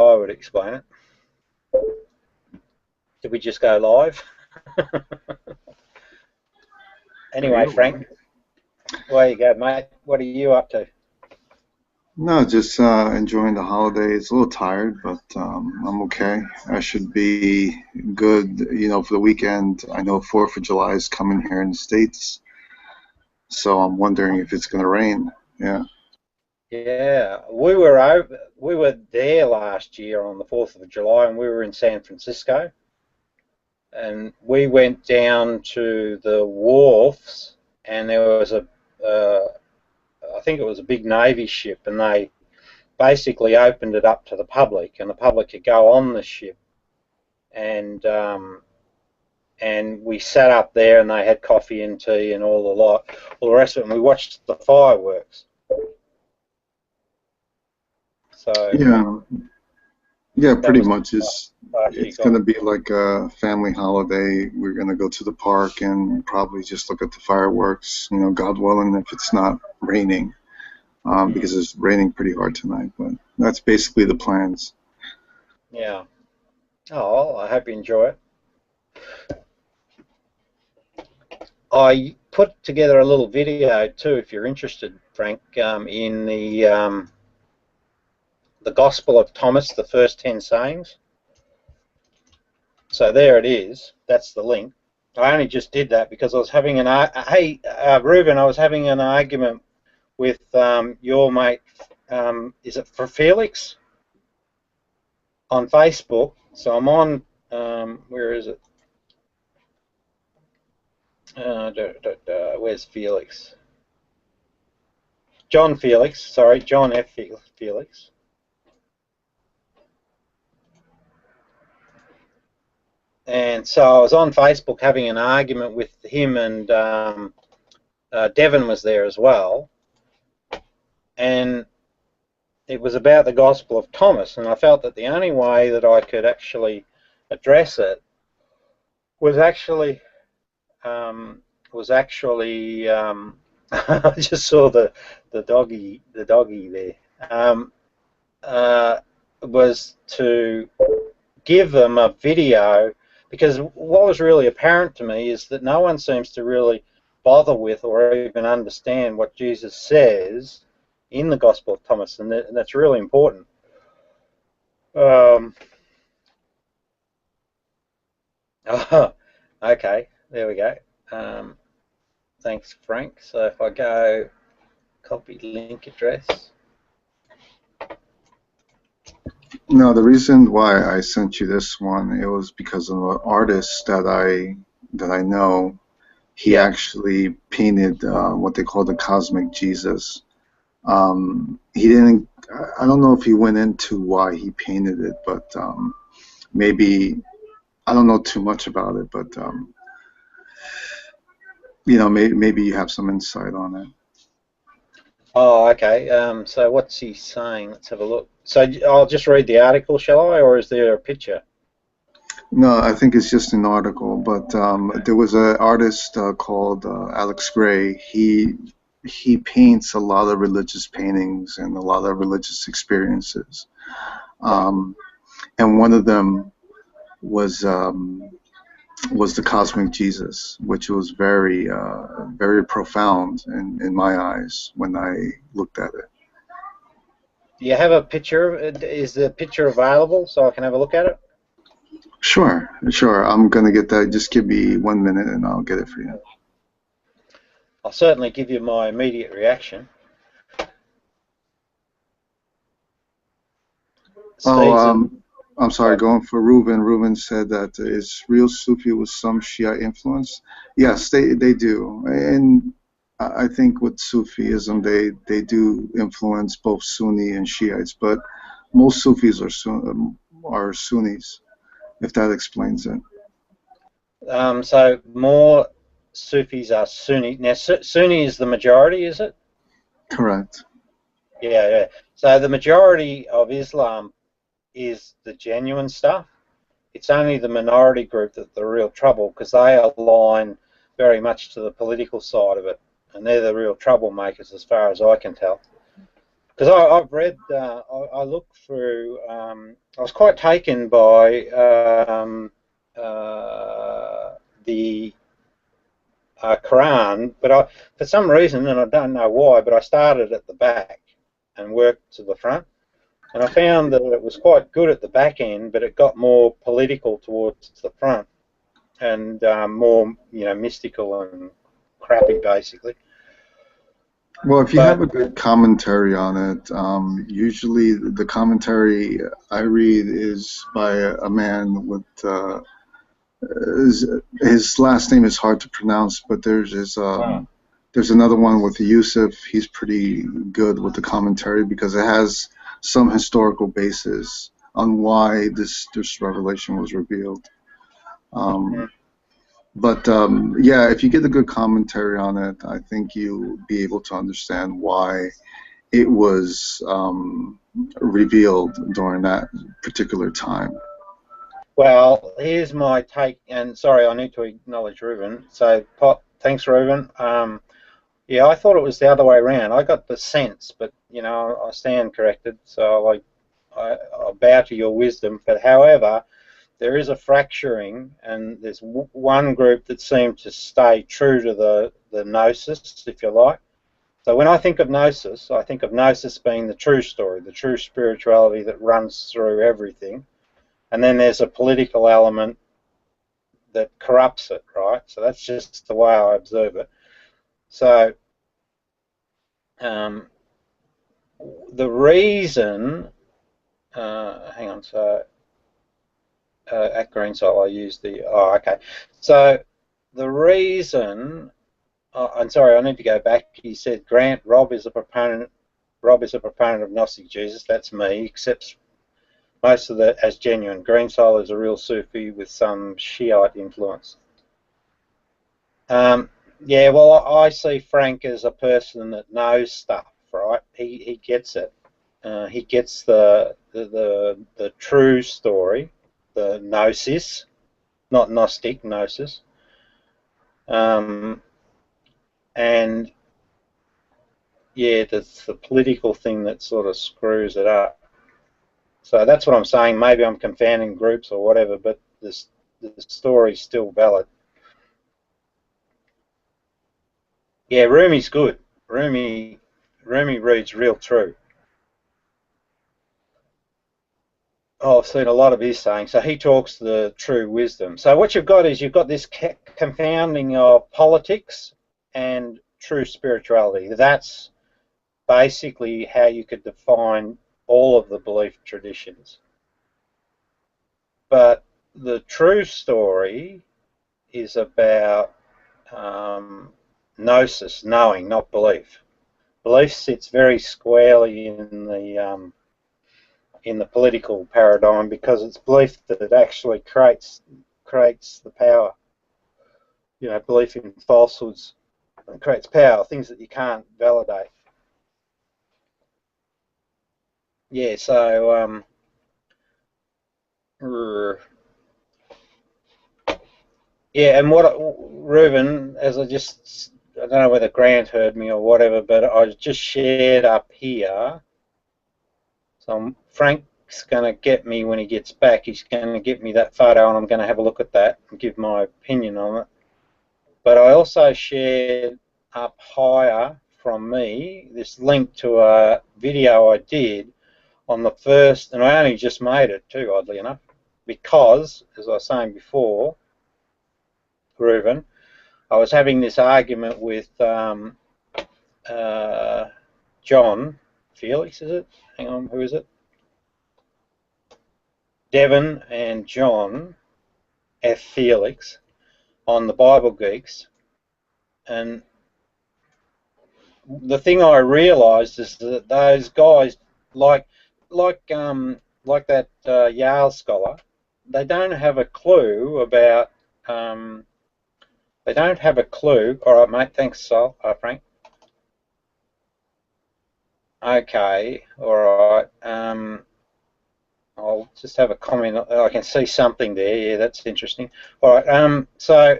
I would explain it. Did we just go live? Anyway, Frank, where you go, mate? What are you up to? No, just enjoying the holidays. A little tired, but I'm okay. I should be good, for the weekend. I know 4th of July is coming here in the States, so I'm wondering if it's going to rain. Yeah. Yeah, we were there last year on the 4th of July, and we were in San Francisco, and we went down to the wharfs, and there was I think it was a big Navy ship, and they basically opened it up to the public, and the public could go on the ship, and we sat up there, and they had coffee and tea and all the rest of it, and we watched the fireworks. So Yeah, yeah, that pretty was much. It's going to be like a family holiday. We're going to go to the park and probably just look at the fireworks, God willing, if it's not raining, because it's raining pretty hard tonight. But that's basically the plans. Yeah. Oh, well, I hope you enjoy it. I put together a little video too, if you're interested, Frank, in the Gospel of Thomas, the first 10 sayings. So there it is. That's the link. I only just did that because I was having Reuven, I was having an argument with your mate. Is it for Felix on Facebook? So I'm on. Where is it? Where's Felix? John Felix. Sorry, John F. Felix. And so I was on Facebook having an argument with him, and Devon was there as well, and it was about the Gospel of Thomas, and I felt that the only way that I could actually address it was actually I just saw the doggy there, was to give them a video, because what was really apparent to me is that no one seems to really bother with or even understand what Jesus says in the Gospel of Thomas, and that's really important. Okay, there we go. Thanks, Frank. So if I go copy link address. No, the reason why I sent you this one, it was because of an artist that I know. He actually painted what they call the cosmic Jesus. He didn't. I don't know if he went into why he painted it, but maybe I don't know too much about it. But maybe you have some insight on it. Oh, okay. So what's he saying? Let's have a look. So I'll just read the article, shall I, or is there a picture? No, I think it's just an article. But there was an artist called Alex Gray. He paints a lot of religious paintings and a lot of religious experiences. And one of them was the cosmic Jesus, which was very very profound in my eyes when I looked at it. Do you have a picture? Is the picture available so I can have a look at it? Sure. I'm gonna get that. Just give me 1 minute and I'll get it for you. I'll certainly give you my immediate reaction. I'm sorry, going for Reuven. Reuven said that it's real Sufi with some Shia influence. Yes, they do. And I think with Sufism, they do influence both Sunni and Shiites, but most Sufis are Sunnis, if that explains it. So more Sufis are Sunni. Now, Sunni is the majority, is it? Correct. Yeah. So the majority of Islam is the genuine stuff. It's only the minority group that's the real trouble, because they align very much to the political side of it, and they're the real troublemakers as far as I can tell. because I've read, I looked through. I was quite taken by the Quran, but for some reason, and I don't know why, but I started at the back and worked to the front, and I found that it was quite good at the back end, but it got more political towards the front and more, mystical and crappy, basically. Well, if you have But a good commentary on it, usually the commentary I read is by a man with his last name is hard to pronounce, but there's another one with Yusuf. He's pretty good with the commentary because it has some historical basis on why this revelation was revealed. Um, but yeah, if you get a good commentary on it, I think you'll be able to understand why it was revealed during that particular time. well, here's my take, and sorry, I need to acknowledge Reuven. So, thanks, Reuven. Yeah, I thought it was the other way around. I got the sense, but I stand corrected. So, I bow to your wisdom. But however, there is a fracturing, and there's one group that seemed to stay true to the gnosis, if you like. So when I think of gnosis being the true story, the true spirituality that runs through everything. And then there's a political element that corrupts it, right? So that's just the way I observe it. So um, the reason, hang on, so at Green Soul I use okay. So the reason, I'm sorry, I need to go back. He said Rob is a proponent of Gnostic Jesus. That's me, accepts most of that as genuine. Green Soul is a real Sufi with some Shiite influence. Yeah, well, I see Frank as a person that knows stuff, right? He gets it. He gets the true story, the gnosis, not Gnostic, gnosis. And yeah, that's the political thing that sort of screws it up. So that's what I'm saying. Maybe I'm confounding groups or whatever, but the story's still valid. Yeah, Rumi's good. Rumi reads real true. Oh, I've seen a lot of his saying. So he talks the true wisdom. So what you've got is you've got this confounding of politics and true spirituality. That's basically how you could define all of the belief traditions. But the true story is about gnosis, knowing, not belief. Belief sits very squarely in the political paradigm because it's belief that it actually creates the power. Belief in falsehoods creates power, things that you can't validate. Yeah, so yeah, and what Reuven, I don't know whether Grant heard me or whatever, but I just shared up here. So Frank's going to get me when he gets back. He's going to get me that photo, and I'm going to have a look at that and give my opinion on it. But I also shared up higher from me this link to a video I did on the first, and I only just made it too, oddly enough, because, as I was saying before, Reuven, I was having this argument with John Felix, is it? Hang on, who is it? Devon and John F. Felix on the Bible Geeks, and the thing I realised is that those guys, like that Yale scholar, they don't have a clue about. They don't have a clue. All right, mate. Thanks, Frank. Okay. All right. I'll just have a comment. I can see something there. Yeah, that's interesting. All right. So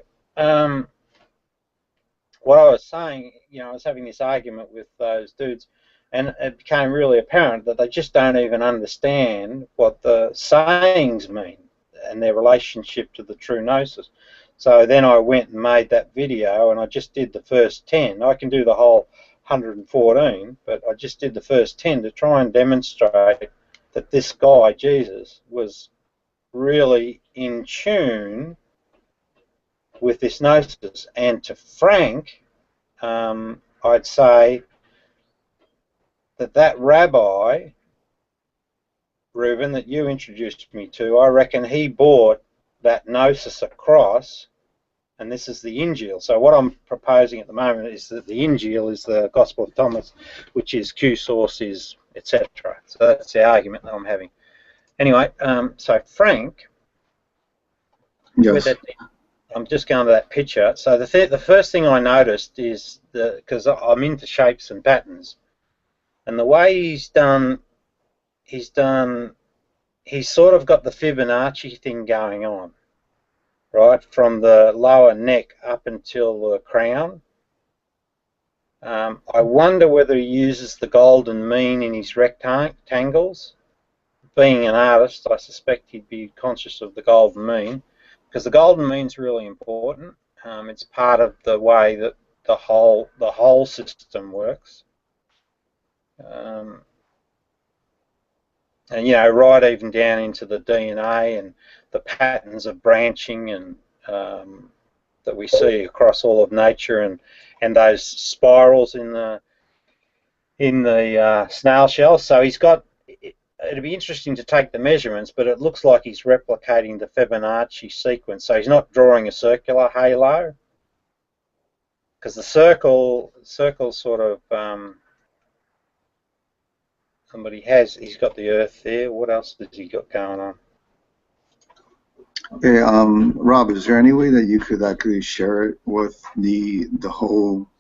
what I was saying, I was having this argument with those dudes, And it became really apparent that they just don't even understand what the sayings mean and their relationship to the true gnosis. So then I went and made that video, and I just did the first 10. I can do the whole 114, but I just did the first 10 to try and demonstrate that this guy, Jesus, was really in tune with this gnosis. And to Frank, I'd say that rabbi, Reuven, that you introduced me to, I reckon he brought that gnosis across, and this is the Injil. So what I'm proposing at the moment is that the Injil is the Gospel of Thomas, which is Q source is, etc. So that's the argument that I'm having. Anyway, so Frank, Yes. I'm just going to that picture. So the first thing I noticed is because I'm into shapes and patterns, and the way he's sort of got the Fibonacci thing going on, right, from the lower neck up until the crown. I wonder whether he uses the golden mean in his rectangles. Being an artist, I suspect he'd be conscious of the golden mean, because the golden mean's really important. It's part of the way that the whole system works. And you know, right even down into the DNA and the patterns of branching and that we see across all of nature, and those spirals in the snail shell. So he's got. It'd be interesting to take the measurements, but it looks like he's replicating the Fibonacci sequence. So he's not drawing a circular halo, because the circle sort of. But he's got the Earth there. What else has he got going on? Hey, Rob, is there any way that you could actually share it with the whole?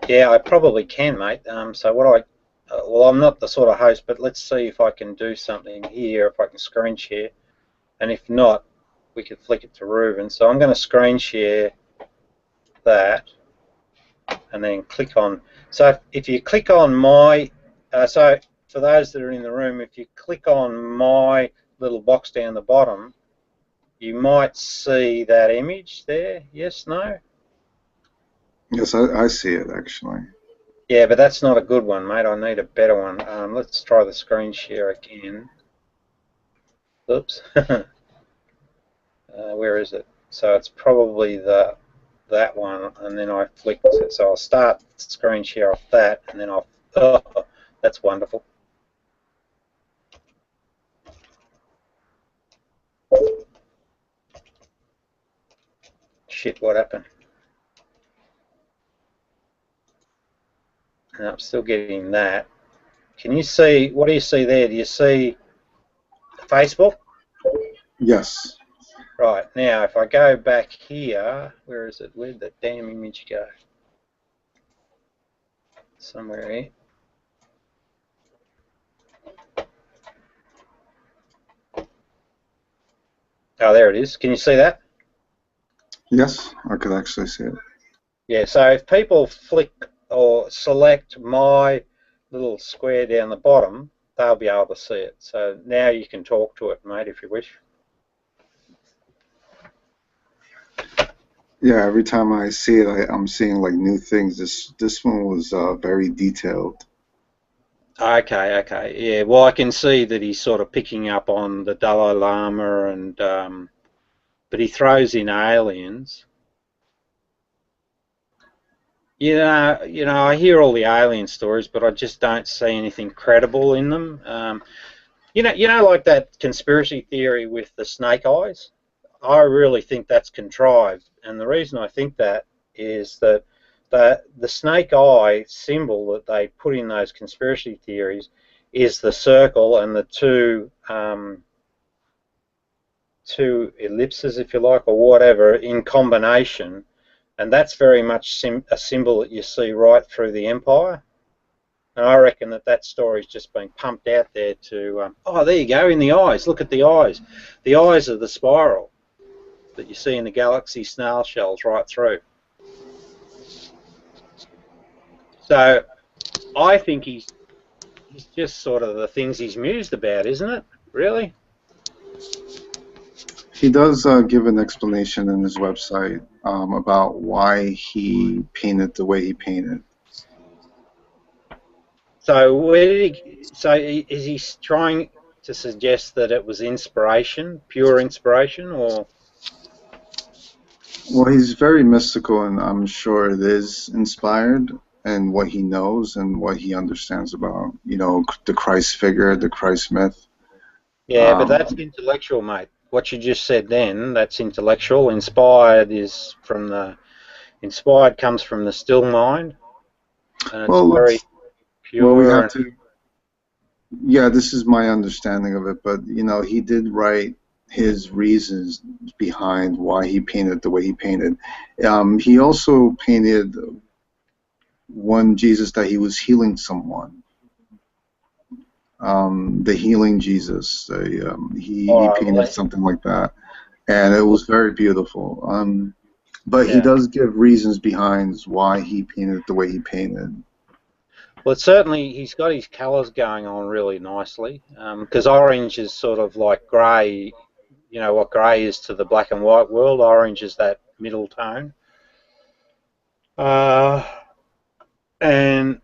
Yeah, I probably can, mate. So what well, I'm not the sort of host, but let's see if I can do something here, if I can screen share. And if not, we could flick it to Reuven. So I'm going to screen share that and then click on. So if you click on my, so for those that are in the room, if you click on my little box down the bottom, you might see that image there. Yes, no? Yes, I see it actually. Yeah, but that's not a good one, mate. I need a better one. Let's try the screen share again. Oops. Where is it? So it's probably that one, and then I flicked it. So I'll start screen share off that, and then I'll. Oh, that's wonderful. Shit, what happened? And I'm still getting that. Can you see, what do you see there? Do you see Facebook? Yes. Right, now if I go back here, where is it? Where'd that damn image go? Somewhere here. Oh, there it is. Can you see that? Yes, I could actually see it. Yeah, so if people flick or select my little square down the bottom, they'll be able to see it. So now you can talk to it, mate, if you wish. Yeah, every time I see it, I'm seeing like new things. This one was very detailed. Okay, yeah. Well, I can see that he's sort of picking up on the Dalai Lama, and but he throws in aliens. I hear all the alien stories, but I just don't see anything credible in them. Like that conspiracy theory with the snake eyes. I really think that's contrived, and the reason I think that is that the snake eye symbol that they put in those conspiracy theories is the circle and the two ellipses, if you like, or whatever, in combination, and that's very much a symbol that you see right through the empire. And I reckon that story's just been pumped out there to. Oh, there you go, in the eyes. Look at the eyes. The eyes are the spiral that you see in the galaxy snail shells right through. So I think he's just sort of the things he's mused about, isn't it? Really? He does give an explanation in his website about why he painted the way he painted. So where did he? So is he trying to suggest that it was inspiration, pure inspiration, or? Well, he's very mystical, and I'm sure it is inspired in what he knows and what he understands about, the Christ figure, the Christ myth. Yeah, but that's intellectual, mate. What you just said then, that's intellectual. Inspired comes from the still mind, and it's Well, very we pure. have to. Yeah, this is my understanding of it, but he did write his reasons behind why he painted the way he painted. He also painted one Jesus that he was healing someone. The healing Jesus. He painted something like that, and it was very beautiful. But he does give reasons behind why he painted the way he painted. Well, certainly he's got his colours going on really nicely, because orange is sort of like grey. You know what grey is to the black and white world. Orange is that middle tone, and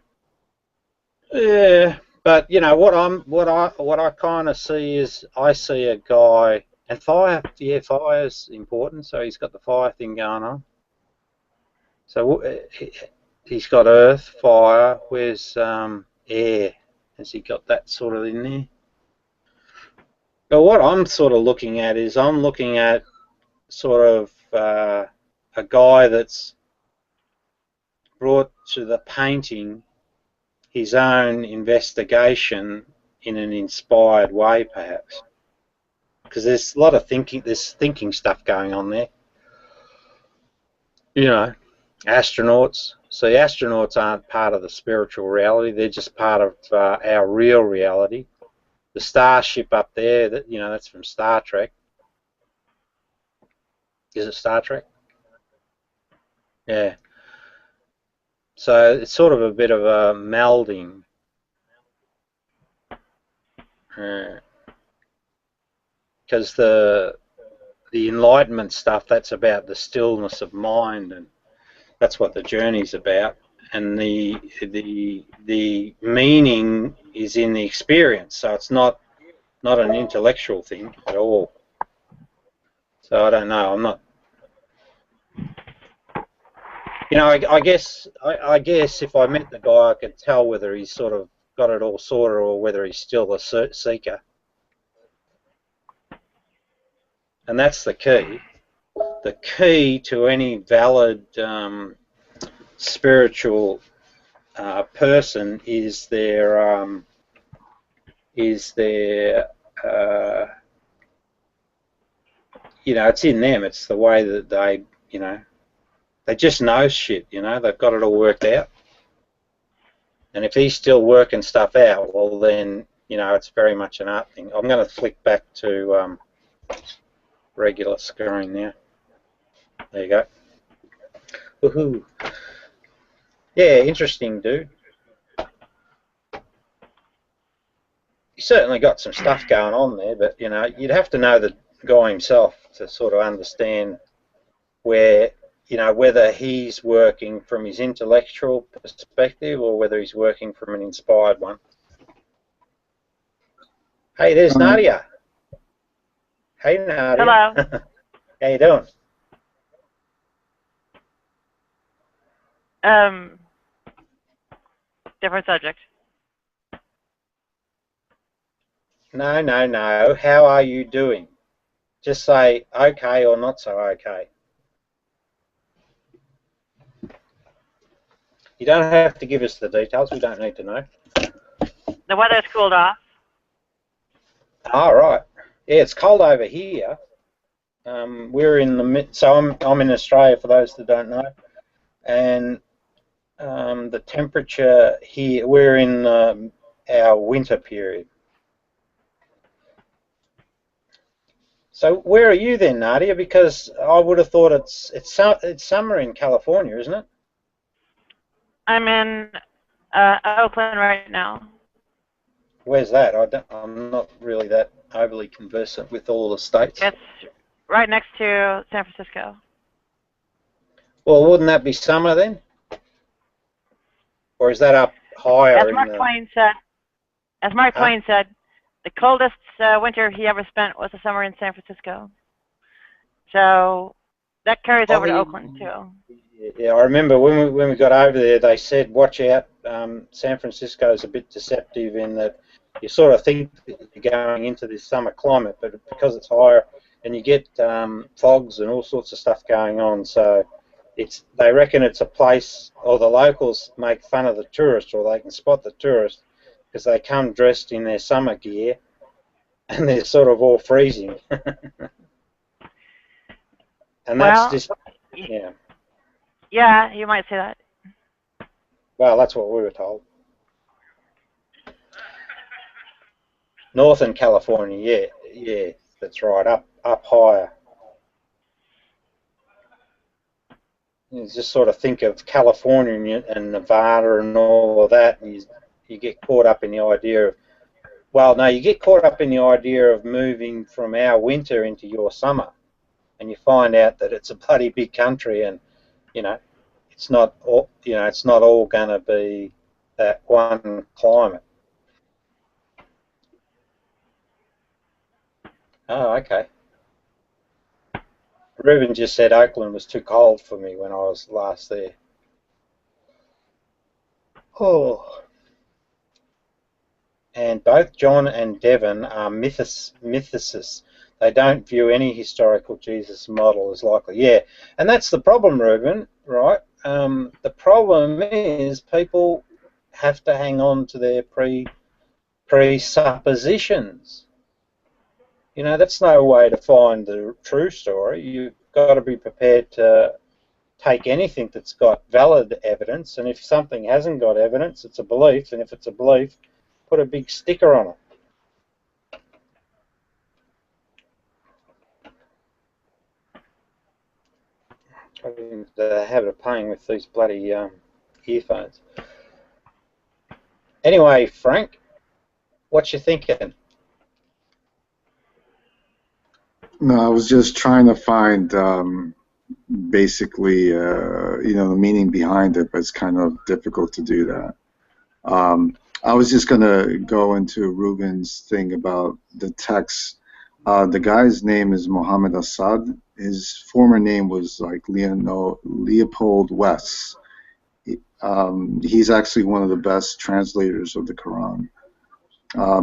yeah. But what I kind of see is I see a guy, and fire. Yeah, fire's important. So he's got the fire thing going on. So he's got earth, fire. Where's air? Has he got that sort of in there? But what I'm sort of looking at is I'm looking at sort of a guy that's brought to the painting his own investigation in an inspired way, perhaps, because there's a lot of thinking stuff going on there. Astronauts. See, astronauts aren't part of the spiritual reality; they're just part of our real reality. The starship up there, that's from Star Trek. Is it Star Trek? Yeah. So it's sort of a bit of a melding. Because the enlightenment stuff, that's about the stillness of mind, and that's what the journey's about. And the meaning is in the experience, so it's not an intellectual thing at all. So I don't know. I'm not. I guess if I met the guy, I could tell whether he's sort of got it all sorted or whether he's still a seeker. And that's the key. The key to any valid spiritual person is their it's in them. It's the way that they just know shit. They've got it all worked out. And if he's still working stuff out, well then it's very much an art thing. I'm going to flick back to regular screen now. There you go. Woohoo! Yeah, interesting, dude. He certainly got some stuff going on there, but you'd have to know the guy himself to sort of understand where, whether he's working from his intellectual perspective or whether he's working from an inspired one. Hey, there's Nadia. Hey, Nadia. Hello. How you doing? Different subject. No. How are you doing? Just say okay or not so okay. You don't have to give us the details. We don't need to know. The weather's cooled off. All right. Yeah, it's cold over here. We're in the mid. So I'm in Australia for those that don't know, and the temperature here. We're in our winter period. So where are you then, Nadia? Because I would have thought it's summer in California, isn't it? I'm in Oakland right now. Where's that? I'm not really that overly conversant with all the states. It's right next to San Francisco. Well, wouldn't that be summer then? Or is that up higher As in Mark the... Twain said, the coldest winter he ever spent was a summer in San Francisco. So that carries over to Oakland too. Yeah, I remember when we got over there, they said, watch out, San Francisco is a bit deceptive in that you sort of think that you're going into this summer climate, but because it's higher and you get fogs and all sorts of stuff going on, so they reckon it's a place, or the locals make fun of the tourists, or they can spot the tourists because they come dressed in their summer gear and they're sort of all freezing. And that's just, yeah. Yeah, you might say that. Well, that's what we were told. Northern California, yeah, that's right, up higher. You just sort of think of California and Nevada and all of that, and you get caught up in the idea of, well, no, you get caught up in the idea of moving from our winter into your summer, and you find out that it's a bloody big country, and it's not all, it's not all going to be that one climate. Oh, okay. Reuven just said Oakland was too cold for me when I was last there. Oh. And both John and Devon are mythicists. They don't view any historical Jesus model as likely. Yeah, and that's the problem, Reuven, right? The problem is people have to hang on to their presuppositions. That's no way to find the true story. You've got to be prepared to take anything that's got valid evidence, and if something hasn't got evidence, it's a belief, and if it's a belief, put a big sticker on it. I'm in the habit of playing with these bloody earphones. Anyway, Frank, what you thinking? No, I was just trying to find basically, the meaning behind it, but it's kind of difficult to do that. I was just going to go into Reuven's thing about the text. The guy's name is Mohammed Assad. His former name was like Leopold West. He's actually one of the best translators of the Quran.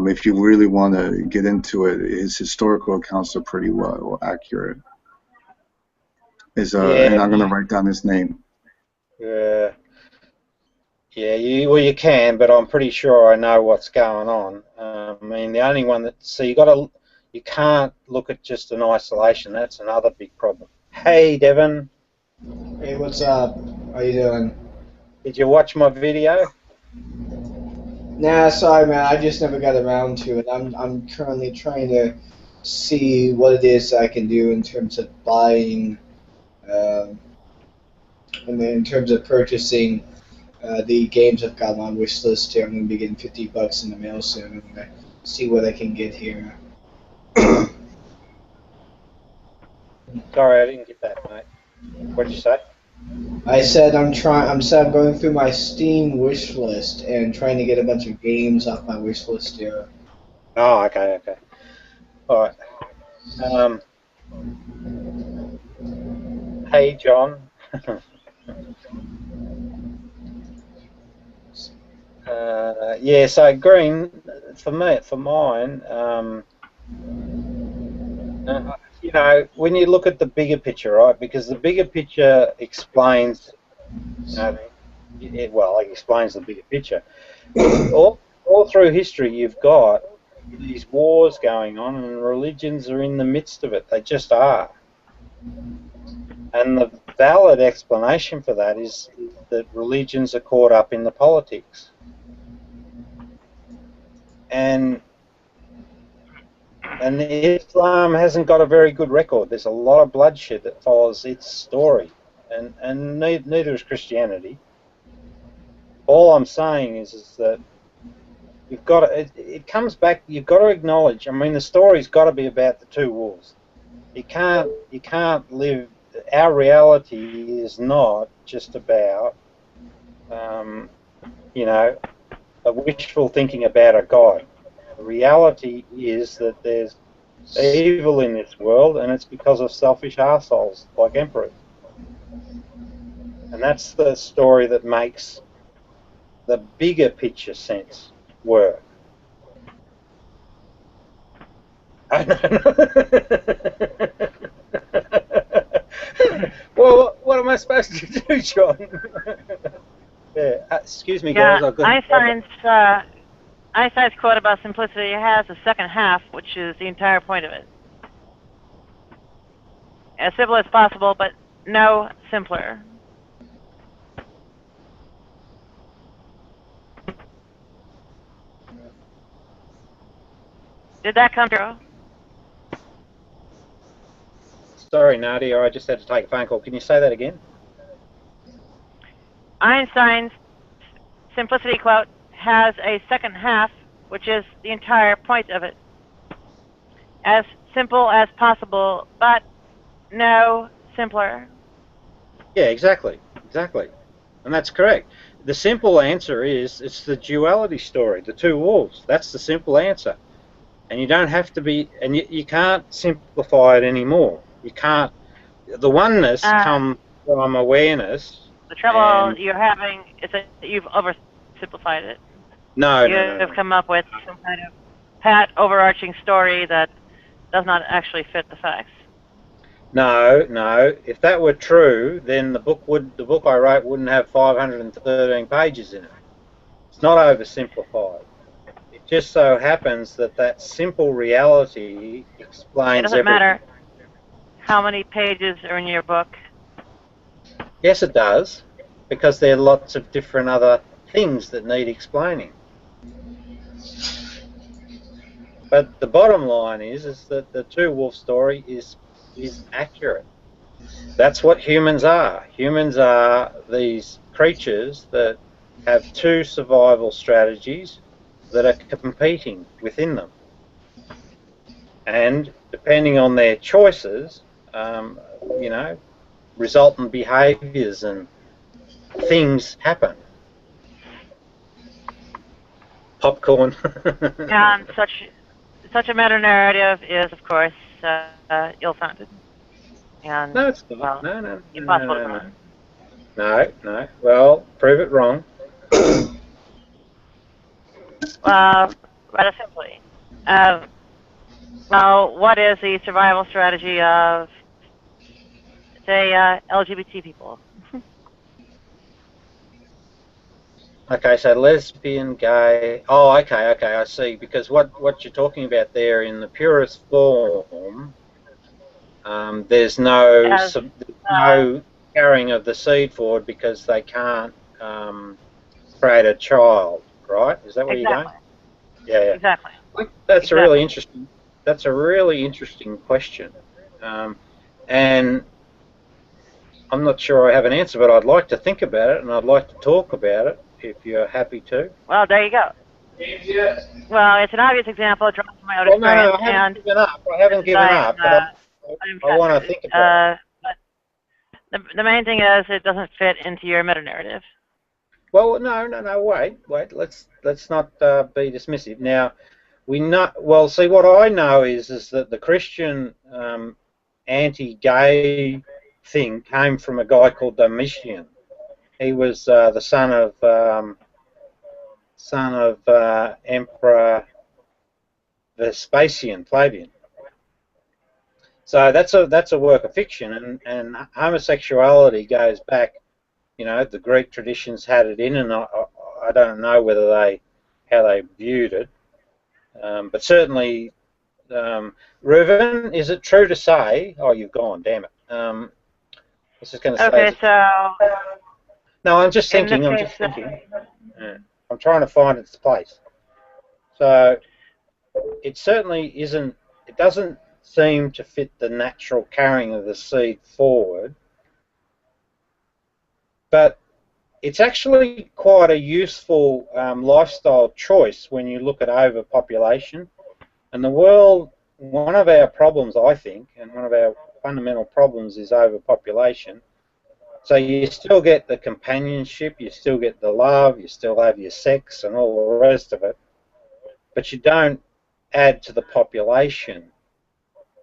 If you really want to get into it, his historical accounts are pretty well accurate. And I'm going to write down his name. Yeah. Yeah, you can, but I'm pretty sure I know what's going on. I mean, the only one you can't look at just in isolation. That's another big problem. Hey, Devon. Hey, what's up? How you doing? Did you watch my video? Nah, sorry, man. I just never got around to it. I'm currently trying to see what it is I can do in terms of buying, and then in terms of purchasing the games I've got on my wish list here. I'm going to be getting $50 in the mail soon. I'm going to see what I can get here. Sorry, I didn't get that, mate. What did you say? I said I'm going through my Steam wish list and trying to get a bunch of games off my wish list here. Oh, okay. All right. Hey, John. Yeah, so green for mine. When you look at the bigger picture, right? Because the bigger picture explains, it explains the bigger picture. All through history, you've got these wars going on, and religions are in the midst of it. They just are. And the valid explanation for that is that religions are caught up in the politics. And Islam hasn't got a very good record. There's a lot of bloodshed that follows its story, and neither is Christianity. All I'm saying is that you've got to, it comes back. You've got to acknowledge. I mean, the story's got to be about the two wolves. You can't live. Our reality is not just about, you know, a wishful thinking about a God. The reality is that there's evil in this world, and it's because of selfish arseholes like emperors. And that's the story that makes the bigger picture sense work. I know. Well, what am I supposed to do, John? Yeah. Excuse me, Yeah, guys. I've got. Einstein's quote about simplicity has a second half, which is the entire point of it. As simple as possible, but no simpler. Did that come through? Sorry, Nadia. I just had to take a phone call. Can you say that again? Einstein's simplicity quote has a second half, which is the entire point of it. As simple as possible, but no simpler. Yeah, exactly. Exactly. And that's correct. The simple answer is it's the duality story, the two wolves. That's the simple answer. And you don't have to be, and you can't simplify it anymore. You can't. The oneness comes from awareness. The trouble you're having is that you've oversimplified it. No. You've come up with some kind of pat overarching story that does not actually fit the facts. No. If that were true, then the book I wrote wouldn't have 513 pages in it. It's not oversimplified. It just so happens that simple reality explains everything. It doesn't matter how many pages are in your book. Yes, it does, because there are lots of different other things that need explaining. But the bottom line is that the two wolf story is accurate. That's what humans are. Humans are these creatures that have two survival strategies that are competing within them. And depending on their choices, you know, resultant behaviours and things happen. Popcorn. And such a meta-narrative is, of course, ill-founded. And, No, it's well, not. No. Impossible to find. No. Well, prove it wrong. Rather simply. Well, what is the survival strategy of, say, LGBT people? Okay, so lesbian, gay. Oh, okay, I see. Because what you're talking about there in the purest form, there's no carrying of the seed forward because they can't create a child, right? Is that where you're going? Yeah. Exactly. That's a really interesting. That's a really interesting question, and I'm not sure I have an answer, but I'd like to think about it and I'd like to talk about it if you're happy to. Well, there you go. Well, it's an obvious example drawn from my own experience. No, I haven't given up. I haven't given up, but I want to think about it. But the main thing is it doesn't fit into your meta-narrative. Well, no. Wait. Let's not be dismissive. Now, we know. Well, see, what I know is that the Christian anti-gay thing came from a guy called Domitian. He was the son of Emperor Vespasian, Flavian. So that's a work of fiction, and homosexuality goes back. You know, the Greek traditions had it in, and I don't know how they viewed it, but certainly, Reuven, is it true to say? Oh, you've gone. Damn it. I was just going to say. Okay, so. No, I'm just thinking. Yeah. I'm trying to find its place. So it certainly isn't. It doesn't seem to fit the natural carrying of the seed forward. But it's actually quite a useful lifestyle choice when you look at overpopulation. And the world, one of our problems, I think, and one of our fundamental problems is overpopulation. So you still get the companionship, you still get the love, you still have your sex and all the rest of it, but you don't add to the population.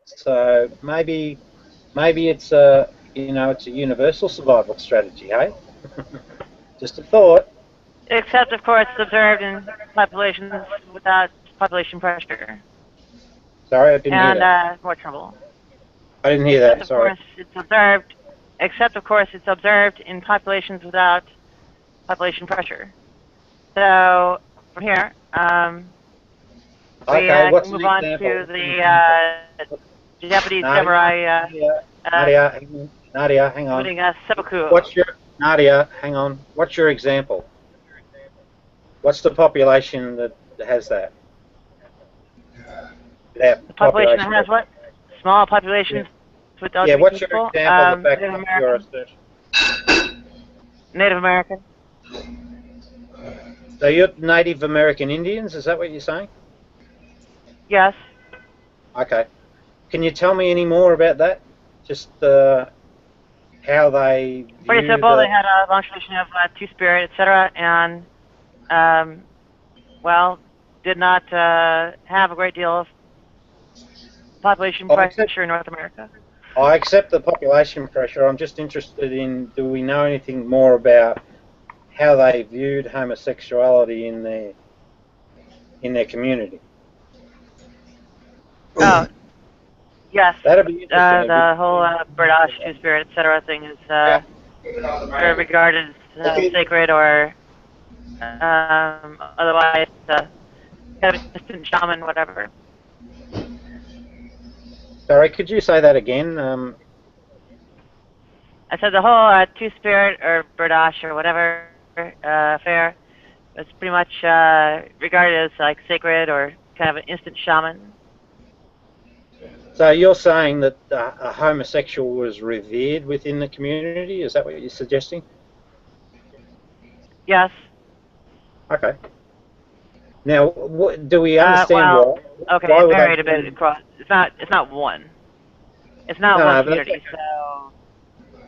So maybe it's a it's a universal survival strategy, hey? Just a thought. Except, of course, observed in populations without population pressure Sorry, I didn't hear and that. more trouble. I didn't hear Except, that. of Sorry. course, it's observed. Except, of course, it's observed in populations without population pressure. So from here, we Okay, what's can an move on example? to What's an example? the Japanese Nadia, samurai Nadia, Nadia, hang on. committing seppuku. What's your Nadia? Hang on. What's your example? What's the population that has that? That The population that population. has what? Small Yeah. populations with Yeah. LGBT What's your people. example? The fact Native that you're a American. certain. Native American. So you're Native American Indians. Is that what you're saying? Yes. Okay. Can you tell me any more about that? Just how they Pretty view simple. the. They had a long tradition of two-spirit, etc., and well, did not have a great deal of population I accept, pressure in North America. I accept the population pressure. I'm just interested in, do we know anything more about how they viewed homosexuality in their community? Oh, yes. That'd be interesting. The whole British two-spirit, etc. thing is Yeah. sort of regarded as sacred or otherwise kind of a distant shaman, whatever. Sorry, could you say that again? I said the whole two-spirit or British or whatever affair was pretty much regarded as like sacred or kind of an instant shaman. So you're saying that a homosexual was revered within the community? Is that what you're suggesting? Yes. Okay. Now, do we understand Well, why? okay, Why it were they varied a bit doing? across. It's not one. It's not No, one no, but that's community. okay. So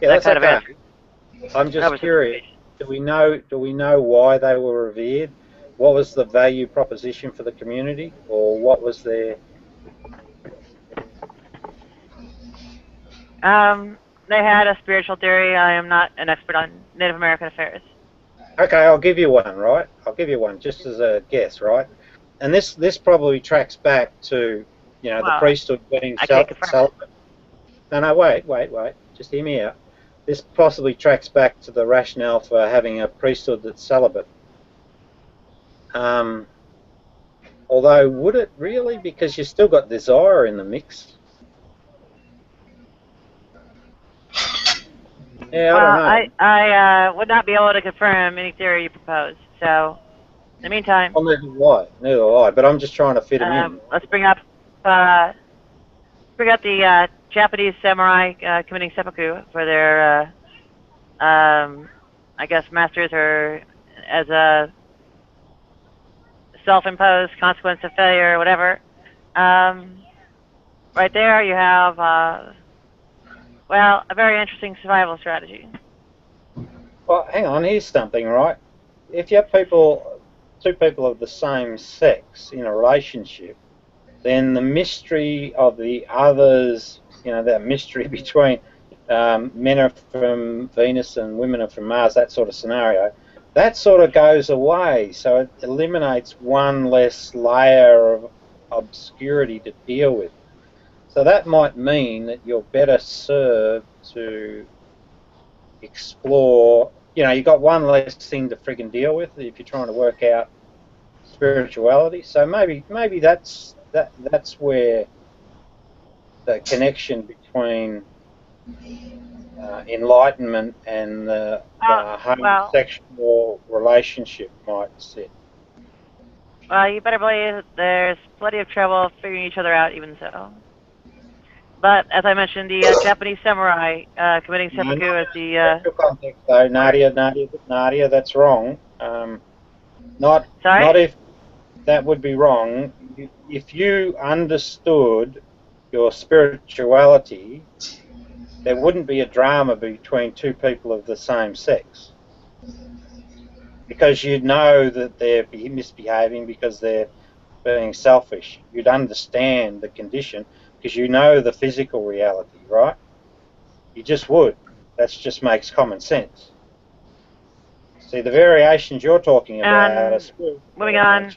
Yeah, that that's kind of okay. answers. I'm just Covers the curious. situation. Do we know why they were revered? What was the value proposition for the community, or what was their? They had a spiritual theory. I am not an expert on Native American affairs. Okay, I'll give you one, right? I'll give you one just as a guess, right? And this probably tracks back to the Well, priesthood being I can't confirm it. celibate. No, wait. Just hear me out. This possibly tracks back to the rationale for having a priesthood that's celibate. Um, although, would it really? Because you still got desire in the mix. Yeah, I don't Well, know. I would not be able to confirm any theory you propose. So, in the meantime, Well, neither do I. But I'm just trying to fit them in. let's bring up the Japanese samurai committing seppuku for their, I guess, masters or as a self-imposed consequence of failure or whatever. Right there, you have, well, a very interesting survival strategy. Well, hang on. Here's something, right? If you have two people of the same sex in a relationship, then the mystery of the others, that mystery between men are from Venus and women are from Mars, that sort of scenario, that sort of goes away. So it eliminates one less layer of obscurity to deal with. So that might mean that you're better served to explore. You got one less thing to friggin' deal with if you're trying to work out spirituality. So maybe that's where the connection between enlightenment and the Well, homosexual relationship might sit. you better believe there's plenty of trouble figuring each other out even so. But as I mentioned, the Japanese samurai committing seppuku as the. Special context, though, Nadia, that's wrong. Not Sorry. if that would be wrong. If you understood your spirituality, there wouldn't be a drama between two people of the same sex, because you'd know that they're misbehaving because they're being selfish. You'd understand the condition because you know the physical reality, right? You just would. That just makes common sense. See, the variations you're talking about are spiritual. Moving on.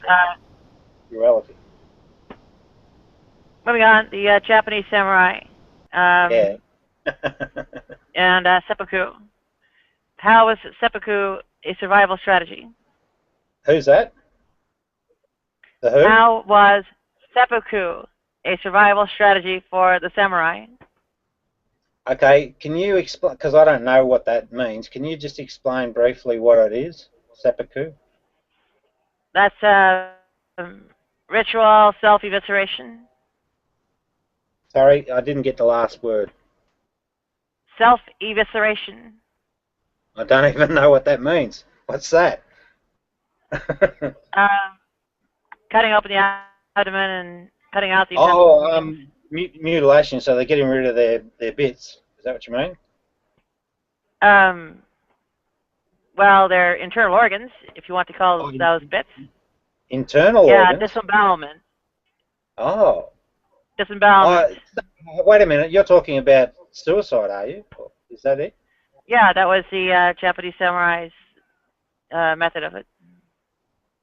Spirituality. Moving on. The Japanese samurai. Yeah. And seppuku. How was seppuku a survival strategy? Who's that? The who? How was seppuku a survival strategy for the samurai? Okay, can you explain, because I don't know what that means, can you just explain briefly what it is, seppuku? That's ritual self-evisceration. Sorry, I didn't get the last word. Self-evisceration. I don't even know what that means. What's that? Cutting open the abdomen and cutting out the mutilation, so they're getting rid of their bits. Is that what you mean? Well, they're internal organs, if you want to call those bits. Internal organs? Yeah, disembowelment. Oh. Disembowelment. Wait a minute, you're talking about suicide, are you? Is that it? Yeah, that was the Japanese samurai's method of it.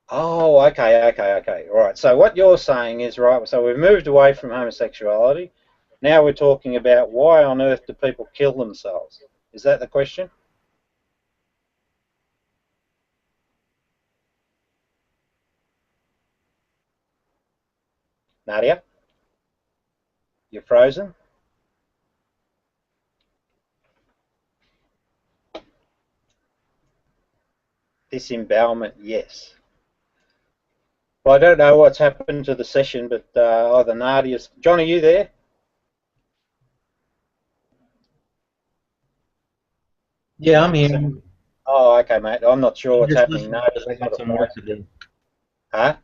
Oh, okay. All right. So what you're saying is, right, so we've moved away from homosexuality. Now we're talking about why on earth do people kill themselves? Is that the question? Nadia? You're frozen? Disembowelment, yes. Well, I don't know what's happened to the session, but either Nadia's... John, are you there? Yeah, I'm here. Oh, okay, mate. I'm not sure what's happening. I got some work to do. Huh?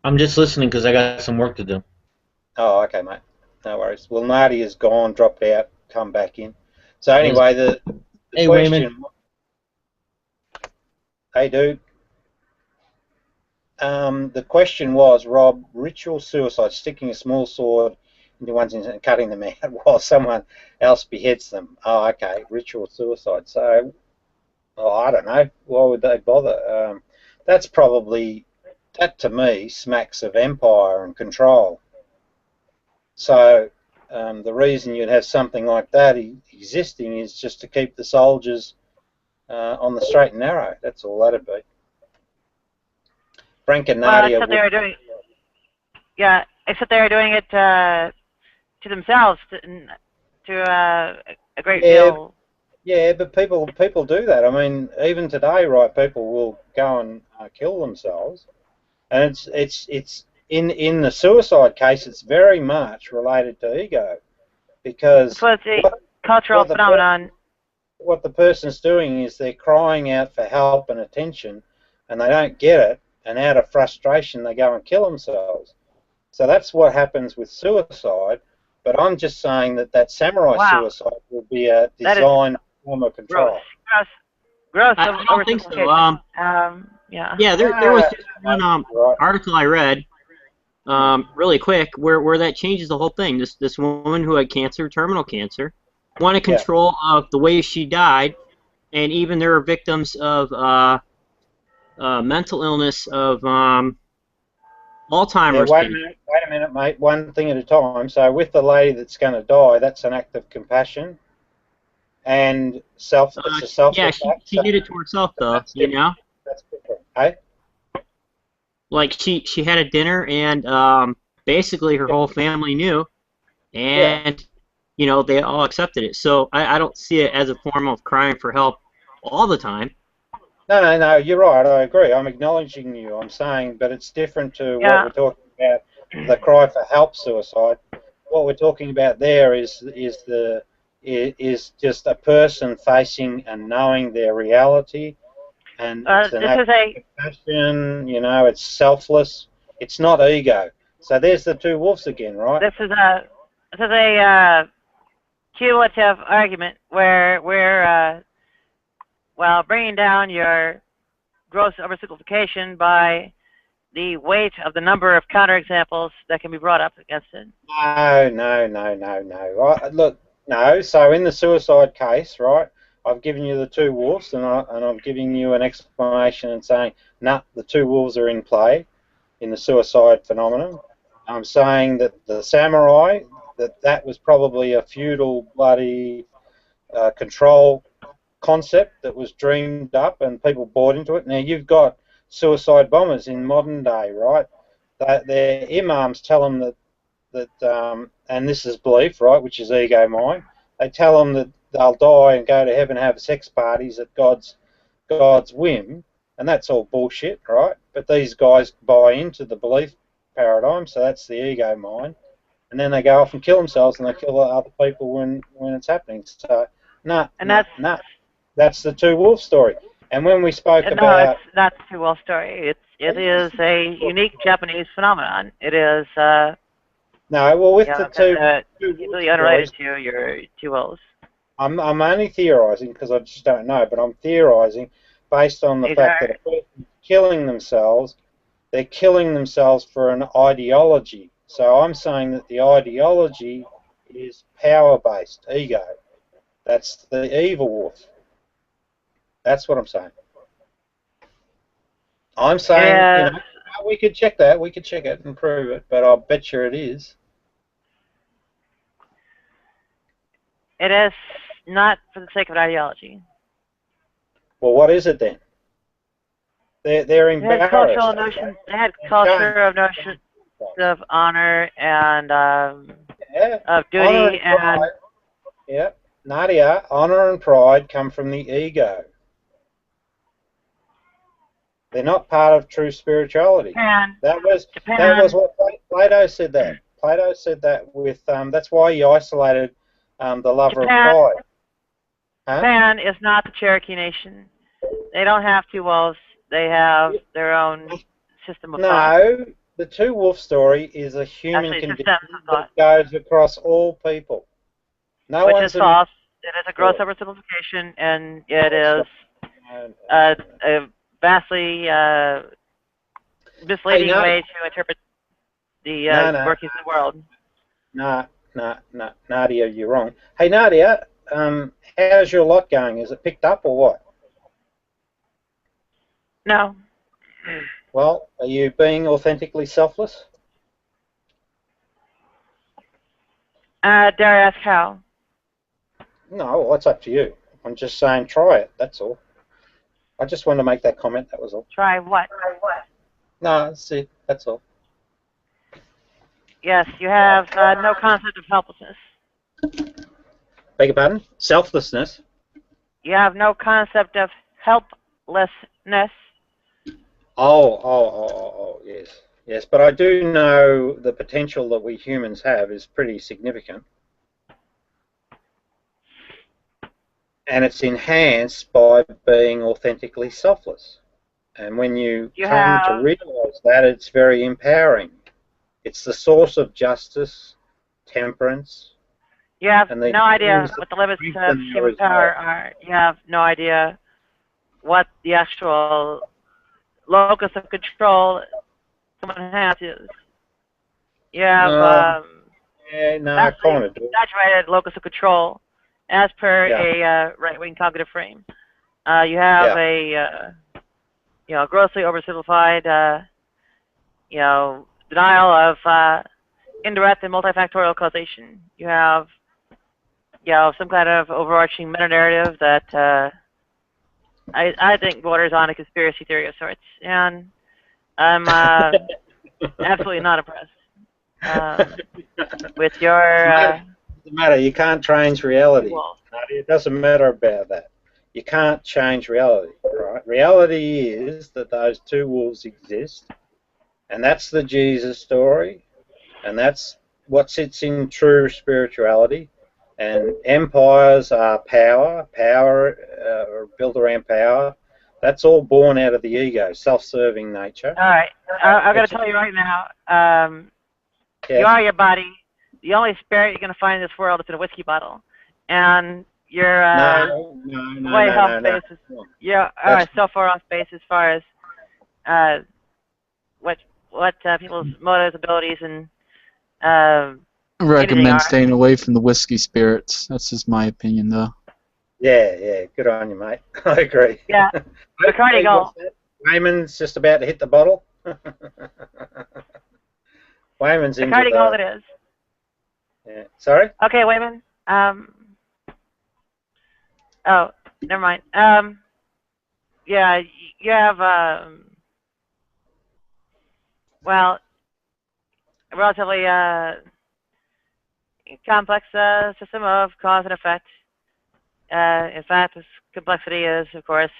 I'm just listening because I got some work to do. Oh, okay, mate. No worries. Well, Nadia's gone, dropped out, come back in. So anyway, the hey, question... Raymond. Hey, dude. The question was, Rob, ritual suicide, sticking a small sword into one's and cutting them out while someone else beheads them. Oh, okay, ritual suicide. So, I don't know. Why would they bother? That's probably, that to me smacks of empire and control. So, the reason you'd have something like that existing is just to keep the soldiers on the straight and narrow. That's all that'd be. Frank and Nadia. Except they were doing, yeah, except they were doing it to themselves, to a great deal. Yeah, but people do that. I mean, even today, right? People will go and kill themselves, and it's in the suicide case. It's very much related to ego, because So it's a cultural phenomenon. What the person's doing is they're crying out for help and attention, and they don't get it. And out of frustration, they go and kill themselves. So that's what happens with suicide. But I'm just saying that samurai suicide will be a design form of control. Gross. I don't think so. Yeah. Yeah, there was just one article I read, really quick, where that changes the whole thing. This woman who had cancer, terminal cancer, wanted control of the way she died, and even there are victims of mental illness of Alzheimer's. Wait a minute, mate. One thing at a time. So with the lady that's going to die, that's an act of compassion and it's a self. Yeah, she did it to herself, though. You know. That's different. Hey. Like she had a dinner, and basically her whole family knew, and you know they all accepted it. So I don't see it as a form of crying for help all the time. No, you're right. I agree. I'm acknowledging you. I'm saying, but it's different to what we're talking about, the cry for help suicide. what we're talking about there is just a person facing and knowing their reality, and it's an This act is a of compassion. You know, it's selfless. It's not ego. So there's the two wolves again, right? this is a cumulative argument where we're well bringing down your gross oversimplification by the weight of the number of counterexamples that can be brought up against it. No. Look, no. So in the suicide case, right, I've given you the two wolves, and I'm giving you an explanation and saying, nah, the two wolves are in play in the suicide phenomenon. I'm saying that the samurai, that was probably a feudal bloody control concept that was dreamed up and people bought into it. Now you've got suicide bombers in modern day, right? Their imams tell them and this is belief, right, which is ego mind. They tell them that they'll die and go to heaven and have sex parties at God's whim, and that's all bullshit, right? But these guys buy into the belief paradigm, so that's the ego mind, and then they go off and kill themselves and they kill other people when it's happening. So that's the two wolf story. And when we spoke about it's not the two wolf story. It is a unique Japanese phenomenon. It is no, well, with the two completely unrelated to your two wolves. I'm only theorising because I just don't know, but I'm theorising based on the fact that a person killing themselves, they're killing themselves for an ideology. So I'm saying that the ideology is power-based, ego. That's the evil wolf. That's what I'm saying. I'm saying, you know, we could check that, we could check it and prove it, but I'll bet you it is. It is not for the sake of an ideology. Well, what is it then? They're embarrassed. Cultural notions. They had culture of notions of honor and of duty and. Yeah, Nadia, honor and pride come from the ego. They're not part of true spirituality. Japan. That was what Plato said. Plato said that with that's why he isolated the lover of pride. Huh? Japan is not the Cherokee Nation. They don't have two wolves. They have their own system of thought. No, the two wolf story is a human condition that goes across all people. Which is false. It is a gross oversimplification, and it is a vastly misleading way to interpret the workings of the world. No, Nadia, you're wrong. Hey, Nadia, how's your lot going? Is it picked up or what? No. Well, are you being authentically selfless? Dare I ask how? No, well, that's up to you. I'm just saying try it, that's all. I just wanted to make that comment, that was all. Try what? No, that's it, that's all. Yes, you have no concept of helplessness. Beg your pardon? Selflessness? You have no concept of helplessness. Oh, yes. Yes, but I do know the potential that we humans have is pretty significant. And it's enhanced by being authentically selfless. And when you come to realize that, it's very empowering. It's the source of justice, temperance. You have no idea what the limits of human power are. You have no idea what the actual locus of control someone has is. You have exaggerated locus of control as per a right-wing cognitive frame. You have a grossly oversimplified denial of indirect and multifactorial causation. You have some kind of overarching meta-narrative that I think borders on a conspiracy theory of sorts, and I'm absolutely not impressed with your. It doesn't matter. You can't change reality. It doesn't matter about that. You can't change reality, right? Reality is that those two wolves exist, and that's the Jesus story, and that's what sits in true spirituality, and empires are power, built around power. That's all born out of the ego, self-serving nature. All right. I've got to tell you right now, Yes. you are your body. The only spirit you're going to find in this world is in a whiskey bottle. And you're way off base. You're so far off base as far as what people's motives, abilities, and I recommend staying away from the whiskey spirits. That's just my opinion, though. Yeah, good on you, mate. I agree. Yeah, Bacardi Gold. Wayman's just about to hit the bottle. Wayman's into Bacardi Gold it is. Yeah. Sorry? Okay, Wayman. Oh, never mind. Yeah, you have, well, a relatively complex system of cause and effect. In fact, this complexity is, of course,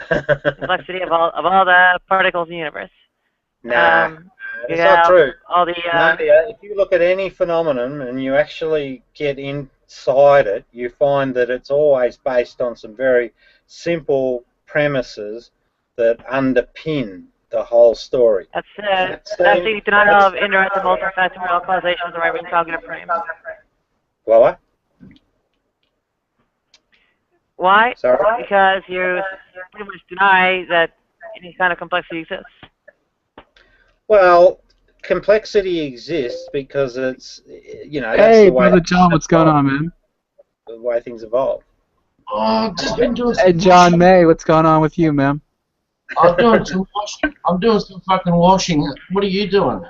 complexity of all the particles in the universe. Nah, it's not true. All the, if you look at any phenomenon and you actually get inside it, you find that it's always based on some very simple premises that underpin the whole story. That's the denial of indirect and multifactorial causation of the right-wing cognitive frame. What? Why? Sorry? Because you pretty much deny that any kind of complexity exists. Well, complexity exists because it's, that's Hey, the way Brother John, what's going on, man? The way things evolve. Oh, just been doing Hey, John May, what's going on with you, man? I'm doing some washing. I'm doing some fucking washing. What are you doing?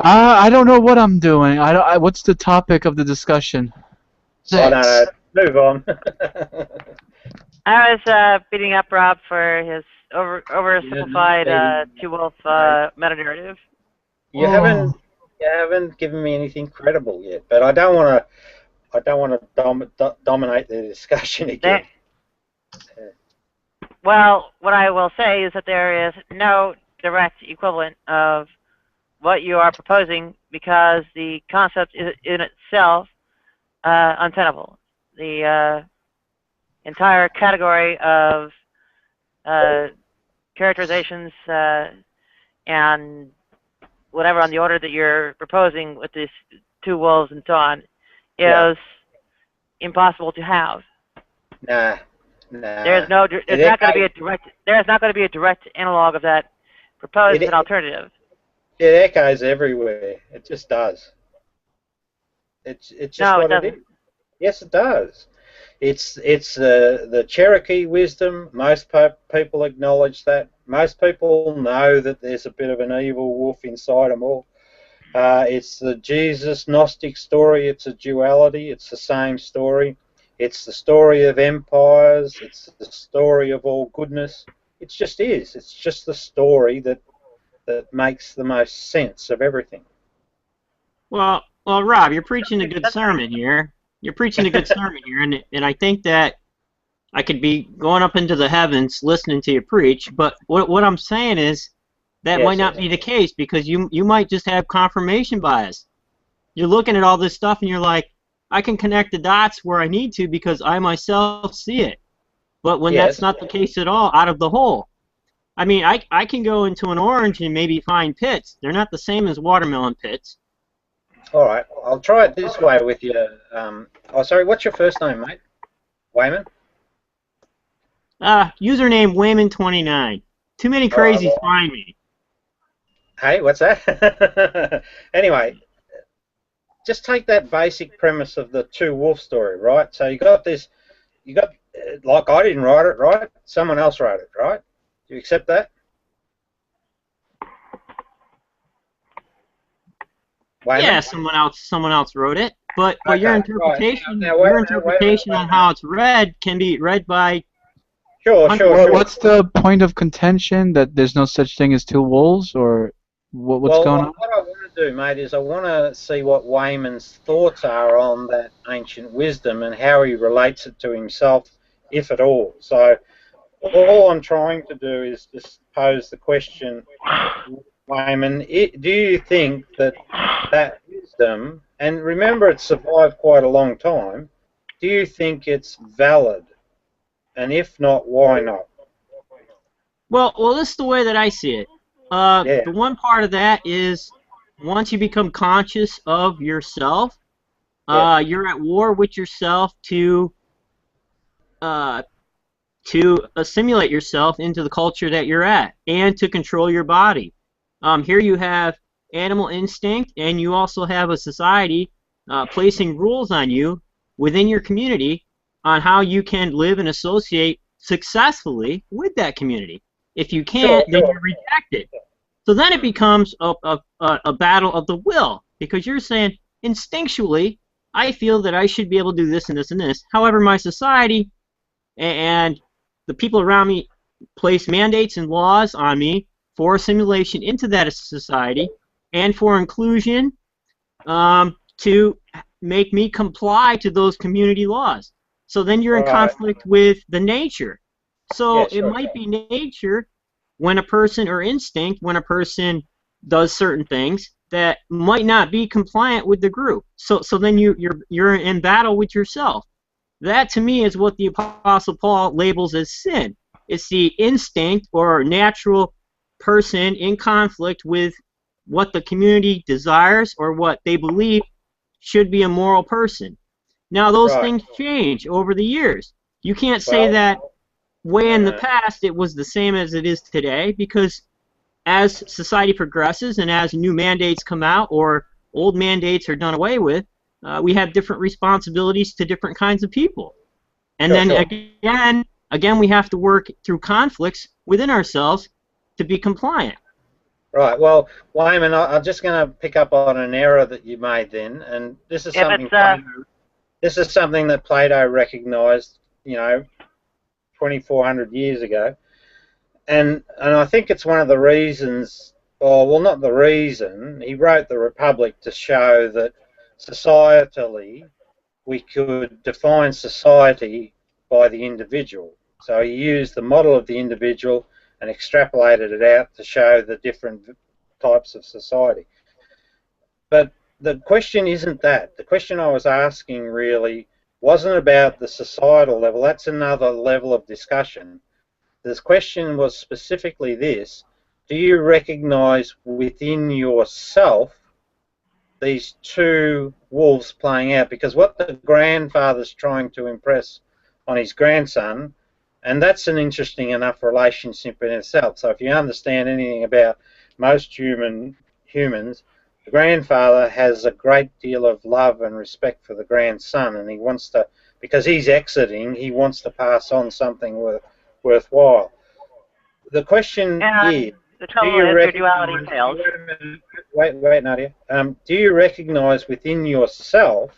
I don't know what I'm doing. What's the topic of the discussion? Sex. Oh, no, move on. I was beating up Rob for his oversimplified two-wolf meta-narrative. You haven't given me anything credible yet, but I don't want to dominate the discussion again. Well, what I will say is that there is no direct equivalent of what you are proposing because the concept is in itself untenable. The entire category of characterizations and whatever on the order that you're proposing with these two wolves and so on is impossible to have. Nah. There's not going to be a direct analog of that proposed as an alternative. It echoes everywhere. It just does. It's just what it is. Yes, it does. It's the Cherokee wisdom. Most people acknowledge that. Most people know that there's a bit of an evil wolf inside them all. It's the Jesus Gnostic story. It's a duality. It's the same story. It's the story of empires. It's the story of all goodness. It just is. It's just the story that makes the most sense of everything. Well, Rob, you're preaching a good sermon here. You're preaching a good sermon here, and I think that I could be going up into the heavens listening to you preach. But what I'm saying is that might not be the case because you might just have confirmation bias. You're looking at all this stuff and you're like, I can connect the dots where I need to because I myself see it. But when that's not the case at all, out of the whole. I mean, I can go into an orange and maybe find pits. They're not the same as watermelon pits. All right, I'll try it this way with you. Sorry, what's your first name, mate? Wayman? Username Wayman29. Too many crazies find me. Hey, what's that? Anyway, just take that basic premise of the two wolf story, right? So you got like I didn't write it, right? Someone else wrote it, right? Do you accept that? Wayman? Yeah, someone else wrote it, but Okay, your interpretation, right. your interpretation on how it's read can be read by. Sure. What's the point of contention? That there's no such thing as two wolves, or what's going on? What I want to do, mate, is I want to see what Wayman's thoughts are on that ancient wisdom and how he relates it to himself, if at all. So all I'm trying to do is just pose the question, Wayman, do you think that that wisdom, and remember it survived quite a long time, do you think it's valid? And if not, why not? Well, this is the way that I see it. Yeah, The one part of that is once you become conscious of yourself, yeah, you're at war with yourself uh, to assimilate yourself into the culture that you're at and to control your body. Here you have animal instinct, and you also have a society placing rules on you within your community on how you can live and associate successfully with that community. If you can't, then you're rejected. So then it becomes a battle of the will, because you're saying instinctually, I feel that I should be able to do this and this and this. However, my society and the people around me place mandates and laws on me for assimilation into that society and for inclusion, to make me comply to those community laws. So then you're in conflict with the nature. So it might be nature when a person, or instinct when a person does certain things that might not be compliant with the group. So then you're in battle with yourself. That to me is what the Apostle Paul labels as sin. It's the instinct or natural person in conflict with what the community desires or what they believe should be a moral person. Now those things change over the years. You can't say that way in the past it was the same as it is today, because as society progresses and as new mandates come out or old mandates are done away with, we have different responsibilities to different kinds of people. And then again, we have to work through conflicts within ourselves to be compliant. Right. Well, Wayman, I'm just going to pick up on an error that you made then, and this is something. This is something that Plato recognised, 2,400 years ago, and I think it's one of the reasons. Well, not the reason. He wrote the Republic to show that societally we could define society by the individual. So he used the model of the individual and extrapolated it out to show the different types of society. But the question isn't that. The question I was asking really wasn't about the societal level. That's another level of discussion. This question was specifically this: do you recognize within yourself these two wolves playing out? Because what the grandfather's trying to impress on his grandson, and that's an interesting enough relationship in itself. So if you understand anything about most humans, the grandfather has a great deal of love and respect for the grandson, and he wants to, because he's exiting, he wants to pass on something worthwhile. The question is, the trouble is your duality fails. Wait, Nadia. Do you recognize within yourself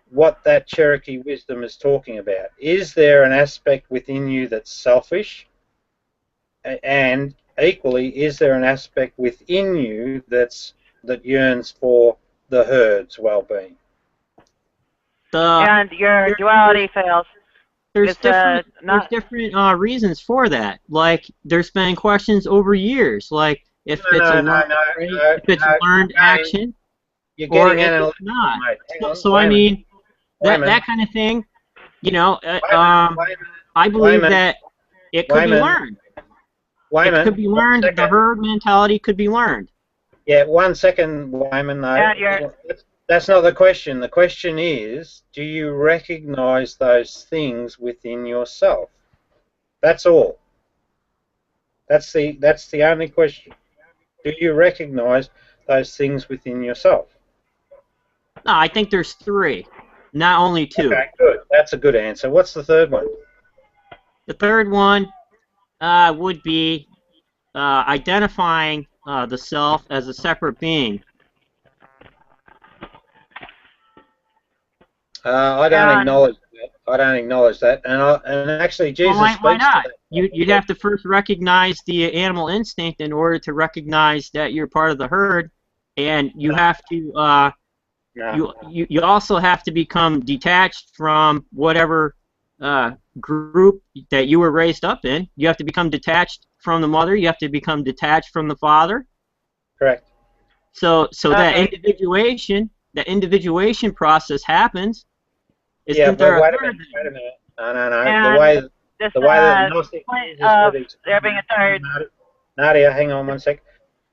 what that Cherokee wisdom is talking about? Is there an aspect within you that's selfish? And equally, is there an aspect within you that yearns for the herd's well-being? And your duality fails. There's different reasons for that. Like, there's been questions over years, like if it's learned action, or if it's not. So I mean, that kind of thing, I believe that it could be learned. It could be learned. The herd mentality could be learned. Yeah, 1 second, Wayman. No, that's not the question. The question is, do you recognize those things within yourself? That's all. That's the only question. Do you recognize those things within yourself? No, I think there's three, not only two. Okay, good. That's a good answer. What's the third one? The third one would be identifying the self as a separate being. I don't acknowledge that. I don't acknowledge that. And actually, Jesus speaks why not? to that. You'd have to first recognize the animal instinct in order to recognize that you're part of the herd, and you have to. You also have to become detached from whatever group that you were raised up in. You have to become detached from the mother. You have to become detached from the father. Correct. So that individuation process happens. Yeah, but wait a minute. No. The way the Gnostic there being a third. Nadia, hang on one sec.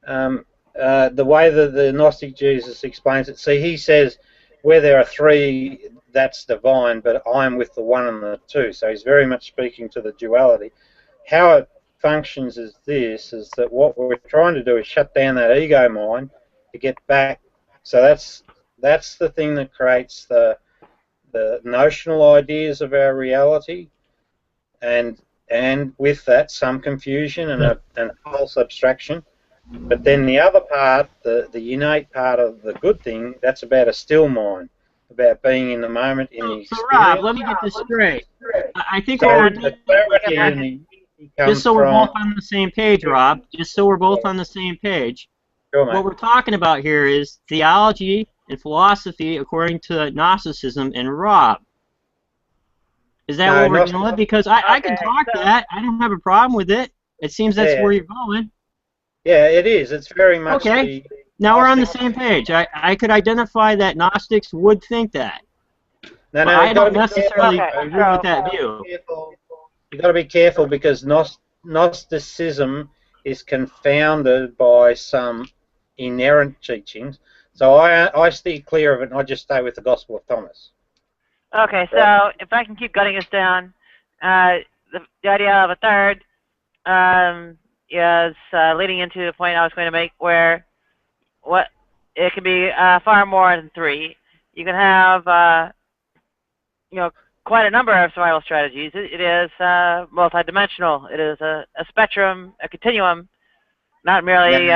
The way that the Gnostic Jesus explains it, see, he says where there are three, that's divine, but I'm with the one and the two. So he's very much speaking to the duality. How it functions is this, is that what we're trying to do is shut down that ego mind to get back. So that's the thing that creates the notional ideas of our reality, and with that some confusion and false abstraction. But then the other part, the innate part of the good thing, that's about a still mind, about being in the moment, in the experience. So Rob, let me get this straight. I think just so we're both on the same page, Rob, just so we're both on the same page, what we're talking about here is theology and philosophy according to Gnosticism and Rob. Is that what we're dealing with? Because I can talk that. I don't have a problem with it. It seems that's where you're going. Yeah, it is. It's very much okay. Now we're on the same page. I could identify that Gnostics would think that. No, I don't necessarily agree with that view. You've got to be careful because Gnosticism is confounded by some inerrant teachings. So I steer clear of it, and I just stay with the Gospel of Thomas. Okay, so if I can keep gutting this down, the idea of a third is leading into the point I was going to make, where it can be far more than three. You can have quite a number of survival strategies. It is multidimensional. It is a spectrum, a continuum, not merely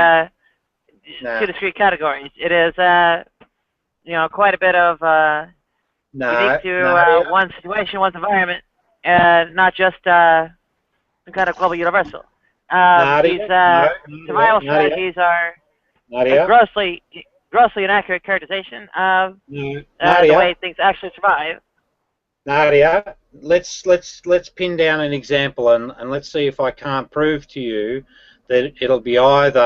two discrete categories. It is quite a bit of unique to one situation, one's environment, and not just some kind of global universal. These survival strategies are a grossly inaccurate characterization of the way things actually survive. Nadia, let's pin down an example and let's see if I can't prove to you that it'll be either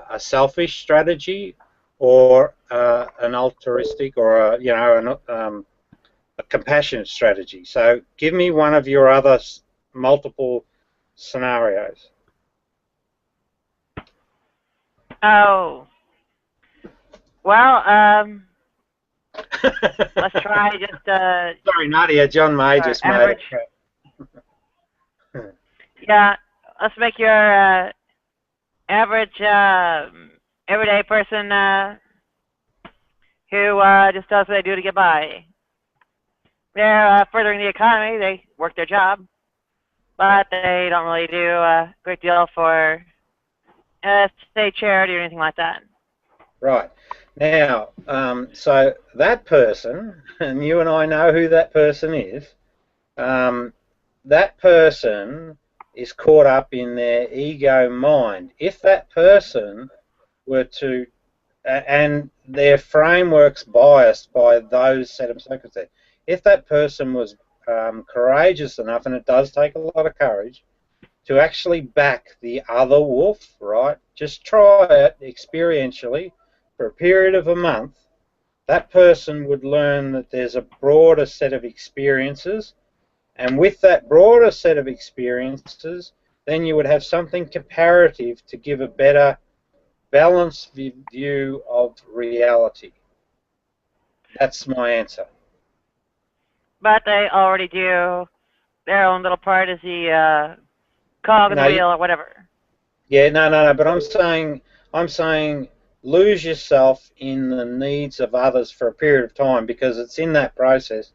a selfish strategy or an altruistic or a compassionate strategy. So give me one of your other multiple scenarios. Oh, well, let's try just sorry, Nadia, John May just made it. Yeah, let's make your average everyday person who just does what they do to get by. They're furthering the economy. They work their job, but they don't really do a great deal for state charity or anything like that. Right. Now, so that person, and you and I know who that person is, that person is caught up in their ego mind. If that person were to, and their framework's biased by those set of circumstances, if that person was courageous enough, and it does take a lot of courage, to actually back the other wolf, right? Just try it experientially for a period of a month. That person would learn that there's a broader set of experiences, and with that broader set of experiences, then you would have something comparative to give a better balanced view of reality. That's my answer. But they already do their own little part as the cog in the wheel or whatever. Yeah, no. But I'm saying lose yourself in the needs of others for a period of time, because it's in that process.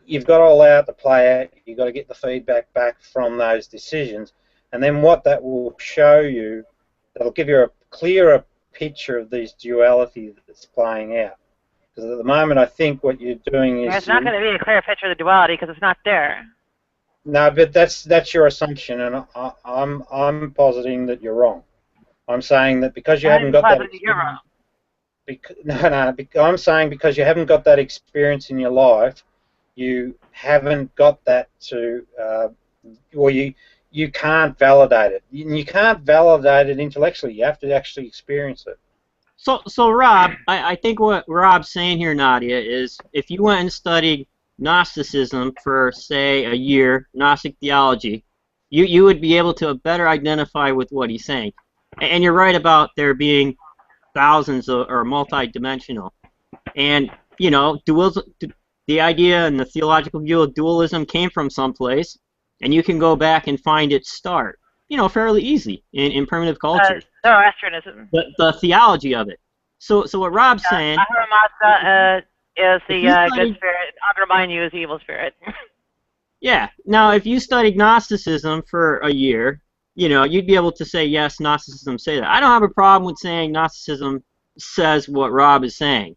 You've got to allow it to play out. You've got to get the feedback back from those decisions, and then what that will show you, that'll give you a clearer picture of these duality that's playing out. Because at the moment, I think what you're doing is... It's not going to be a clear picture of the duality because it's not there. No, but that's your assumption, and I'm positing that you're wrong. I'm saying that because you haven't got that experience... I'm saying because you haven't got that experience in your life, you haven't got that to... or you you can't validate it. You can't validate it intellectually. You have to actually experience it. So Rob, I think what Rob's saying here, Nadia, is if you went and studied Gnosticism for, say, a year, Gnostic theology, you would be able to better identify with what he's saying. And you're right about there being thousands or multi-dimensional. And, you know, the idea and the theological view of dualism came from someplace, and you can go back and find its start, you know, fairly easy in primitive cultures. Zoroastrianism. The theology of it. So what Rob's saying... Ahura Mazda is the good spirit. Agra Mainyu is the evil spirit. Yeah. Now, if you studied Gnosticism for a year, you know, you'd be able to say, yes, Gnosticism say that. I don't have a problem with saying Gnosticism says what Rob is saying.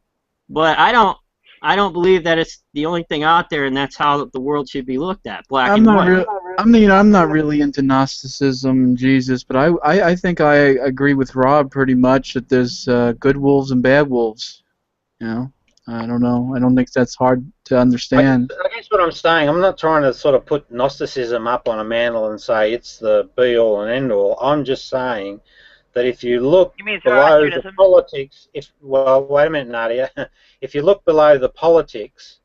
But I don't believe that it's the only thing out there, and that's how the world should be looked at, black and white. I'm not really into Gnosticism, Jesus, but I think I agree with Rob pretty much that there's good wolves and bad wolves. You know, I don't know. I don't think that's hard to understand. I guess what I'm saying, I'm not trying to sort of put Gnosticism up on a mantle and say it's the be-all and end-all. I'm just saying that if you look below the politics, well, wait a minute, Nadia. If you look below the politics,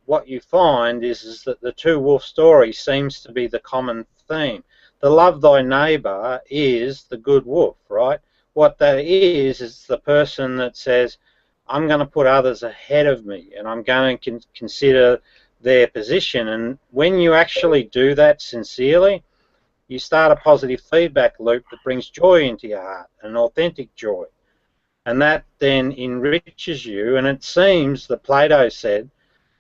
what you find is that the two wolf story seems to be the common theme. The love thy neighbour is the good wolf, right? What that is the person that says, I'm going to put others ahead of me, and I'm going to consider their position. And when you actually do that sincerely, you start a positive feedback loop that brings joy into your heart, an authentic joy. And that then enriches you, and it seems that Plato said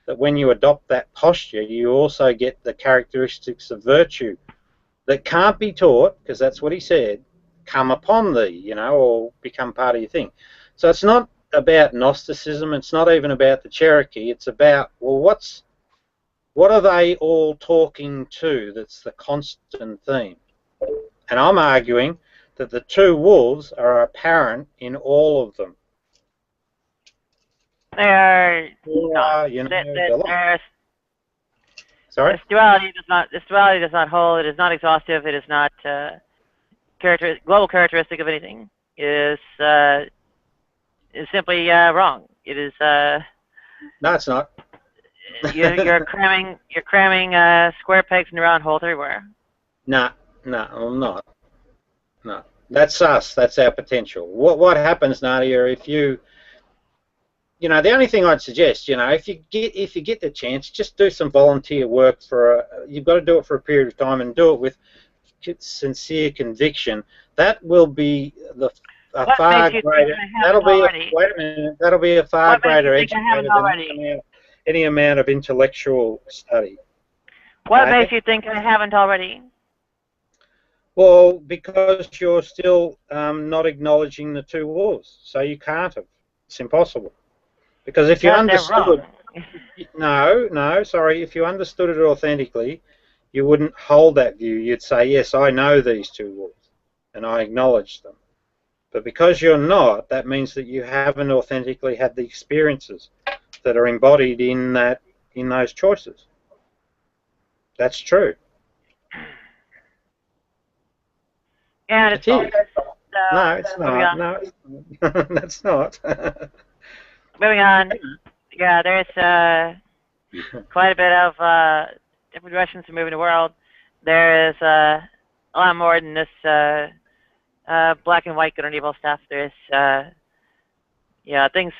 that when you adopt that posture, you also get the characteristics of virtue that can't be taught, because that's what he said, come upon thee, you know, or become part of your thing. So it's not about Gnosticism, it's not even about the Cherokee, it's about, well, what are they all talking to that's the constant theme? And I'm arguing that the two wolves are apparent in all of them. They are. You know, sorry? This duality does not hold. It is not exhaustive. It is not global characteristic of anything. It is simply wrong. It is. No, it's not. You're cramming square pegs in round holes everywhere. No, I'm not. No, that's us. That's our potential. What happens, Nadia, if you know, the only thing I'd suggest, you know, if you get the chance, just do some volunteer work you've got to do it for a period of time and do it with sincere conviction. That will be a far greater. That'll be a far greater educator than any amount of intellectual study. What makes you think I haven't already? Well, because you're still not acknowledging the two wolves, so you can't have. It's impossible. Because if you understood, if you understood it authentically, you wouldn't hold that view. You'd say, yes, I know these two wolves, and I acknowledge them. But because you're not, that means that you haven't authentically had the experiences that are embodied in those choices. That's true. And it's false. No, it's not. No, that's not. Moving on. Yeah, there's quite a bit of different directions to move in the world. There is a lot more than this black and white good and evil stuff. There's things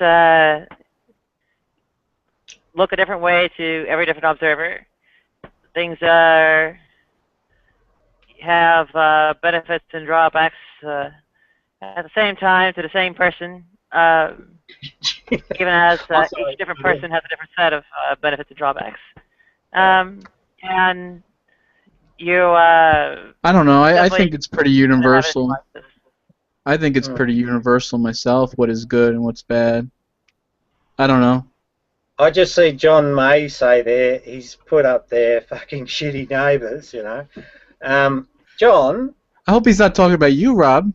look a different way to every different observer. Things have benefits and drawbacks at the same time to the same person, even as each different person has a different set of benefits and drawbacks. And you... I don't know. I think it's pretty universal. I think it's pretty universal myself, what is good and what's bad. I don't know. I just see John May say there, he's put up there fucking shitty neighbours, you know. John... I hope he's not talking about you, Rob.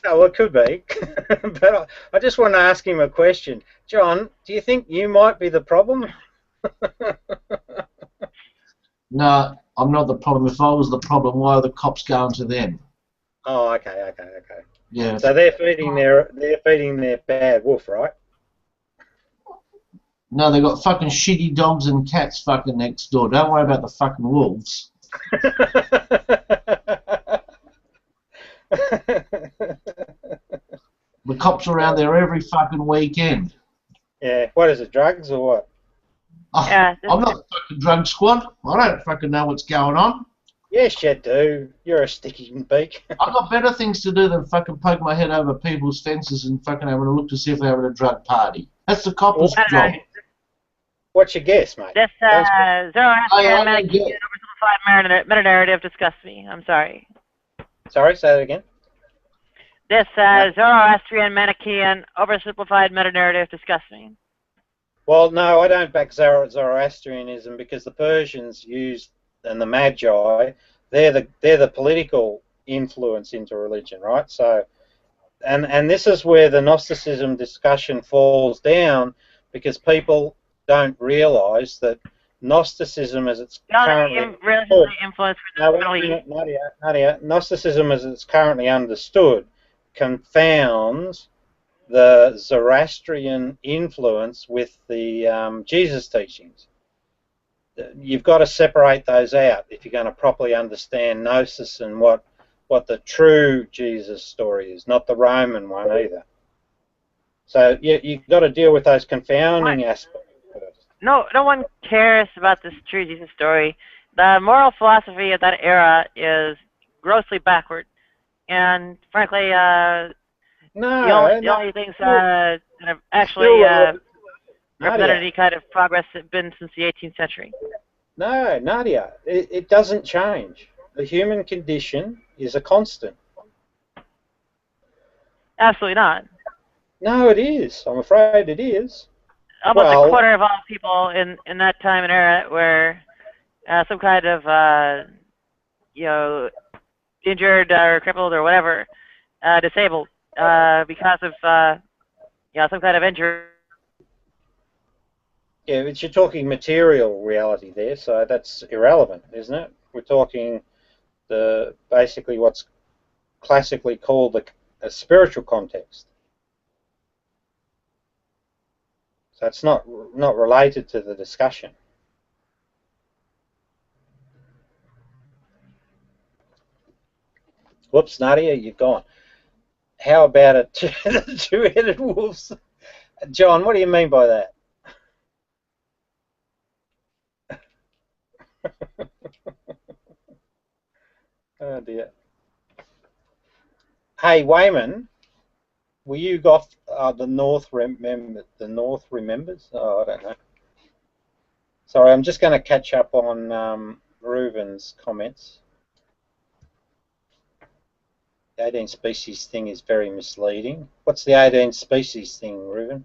Oh, well, it could be. But I just want to ask him a question. John, do you think you might be the problem? No, I'm not the problem. If I was the problem, why are the cops going to them? Oh, okay. Yeah. So they're feeding their bad wolf, right? No, they got fucking shitty dogs and cats fucking next door. Don't worry about the fucking wolves. The cops are around there every fucking weekend. Yeah. What is it? Drugs or what? Oh, Yeah, I'm not the fucking drug squad. I don't fucking know what's going on. Yes, you do. You're a sticky beak. I've got better things to do than fucking poke my head over people's fences and fucking having a look to see if they're having a drug party. That's the coppers' job. What's your guess, mate? This Zoroastrian Manichaean oversimplified meta-narrative disgusts me. I'm sorry. Sorry, say that again. This Zoroastrian Manichaean oversimplified meta-narrative disgusts me. Well, no, I don't back Zoroastrianism because the Persians used, and the Magi, they're the political influence into religion, right? So, and this is where the Gnosticism discussion falls down because people don't realise that Gnosticism as it's currently Nadia, Gnosticism as it's currently understood confounds the Zoroastrian influence with the Jesus teachings. You've got to separate those out if you're going to properly understand Gnosis and what the true Jesus story is, not the Roman one either. So you've got to deal with those confounding aspects first. No one cares about this true Jesus story. The moral philosophy of that era is grossly backward, and frankly, the only things that have actually represented any kind of progress have been since the 18th century. No, Nadia, it doesn't change. The human condition is a constant. Absolutely not. No, it is. I'm afraid it is. Almost a quarter of all people in that time and era were some kind of injured or crippled or whatever, disabled because of some kind of injury. Yeah, but you're talking material reality there, so that's irrelevant, isn't it? We're talking basically what's classically called a spiritual context. So it's not related to the discussion. Whoops, Nadia, you're gone. How about the two-headed wolves? John, what do you mean by that? Oh dear. Hey, Wayman, were you got the North remembers? Oh, I don't know. Sorry, I'm just going to catch up on Reuven's comments. The 18 species thing is very misleading. What's the 18 species thing, Reuven?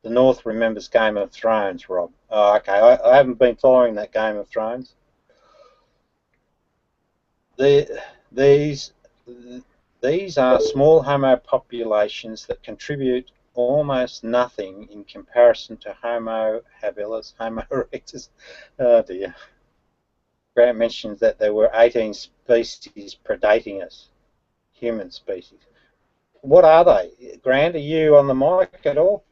The North remembers Game of Thrones, Rob. Oh, okay. I haven't been following that Game of Thrones. These are small Homo populations that contribute almost nothing in comparison to Homo habilis, Homo erectus. Oh dear. Grant mentions that there were 18 species predating us, human species. What are they? Grant, are you on the mic at all?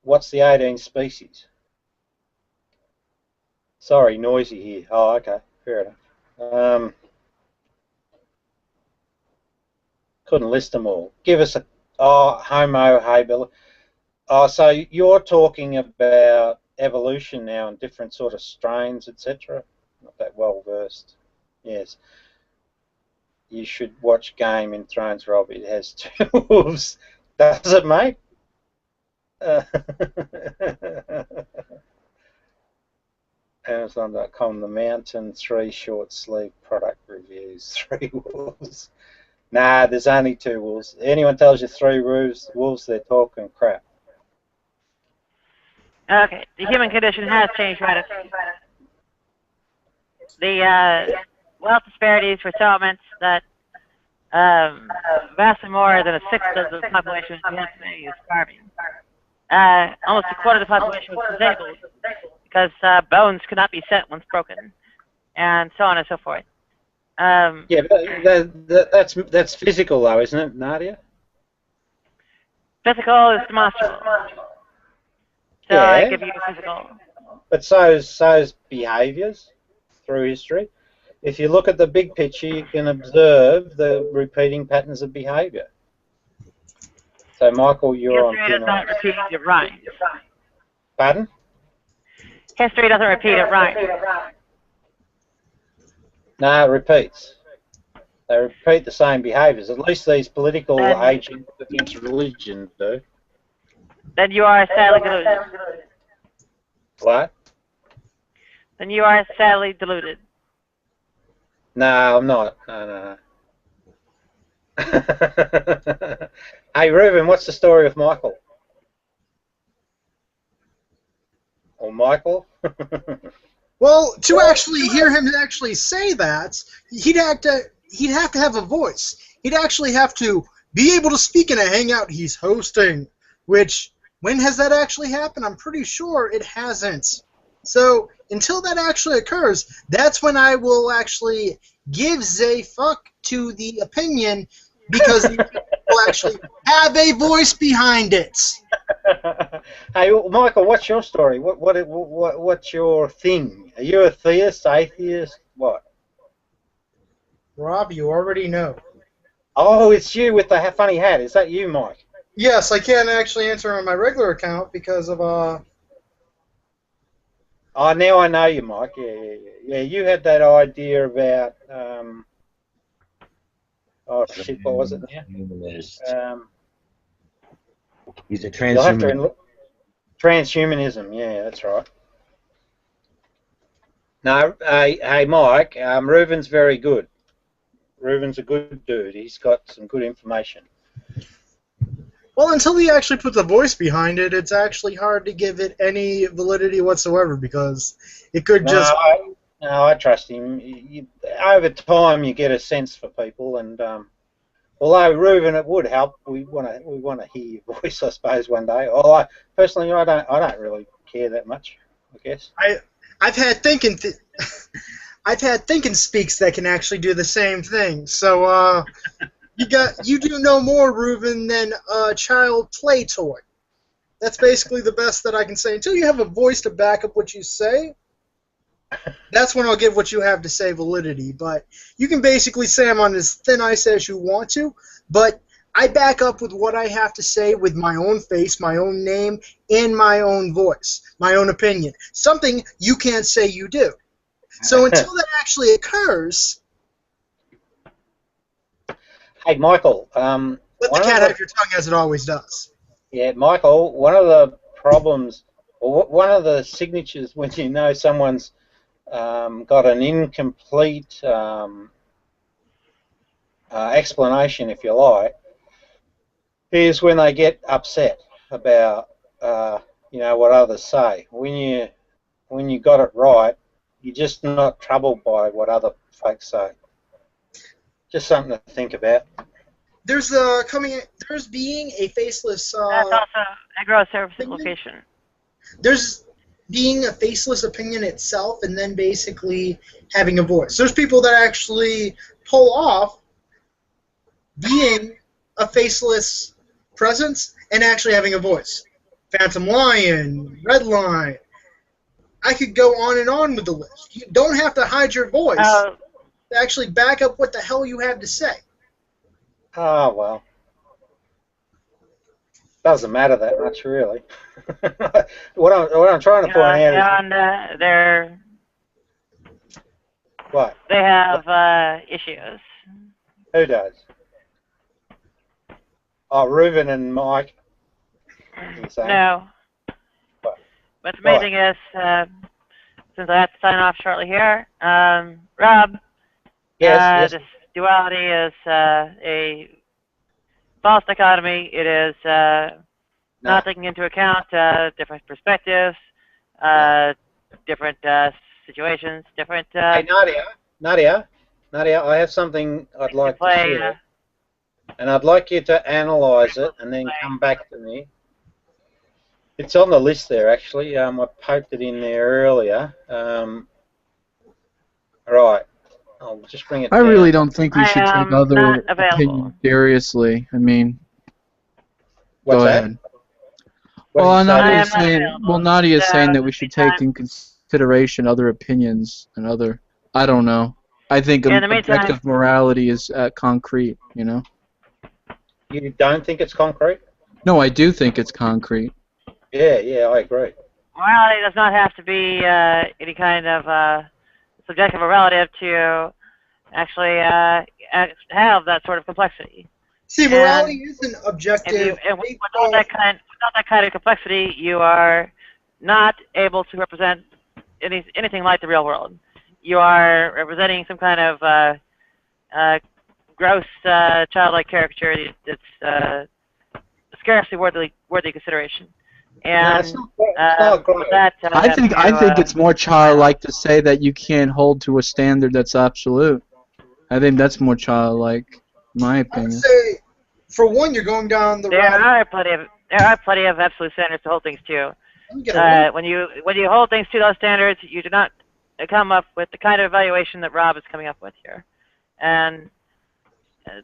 What's the 18 species? Sorry, noisy here. Oh, okay, fair enough. Couldn't list them all. Give us Homo habilis. Oh, so you're talking about evolution now and different sort of strains, etc. Not that well versed. Yes. You should watch Game in Thrones, Rob. It has two wolves. Does it, mate? Amazon.com, The Mountain, 3 short sleeve product reviews, 3 wolves. Nah, there's only 2 wolves. Anyone tells you 3 wolves, they're talking crap. Okay, the human condition has changed radically. The wealth disparities for settlements that vastly more than a sixth of the population we have today is starving. almost a quarter of the population was disabled because bones could not be set once broken, and so on and so forth. Yeah, but that's physical though, isn't it, Nadia? Physical is demonstrable. So Yeah. I give you physical. But so's behaviours through history. If you look at the big picture, you can observe the repeating patterns of behaviour. So, Michael, you're on History does not repeat, it rhymes. Pardon? History doesn't repeat, it rhymes. No, it repeats. They repeat the same behaviours. At least these political agents against religion do. Then you are sadly deluded. What? Then you are sadly deluded. No, I'm not. No. Hey, Reuven, what's the story with Michael? Or Michael? Well, to actually hear him actually say that, he'd have to have a voice. He'd actually have to be able to speak in a hangout he's hosting, which, when has that actually happened? I'm pretty sure it hasn't. So, until that actually occurs, that's when I will actually give a fuck to the opinion, because the opinion will actually have a voice behind it. Hey, Michael, what's your story? What's your thing? Are you a theist, atheist, what? Rob, you already know. Oh, it's you with the funny hat. Is that you, Mike? Yes, I can't actually answer on my regular account because of Oh, now I know you, Mike. Yeah. You had that idea about oh shit, what was it now? He's a transhumanist. Transhumanism. Yeah, that's right. No, hey, Mike. Reuven's very good. Reuven's a good dude. He's got some good information. Well, until he actually puts a voice behind it, it's actually hard to give it any validity whatsoever, because it could just... No, I trust him. Over time, you get a sense for people, and although Reuven, it would help. We want to hear your voice, I suppose, one day. Well, personally, I don't really care that much, I guess. I've had thinking speaks that can actually do the same thing. So you do no more, Reuven, than a child play toy. That's basically the best that I can say. Until you have a voice to back up what you say, that's when I'll give what you have to say validity. But you can basically say I'm on as thin ice as you want to, but I back up with what I have to say with my own face, my own name, and my own voice, my own opinion. Something you can't say you do. So until that actually occurs... Hey, Michael. Let the cat have your tongue, as it always does. Yeah, Michael, one of the problems, or one of the signatures when you know someone's got an incomplete explanation, if you like, is when they get upset about what others say. When you got it right, you're just not troubled by what other folks say. Just something to think about. There's being a faceless. That's also agro service location. There's being a faceless opinion itself, and then basically having a voice. There's people that actually pull off being a faceless presence and actually having a voice. Phantom Lion, Red Line. I could go on and on with the list. You don't have to hide your voice to actually back up what the hell you have to say. Ah, well. Doesn't matter that much, really. what I'm trying to point out is... they're... What? They have issues. Who does? Oh, Reuven and Mike. No. What? What's amazing is, since I have to sign off shortly here, Rob, yes. this duality is a false dichotomy. It is not taking into account different perspectives, different situations, different... Hey, Nadia, I have something I'd like to share. And I'd like you to analyse it and then come back to me. It's on the list there, actually. I poked it in there earlier. Right. I'll just bring it I down. really don't think we should take not other available. opinions seriously. I mean, What's go that? ahead. What Well, did you say? Nadia I is am not saying. available. Well, Nadia is saying that we This should meantime- take in consideration other opinions and other. I don't know. I think In the meantime- objective morality is concrete. You know. You don't think it's concrete? No, I do think it's concrete. Yeah, I agree. Morality does not have to be any kind of subjective or relative to actually have that sort of complexity. See, morality isn't objective. Without that kind of complexity, you are not able to represent anything like the real world. You are representing some kind of gross, childlike caricature that's scarcely worthy consideration. And it's not great. I think it's more childlike to say that you can't hold to a standard that's absolute. I think that's more childlike, in my I opinion. would say, for one, you're going down the there route. are plenty of absolute standards to hold things to. When you hold things to those standards, you do not come up with the kind of evaluation that Rob is coming up with here. And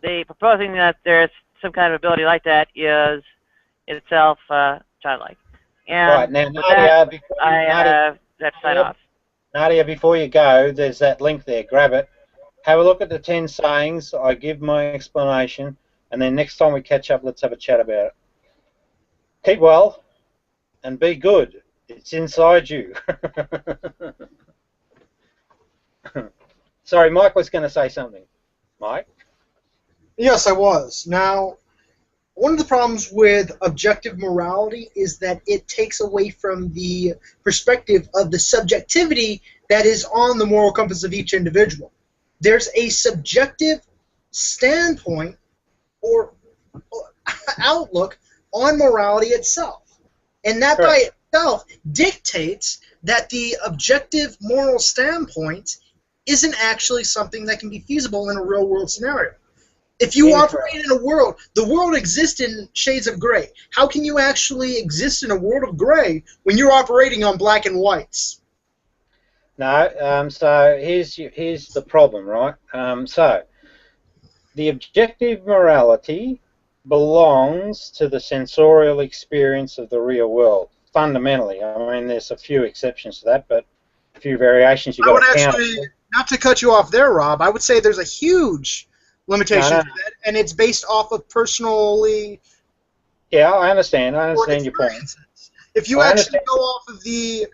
the proposing that there's some kind of ability like that is itself childlike. And Right, now, with Nadia, that, I have to sign off. Nadia, before you go, there's that link there. Grab it. Have a look at the 10 sayings. I give my explanation. And then next time we catch up, let's have a chat about it. Keep well and be good. It's inside you. Sorry, Mike was going to say something. Mike? Yes, I was. Now, one of the problems with objective morality is that it takes away from the perspective of the subjectivity that is on the moral compass of each individual. There's a subjective standpoint or outlook on morality itself. And that by itself dictates that the objective moral standpoint isn't actually something that can be feasible in a real-world scenario. If you operate in a world, the world exists in shades of gray. How can you actually exist in a world of gray when you're operating on black and whites? No, so here's the problem, right? So the objective morality belongs to the sensorial experience of the real world, fundamentally. I mean, there's a few exceptions to that, but a few variations you've got to count. Not to cut you off there, Rob, I would say there's a huge limitation to that, and it's based off of personally... Yeah, I understand your point. If you actually go off of the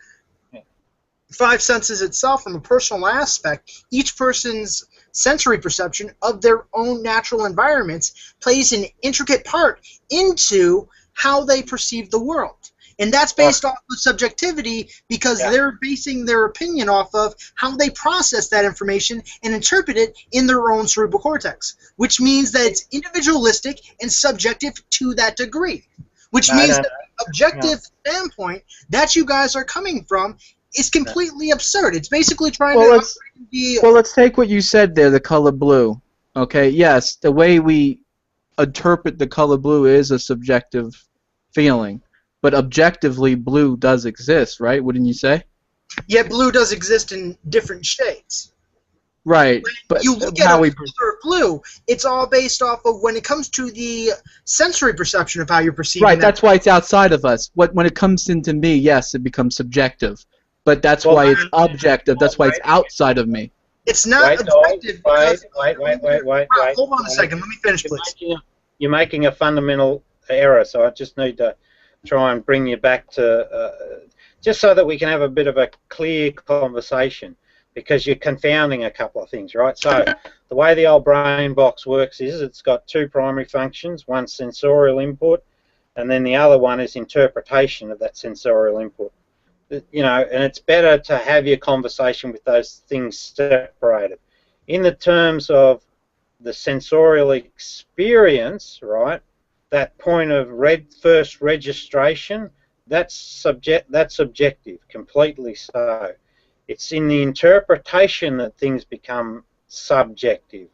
five senses itself from a personal aspect, each person's sensory perception of their own natural environments plays an intricate part into how they perceive the world. And that's based off of subjectivity because they're basing their opinion off of how they process that information and interpret it in their own cerebral cortex, which means that it's individualistic and subjective to that degree, which means that the objective standpoint that you guys are coming from is completely absurd. It's basically trying to be... Well, let's take what you said there, the color blue. Okay, yes, the way we interpret the color blue is a subjective feeling. But objectively, blue does exist, right? Wouldn't you say? Yeah, blue does exist in different shades. Right. But you look at a color of blue, it's all based off of when it comes to the sensory perception of how you're perceiving Right, that's why it's outside of us. When it comes into me, yes, it becomes subjective. But that's why it's objective. That's why it's outside of me. It's not objective because... Wait. Hold on a second. Let me finish, please. You're making a fundamental error, so I just need to try and bring you back to just so that we can have a bit of a clear conversation, because you're confounding a couple of things, right? So the way the old brain box works is it's got two primary functions, one sensorial input, and then the other one is interpretation of that sensorial input. You know, and it's better to have your conversation with those things separated. In the terms of the sensorial experience, right, that point of first registration, that's subjective, completely so. It's in the interpretation that things become subjective.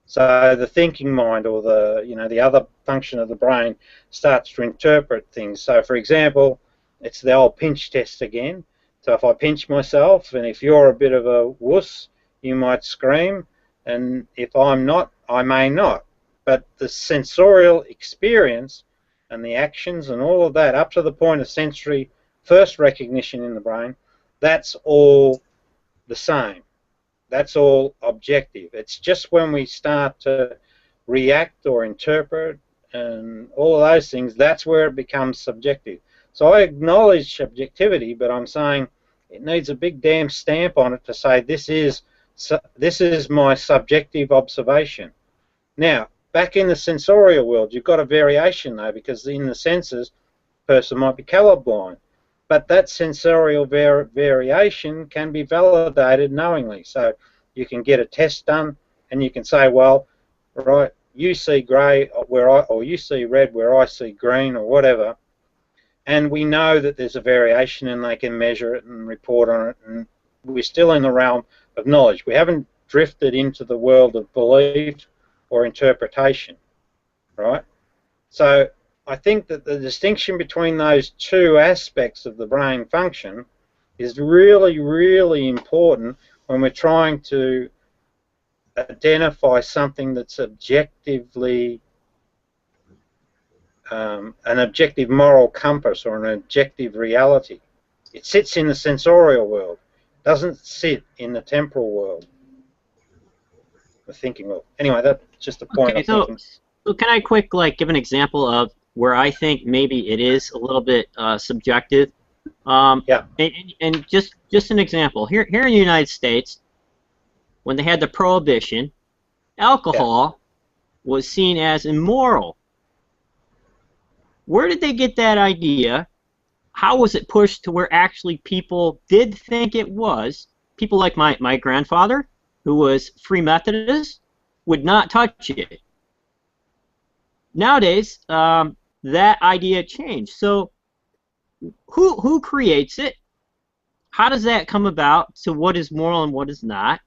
So the thinking mind, or the other function of the brain, starts to interpret things. So, for example, It's the old pinch test again. So if I pinch myself, and if you're a bit of a wuss, you might scream, and if I'm not, I may not. But the sensorial experience and the actions and all of that, up to the point of sensory first recognition in the brain, that's all the same. That's all objective. It's just when we start to react or interpret and all of those things, that's where it becomes subjective. So I acknowledge subjectivity, but I'm saying it needs a big damn stamp on it to say this is my subjective observation. Now, back in the sensorial world, you've got a variation though, because in the senses, a person might be colorblind. But that sensorial variation can be validated knowingly. So you can get a test done, and you can say, well, right, you see grey or you see red where I see green, or whatever. And we know that there's a variation, and they can measure it and report on it. And we're still in the realm of knowledge. We haven't drifted into the world of belief or interpretation, right? So I think that the distinction between those two aspects of the brain function is really, really important when we're trying to identify something that's objectively an objective moral compass or an objective reality. It sits in the sensorial world. It doesn't sit in the temporal world, the thinking world. Anyway, that's just a point. Okay, so can I give an example of where I think maybe it is a little bit subjective? Yeah. And just an example. Here in the United States, when they had the prohibition, alcohol was seen as immoral. Where did they get that idea? How was it pushed to where actually people did think it was? People like my grandfather, who was Free Methodist, would not touch it. Nowadays, that idea changed. So who creates it? How does that come about to what is moral and what is not?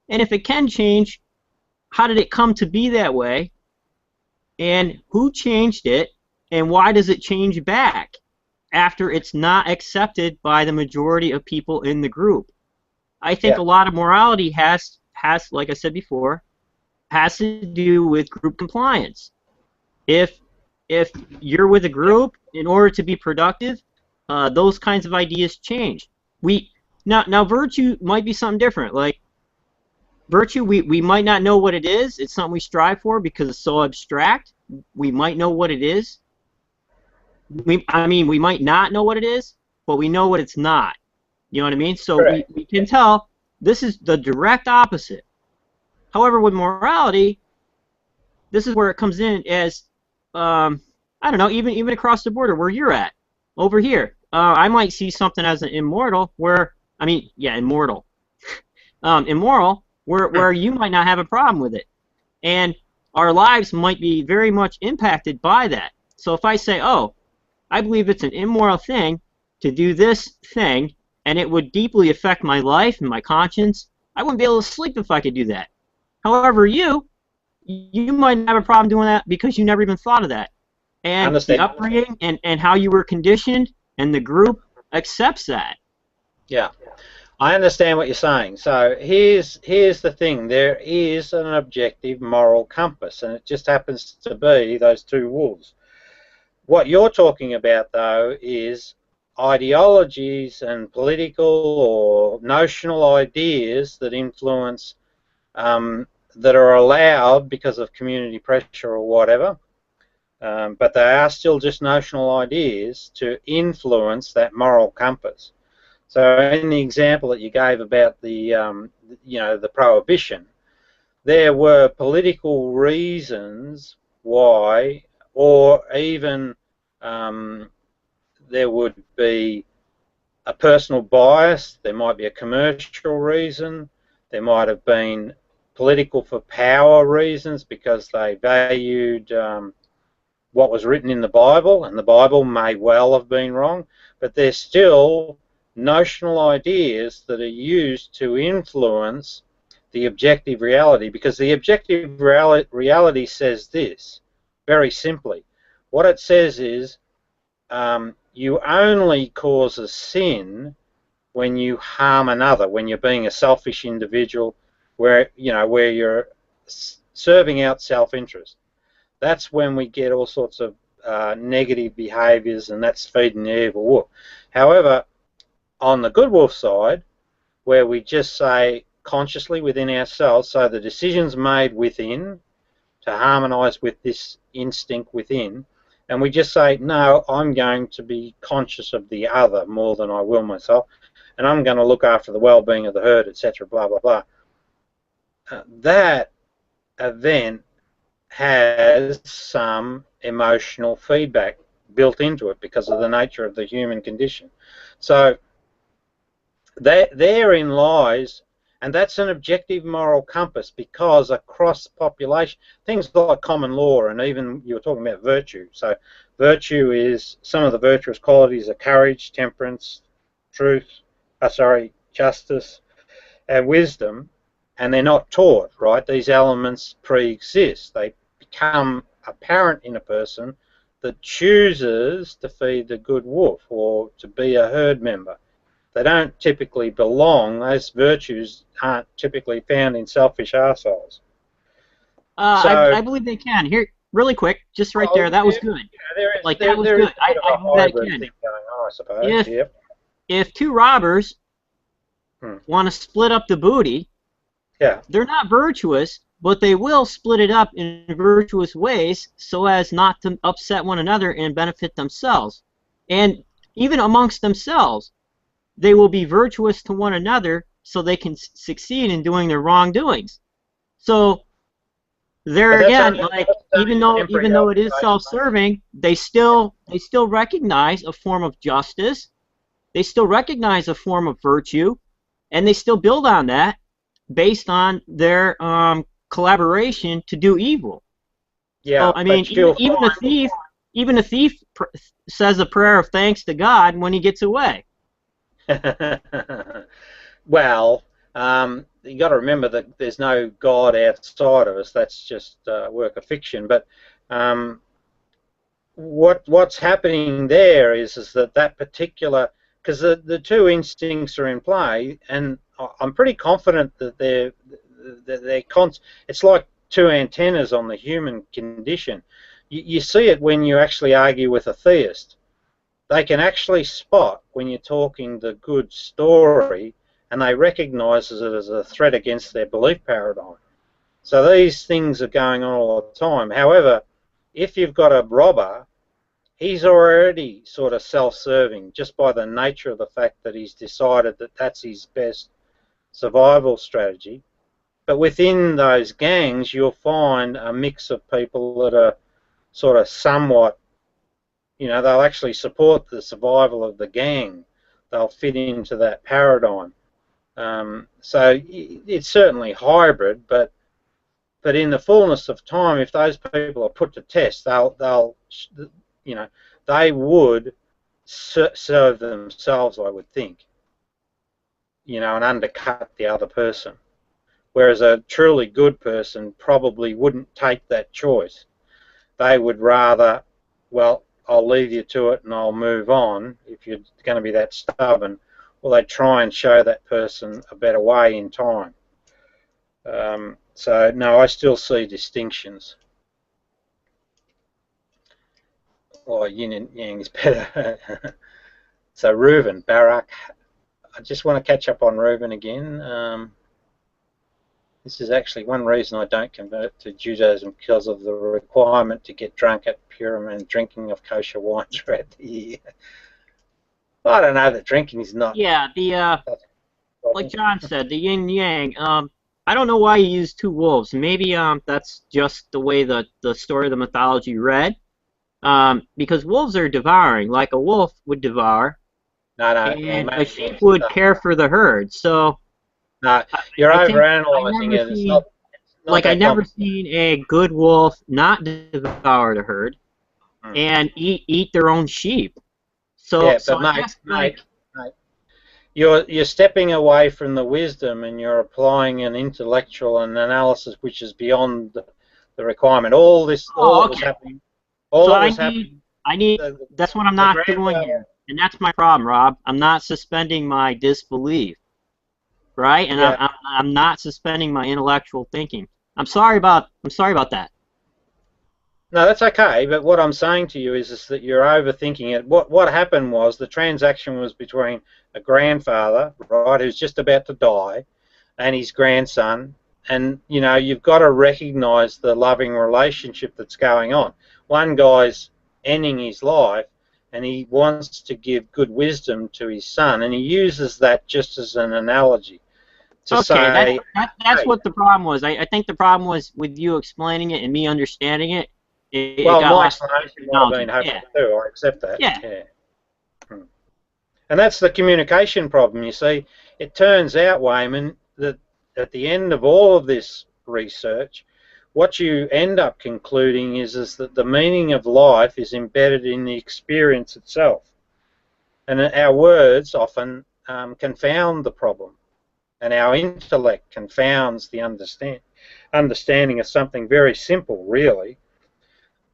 And if it can change, how did it come to be that way? And who changed it? And why does it change back after it's not accepted by the majority of people in the group? I think a lot of morality has, like I said before, has to do with group compliance. If you're with a group, in order to be productive, those kinds of ideas change. Now virtue might be something different. Like virtue, we might not know what it is. It's something we strive for because it's so abstract. We might know what it is. I mean, we might not know what it is, but we know what it's not. You know what I mean? So we can tell this is the direct opposite. However, with morality, this is where it comes in as, I don't know, even across the border where you're at, over here. I might see something as an immoral where, I mean, yeah, immortal. Immoral where you might not have a problem with it. And our lives might be very much impacted by that. So if I say, oh, I believe it's an immoral thing to do this thing, and it would deeply affect my life and my conscience, I wouldn't be able to sleep if I could do that. However, you might have a problem doing that because you never even thought of that. And the upbringing and how you were conditioned and the group accepts that. Yeah, I understand what you're saying. So here's the thing. There is an objective moral compass, and it just happens to be those two wolves. What you're talking about, though, is ideologies and political or notional ideas that influence, that are allowed because of community pressure or whatever, but they are still just notional ideas to influence that moral compass. So in the example that you gave about the, the prohibition, there were political reasons why, or even there would be a personal bias, there might be a commercial reason, there might have been political for power reasons because they valued what was written in the Bible, and the Bible may well have been wrong, but they're still notional ideas that are used to influence the objective reality, because the objective reality says this, very simply. What it says is, you only cause a sin when you harm another, when you're being a selfish individual, where you're serving out self-interest. That's when we get all sorts of negative behaviours, and that's feeding the evil wolf. However, on the good wolf side, where we just say consciously within ourselves, so the decisions made within to harmonise with this instinct within, and we just say, no, I'm going to be conscious of the other more than I will myself, and I'm going to look after the well-being of the herd, etc., blah, blah, blah. That event has some emotional feedback built into it because of the nature of the human condition. So therein lies, and that's an objective moral compass, because across population, things like common law, and even you were talking about virtue. So virtue is, some of the virtuous qualities are courage, temperance, truth, justice, and wisdom, and they're not taught, right? These elements pre-exist. They become apparent in a person that chooses to feed the good wolf or to be a herd member. They don't typically belong. Those virtues aren't typically found in selfish arseholes. I believe they can. Here, really quick, just right there. That was good. Yeah, that was good. I believe that it can. Thing going on, I suppose. If two robbers want to split up the booty, they're not virtuous, but they will split it up in virtuous ways so as not to upset one another and benefit themselves. And even amongst themselves, they will be virtuous to one another so they can succeed in doing their wrongdoings. So there again, like, even though it is self-serving, they still recognize a form of justice, they still recognize a form of virtue, and they still build on that based on their collaboration to do evil. Yeah, so, I mean, even a thief says a prayer of thanks to God when he gets away. Well, you got to remember that there's no God outside of us. That's just work of fiction. But what's happening there is that particular, because the two instincts are in play, and I'm pretty confident that it's like two antennas on the human condition. You see it when you actually argue with a theist. They can actually spot when you're talking the good story, and they recognise it as a threat against their belief paradigm. So these things are going on all the time. However, if you've got a robber, he's already sort of self-serving just by the nature of the fact that he's decided that that's his best survival strategy. But within those gangs, you'll find a mix of people that are sort of somewhat, they'll actually support the survival of the gang. They'll fit into that paradigm. So it's certainly hybrid, but in the fullness of time, if those people are put to test, they would serve themselves, I would think, and undercut the other person. Whereas a truly good person probably wouldn't take that choice. They would rather, well, I'll leave you to it and I'll move on if you're going to be that stubborn. Well, they try and show that person a better way in time. So, no, I still see distinctions. Oh, yin and yang is better. So, Reuven, Barak, I just want to catch up on Reuven again. This is actually one reason I don't convert to Judaism, because of the requirement to get drunk at Purim and drinking of kosher wine throughout the year. I don't know that drinking is not. Yeah, like John said, the yin yang. I don't know why you use two wolves. Maybe that's just the way the story of the mythology read. Because wolves are devouring, like a wolf would devour, and a sheep would care for the herd. So. No, you're overanalyzing it. It's not I've never seen a good wolf not devour the herd and eat their own sheep. So, yeah, but mate, you're stepping away from the wisdom and you're applying an intellectual and analysis which is beyond the requirement. All this, was happening. That's what I'm not doing here, and that's my problem, Rob. I'm not suspending my disbelief, right? And Yeah. I'm not suspending my intellectual thinking. I'm sorry about that. No, that's okay. But what I'm saying to you is that you're overthinking it. What happened was the transaction was between a grandfather, right, who's just about to die, and his grandson. And you know, you've got to recognise the loving relationship that's going on. One guy's ending his life, and he wants to give good wisdom to his son, and he uses that just as an analogy to say. That's what the problem was. I think the problem was with you explaining it and me understanding it. Well, got my lost explanation might have been hopeful too. I accept that. Yeah. And that's the communication problem. You see, it turns out, Wayman, that at the end of all of this research, what you end up concluding is that the meaning of life is embedded in the experience itself. And our words often confound the problem. And our intellect confounds the understanding of something very simple, really.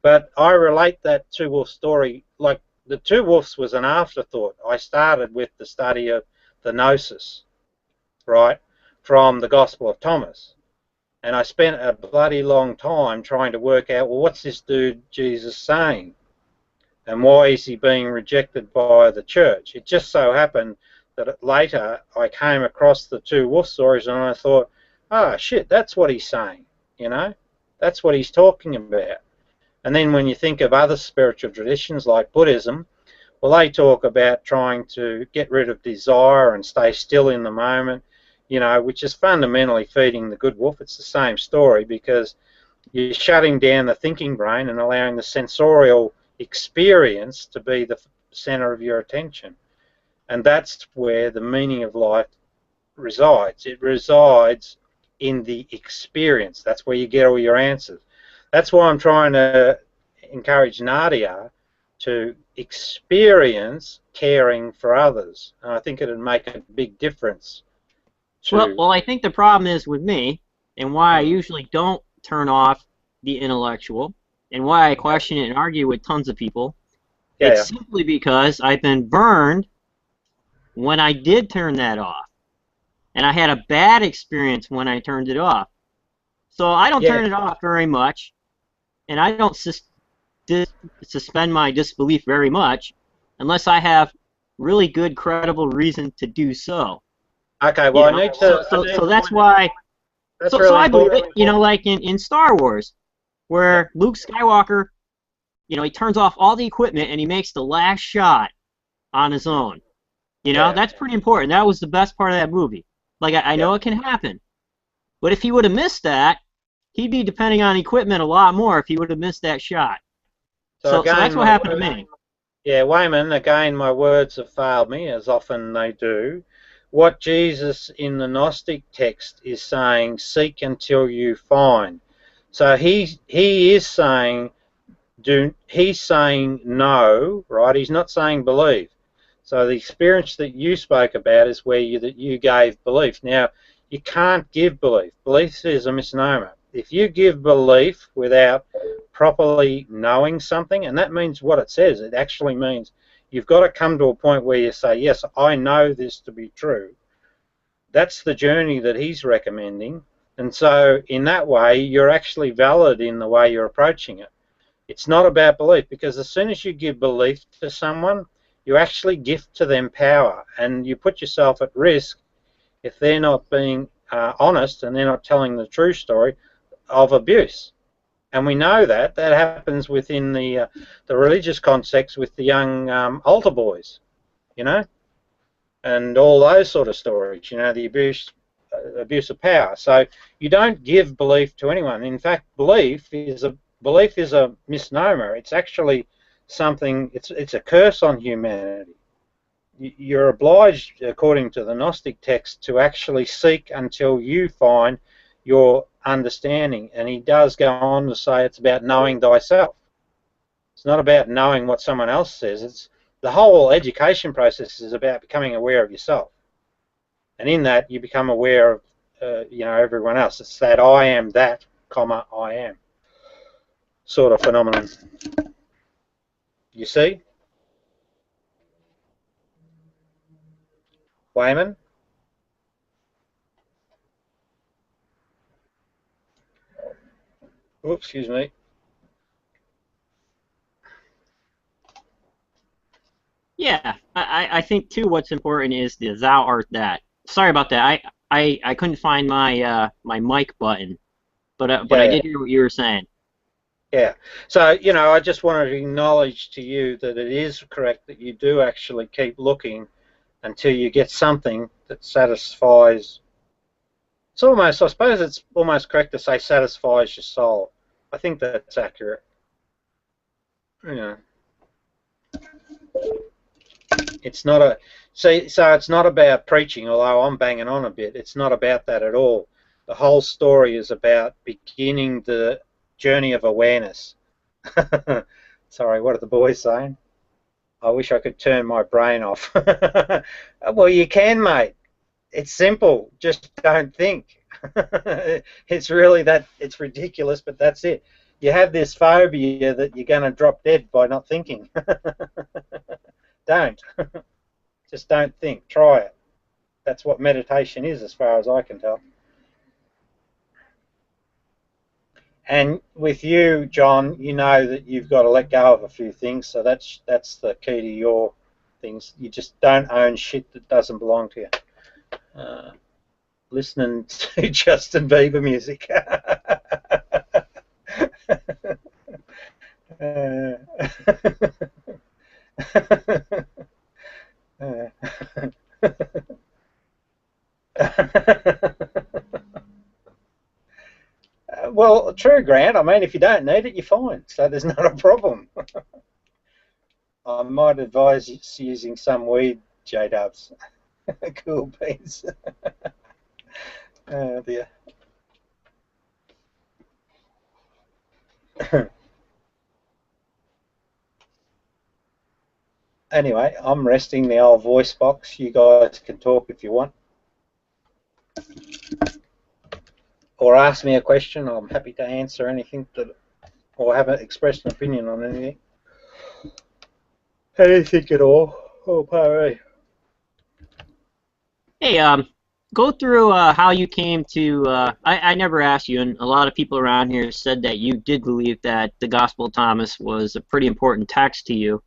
But I relate that Two Wolf story, like the Two Wolves was an afterthought. I started with the study of the Gnosis, right, from the Gospel of Thomas. And I spent a bloody long time trying to work out, well, what's this dude Jesus saying? And why is he being rejected by the church? It just so happened that later I came across the Two Wolf stories and I thought, oh, shit, that's what he's saying, you know? That's what he's talking about. And then when you think of other spiritual traditions like Buddhism, well, they talk about trying to get rid of desire and stay still in the moment, you know, which is fundamentally feeding the good wolf. It's the same story because you're shutting down the thinking brain and allowing the sensorial experience to be the center of your attention. And that's where the meaning of life resides. It resides in the experience. That's where you get all your answers. That's why I'm trying to encourage Nadia to experience caring for others. And I think it would make a big difference. Well, I think the problem is with me, and why I usually don't turn off the intellectual, and why I question it and argue with tons of people, it's simply because I've been burned when I did turn that off. And I had a bad experience when I turned it off. So I don't turn it off very much. And I don't suspend my disbelief very much unless I have really good, credible reason to do so. Okay, well, I need to... So that's why... So I believe it, you know, like in Star Wars, where Luke Skywalker, you know, he turns off all the equipment and he makes the last shot on his own. You know, that's pretty important. That was the best part of that movie. Like, I know it can happen. But if he would have missed that, he'd be depending on equipment a lot more if he would have missed that shot. So that's what happened to me. Yeah, Wayman, again, my words have failed me, as often they do. What Jesus in the Gnostic text is saying, seek until you find. So he is saying, he's saying no, right? He's not saying believe. So the experience that you spoke about is where you gave belief. Now, you can't give belief. Belief is a misnomer. If you give belief without properly knowing something, and that means what it says, it actually means you've got to come to a point where you say, yes, I know this to be true. That's the journey that he's recommending. And so in that way, you're actually valid in the way you're approaching it. It's not about belief, because as soon as you give belief to someone, you actually gift to them power, and you put yourself at risk if they're not being honest and they're not telling the true story of abuse. And we know that happens within the religious context with the young altar boys, you know, and all those sort of stories, you know, the abuse of power. So you don't give belief to anyone. In fact, belief is a misnomer. It's actually something. It's a curse on humanity. You're obliged, according to the Gnostic text, to actually seek until you find your understanding. And he does go on to say it's about knowing thyself. It's not about knowing what someone else says. It's the whole education process is about becoming aware of yourself. And in that, you become aware of you know, everyone else. It's that I am that, comma, I am sort of phenomenon. You see? Wayman? Oops, excuse me. Yeah, I think too. What's important is the "thou art that." Sorry about that. I couldn't find my my mic button, but I Yeah. did hear what you were saying. Yeah. So, you know, I just wanted to acknowledge to you that it is correct that you do actually keep looking until you get something that satisfies. It's almost, I suppose it's almost correct to say satisfies your soul. I think that's accurate. You know, it's not a, see, so it's not about preaching, although I'm banging on a bit. It's not about that at all. The whole story is about beginning the journey of awareness. Sorry, what are the boys saying? I wish I could turn my brain off. Well, you can, mate. It's simple. Just don't think. It's really that, it's ridiculous, but that's it. You have this phobia that you're going to drop dead by not thinking. Don't. Just don't think. Try it. That's what meditation is, as far as I can tell. And with you, John, you know that you've got to let go of a few things, so that's the key to your things. You just don't own shit that doesn't belong to you. Listening to Justin Bieber music. Well, true, Grant. I mean, if you don't need it, you're fine. So there's not a problem. I might advise using some weed, J-dubs. Cool beans. Oh, dear. Anyway, I'm resting the old voice box. You guys can talk if you want. Or ask me a question. I'm happy to answer anything that, or haven't expressed an opinion on anything. Anything at all. Oh, party. Hey, go through how you came to. I never asked you, and a lot of people around here said that you did believe that the Gospel of Thomas was a pretty important text to you.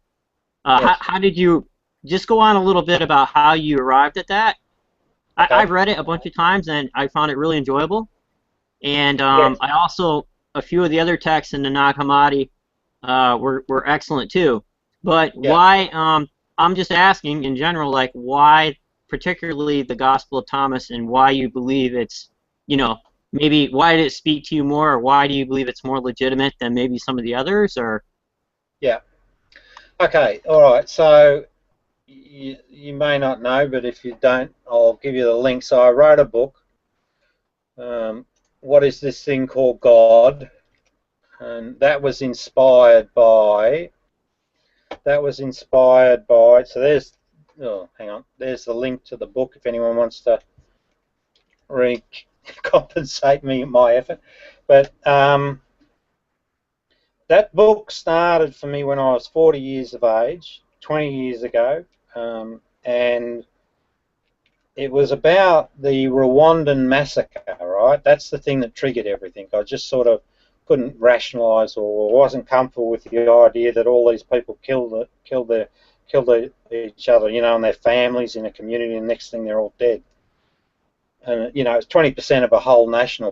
Yes. How did you just go on a little bit about how you arrived at that? Okay. I've read it a bunch of times, and I found it really enjoyable. And Yes. I also, a few of the other texts in the Nag Hammadi were excellent too. But Yeah. why? I'm just asking in general, like why, particularly the Gospel of Thomas, and why you believe it's, you know, maybe why did it speak to you more, or why do you believe it's more legitimate than maybe some of the others, or? Yeah. Okay. All right. So you may not know, but if you don't, I'll give you the link. So I wrote a book. What is this thing called God? And that was inspired by. So there's. Oh, hang on. There's the link to the book if anyone wants to compensate me my effort. But that book started for me when I was 40 years of age, 20 years ago, and it was about the Rwandan massacre, right? That's the thing that triggered everything. I just sort of couldn't rationalise or wasn't comfortable with the idea that all these people killed each other, you know, and their families in a community, and the next thing they're all dead. And, you know, it's 20% of a whole national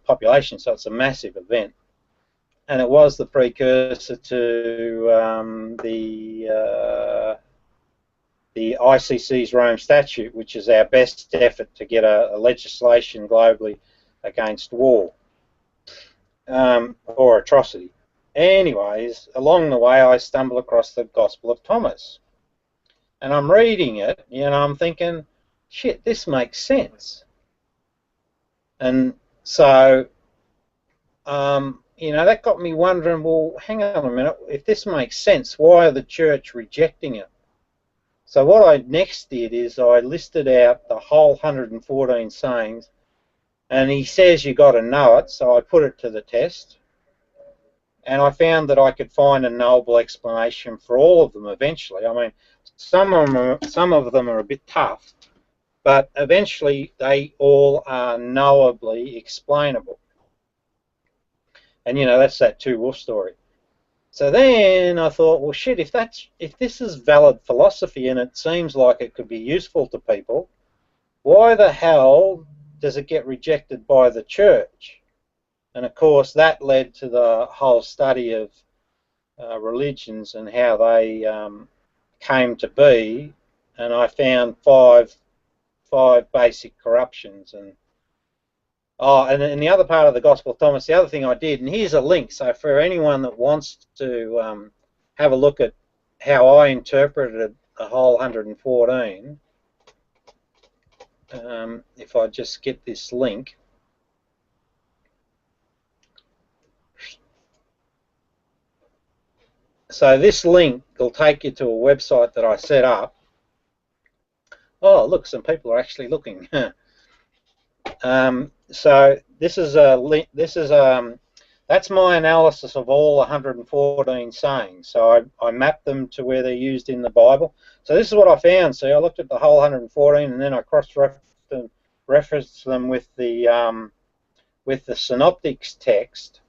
population, so it's a massive event. And it was the precursor to the ICC's Rome Statute, which is our best effort to get a legislation globally against war or atrocity. Anyways, along the way, I stumble across the Gospel of Thomas. And I'm reading it, you know, I'm thinking, shit, this makes sense. And so, you know, that got me wondering, well, hang on a minute, if this makes sense, why are the church rejecting it? So what I next did is I listed out the whole 114 sayings, and he says you got to know it, so I put it to the test. and I found that I could find a knowable explanation for all of them eventually. I mean, some of them are a bit tough, but eventually they all are knowably explainable. And you know, that's that two wolf story. So then I thought, well, shit, if this is valid philosophy and it seems like it could be useful to people, why the hell does it get rejected by the church? And of course, that led to the whole study of religions and how they came to be. And I found five basic corruptions. And and the other part of the Gospel of Thomas, the other thing I did, and here's a link. So for anyone that wants to have a look at how I interpreted the whole 114, if I just get this link. So this link will take you to a website that I set up. Oh, look, some people are actually looking. So this is a link. That's my analysis of all 114 sayings. So I mapped them to where they're used in the Bible. So this is what I found. See, I looked at the whole 114, and then I cross-referenced them with the Synoptics text.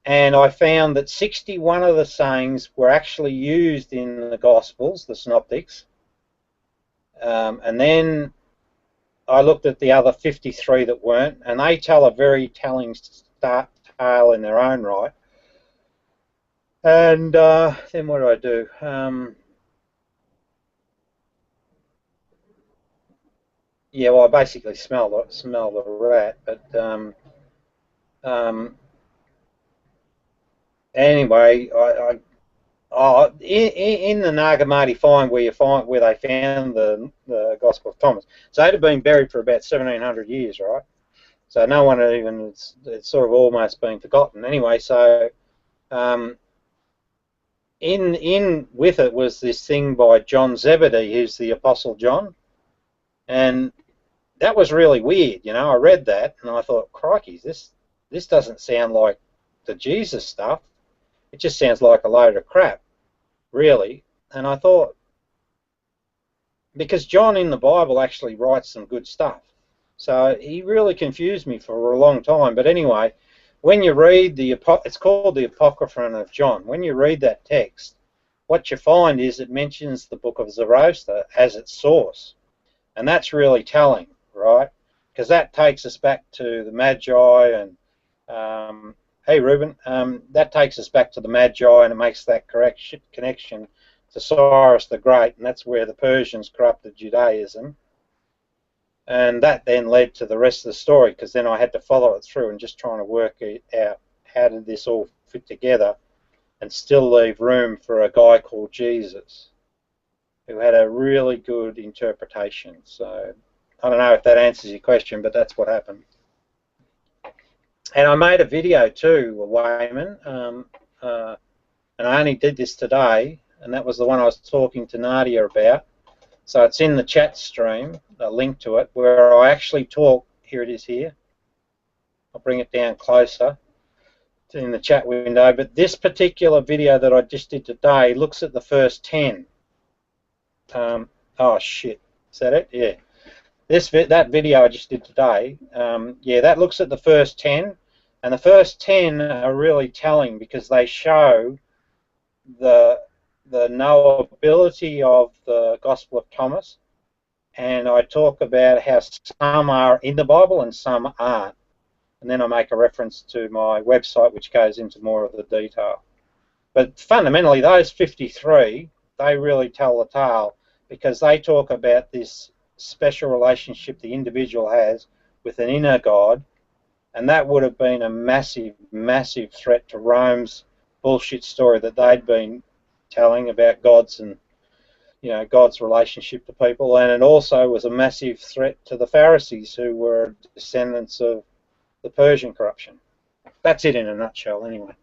And I found that 61 of the sayings were actually used in the Gospels, the Synoptics. And then I looked at the other 53 that weren't, and they tell a very telling tale in their own right. And then what do I do? Yeah, well, I basically smell the rat, but anyway, in the Nag Hammadi find where they found the Gospel of Thomas, so it had been buried for about 1700 years, right? So no one had even it's sort of almost been forgotten. Anyway, so in with it was this thing by John Zebedee, who's the Apostle John, and that was really weird. You know, I read that and I thought, crikey, this doesn't sound like the Jesus stuff. It just sounds like a load of crap, really. And I thought, because John in the Bible actually writes some good stuff. So he really confused me for a long time. But anyway, when you read it's called the Apocryphon of John. When you read that text, what you find is it mentions the book of Zoroaster as its source. And that's really telling, right? Because that takes us back to the Magi and hey, Reuven, that takes us back to the Magi, and it makes that connection to Cyrus the Great, and that's where the Persians corrupted Judaism. And that then led to the rest of the story, because then I had to follow it through and just trying to work out how did this all fit together and still leave room for a guy called Jesus, who had a really good interpretation. So I don't know if that answers your question, but that's what happened. And I made a video too, Wayman, and I only did this today, and that was the one I was talking to Nadia about. So it's in the chat stream, a link to it, where I actually talk. Here it is here. I'll bring it down closer. It's in the chat window. But this particular video that I just did today looks at the first 10. Oh, shit. Is that it? Yeah. That video I just did today, yeah, that looks at the first 10, and the first 10 are really telling because they show the knowability of the Gospel of Thomas, and I talk about how some are in the Bible and some aren't, and then I make a reference to my website which goes into more of the detail. But fundamentally, those 53, they really tell the tale because they talk about this special relationship the individual has with an inner God, and that would have been a massive, massive threat to Rome's bullshit story that they'd been telling about God's and God's relationship to people, and it also was a massive threat to the Pharisees, who were descendants of the Persian corruption. That's it in a nutshell, anyway.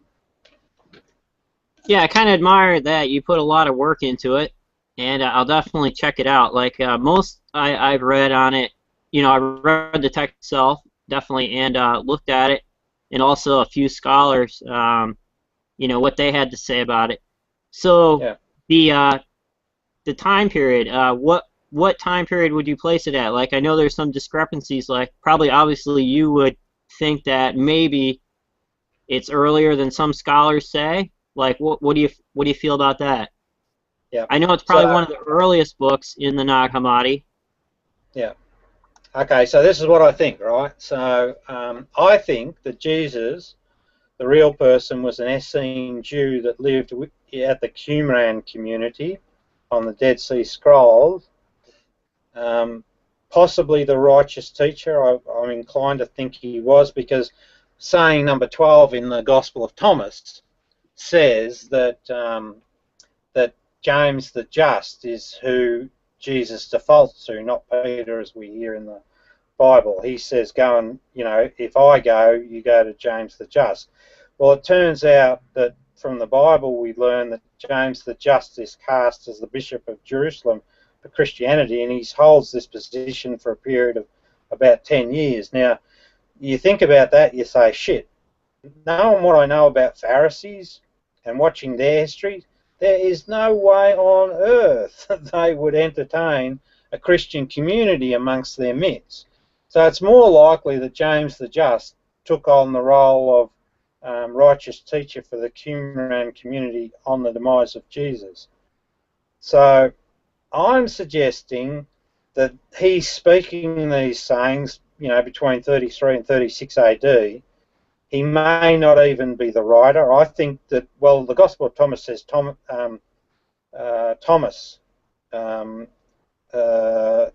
Yeah, I kind of admire that you put a lot of work into it. And I'll definitely check it out. Like most I've read on it, I read the text itself, definitely, and looked at it. and also a few scholars, you know, what they had to say about it. So the time period, what time period would you place it at? Like, I know there's some discrepancies. Like, probably, obviously, you would think that maybe it's earlier than some scholars say. Like, what do you feel about that? Yeah, I know it's probably one of the earliest books in the Nag Hammadi. Yeah. Okay, so this is what I think, right? So I think that Jesus, the real person, was an Essene Jew that lived at the Qumran community on the Dead Sea Scrolls. Possibly the righteous teacher. I'm inclined to think he was, because saying number 12 in the Gospel of Thomas says that that James the Just is who Jesus defaults to, not Peter as we hear in the Bible. He says, go and, you know, if I go, you go to James the Just. Well, it turns out that from the Bible we learn that James the Just is cast as the Bishop of Jerusalem for Christianity, and he holds this position for a period of about 10 years. Now, you think about that, you say, shit, knowing what I know about Pharisees and watching their history, there is no way on earth that they would entertain a Christian community amongst their midst. So it's more likely that James the Just took on the role of righteous teacher for the Qumran community on the demise of Jesus. So I'm suggesting that he's speaking these sayings, you know, between 33 and 36 AD. He may not even be the writer. I think that, well, the Gospel of Thomas says Thomas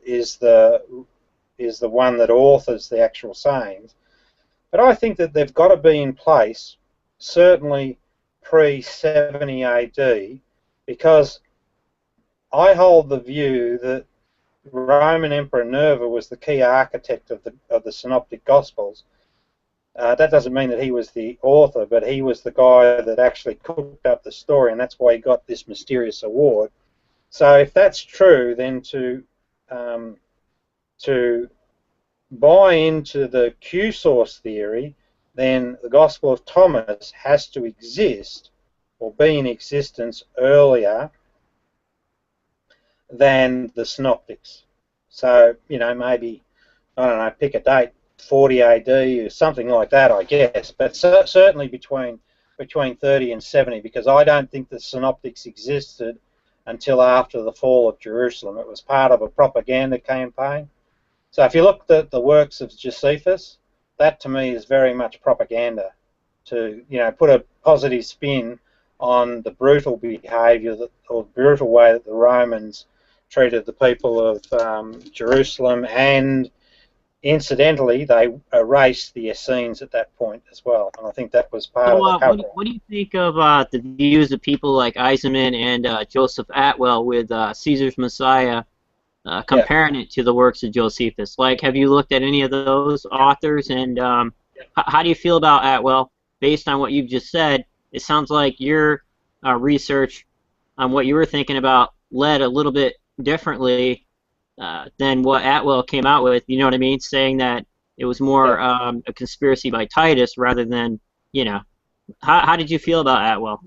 is the one that authors the actual sayings. But I think that they've got to be in place, certainly pre-70 AD, because I hold the view that Roman Emperor Nerva was the key architect of the Synoptic Gospels. That doesn't mean that he was the author, but he was the guy that actually cooked up the story, and that's why he got this mysterious award. So if that's true, then to buy into the Q source theory, then the Gospel of Thomas has to exist or be in existence earlier than the Synoptics. So, you know, maybe, I don't know, pick a date, 40 AD or something like that, I guess, but certainly between 30 and 70, because I don't think the Synoptics existed until after the fall of Jerusalem. It was part of a propaganda campaign. So if you look at the works of Josephus, that to me is very much propaganda, to, you know, put a positive spin on the brutal behaviour or brutal way that the Romans treated the people of Jerusalem, and incidentally they erased the Essenes at that point as well, and I think that was part of the cover. What do you think of the views of people like Eisenman and Joseph Atwell with Caesar's Messiah, comparing it to the works of Josephus? Like, have you looked at any of those authors, and how do you feel about Atwell? Based on what you've just said, it sounds like your research on what you were thinking about led a little bit differently than what Atwell came out with, you know what I mean? Saying that it was more a conspiracy by Titus rather than, you know. How did you feel about Atwell?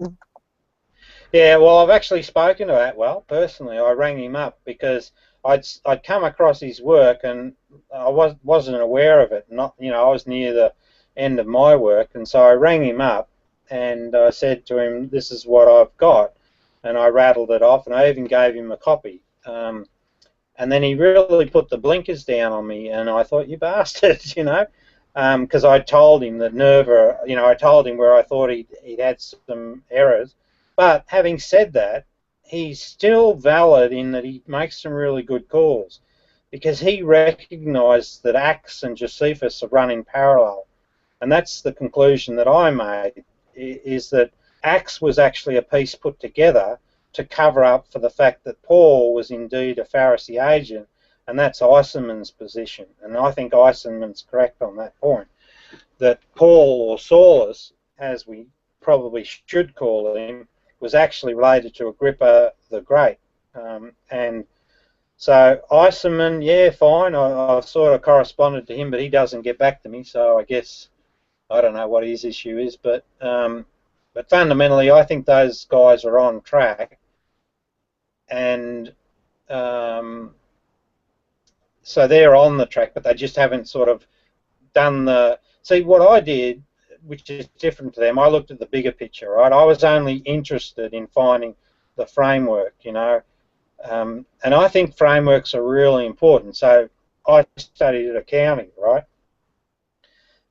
Yeah, well, I've actually spoken to Atwell personally. I rang him up because I'd come across his work and I wasn't aware of it. Not, you know, I was near the end of my work, and so I rang him up and I said to him, "This is what I've got," and I rattled it off, and I even gave him a copy. And then he really put the blinkers down on me, and I thought, you bastard, you know, because I told him that Nerva, you know, I told him where I thought he'd had some errors. But having said that, he's still valid in that he makes some really good calls, because he recognised that Acts and Josephus are run in parallel. And that's the conclusion that I made, is that Acts was actually a piece put together to cover up for the fact that Paul was indeed a Pharisee agent, and that's Eisenman's position. And I think Eisenman's correct on that point, that Paul, or Saulus, as we probably should call him, was actually related to Agrippa the Great. And so Eisenman, yeah, fine, I've sort of corresponded to him, but he doesn't get back to me, so I guess I don't know what his issue is, but fundamentally, I think those guys are on track, and so they're on the track, but they just haven't sort of done the. See, what I did, which is different to them, I looked at the bigger picture, right? I was only interested in finding the framework, you know, and I think frameworks are really important. So I studied accounting, right?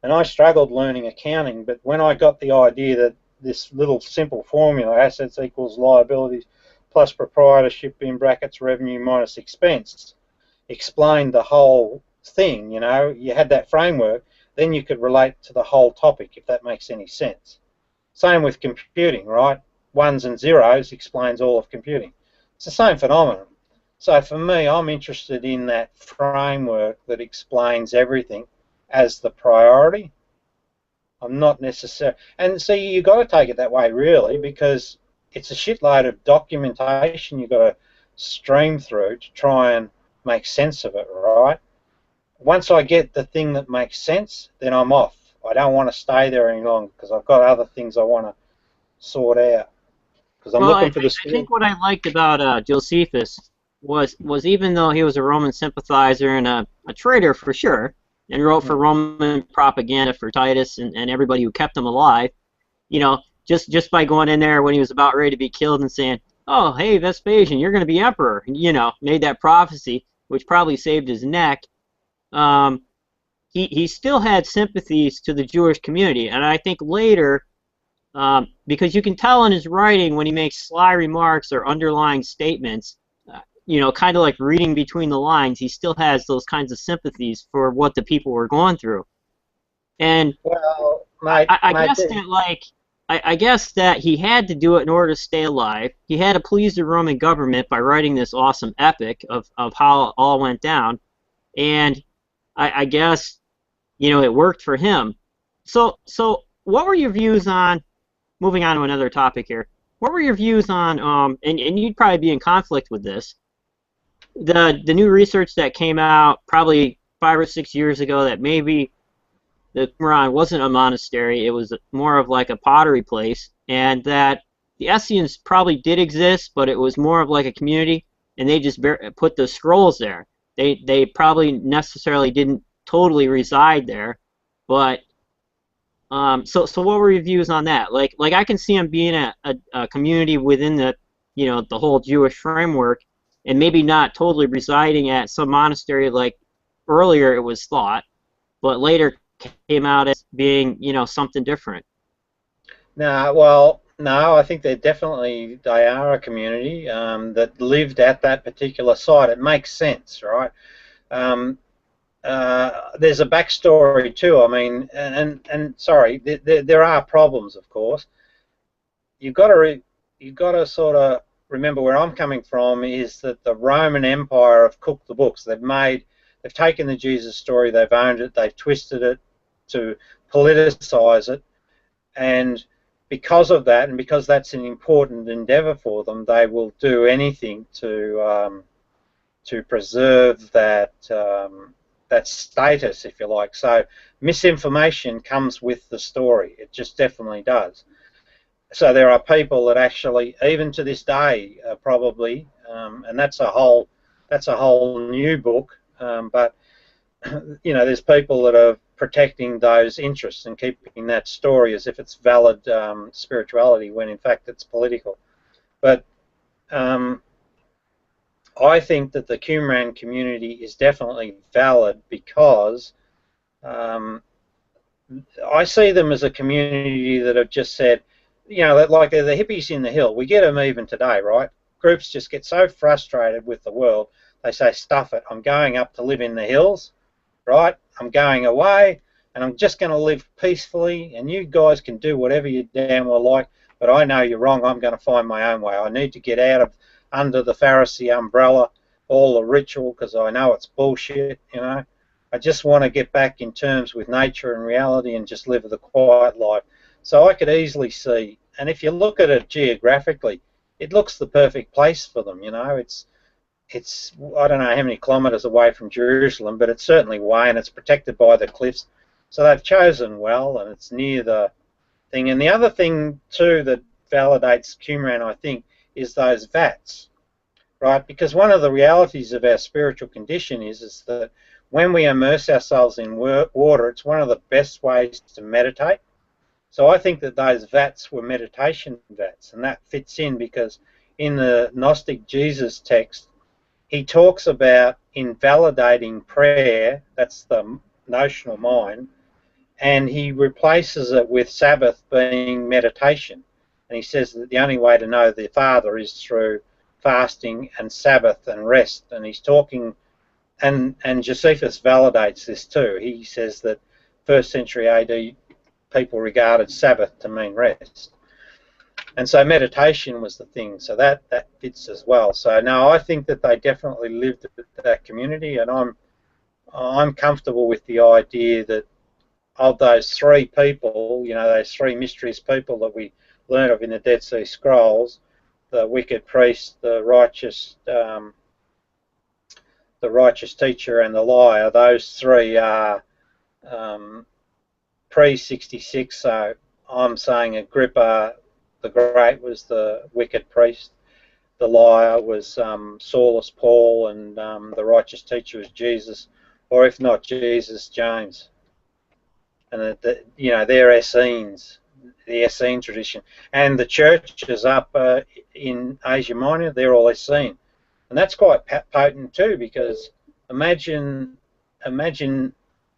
And I struggled learning accounting, but when I got the idea that this little simple formula, assets equals liabilities plus proprietorship in brackets revenue minus expense, explained the whole thing, you know, you had that framework, then you could relate to the whole topic, if that makes any sense. Same with computing, right? Ones and zeros explains all of computing. It's the same phenomenon. So for me, I'm interested in that framework that explains everything as the priority. I'm not necessarily, and see, you've got to take it that way really, because it's a shitload of documentation you've got to stream through to try and make sense of it, right? Once I get the thing that makes sense, then I'm off. I don't want to stay there any longer because I've got other things I want to sort out. Because I'm looking for the. I think what I liked about Josephus was even though he was a Roman sympathizer and a traitor for sure, and wrote for Roman propaganda for Titus and everybody who kept him alive, you know, just by going in there when he was about ready to be killed and saying, "Oh, hey, Vespasian, you're going to be emperor," you know, made that prophecy, which probably saved his neck. He still had sympathies to the Jewish community, and I think later, because you can tell in his writing when he makes sly remarks or underlying statements, you know, kind of like reading between the lines, he still has those kinds of sympathies for what the people were going through. And well, I guess that he had to do it in order to stay alive. He had to please the Roman government by writing this awesome epic of how it all went down, and I guess, you know, it worked for him. So what were your views on, moving on to another topic here, what were your views on, and you'd probably be in conflict with this, the new research that came out probably 5 or 6 years ago that maybe the Qumran wasn't a monastery, it was more of like a pottery place, and that the Essenes probably did exist, but it was more of like a community, and they just put the scrolls there. They probably necessarily didn't totally reside there, but so what were your views on that? Like I can see them being a community within the, you know, the whole Jewish framework, and maybe not totally residing at some monastery like earlier it was thought, but later came out as being, you know, something different. No, I think they are a community that lived at that particular site. It makes sense, right? There's a backstory too. I mean, and sorry, there are problems, of course. You've got to sort of remember where I'm coming from is that the Roman Empire have cooked the books. They've taken the Jesus story, they've owned it, they've twisted it to politicize it, and because of that, and because that's an important endeavor for them, they will do anything to preserve that that status, if you like. So misinformation comes with the story. It just definitely does. So there are people that actually, even to this day, probably, and that's a whole new book. But you know, there's people that are protecting those interests and keeping that story as if it's valid spirituality, when in fact it's political. But I think that the Qumran community is definitely valid because I see them as a community that have just said, you know, that like they're the hippies in the hill. We get them even today, right? Groups just get so frustrated with the world, they say, stuff it, I'm going up to live in the hills, right? I'm going away, and I'm just going to live peacefully, and you guys can do whatever you damn well like, but I know you're wrong. I'm going to find my own way. I need to get out of under the Pharisee umbrella, all the ritual, because I know it's bullshit, you know. I just want to get back in terms with nature and reality and just live the quiet life. So I could easily see, and if you look at it geographically, it looks the perfect place for them, you know. It's I don't know how many kilometres away from Jerusalem, but it's certainly away, and it's protected by the cliffs. So they've chosen well, and it's near the thing. And the other thing too that validates Qumran, I think, is those vats, right? Because one of the realities of our spiritual condition is that when we immerse ourselves in water, it's one of the best ways to meditate. So I think that those vats were meditation vats, and that fits in because in the Gnostic Jesus text, he talks about invalidating prayer, that's the notional mind, and he replaces it with Sabbath being meditation. And he says that the only way to know the Father is through fasting and Sabbath and rest. And he's talking, and Josephus validates this too. He says that 1st century AD people regarded Sabbath to mean rest. And so meditation was the thing, so that fits as well. So no, I think that they definitely lived that community, and I'm comfortable with the idea that of those three people, you know, those three mysterious people that we learn of in the Dead Sea Scrolls, the wicked priest, the righteous teacher, and the liar, those three are pre-66. So I'm saying Agrippa the Great was the wicked priest, the liar was Saulus Paul, and the righteous teacher was Jesus, or if not Jesus, James. And you know, they're Essenes, the Essene tradition, and the churches up in Asia Minor, they're all Essene, and that's quite potent too, because imagine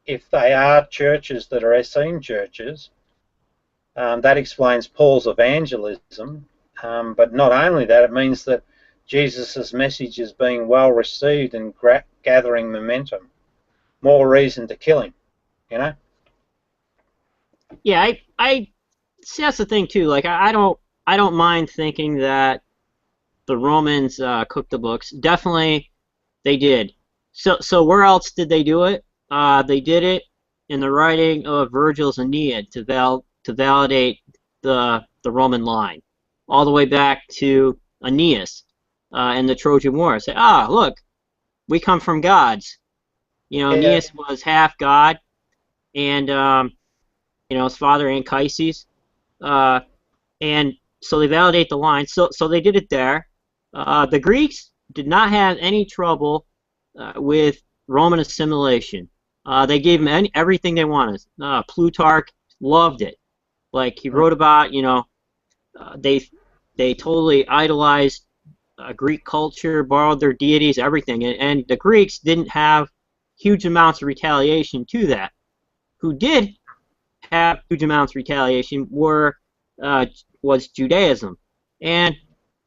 if they are churches that are Essene churches. That explains Paul's evangelism, but not only that, it means that Jesus' message is being well received and gathering momentum. More reason to kill him, you know. Yeah, I see, that's the thing too. Like, I don't mind thinking that the Romans cooked the books. Definitely, they did. So where else did they do it? They did it in the writing of Virgil's Aeneid to validate the Roman line, all the way back to Aeneas and the Trojan War. Say, look, we come from gods. You know, Aeneas was half god, and you know, his father Anchises, and so they validate the line. So they did it there. The Greeks did not have any trouble with Roman assimilation. They gave them everything they wanted. Plutarch loved it. Like, he wrote about, you know, they totally idolized Greek culture, borrowed their deities, everything, and the Greeks didn't have huge amounts of retaliation to that. Who did have huge amounts of retaliation was Judaism. And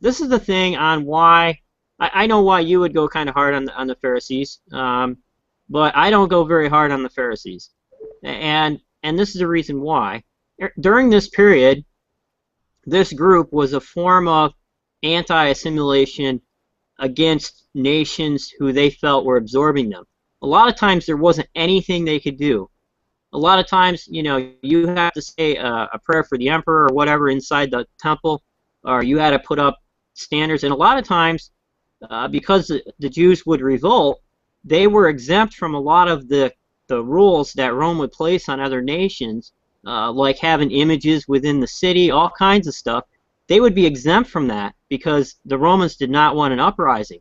this is the thing on why I know why you would go kind of hard on the Pharisees, but I don't go very hard on the Pharisees, and this is the reason why. During this period, this group was a form of anti-assimilation against nations who they felt were absorbing them. A lot of times there wasn't anything they could do. A lot of times, you know, you have to say a prayer for the emperor or whatever inside the temple, or you had to put up standards. And a lot of times, because the Jews would revolt, they were exempt from a lot of the rules that Rome would place on other nations, like having images within the city, all kinds of stuff. They would be exempt from that because the Romans did not want an uprising.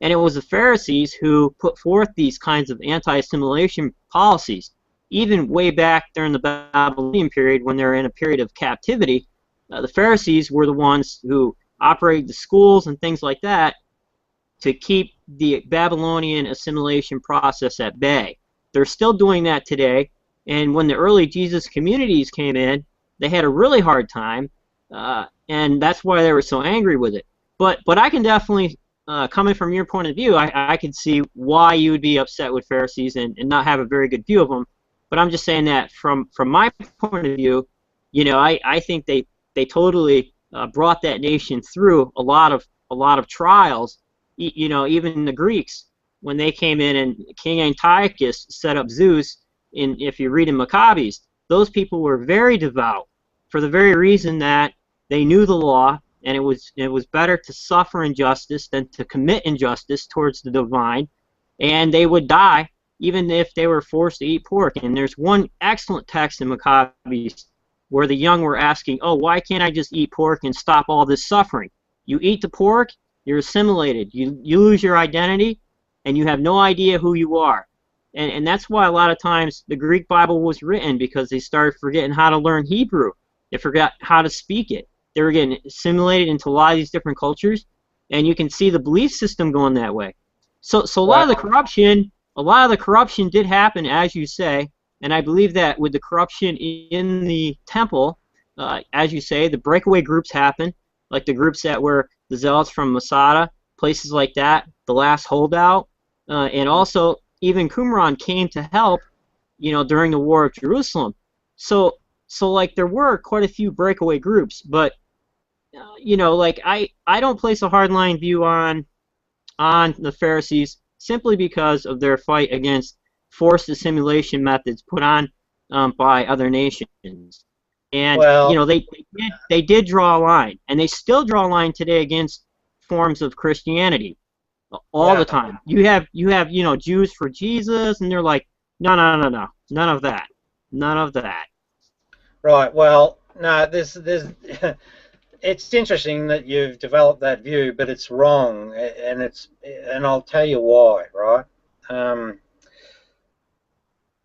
And it was the Pharisees who put forth these kinds of anti-assimilation policies. Even way back during the Babylonian period, when they were in a period of captivity, the Pharisees were the ones who operated the schools and things like that to keep the Babylonian assimilation process at bay. They're still doing that today, and when the early Jesus communities came in, they had a really hard time, and that's why they were so angry with it. But I can definitely, coming from your point of view, I can see why you would be upset with Pharisees and not have a very good view of them. But I'm just saying that from my point of view, you know, I think they totally brought that nation through a lot of trials. You know, even the Greeks, when they came in and King Antiochus set up Zeus, if you read in Maccabees, those people were very devout for the very reason that they knew the law, and it was better to suffer injustice than to commit injustice towards the divine, and they would die even if they were forced to eat pork. And there's one excellent text in Maccabees where the young were asking, oh, why can't I just eat pork and stop all this suffering? You eat the pork, you're assimilated. You lose your identity, and you have no idea who you are. And that's why a lot of times the Greek Bible was written, because they started forgetting how to learn Hebrew. They forgot how to speak it. They were getting assimilated into a lot of these different cultures, and you can see the belief system going that way. So a lot of the corruption did happen, as you say, and I believe that with the corruption in the temple, as you say, the breakaway groups happened, like the groups that were the zealots from Masada, places like that, the last holdout, and also even Qumran came to help, during the War of Jerusalem. So like there were quite a few breakaway groups, but like I don't place a hardline view on the Pharisees simply because of their fight against forced assimilation methods put on by other nations. And they did draw a line, and they still draw a line today against forms of Christianity all the time. You have Jews for Jesus, and they're like, no, none of that. Right. Well, no, there's it's interesting that you've developed that view, but it's wrong, and I'll tell you why. Right.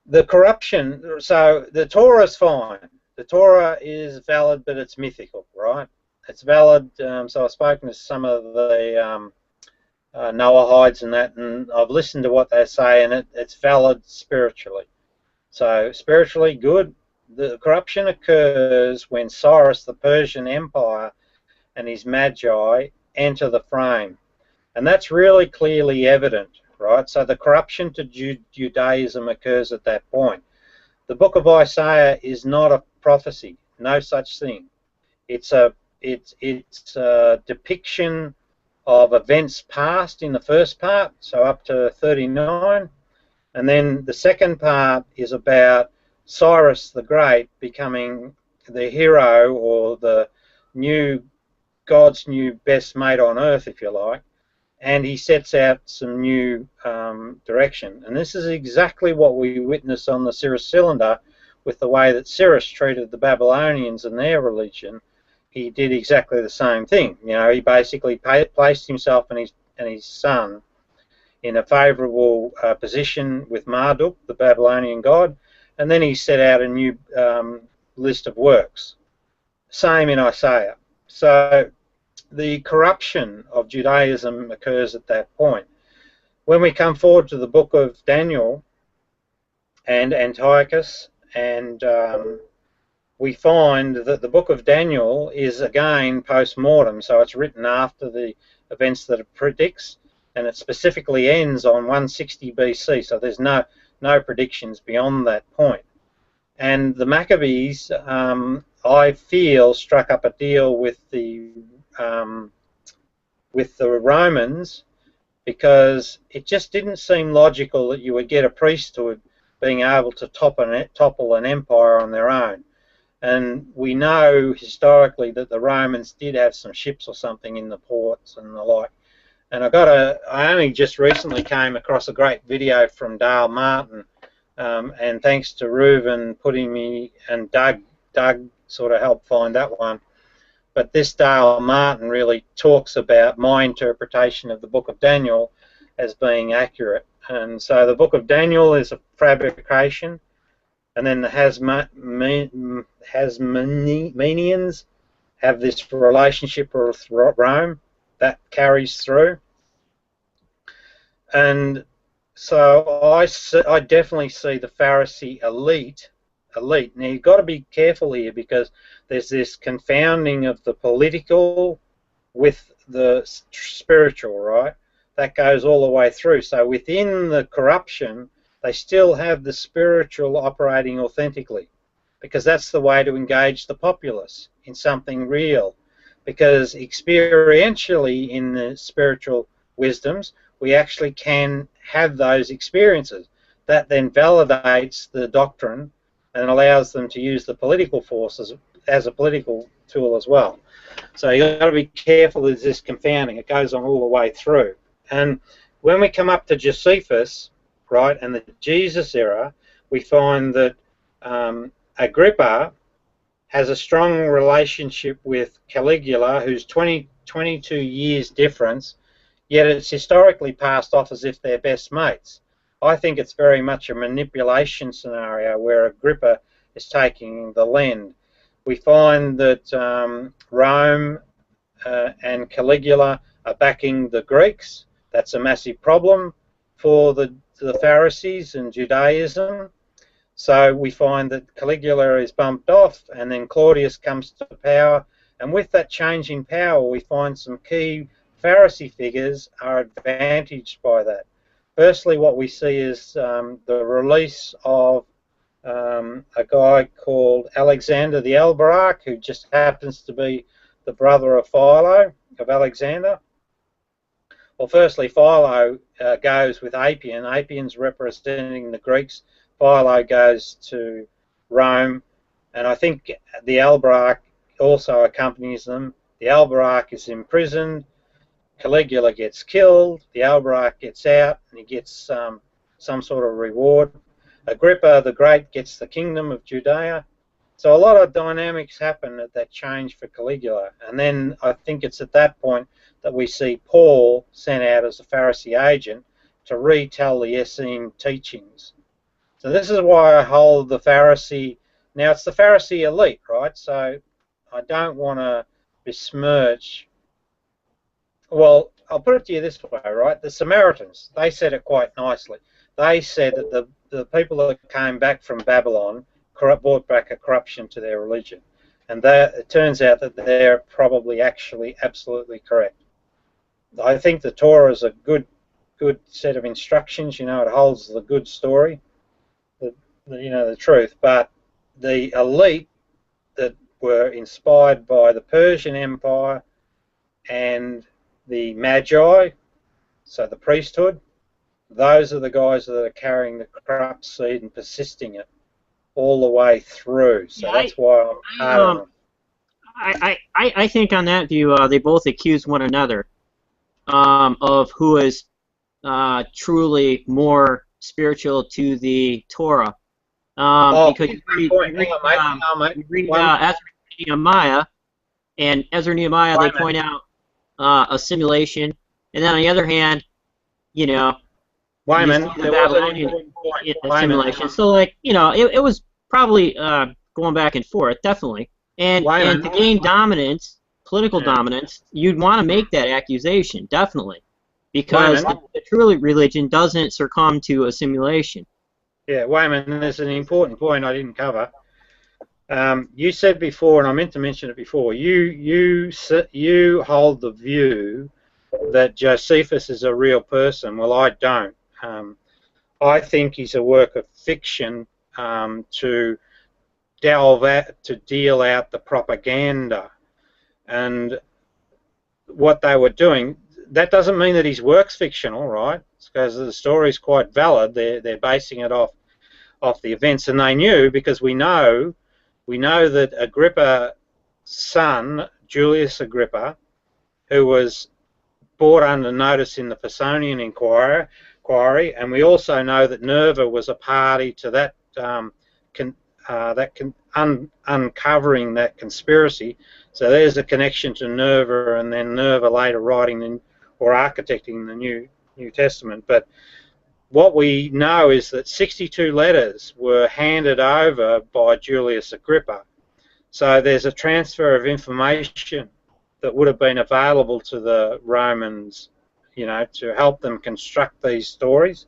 The corruption. So the Torah is fine. The Torah is valid, but it's mythical, right? It's valid. So I've spoken to some of the Noahides and that, and I've listened to what they say, and it's valid spiritually. So spiritually good. The corruption occurs when Cyrus, the Persian Empire, and his magi enter the frame, and that's really clearly evident, right? So the corruption to Judaism occurs at that point. The book of Isaiah is not a prophecy, no such thing. It's a depiction of events past in the first part, so up to 39, and then the second part is about Cyrus the Great becoming the hero, or the God's new best mate on earth, if you like, and he sets out some new direction. And this is exactly what we witness on the Cyrus Cylinder, with the way that Cyrus treated the Babylonians and their religion. He did exactly the same thing. He basically placed himself and his son in a favourable position with Marduk, the Babylonian god, and then he set out a new list of works. Same in Isaiah. So the corruption of Judaism occurs at that point. When we come forward to the book of Daniel and Antiochus, and we find that the book of Daniel is again post-mortem, so it's written after the events that it predicts, and it specifically ends on 160 BC, so there's no predictions beyond that point. And the Maccabees, I feel, struck up a deal with the Romans, because it just didn't seem logical that you would get a priesthood being able to topple an empire on their own. And we know historically that the Romans did have some ships or something in the ports and the like. And I only just recently came across a great video from Dale Martin, and thanks to Reuven putting me, and Doug sort of helped find that one. But this Dale Martin really talks about my interpretation of the book of Daniel as being accurate. And so the book of Daniel is a fabrication, and then the Hasmoneans have this relationship with Rome that carries through. And so I definitely see the Pharisee elite. Now you've got to be careful here, because there's this confounding of the political with the spiritual, right? That goes all the way through. So within the corruption, they still have the spiritual operating authentically, because that's the way to engage the populace in something real. Because experientially in the spiritual wisdoms, we actually can have those experiences. That then validates the doctrine and allows them to use the political forces as a political tool as well. So you've got to be careful of this confounding. It goes on all the way through. And when we come up to Josephus, right, and the Jesus era, we find that Agrippa has a strong relationship with Caligula, who's 22 years difference, yet it's historically passed off as if they're best mates. I think it's very much a manipulation scenario where Agrippa is taking the lead. We find that Rome and Caligula are backing the Greeks. That's a massive problem for the Pharisees and Judaism. So we find that Caligula is bumped off, and then Claudius comes to power. And with that change in power, we find some key Pharisee figures are advantaged by that. Firstly, what we see is the release of a guy called Alexander the Albarak, who just happens to be the brother of Philo, of Alexander. Well, firstly, Philo goes with Appian. Appian's representing the Greeks. Philo goes to Rome, and I think the Albarak also accompanies them. The Albarak is imprisoned. Caligula gets killed. The Albarak gets out, and he gets some sort of reward. Agrippa the Great gets the kingdom of Judea. So a lot of dynamics happen at that change for Caligula. And then I think it's at that point that we see Paul sent out as a Pharisee agent to retell the Essene teachings. So this is why I hold the Pharisee. Now it's the Pharisee elite, right? So I don't want to besmirch. Well, I'll put it to you this way, right? The Samaritans, they said it quite nicely. They said that the people that came back from Babylon brought back a corruption to their religion. And it turns out that they're probably actually absolutely correct. I think the Torah is a good set of instructions. You know, it holds the good story, the truth. But the elite that were inspired by the Persian Empire and the Magi, so the priesthood, those are the guys that are carrying the corrupt seed and persisting it all the way through. So yeah, that's why I'm hard on them. I think on that view, they both accuse one another of who is truly more spiritual to the Torah. Because you read Ezra and Nehemiah, and Ezra and Nehemiah, they point out a simulation, and then on the other hand, you know, the Babylonian simulation. So, like, you know, it was probably going back and forth, definitely. And to gain dominance, political dominance, you'd want to make that accusation, definitely, because the true religion doesn't succumb to a simulation. Yeah, Wayman, there's an important point I didn't cover. You said before, and I meant to mention it before, you hold the view that Josephus is a real person. Well, I don't. I think he's a work of fiction to deal out the propaganda. And what they were doing, that doesn't mean that his work's fictional, right? Because the story's quite valid. They're basing it off the events, and they knew, because we know that Agrippa's son, Julius Agrippa, who was brought under notice in the Personian inquiry, and we also know that Nerva was a party to that uncovering that conspiracy. So there's a connection to Nerva, and then Nerva later writing or architecting the New Testament. But what we know is that 62 letters were handed over by Julius Agrippa. So there's a transfer of information that would have been available to the Romans, you know, to help them construct these stories.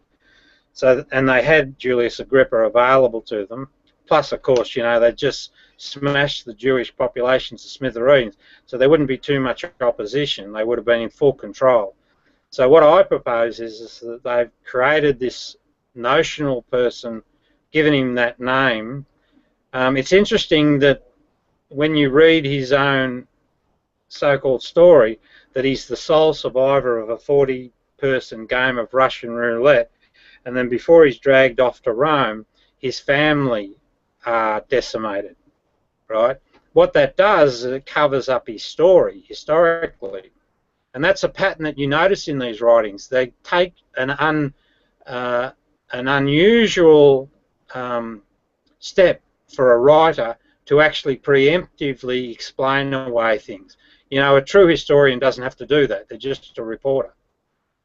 So, and they had Julius Agrippa available to them. Plus, of course, you know, they just smashed the Jewish population to smithereens, so there wouldn't be too much opposition. They would have been in full control. So what I propose is that they've created this notional person, given him that name. It's interesting that when you read his own so-called story, that he's the sole survivor of a 40-person game of Russian roulette, and then before he's dragged off to Rome, his family are decimated, right? What that does is it covers up his story historically. And that's a pattern that you notice in these writings. They take an an unusual step for a writer to actually preemptively explain away things. You know, a true historian doesn't have to do that. They're just a reporter.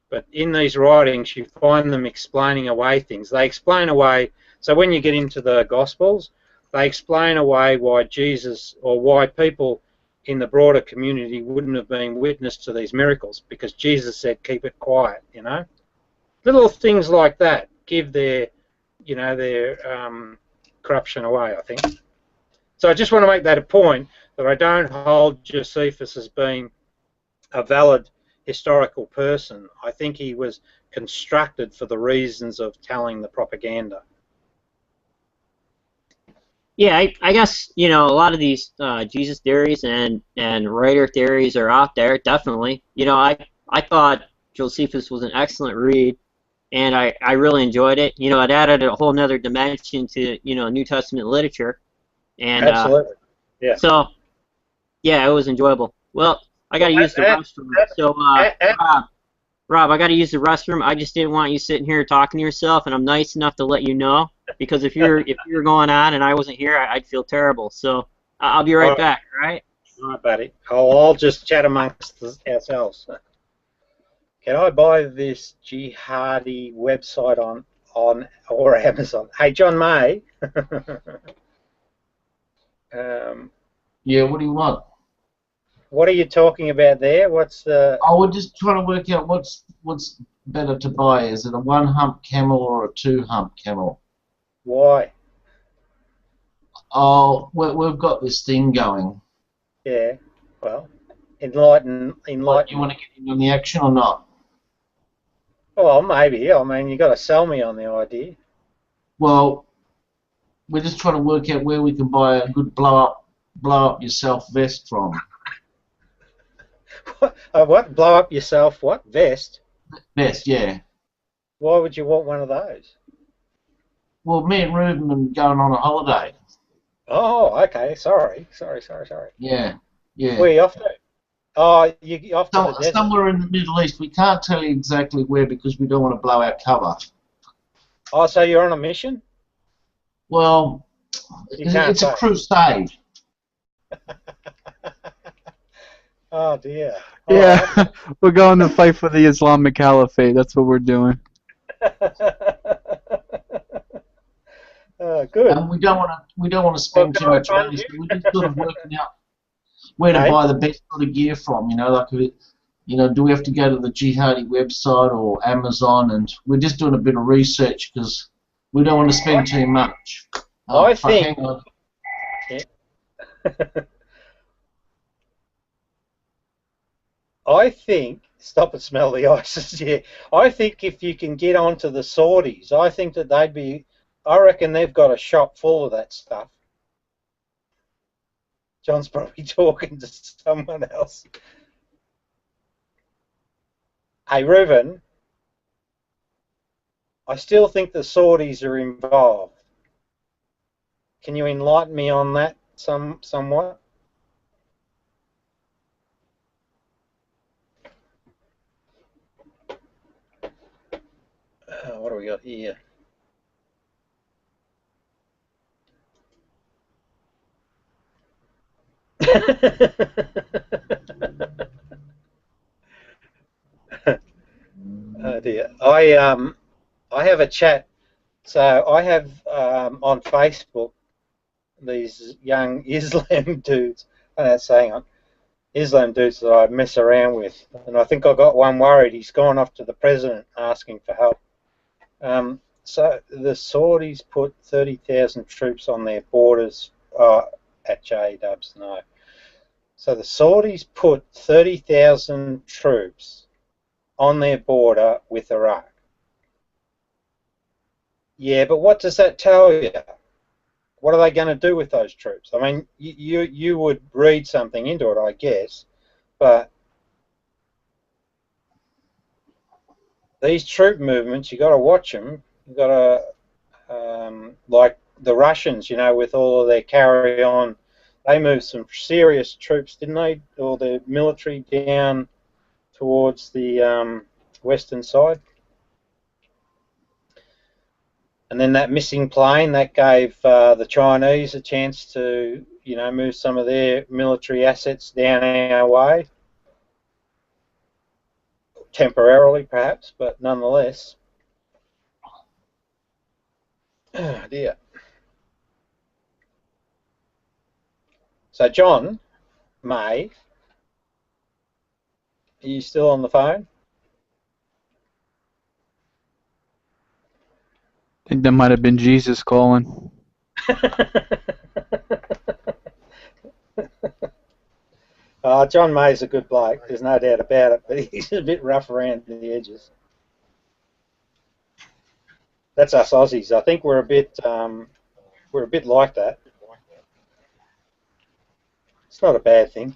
But in these writings, you find them explaining away things. They explain away, so when you get into the Gospels, they explain away why Jesus, or why people in the broader community wouldn't have been witness to these miracles, because Jesus said, keep it quiet, you know. Little things like that give their, you know, their corruption away, I think. So I just want to make that a point, that I don't hold Josephus as being a valid historical person. I think he was constructed for the reasons of telling the propaganda. Yeah, I guess, you know, a lot of these Jesus theories and writer theories are out there, definitely. You know, I thought Josephus was an excellent read, and I really enjoyed it. You know, it added a whole nother dimension to, you know, New Testament literature. And absolutely. Yeah. So, yeah, it was enjoyable. Well, I got to use the restroom. So, Rob, I got to use the restroom. I just didn't want you sitting here talking to yourself, and I'm nice enough to let you know, because if you're going on and I wasn't here, I'd feel terrible. So I'll be right back. All right? All right, buddy. I'll just chat amongst ourselves. Can I buy this jihadi website on or Amazon? Hey, John May. Yeah, what do you want? What are you talking about there? What's the... Oh, we're just trying to work out what's better to buy. Is it a one-hump camel or a two-hump camel? Why? Oh, we've got this thing going. Yeah, well, enlighten. Do you want to get in on the action or not? Well, maybe. I mean, you got to sell me on the idea. Well, we're just trying to work out where we can buy a good blow up yourself vest from. What? Blow up yourself? What? Vest? Vest, yeah. Why would you want one of those? Well, me and Reuven are going on a holiday. Oh, okay. Sorry. Yeah, yeah. Where are you off to? Oh, you off to the desert? Somewhere in the Middle East. We can't tell you exactly where because we don't want to blow our cover. Oh, so you're on a mission? Well, it's a crusade. Oh dear. Yeah, we're going to fight for the Islamic Caliphate. That's what we're doing. Good. And we don't want to spend too much money. So we're just sort of working out where to buy the best sort of gear from. You know, like do we have to go to the jihadi website or Amazon? And we're just doing a bit of research because we don't want to spend too much. I think. Hang on. Yeah. I think, stop and smell the ices, yeah. I think if you can get onto the Saudis, I think that I reckon they've got a shop full of that stuff. John's probably talking to someone else. Hey, Reuven, I still think the Saudis are involved. Can you enlighten me on that somewhat? What do we got here? Oh dear. I have a chat. So I have on Facebook these young Islam dudes. I know that's saying on Islam dudes that I mess around with, and I think I got one worried. He's gone off to the president asking for help. So the Saudis put 30,000 troops on their borders at J-Dubs, no. So the Saudis put 30,000 troops on their border with Iraq. Yeah, but what does that tell you? What are they going to do with those troops? I mean, you would read something into it, I guess, but these troop movements, you got to watch them. You got to, like the Russians, you know, with all of their carry-on, they moved some serious troops, didn't they? All the military down towards the western side. And then that missing plane, that gave the Chinese a chance to, move some of their military assets down our way. Temporarily, perhaps, but nonetheless. Oh, dear. So, John, May, are you still on the phone? I think that might have been Jesus calling. John May's a good bloke, there's no doubt about it, but he's a bit rough around the edges. That's us Aussies. I think we're a bit like that. It's not a bad thing.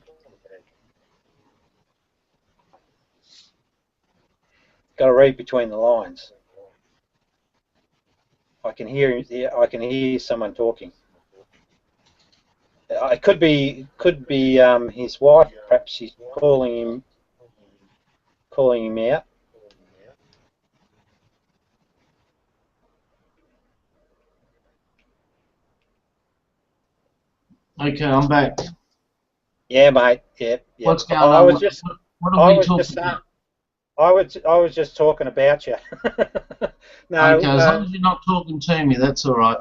Got to read between the lines. I can hear someone talking. It could be his wife. Perhaps she's calling him out. Okay, I'm back. Yeah, mate. Yeah. What's going on? What are we talking about? I was just talking about you. No. Okay, as long as you're not talking to me, that's all right.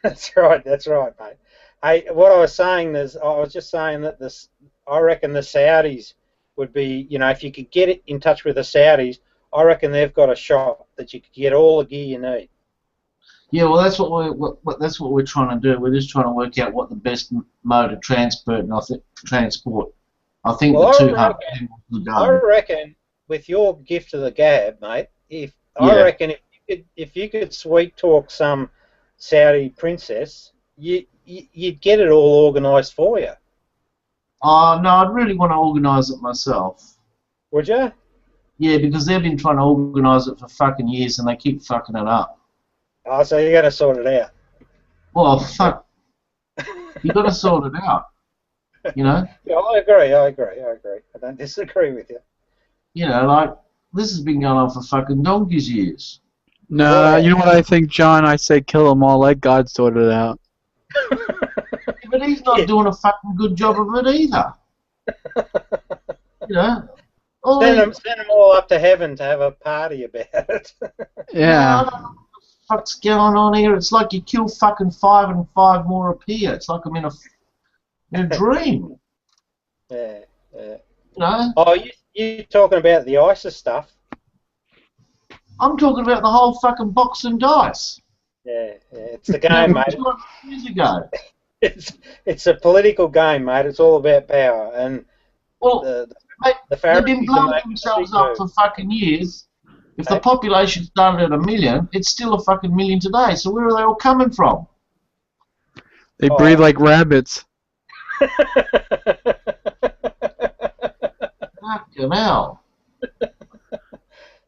That's right, mate. Hey, what I was saying is, I was just saying that I reckon the Saudis would be, if you could get in touch with the Saudis, I reckon they've got a shot that you could get all the gear you need. Yeah, well, that's what we're trying to do. We're just trying to work out what the best mode of transport. I think the 200 people I reckon with your gift of the gab, mate. I reckon if you could sweet talk some Saudi princess, you'd get it all organised for you. Oh, no, I'd really want to organise it myself. Would you? Yeah, because they've been trying to organise it for fucking years and they keep fucking it up. Oh, so you're going to sort it out? Well, fuck. You've got to sort it out, Yeah, I agree. I don't disagree with you. Like, this has been going on for fucking donkey's years. No, you know what I think, John? I say kill them all, let God sort it out. But he's not doing a fucking good job of it either. Send them all up to heaven to have a party about it. Yeah. I don't know what the fuck's going on here. It's like you kill fucking 5 and 5 more appear. It's like I'm in a dream. Yeah. Oh, you talking about the ISIS stuff? I'm talking about the whole fucking box and dice. Yeah, it's the game, mate. 200 years ago. It's a political game, mate. It's all about power. And they've been blowing themselves up for fucking years. If the population started at 1 million, it's still a fucking million today. So where are they all coming from? They breathe like rabbits. Fucking hell.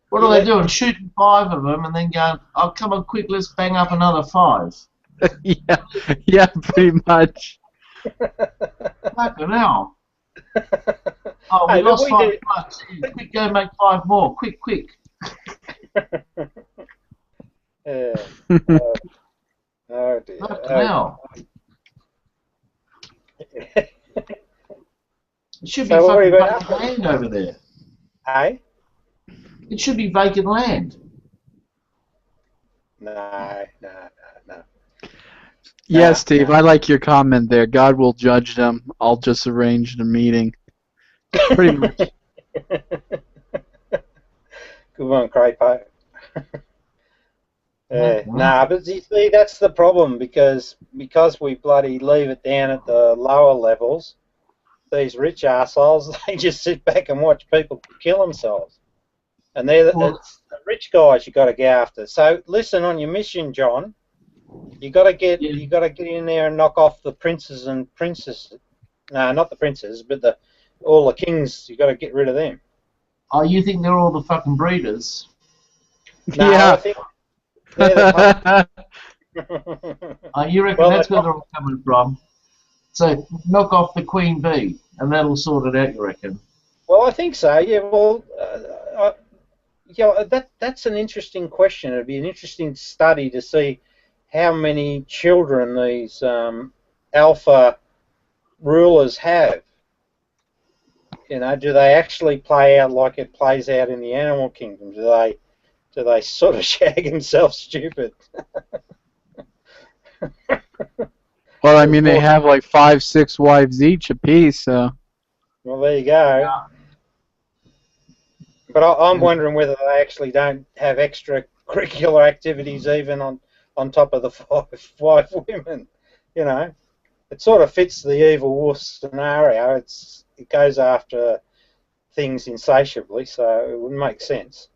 What are they doing? Shooting 5 of them and then going, oh, come on, quick, let's bang up another 5. yeah, pretty much. Fucking hell. Oh, we lost 5 bucks. Quick, go make 5 more. Quick. Oh, dear. Fucking hell. It should be fucking vacant land over there. Hey? It should be vacant land. No. Yeah, Steve, I like your comment there. God will judge them. I'll just arrange the meeting. Pretty much. Good one, Crapo. Nah, but you see, that's the problem because we bloody leave it down at the lower levels. These rich assholes, they just sit back and watch people kill themselves, and it's the rich guys you got to go after. So listen, on your mission, John, you got to get in there and knock off the princes and princesses. No, not the princes, but all the kings. You got to get rid of them. Oh, you think they're all the fucking breeders? No, yeah. I think they're you reckon that's where they're all coming from? So knock off the queen bee, and that'll sort it out. You reckon? Well, I think so. Yeah. Well, Yeah, that's an interesting question. It'd be an interesting study to see how many children these alpha rulers have. You know, do they actually play out like it plays out in the animal kingdom? Do they sort of shag themselves stupid? Well, I mean, they have like 5, 6 wives each apiece, so. Well, there you go. But I'm wondering whether they actually don't have extracurricular activities even on top of the five women. You know, it sort of fits the evil wolf scenario. It goes after things insatiably, so it would make sense.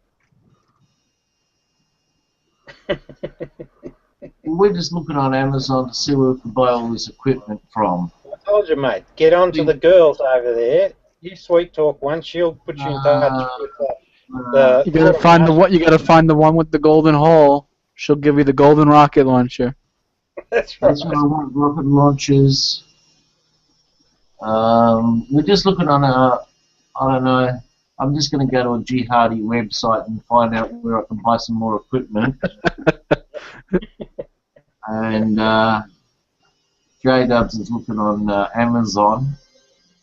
We're just looking on Amazon to see where we can buy all this equipment from. I told you, mate. Get on to the girls over there. You sweet talk one. She'll put you in touch with the. You gotta find the what? You gotta find the one with the golden hole. She'll give you the golden rocket launcher. That's right. That's what I want. Rocket launchers. We're just looking on a. I don't know. I'm just going to go to a jihadi website and find out where I can buy some more equipment. And J-Dubs is looking on Amazon.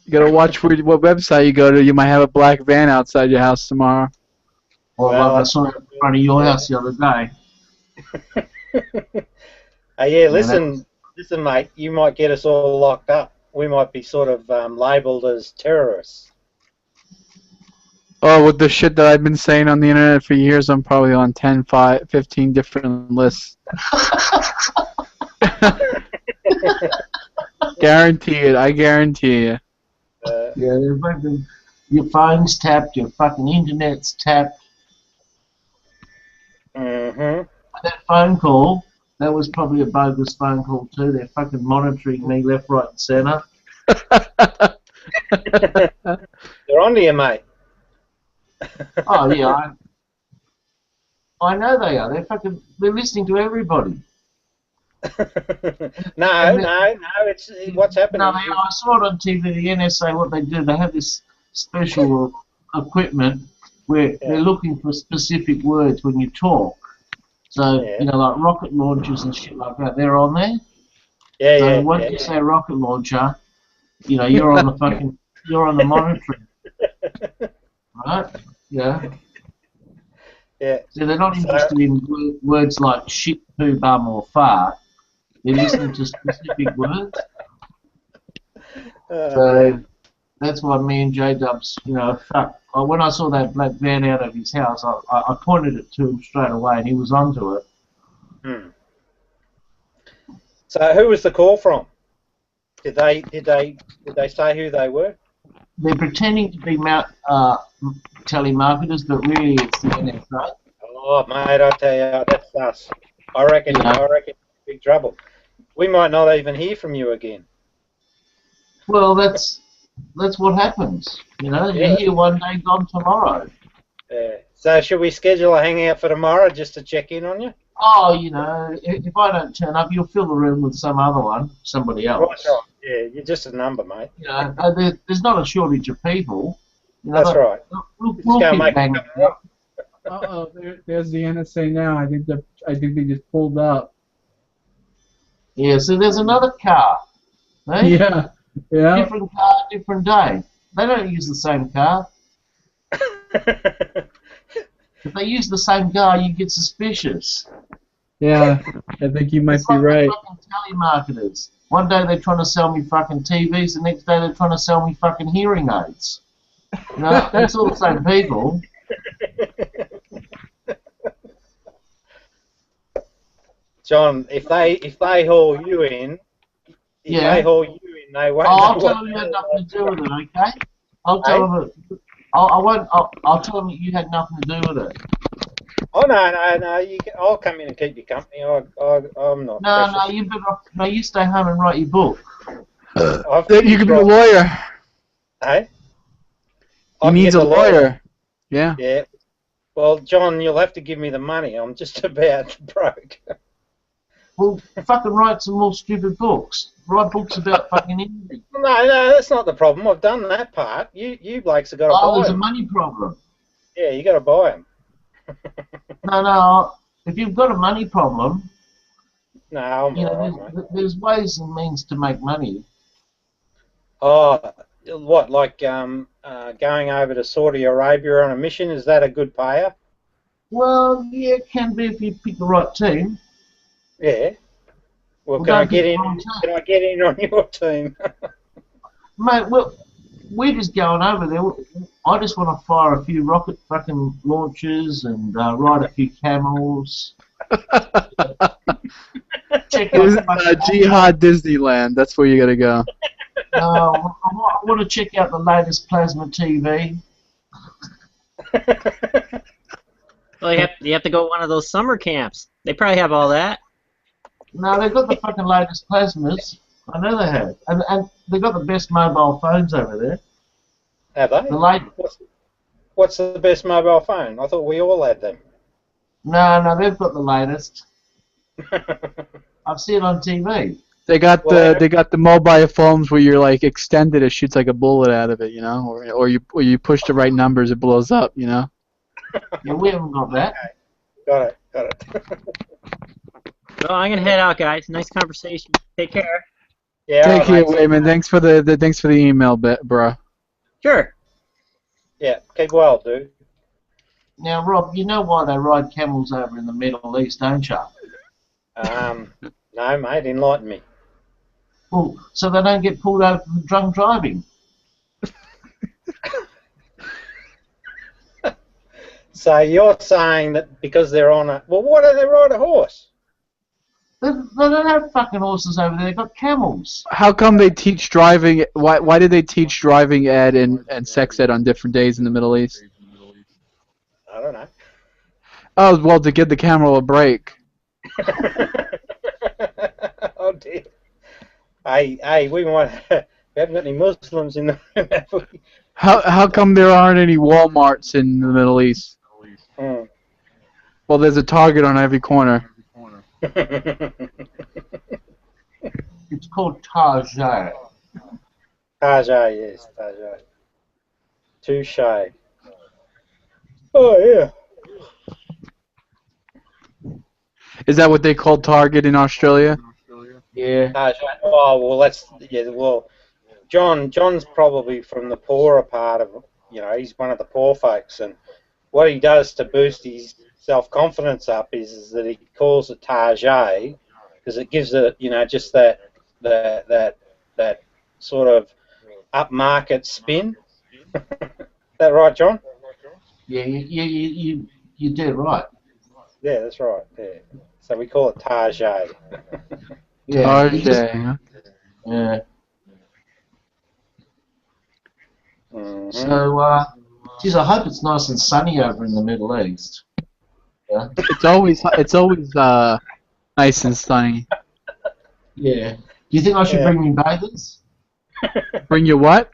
You gotta watch what website you go to. You might have a black van outside your house tomorrow. Well, I saw it in front of your house the other day. Yeah, listen, mate. You might get us all locked up. We might be sort of labelled as terrorists. Oh, with the shit that I've been saying on the internet for years, I'm probably on 10, 15 different lists. Guarantee it. I guarantee you. Yeah, your phone's tapped, your fucking internet's tapped. Mm-hmm. That phone call, that was probably a bogus phone call too. They're fucking monitoring me left, right, and centre. They're on to you, mate. Oh yeah, I know they are. They're listening to everybody. No. It's what's happening. No, I saw it on TV. The NSA, what they do, they have this special equipment where they're looking for specific words when you talk. So you know, like rocket launchers and shit like that. They're on there. Yeah, so once you say rocket launcher, you know, you're on the monitoring. Right? Yeah. Yeah. So they're not interested in words like shit, poo, bum, or fart. They're listening to specific words. So that's why me and J-Dubs, you know, when I saw that black van out of his house, I pointed it to him straight away, and he was onto it. Hmm. So who was the call from? Did they say who they were? They're pretending to be telemarketers, but really it's the NSA. Oh, mate, I tell you, that's us. I reckon big trouble. We might not even hear from you again. Well, that's what happens. You know, you're here one day, gone tomorrow. Yeah. So should we schedule a hangout for tomorrow just to check in on you? Oh, you know, if I don't turn up, you'll fill the room with somebody else. That's right. Yeah, you're just a number, mate. You know, there's not a shortage of people. You know, that's right. We'll keep banging up. Uh-oh, there's the NSA now. I think they just pulled up. Yeah, so there's another car. Eh? Yeah. Different car, different day. They don't use the same car. If they use the same car, you get suspicious. Yeah, I think you might be right. Fucking telemarketers. One day they're trying to sell me fucking TVs, the next day they're trying to sell me fucking hearing aids. You know, it's all the same people. John, if they haul you in, they won't. I'll tell them you had nothing to do with it, okay? I'll tell them it. I'll tell them you had nothing to do with it. Oh no! I'll come in and keep you company. I'm not. No, you better. No, you stay home and write your book. You can be a lawyer. Hey. He needs a lawyer. Yeah. Yeah. Well, John, you'll have to give me the money. I'm just about broke. Well, fucking write some more stupid books. Write books about fucking anything. No, that's not the problem. I've done that part. You blokes have got to buy them. There's a money problem. Yeah, you got to buy them. No. If you've got a money problem, No, I'm you all know, right, mate. there's ways and means to make money. Oh, what, like going over to Saudi Arabia on a mission? Is that a good payer? Well, yeah, it can be if you pick the right team. Yeah. Well, Well, can I don't pick get the in? wrong team. Can I get in on your team? Mate, well, we're just going over there. I just want to fire a few rocket fucking launchers and ride a few camels. Check out Jihad Disneyland. That's where you gotta go. I want to check out the latest plasma TV. Well, you have to go to one of those summer camps. They probably have all that. No, they've got the fucking latest plasmas. I know they have. And they've got the best mobile phones over there. Have they? What's the best mobile phone? I thought we all had them. No, they've got the latest. I've seen it on TV. They got the mobile phones where you're like extended, it shoots like a bullet out of it, you know, or you push the right numbers, it blows up, you know. Yeah, we haven't got that. Okay. Got it. Well, I'm gonna head out, guys. Nice conversation. Take care. Yeah. Take care, Wayman. Thanks for the email, bro. Sure. Yeah. Keep well, dude. Now, Rob, you know why they ride camels over in the Middle East, don't you? No, mate. Enlighten me. Well, so they don't get pulled over for drunk driving. So you're saying that because they're on a... Well, why don't they ride a horse? They don't have fucking horses over there. They've got camels. How come they teach driving? Why did they teach driving ed and sex ed on different days in the Middle East? I don't know. Oh, well, to give the camel a break. Oh, dear. Hey, we haven't got any Muslims in the room, have we? How come there aren't any Walmarts in the Middle East? Hmm. Well, there's a Target on every corner. It's called Tajay. Tajay, yes, Tajay. Touche. Oh, yeah. Is that what they call Target in Australia? Yeah. Tajay. Oh, well, John's probably from the poorer part of, he's one of the poor folks, and what he does to boost his self-confidence up is that he calls it Tajay, because it gives it, just that sort of upmarket spin. Is that right, John? Yeah, you did right. Yeah, that's right. Yeah. So we call it Tajay. Yeah. Target. Yeah. Mm-hmm. So, geez, I hope it's nice and sunny over in the Middle East. Yeah. It's always nice and sunny. Yeah. Do you think I should bring me bathers? Bring you what?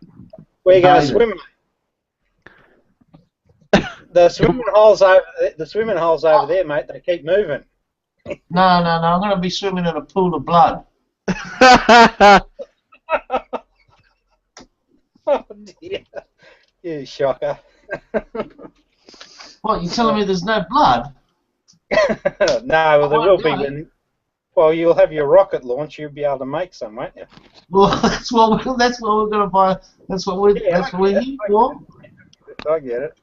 Where you go swimming? The swimming holes over there, mate. They keep moving. No. I'm going to be swimming in a pool of blood. Oh dear! You shocker. What? You telling me there's no blood? No, well, there will be. Well, you'll have your rocket launch. You'll be able to make some, won't you? Well, that's what we're going to buy. That's what we're here for. I get it.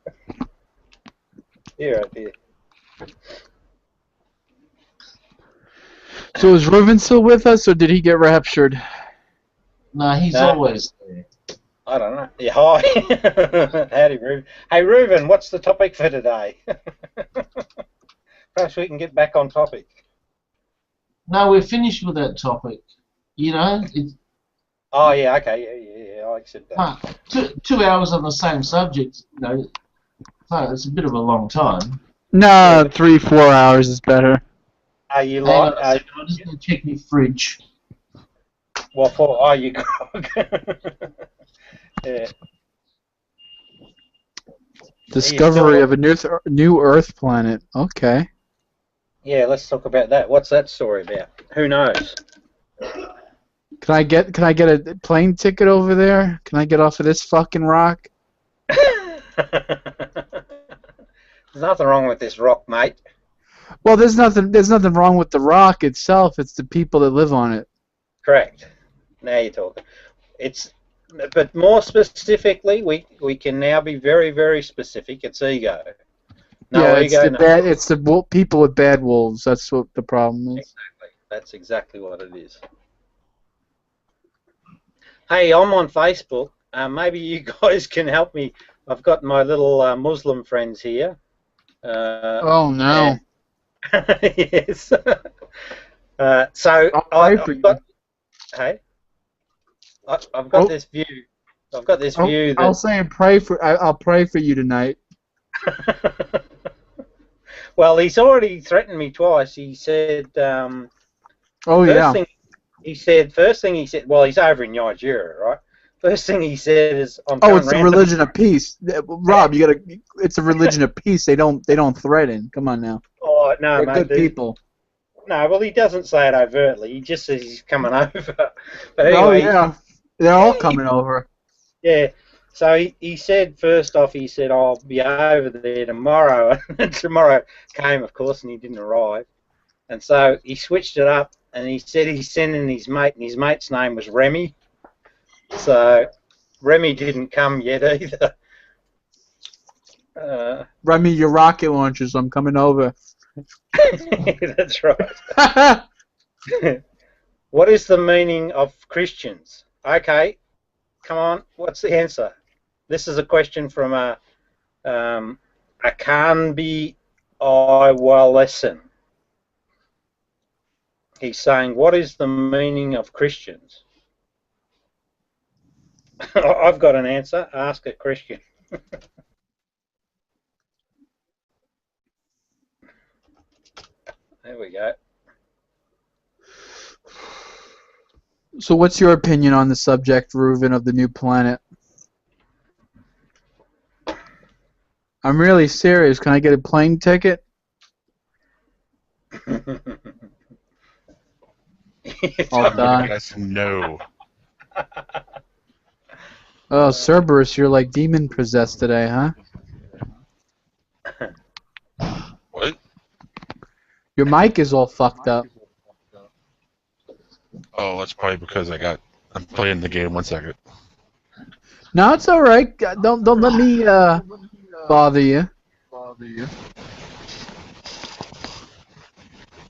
Here, right there. So is Reuven still with us, or did he get raptured? No, he's always there. I don't know. Yeah, hi. Howdy, Reuven. Hey, Reuven, what's the topic for today? Perhaps we can get back on topic. No, we're finished with that topic. Oh, yeah, okay, yeah, I accept that. 2 hours on the same subject, it's a bit of a long time. No, 3-4 hours is better. Are you I'm just going to check my fridge. What for? Oh, you grog. Yeah. Discovery of a new Earth planet. Okay. Yeah, let's talk about that. What's that story about? Who knows? Can I get a plane ticket over there? Can I get off of this fucking rock? There's nothing wrong with this rock, mate. Well, there's nothing wrong with the rock itself. It's the people that live on it. Correct. Now you're talking. But more specifically, we can now be very, very specific. It's ego. No yeah, ego. It's the people with bad wolves. That's what the problem is. Exactly. That's exactly what it is. Hey, I'm on Facebook. Maybe you guys can help me. I've got my little Muslim friends here. Oh no. Yes. So I've got this view. I've got this view that I'll say I'll pray for you tonight. Well, he's already threatened me twice. He said. First thing he said. Well, he's over in Nigeria, right? First thing he said is, "I'm Oh, it's a religion of peace, Rob. You gotta. It's a religion of peace. They don't threaten. Come on now. Oh no, They're mate. good people. No, well, he doesn't say it overtly. He just says he's coming over. But anyway, oh yeah, they're all coming over. Yeah. So he said, first off, he said, I'll be over there tomorrow. And tomorrow came, of course, and he didn't arrive. And so he switched it up, and he said he's sending his mate, and his mate's name was Remy. So Remy didn't come yet either. Remy, your rocket launchers, I'm coming over. That's right. What is the meaning of Christians? Okay, come on, what's the answer? This is a question from a Akanbi Iwalesson. He's saying, what is the meaning of Christians? I've got an answer. Ask a Christian. There we go. So what's your opinion on the subject, Reuven, of the new planet? I'm really serious. Can I get a plane ticket? I'll die. Yes, no. Oh, Cerberus, you're like demon possessed today, huh? What? Your mic is all fucked up. Oh, that's probably because I'm playing the game. 1 second. No, it's all right. Don't let me bother you.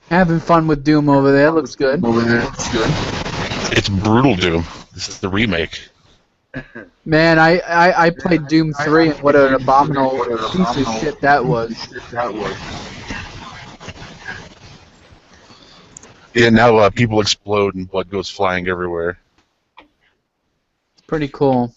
Having fun with Doom over there. Looks good. It's brutal Doom. This is the remake. Man, I played Doom 3 and what an abominable piece of shit that was. Yeah, now people explode and blood goes flying everywhere. Pretty cool.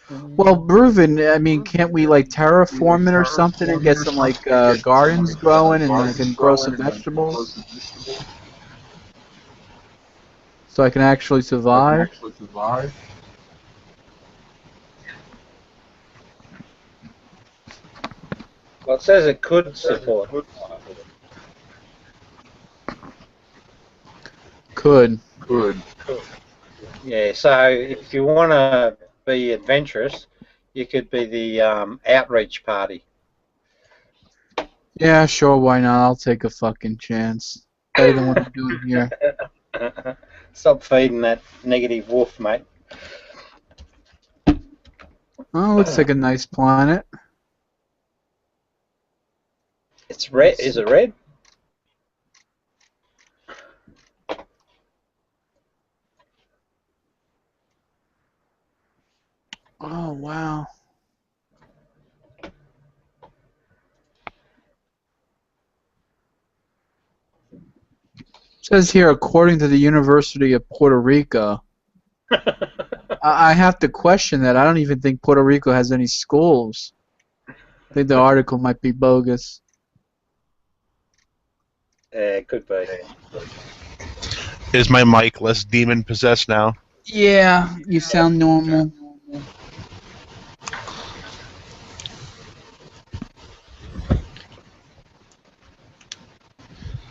Well, Reuven, I mean, can't we like terraform it or something and get some like gardens growing and I can grow some vegetables? So I can actually survive? Well, it says it could support. Could. Yeah, so if you want to be adventurous, you could be the outreach party. Yeah, sure, why not? I'll take a fucking chance. Better than what I'm doing here. Stop feeding that negative wolf, mate. Oh, looks like a nice planet. It's red. Is it red? Oh, wow. It says here, according to the University of Puerto Rico. I have to question that. I don't even think Puerto Rico has any schools. I think the article might be bogus. It could be. Is my mic less demon possessed now? Yeah, you sound normal.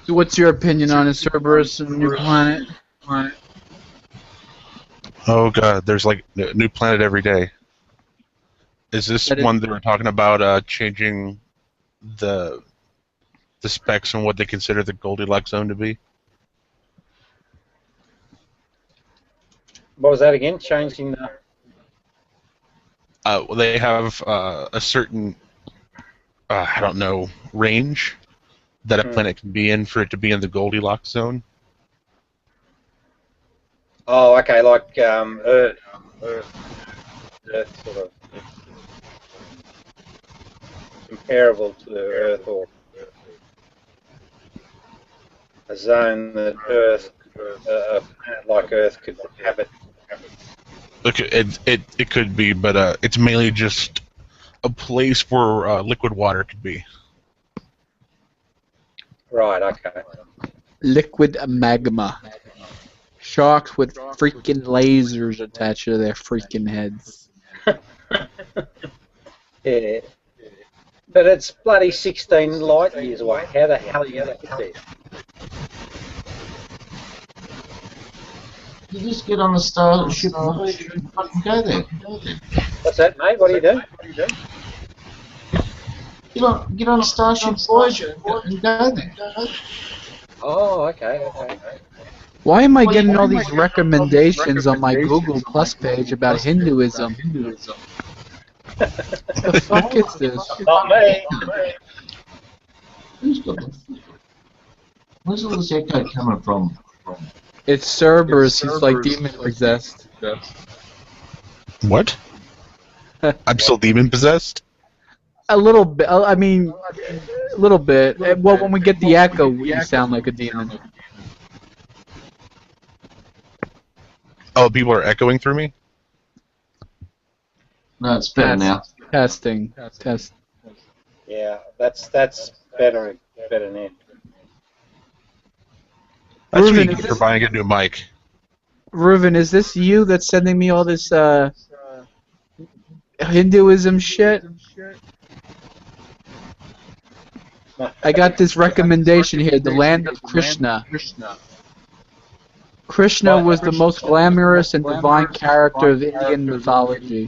So what's your opinion on Cerberus and New Planet? Oh god, there's like a new planet every day. Is this one they were talking about changing the specs on what they consider the Goldilocks zone to be? What was that again? Changing the... Well, they have a certain, I don't know, range that a planet can be in for it to be in the Goldilocks zone. Oh, okay, like Earth sort of comparable to Earth, or a zone that Earth, a planet like Earth could inhabit. Look, it could be, but it's mainly just a place where liquid water could be. Right, okay. Liquid magma. Sharks with freaking lasers attached to their freaking heads. Yeah. But it's bloody 16 light years away. How the hell are you going to get there? You just get on the starship Voyager and fucking go there. What's that, mate? What do you do? Get on a Starship Voyager and go there. Oh, okay. Why am I getting all these recommendations on my Google Plus page about Hinduism? What the fuck is this? Not me. Who's got this? Where's all this echo coming from? It's Cerberus. He's like demon possessed. What? I'm still demon possessed? A little bit. I mean, a little bit. Well, when we get the echo, you sound like a demon. Oh, people are echoing through me? No, it's better now. Testing. Test. Yeah, that's better now. That's what you Reuven, get for buying a new mic. Reuven, is this you that's sending me all this Hinduism shit? I got this recommendation here, the land of Krishna. Krishna was the most glamorous and divine character of Indian mythology.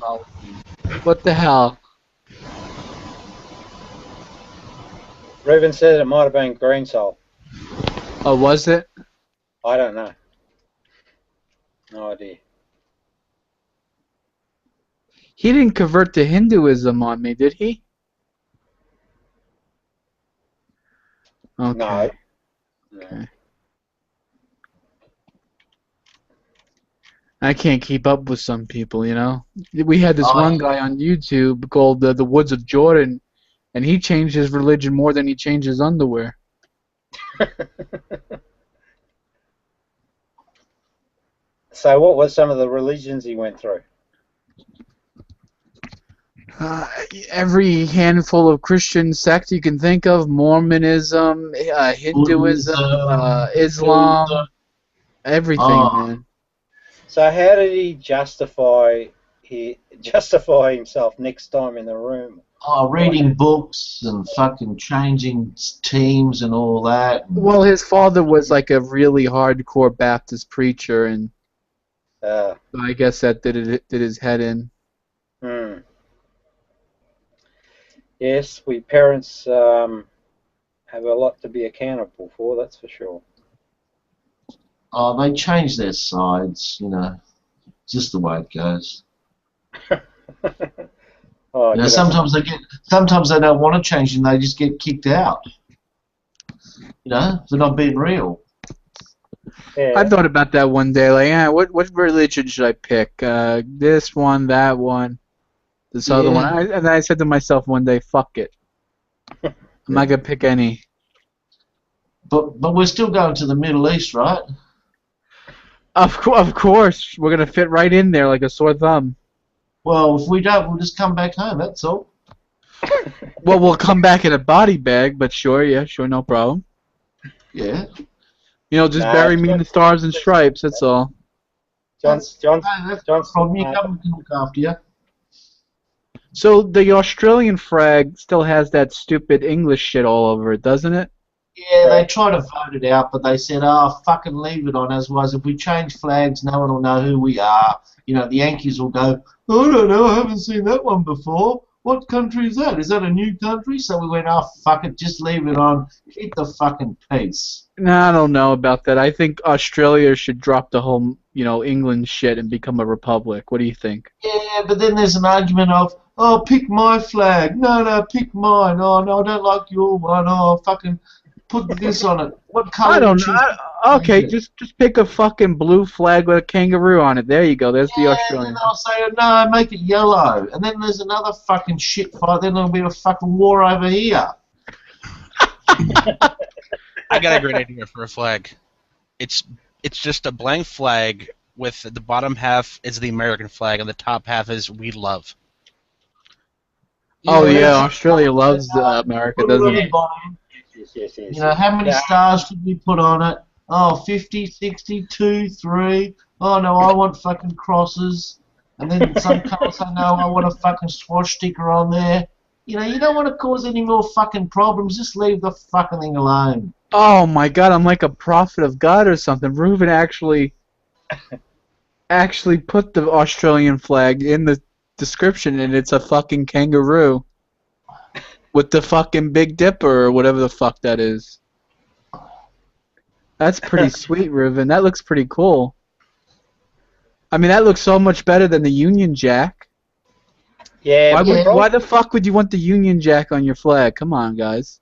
What the hell? Reuven said it might have been Green Soul. Oh, was it? I don't know. No idea. He didn't convert to Hinduism on me, did he? Okay. No. Okay. I can't keep up with some people, you know. We had this one guy on YouTube called the Woods of Jordan, and he changed his religion more than he changed his underwear. So what were some of the religions he went through? Every handful of Christian sect you can think of: Mormonism, Hinduism, Islam, everything, man. So how did he justify himself next time in the room? Oh, reading books and fucking changing teams and all that. Well, his father was like a really hardcore Baptist preacher, and so I guess that did his head in. Yes, we parents have a lot to be accountable for, that's for sure. Oh, they change their sides, you know. Just the way it goes. Oh, you know, sometimes they don't want to change and they just get kicked out. You know, they're not being real. Yeah. I thought about that one day, like, what religion should I pick? This one, that one, this other one. And I said to myself one day, fuck it. I'm not gonna pick any. But we're still going to the Middle East, right? Of course, we're gonna fit right in there like a sore thumb. Well, if we don't, we'll just come back home. That's all. Well, we'll come back in a body bag, but sure, no problem. Yeah. You know, just bury me in the stars and stripes. That's all. John's from your government can look after you. So the Australian flag still has that stupid English shit all over it, doesn't it? Yeah, they tried to vote it out, but they said, "Oh, fucking leave it on as was. If we change flags, no one will know who we are. You know, the Yankees will go, oh, I don't know, I haven't seen that one before. What country is that? Is that a new country?" So we went, "Oh, fuck it, just leave it on. Keep the fucking peace." No, I don't know about that. I think Australia should drop the whole, England shit and become a republic. What do you think? Yeah, but then there's an argument of, "Oh, pick my flag. No, pick mine. Oh, no, I don't like your one. Oh, fucking put this on it. What color I don't you choose?" know. Okay, just pick a fucking blue flag with a kangaroo on it. There you go. There's the Australian. And they'll say, "No, make it yellow." And then there's another fucking shit fight. Then there'll be a fucking war over here. I got a great idea for a flag. It's just a blank flag with the bottom half is the American flag and the top half is "We Love." Oh yeah, Australia loves America, doesn't it? Yes. You know, how many stars should we put on it? Oh, 50, 60, 2, 3. Oh, no, I want fucking crosses. And then some colours say, no, I want a fucking swastika on there. You know, you don't want to cause any more fucking problems. Just leave the fucking thing alone. Oh my God, I'm like a prophet of God or something. Reuven actually put the Australian flag in the description, and it's a fucking kangaroo with the fucking Big Dipper or whatever the fuck that is. That's pretty sweet, Reuven. That looks pretty cool. I mean, that looks so much better than the Union Jack. Yeah. Why the fuck would you want the Union Jack on your flag? Come on, guys.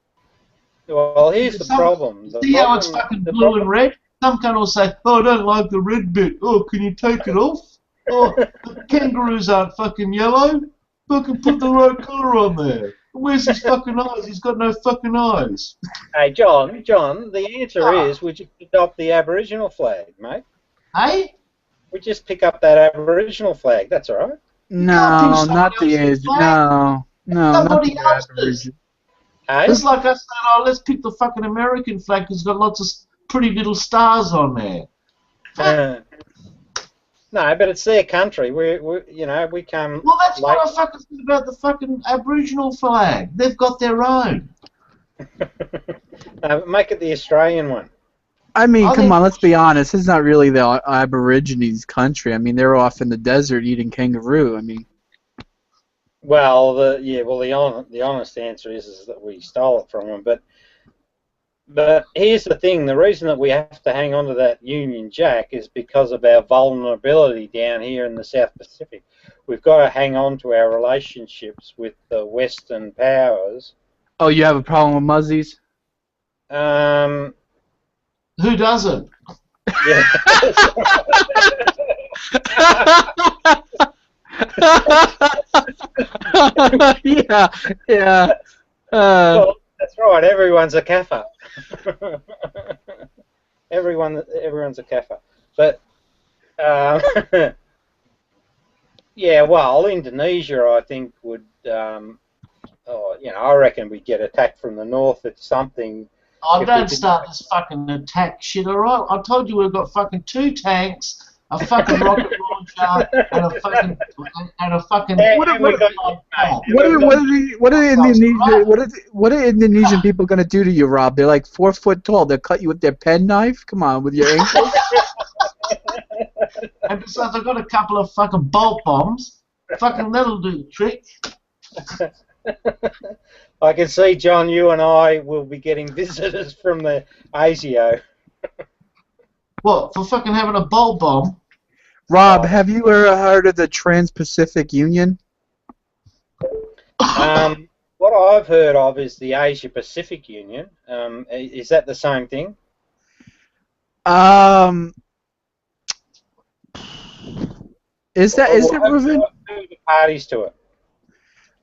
Well, here's the problem. See how it's fucking blue and red? Some kind will say, "Oh, I don't like the red bit. Oh, can you take it off? Oh, the kangaroos aren't fucking yellow. Fucking put the right colour on there. Where's his fucking eyes? He's got no fucking eyes." Hey, John, the answer is we just adopt the Aboriginal flag, mate. Hey? We just pick up that Aboriginal flag. That's all right. No, not the No, not the Aboriginal. Hey? It's like I said, "Oh, let's pick the fucking American flag because it's got lots of pretty little stars on there." No, but it's their country. We come. Well, that's what I fucking said about the fucking Aboriginal flag. They've got their own. Make it the Australian one. I mean, come on, let's be honest. It's not really the Aborigines' country. I mean, they're off in the desert eating kangaroo. I mean. Well, the honest answer is that we stole it from them. But here's the thing: the reason that we have to hang on to that Union Jack is because of our vulnerability down here in the South Pacific. We've got to hang on to our relationships with the Western powers. Oh, you have a problem with Muzzies? Who doesn't? Yeah. yeah. Well, that's right. Everyone's a kafir. Everyone's a kafir. But yeah, well, Indonesia, I think would. I reckon we'd get attacked from the north at something. Oh, don't start this fucking attack shit, alright? I told you we've got fucking 2 tanks, a fucking rocket launcher, and a fucking What are Indonesian people gonna do to you, Rob? They're like 4 foot tall. They'll cut you with their penknife. Come on, with your ankles. And besides, I've got a couple of fucking bolt bombs. Fucking that'll do the trick. I can see, John, you and I will be getting visitors from the ASIO. What, for fucking having a bolt bomb? Rob, have you ever heard of the Trans-Pacific Union? What I've heard of is the Asia-Pacific Union. Is that the same thing? Is it, Reuven? Who are the parties to it?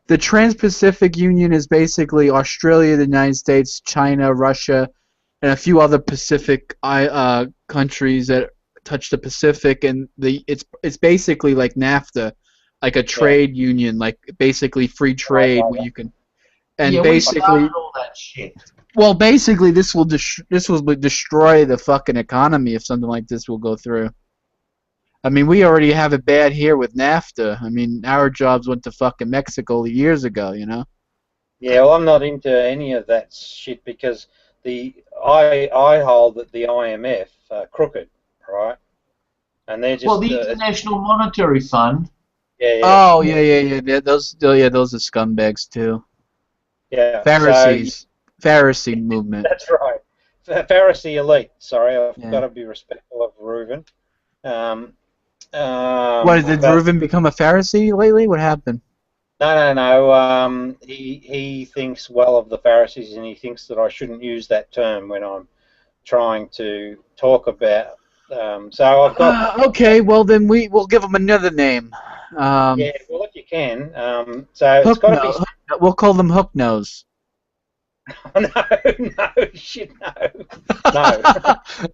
The Trans-Pacific Union is basically Australia, the United States, China, Russia, and a few other Pacific countries that touch the Pacific, and it's basically like NAFTA, like a trade union, like basically free trade where you can, and basically all that shit. Well, basically this will destroy the fucking economy if something like this will go through. I mean, we already have it bad here with NAFTA. I mean, our jobs went to fucking Mexico years ago, you know? Yeah, well, I'm not into any of that shit because the I hold that the IMF are crooked, right? And they're just the International Monetary Fund. Yeah. Oh yeah. Those are scumbags too. Yeah. Pharisees. Pharisee movement. That's right. Pharisee elite. Sorry, I've got to be respectful of Reuven. What, did Reuven become a Pharisee lately? What happened? No. He thinks well of the Pharisees, and he thinks that I shouldn't use that term when I'm trying to talk about. So I've got. Okay, well then we'll give him another name. Yeah, well if you can. So it's got to be. We'll call them Hook Nose. No, shit, no.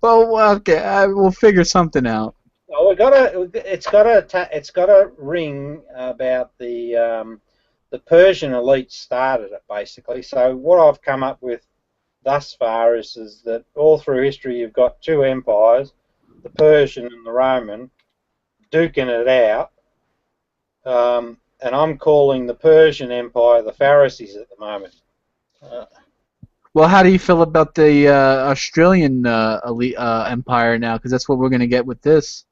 Well, okay, we'll figure something out. Well, it's got to ring about the Persian elite started it basically. So what I've come up with thus far is that all through history you've got two empires, the Persian and the Roman, duking it out, and I'm calling the Persian Empire the Pharisees at the moment. Well, how do you feel about the Australian elite empire now? Because that's what we're going to get with this.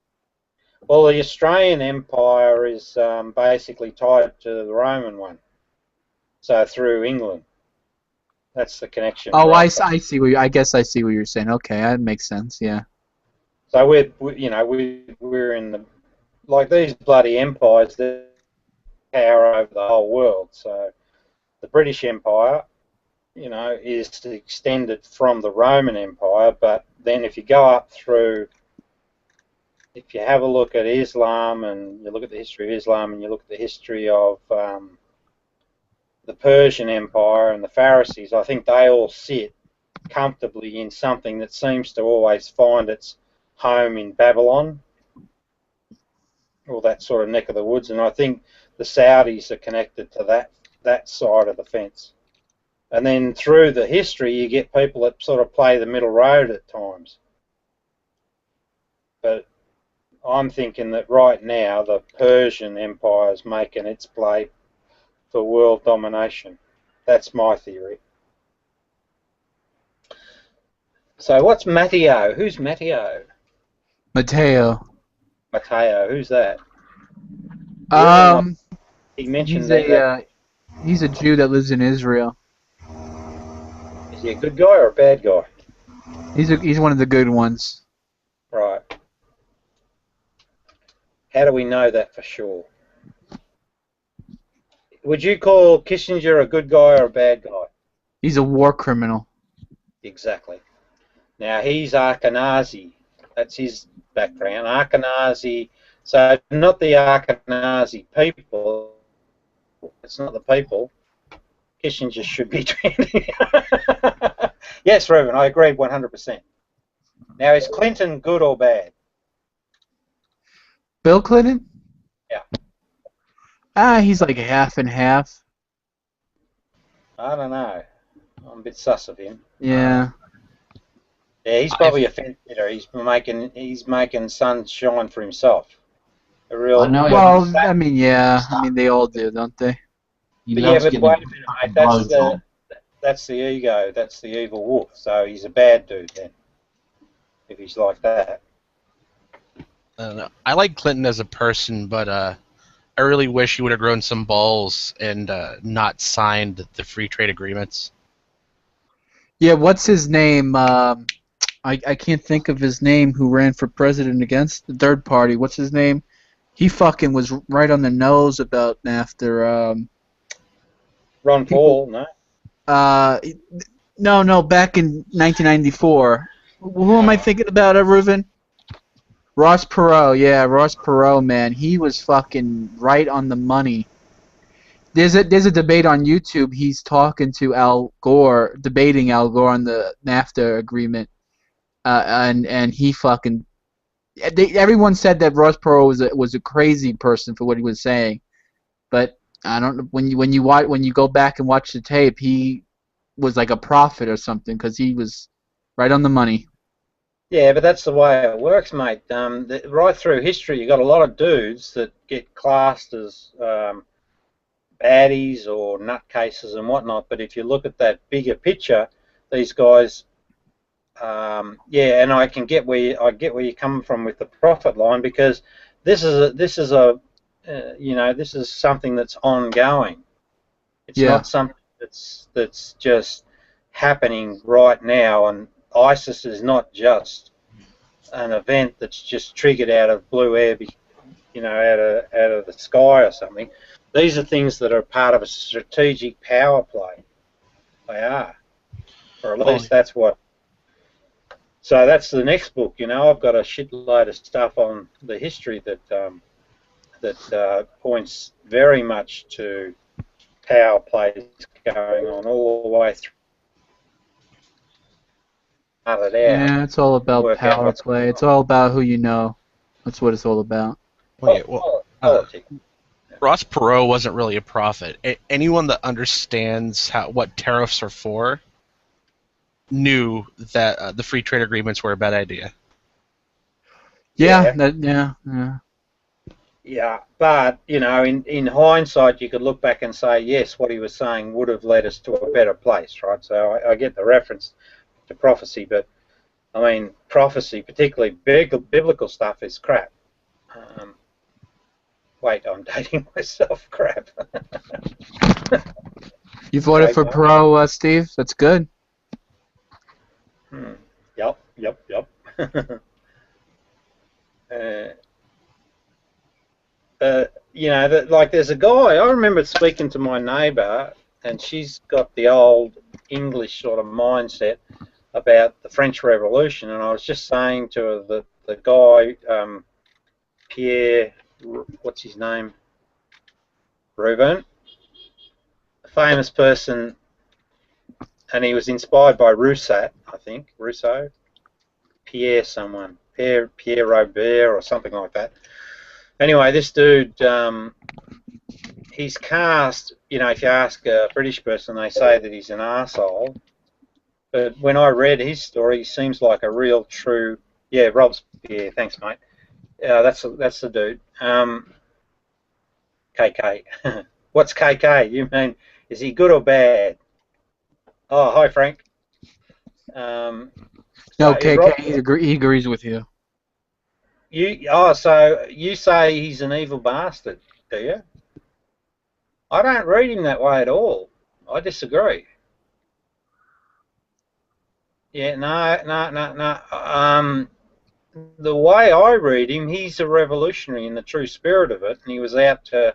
Well, the Australian Empire is basically tied to the Roman one, so through England. That's the connection. Oh, right? I see. I guess I see what you're saying. Okay, that makes sense. Yeah. So we're in the these bloody empires that power over the whole world. So the British Empire, is extended from the Roman Empire, but then if you go up through. If you have a look at Islam and you look at the history of Islam and you look at the history of the Persian Empire and the Pharisees, I think they all sit comfortably in something that seems to always find its home in Babylon or that sort of neck of the woods. And I think the Saudis are connected to that side of the fence. And then through the history, you get people that sort of play the middle road at times. But I'm thinking that right now the Persian Empire is making its play for world domination. That's my theory. So what's Matteo? Who's Matteo? Matteo. Who's that? He mentioned he's a Jew that lives in Israel. Is he a good guy or a bad guy? He's one of the good ones. Right. How do we know that for sure? Would you call Kissinger a good guy or a bad guy? He's a war criminal. Exactly. Now, he's Ashkenazi. That's his background. Ashkenazi. So, not the Ashkenazi people. It's not the people. Kissinger should be trending. Yes, Reuven, I agree 100%. Now, is Clinton good or bad? Bill Clinton? Yeah. He's like half and half. I don't know. I'm a bit sus of him. Yeah. Yeah, he's probably a fence sitter. He's making sun shine for himself. A real. Well, I mean, yeah. I mean, they all do, don't they? But wait a minute, mate. That's the ego. That's the evil wolf. So he's a bad dude then. If he's like that. I like Clinton as a person, but I really wish he would have grown some balls and not signed the free trade agreements. Yeah, what's his name? I can't think of his name. Who ran for president against the third party? What's his name? He fucking was right on the nose about NAFTA. Ron Paul, no. No. Back in 1994. Who am I thinking about, Reuven? Ross Perot, yeah, Ross Perot, man, he was fucking right on the money. There's a debate on YouTube. He's talking to Al Gore, debating Al Gore on the NAFTA agreement, and he fucking. Everyone said that Ross Perot was a crazy person for what he was saying, but I don't know when you go back and watch the tape, he was like a prophet or something because he was right on the money. Yeah, but that's the way it works, mate. Right through history, you got a lot of dudes that get classed as baddies or nutcases and whatnot. But if you look at that bigger picture, these guys yeah, and I can get where you're coming from with the profit line, because this is you know, this is something that's ongoing. It's not something that's just happening right now, and ISIS is not just an event that's just triggered out of blue air, you know, out of the sky or something. These are things that are part of a strategic power play. They are, or at least that's what. So that's the next book. You know, I've got a shitload of stuff on the history that points very much to power plays going on all the way through. Yeah, it's all about power play. It's all about who you know. That's what it's all about. Ross Perot wasn't really a prophet. Anyone that understands what tariffs are for knew that the free trade agreements were a bad idea. Yeah, but you know, in hindsight, you could look back and say, yes, what he was saying would have led us to a better place, right? So I get the reference to prophecy, but I mean, prophecy, particularly biblical stuff, is crap. Wait, I'm dating myself. Crap. You voted for Perot, Steve? That's good. Yep. You know, like there's a guy, I remember speaking to my neighbour, and she's got the old English sort of mindset about the French Revolution, and I was just saying to her that the guy, Pierre, what's his name? Reuven, a famous person, and he was inspired by Rousseau, I think, Pierre Robert or something like that. Anyway, this dude, he's cast, you know, if you ask a British person, they say that he's an arsehole. But when I read his story, he seems like a real true, yeah, Robespierre, thanks, mate. That's the dude. KK. What's KK? You mean, is he good or bad? Oh, hi, Frank. No, KK, he agrees with you. So you say he's an evil bastard, do you? I don't read him that way at all. I disagree. Yeah, no. The way I read him, he's a revolutionary in the true spirit of it, and he was out to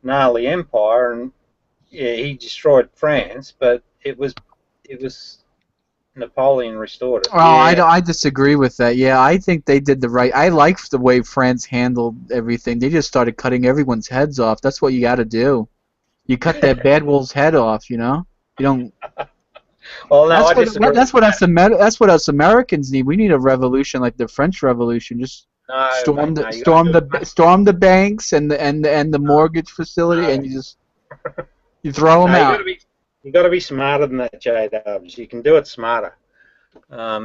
nail the empire, and yeah, he destroyed France, but it was Napoleon restored it. Oh, yeah. I disagree with that. Yeah, I think they did the right. I liked the way France handled everything. They just started cutting everyone's heads off. That's what you got to do. You cut that bad wolf's head off. You know, you don't. Well, no, that's what us Americans need. We need a revolution like the French Revolution. Just storm the banks and the mortgage facility, and you throw them out. You got to be smarter than that, J-Dubs. You can do it smarter.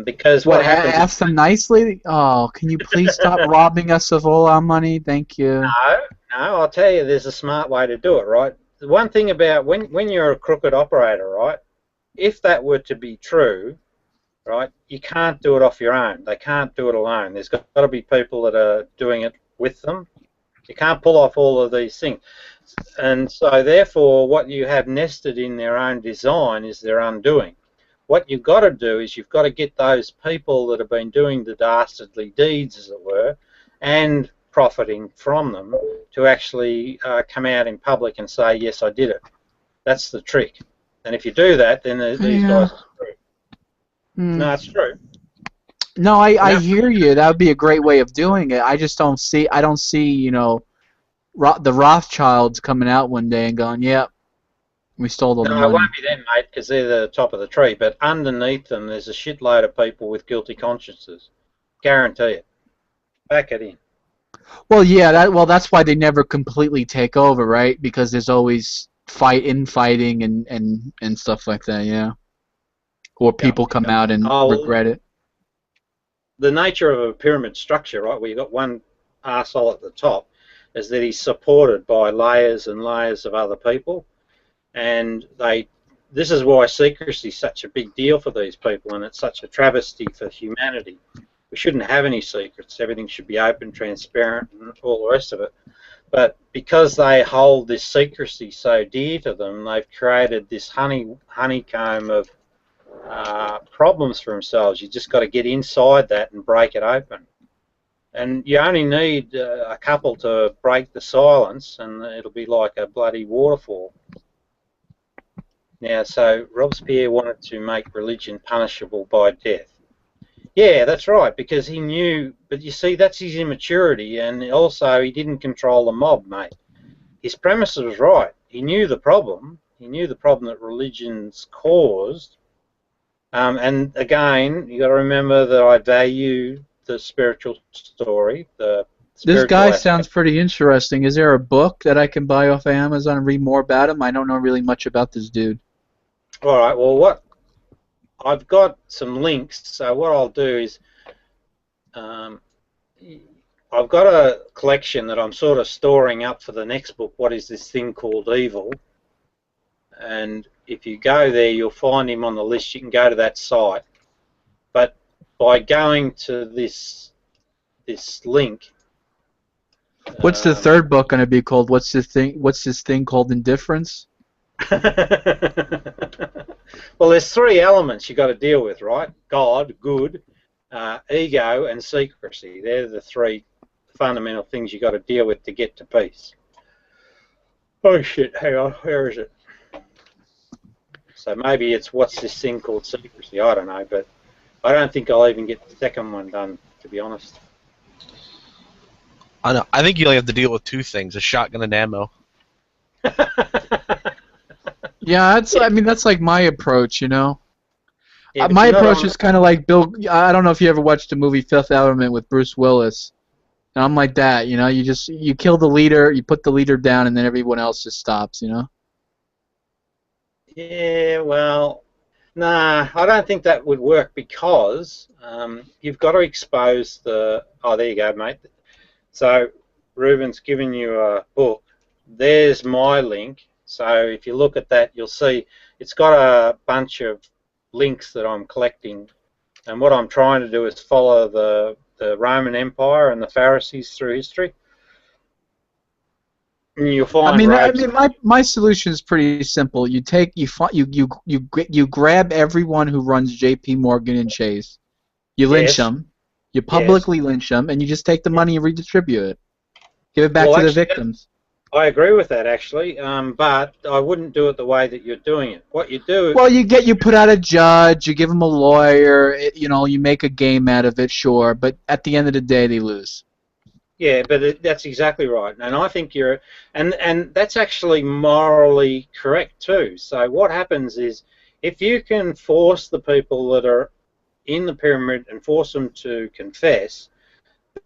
Because what happens? Ask them nicely. Oh, can you please stop robbing us of all our money? Thank you. No. I'll tell you, there's a smart way to do it, right? The one thing about when you're a crooked operator, right? If that were to be true, right, you can't do it off your own. They can't do it alone. There's got to be people that are doing it with them. You can't pull off all of these things. And so, therefore, what you have nested in their own design is their undoing. What you've got to do is you've got to get those people that have been doing the dastardly deeds, as it were, and profiting from them to actually come out in public and say, yes, I did it. That's the trick. And if you do that, then these guys are screwed. No, it's true. No, I hear you. That would be a great way of doing it. I just don't see, you know, the Rothschilds coming out one day and going, yep, we stole all the money. No, it won't be them, mate, because they're the top of the tree. But underneath them, there's a shitload of people with guilty consciences. Guarantee it. Back it in. Well, yeah, that's why they never completely take over, right? Because there's always infighting and stuff like that, yeah. Or people come out and regret it. The nature of a pyramid structure, right, where you've got one arsehole at the top, is that he's supported by layers and layers of other people, and they this is why secrecy is such a big deal for these people, and it's such a travesty for humanity. We shouldn't have any secrets. Everything should be open, transparent, and all the rest of it. But because they hold this secrecy so dear to them, they've created this honeycomb of problems for themselves. You just got to get inside that and break it open. And you only need a couple to break the silence, and it'll be like a bloody waterfall. Now, so Robespierre wanted to make religion punishable by death. Yeah, that's right, because he knew, but you see, that's his immaturity, and also he didn't control the mob, mate. His premise was right. He knew the problem. He knew the problem that religions caused. And again, you got to remember that I value the spiritual story. This guy sounds pretty interesting. Is there a book that I can buy off of Amazon and read more about him? I don't know really much about this dude. All right. Well, I've got some links. So what I'll do is, I've got a collection that I'm sort of storing up for the next book. What is this thing called evil? And if you go there, you'll find him on the list. You can go to that site, but by going to this link. What's the third book going to be called? What's this thing called? Indifference? Well, there's three elements you got to deal with, right? God, good, ego, and secrecy. They're the three fundamental things you got to deal with to get to peace. Oh shit! Hang on, where is it? So maybe it's what's this thing called secrecy? I don't know, but I don't think I'll even get the second one done, to be honest. I know. I think you'll have to deal with two things: a shotgun and ammo. Yeah, that's like my approach, you know. Yeah, my approach is kind of like Bill. I don't know if you ever watched the movie Fifth Element with Bruce Willis. And I'm like that, you know. You kill the leader, you put the leader down, and then everyone else just stops, you know. Yeah, well, nah, I don't think that would work because you've got to expose the. Oh, there you go, mate. So Reuven's given you a book. There's my link. So if you look at that, you'll see it's got a bunch of links that I'm collecting, and what I'm trying to do is follow the Roman Empire and the Pharisees through history. And you'll find. My solution is pretty simple. You grab everyone who runs J.P. Morgan and Chase. You lynch them. You publicly lynch them, and you just take the money and redistribute it. Give it back to the victims. I agree with that, actually, but I wouldn't do it the way that you're doing it. What you do... Well, you put out a judge, you give them a lawyer, you make a game out of it, sure, but at the end of the day, they lose. Yeah, but that's exactly right, and I think you're... And that's actually morally correct, too. So what happens is, if you can force the people that are in the pyramid and force them to confess,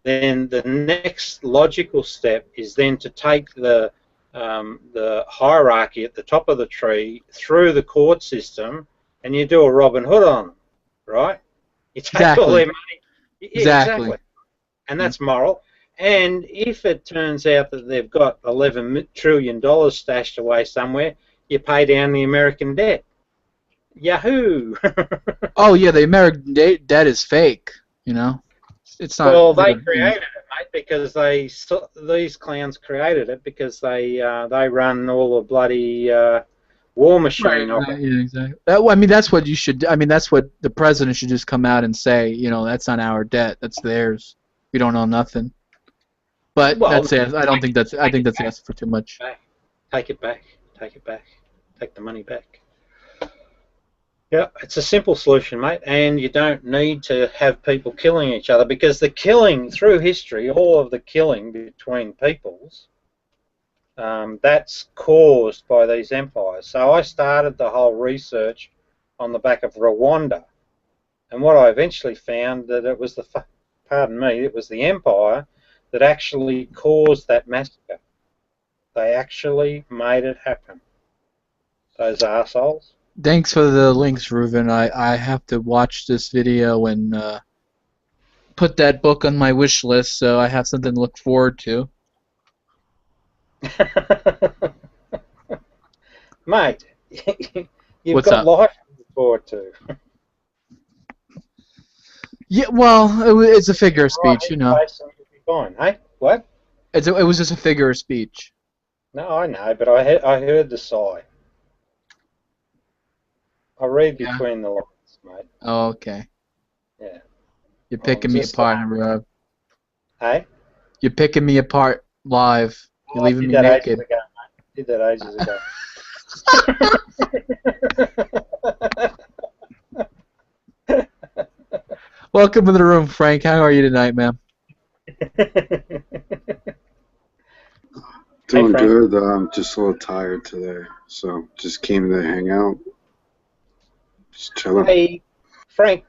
then the next logical step is then to take the hierarchy at the top of the tree through the court system, and you do a Robin Hood on them, right? You take all their money. Exactly. And that's moral. And if it turns out that they've got $11 trillion stashed away somewhere, you pay down the American debt. Yahoo! Oh yeah, the American debt is fake, you know. It's not. Well, they created it, mate, because these clowns created it because they run all the bloody war machine. Right, yeah, exactly. That's what you should. That's what the president should just come out and say. You know, that's not our debt. That's theirs. We don't own nothing. But that's it. I think that's asking for too much. Take it back. Take it back. Take the money back. Yeah, it's a simple solution, mate, and you don't need to have people killing each other, because the killing through history, all of the killing between peoples, that's caused by these empires. So I started the whole research on the back of Rwanda, and what I eventually found that it was it was the empire that actually caused that massacre. They actually made it happen. Those arseholes. Thanks for the links, Reuven. I have to watch this video and put that book on my wish list, so I have something to look forward to. Mate, You've What's got up? life to look forward to. Yeah, well, it's a figure of speech, you know. Fine, hey? What? It was just a figure of speech. No, I know, but I heard the sigh. I read between the lines, mate. Oh, okay. Yeah. You're picking me apart, Rob. Hey? You're picking me apart live. You're leaving me naked. I did that ages ago. Welcome to the room, Frank. How are you tonight, ma'am? Doing good. I'm just a little tired today, so just came to hang out. Just chilling. Hey, Frank,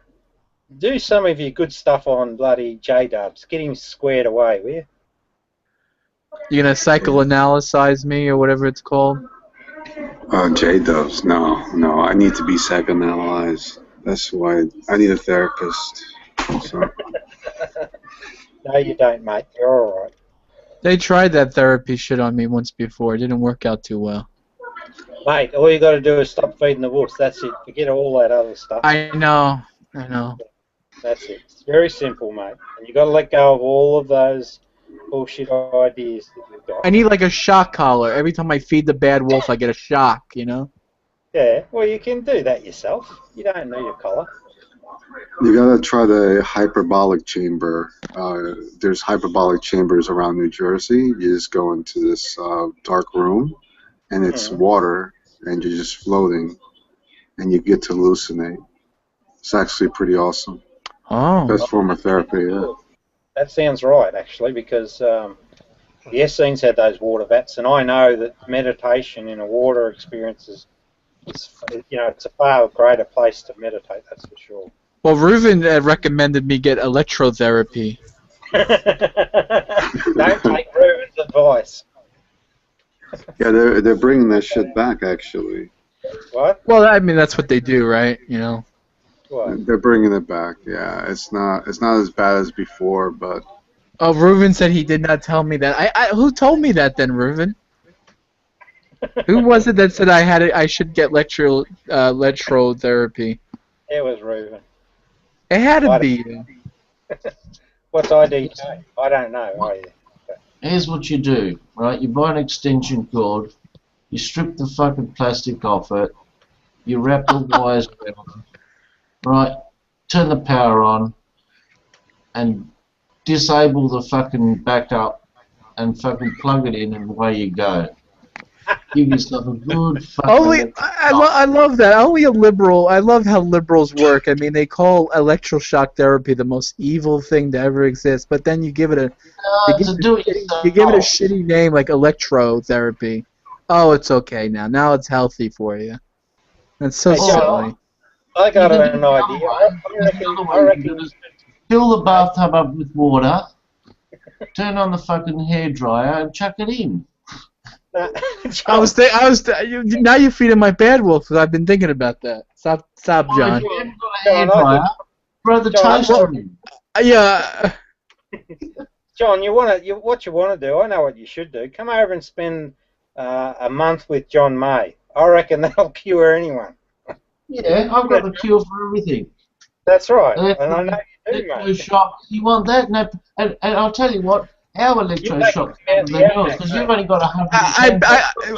do some of your good stuff on bloody J-Dubs. Get him squared away, will you? You gonna psychoanalyze me or whatever it's called? J-Dubs, no. I need to be psychoanalyzed. That's why I need a therapist. So. No, you don't, mate. You're all right. They tried that therapy shit on me once before. It didn't work out too well. Mate, all you got to do is stop feeding the wolves. That's it. Forget all that other stuff. I know. That's it. It's very simple, mate. And you got to let go of all of those bullshit ideas that you've got. I need like a shock collar. Every time I feed the bad wolf, I get a shock, you know? Yeah, well, you can do that yourself. You don't need a collar. You gotta try the hyperbolic chamber. There's hyperbolic chambers around New Jersey. You just go into this dark room, and it's water, and you're just floating, and you get to hallucinate. It's actually pretty awesome. Oh. Best form of therapy, yeah. That sounds right, actually, because the Essenes had those water vats, and I know that meditation in a water experience is, it's a far greater place to meditate, that's for sure. Well, Reuven recommended me get electrotherapy. Don't take Reuven's advice. Yeah, they're bringing that shit back, actually. What? Well, I mean, that's what they do, right? You know. What? They're bringing it back. Yeah, it's not as bad as before, but. Oh, Reuven said he did not tell me that. Who told me that then, Reuven? Who was it that said I should get electrotherapy? It was Reuven. It had to be. What's IDK? I don't know. Here's what you do, right? You buy an extension cord, you strip the fucking plastic off it, you wrap the wires around them, right? Turn the power on, and disable the fucking backup, and fucking plug it in, and away you go. Give yourself a good fucking... I love that. Only a liberal... I love how liberals work. I mean, they call electroshock therapy the most evil thing to ever exist, but then you give it a... You give it a shitty name like electrotherapy. Oh, it's okay now. Now it's healthy for you. That's so silly. I got an idea. I reckon fill the bathtub up with water, turn on the fucking hairdryer, and chuck it in. Now you're feeding my bad wolf because I've been thinking about that. Stop, John. You haven't got a hairdryer, throw the toaster in. Yeah. John, what you want to do? I know what you should do. Come over and spend a month with John May. I reckon that'll cure anyone. Yeah, I've got the cure for everything. That's right, and I know you do, mate. Shock. You want that? No, and I'll tell you what. Our electroshock is than yours because you've only got 100.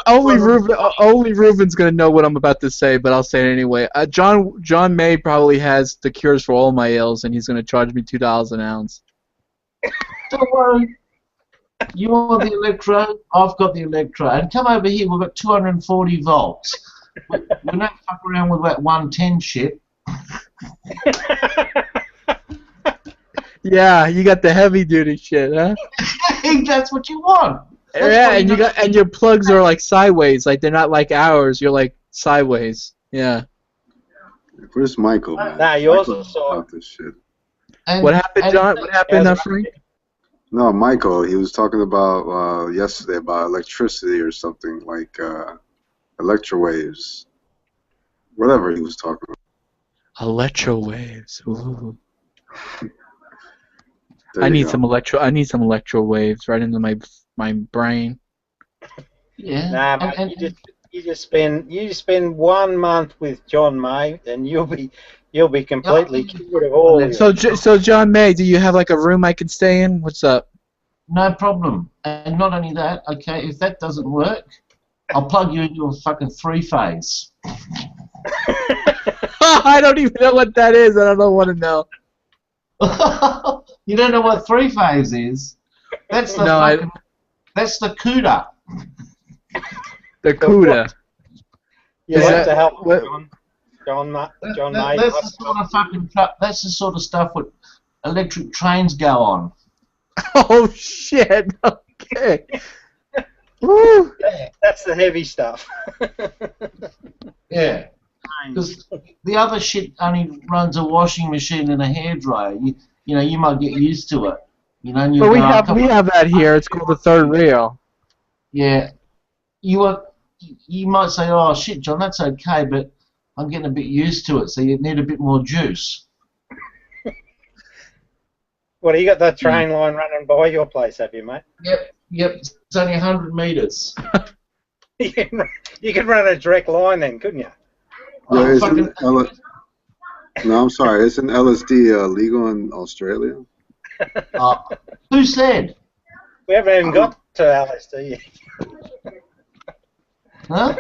Only Reuven's gonna know what I'm about to say, but I'll say it anyway. John May probably has the cures for all my ills, and he's gonna charge me $2 an ounce. Don't worry. You want the electro? I've got the electro. And come over here. We've got 240 volts. We don't fuck around with that 110 shit. Yeah, you got the heavy duty shit, huh? That's what you want. And your plugs are like sideways, like they're not like ours. You're like sideways. Yeah. Where's Michael, man? Nah, you also saw about this shit. What happened, John? What happened, Frank? No, Michael. He was talking about yesterday about electricity or something like electrowaves. Whatever he was talking about. Electrowaves. Ooh. I need some electro waves right into my brain. Yeah. Nah, mate, You just spend 1 month with John May, and you'll be completely cured of all. So John May, do you have like a room I can stay in? What's up? No problem. And not only that, okay, if that doesn't work, I'll plug you into a fucking three-phase. I don't even know what that is. I don't want to know. You don't know what three-phase is? That's the that's the CUDA. The CUDA. You have to help John May. That's the sort of fucking that's the sort of stuff that electric trains go on. Oh shit! Okay. Woo. Yeah, that's the heavy stuff. Yeah. Because the other shit only runs a washing machine and a hairdryer. You know, you might get used to it. You know, and But we have that here. It's called the third rail. Yeah. You might say, oh shit, John, that's okay, but I'm getting a bit used to it, so you need a bit more juice. What, you got that train line running by your place, have you, mate? Yep. It's only 100 metres. You can run a direct line then, couldn't you? Yeah, no, I'm sorry. Isn't LSD legal in Australia? Who said? We haven't even got to LSD yet. Huh?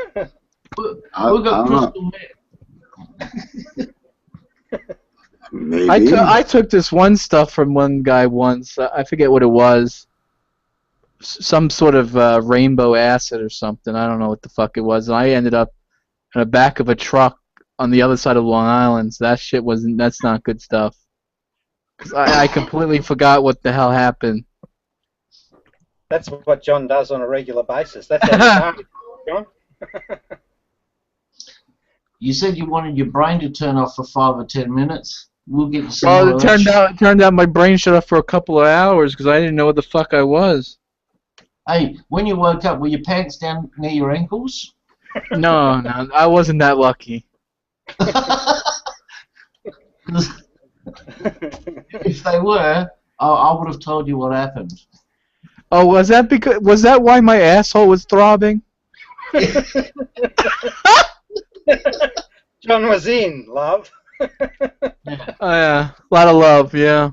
We've got crystal meth. Maybe. I took this one stuff from one guy once. I forget what it was. Some sort of rainbow acid or something. I don't know what the fuck it was. And I ended up in the back of a truck on the other side of Long Island. So that shit that's not good stuff. 'Cause I completely forgot what the hell happened. That's what John does on a regular basis. That's how you John. You said you wanted your brain to turn off for 5 or 10 minutes. We'll get you some Well, more it turned out my brain shut off for a couple of hours because I didn't know what the fuck I was. Hey, when you woke up, were your pants down near your ankles? No, I wasn't that lucky. If they were, I would have told you what happened. Oh, was that why my asshole was throbbing? John was in, love. Yeah. Oh, yeah, a lot of love, yeah.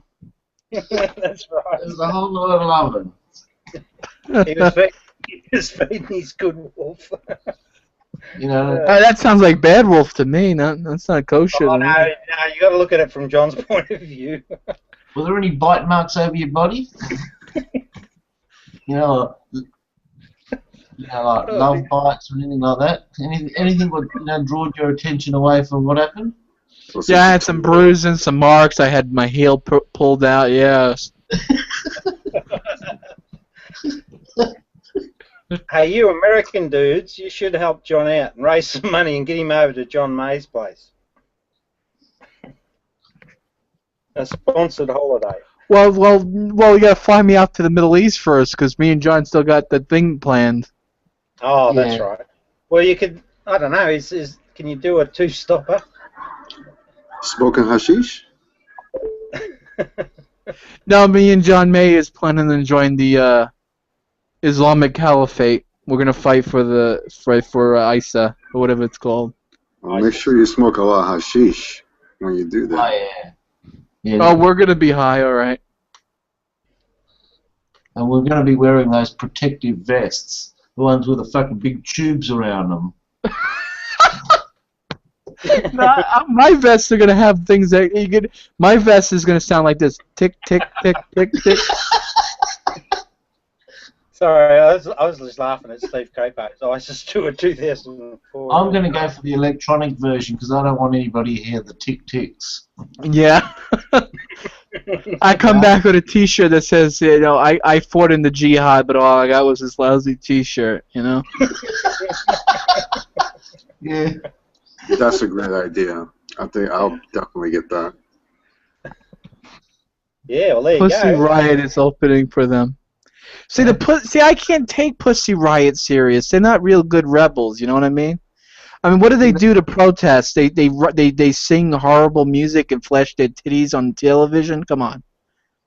That's right. There's a whole lot of loving. He was feeding his good wolf. You know. That sounds like Bad Wolf to me. That's not kosher. Oh, no, you got to look at it from John's point of view. Were there any bite marks over your body? You know, like love bites or anything like that? Anything that drew your attention away from what happened? Yeah, I had some bruising, some marks. I had my heel pulled out, yeah. Hey, you American dudes, you should help John out and raise some money and get him over to John May's place. A sponsored holiday. Well, you gotta fly me out to the Middle East first, because me and John still got the thing planned. Oh, that's right. Well, you could, I don't know, can you do a two-stopper? Smoking hashish? No, me and John May is planning on joining the Islamic Caliphate. We're gonna fight for ISA, or whatever it's called. Well, make sure you smoke a lot of hashish when you do that. Oh, yeah. Oh, we're gonna be high, alright. And we're going to be wearing those protective vests, the ones with the fucking big tubes around them. No, my vests are gonna have things that you could. My vest is gonna sound like this: tick, tick, tick, tick, tick. Sorry, I was just laughing at Steve Capo's ISIS Tour 2004. I'm going to go for the electronic version because I don't want anybody to hear the tick-ticks. Yeah. I come back with a T-shirt that says, you know, I fought in the jihad, but all I got was this lousy T-shirt, you know? Yeah. That's a great idea. I think I'll definitely get that. Yeah, well, there you Pussy go. Riot is opening for them. See, I can't take Pussy Riot serious. They're not real good rebels, you know what I mean? I mean, what do they do to protest? They sing horrible music and flash their titties on television? Come on.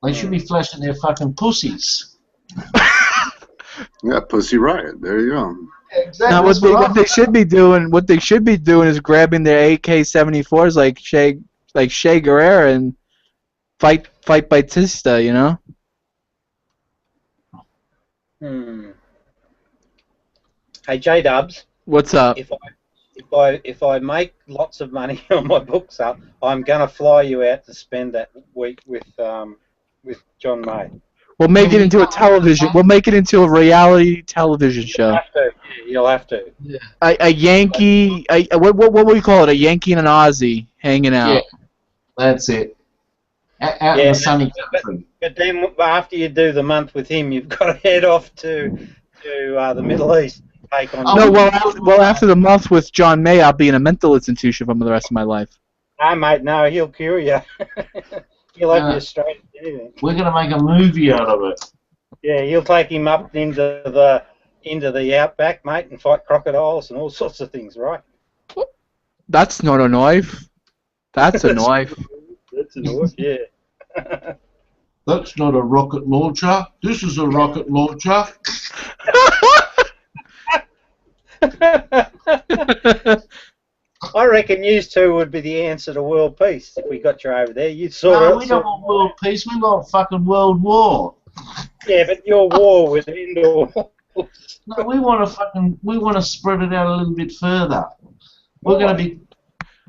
They should be flashing their fucking pussies. Yeah, Pussy Riot. There you go. exactly. Now what they should be doing is grabbing their AK-74s like Che Guevara and fight Batista, you know? Hey, J-Dubs. What's up? If I make lots of money on my books up, I'm gonna fly you out to spend that week with John May. We'll make it into a television. We'll make it into a reality television show. You'll have to. Yeah. A Yankee. What would we call it? A Yankee and an Aussie hanging out. Yeah, that's it. Out in the sunny country. But then after you do the month with him, you've got to head off to the Middle East. Take on. No, well, after the month with John May, I'll be in a mental institution for the rest of my life. No, mate, no, he'll cure you. He'll have you straight as anything. We're going to make a movie out of it. Yeah, he'll take him up into the outback, mate, and fight crocodiles and all sorts of things, right? That's not a knife. That's a knife. That's a knife, yeah. That's not a rocket launcher. This is a rocket launcher. I reckon you two would be the answer to world peace if we got you over there. You'd we don't want world peace. We want fucking world war. Yeah, but your war with indoor. No, we want to spread it out a little bit further. We're going to be.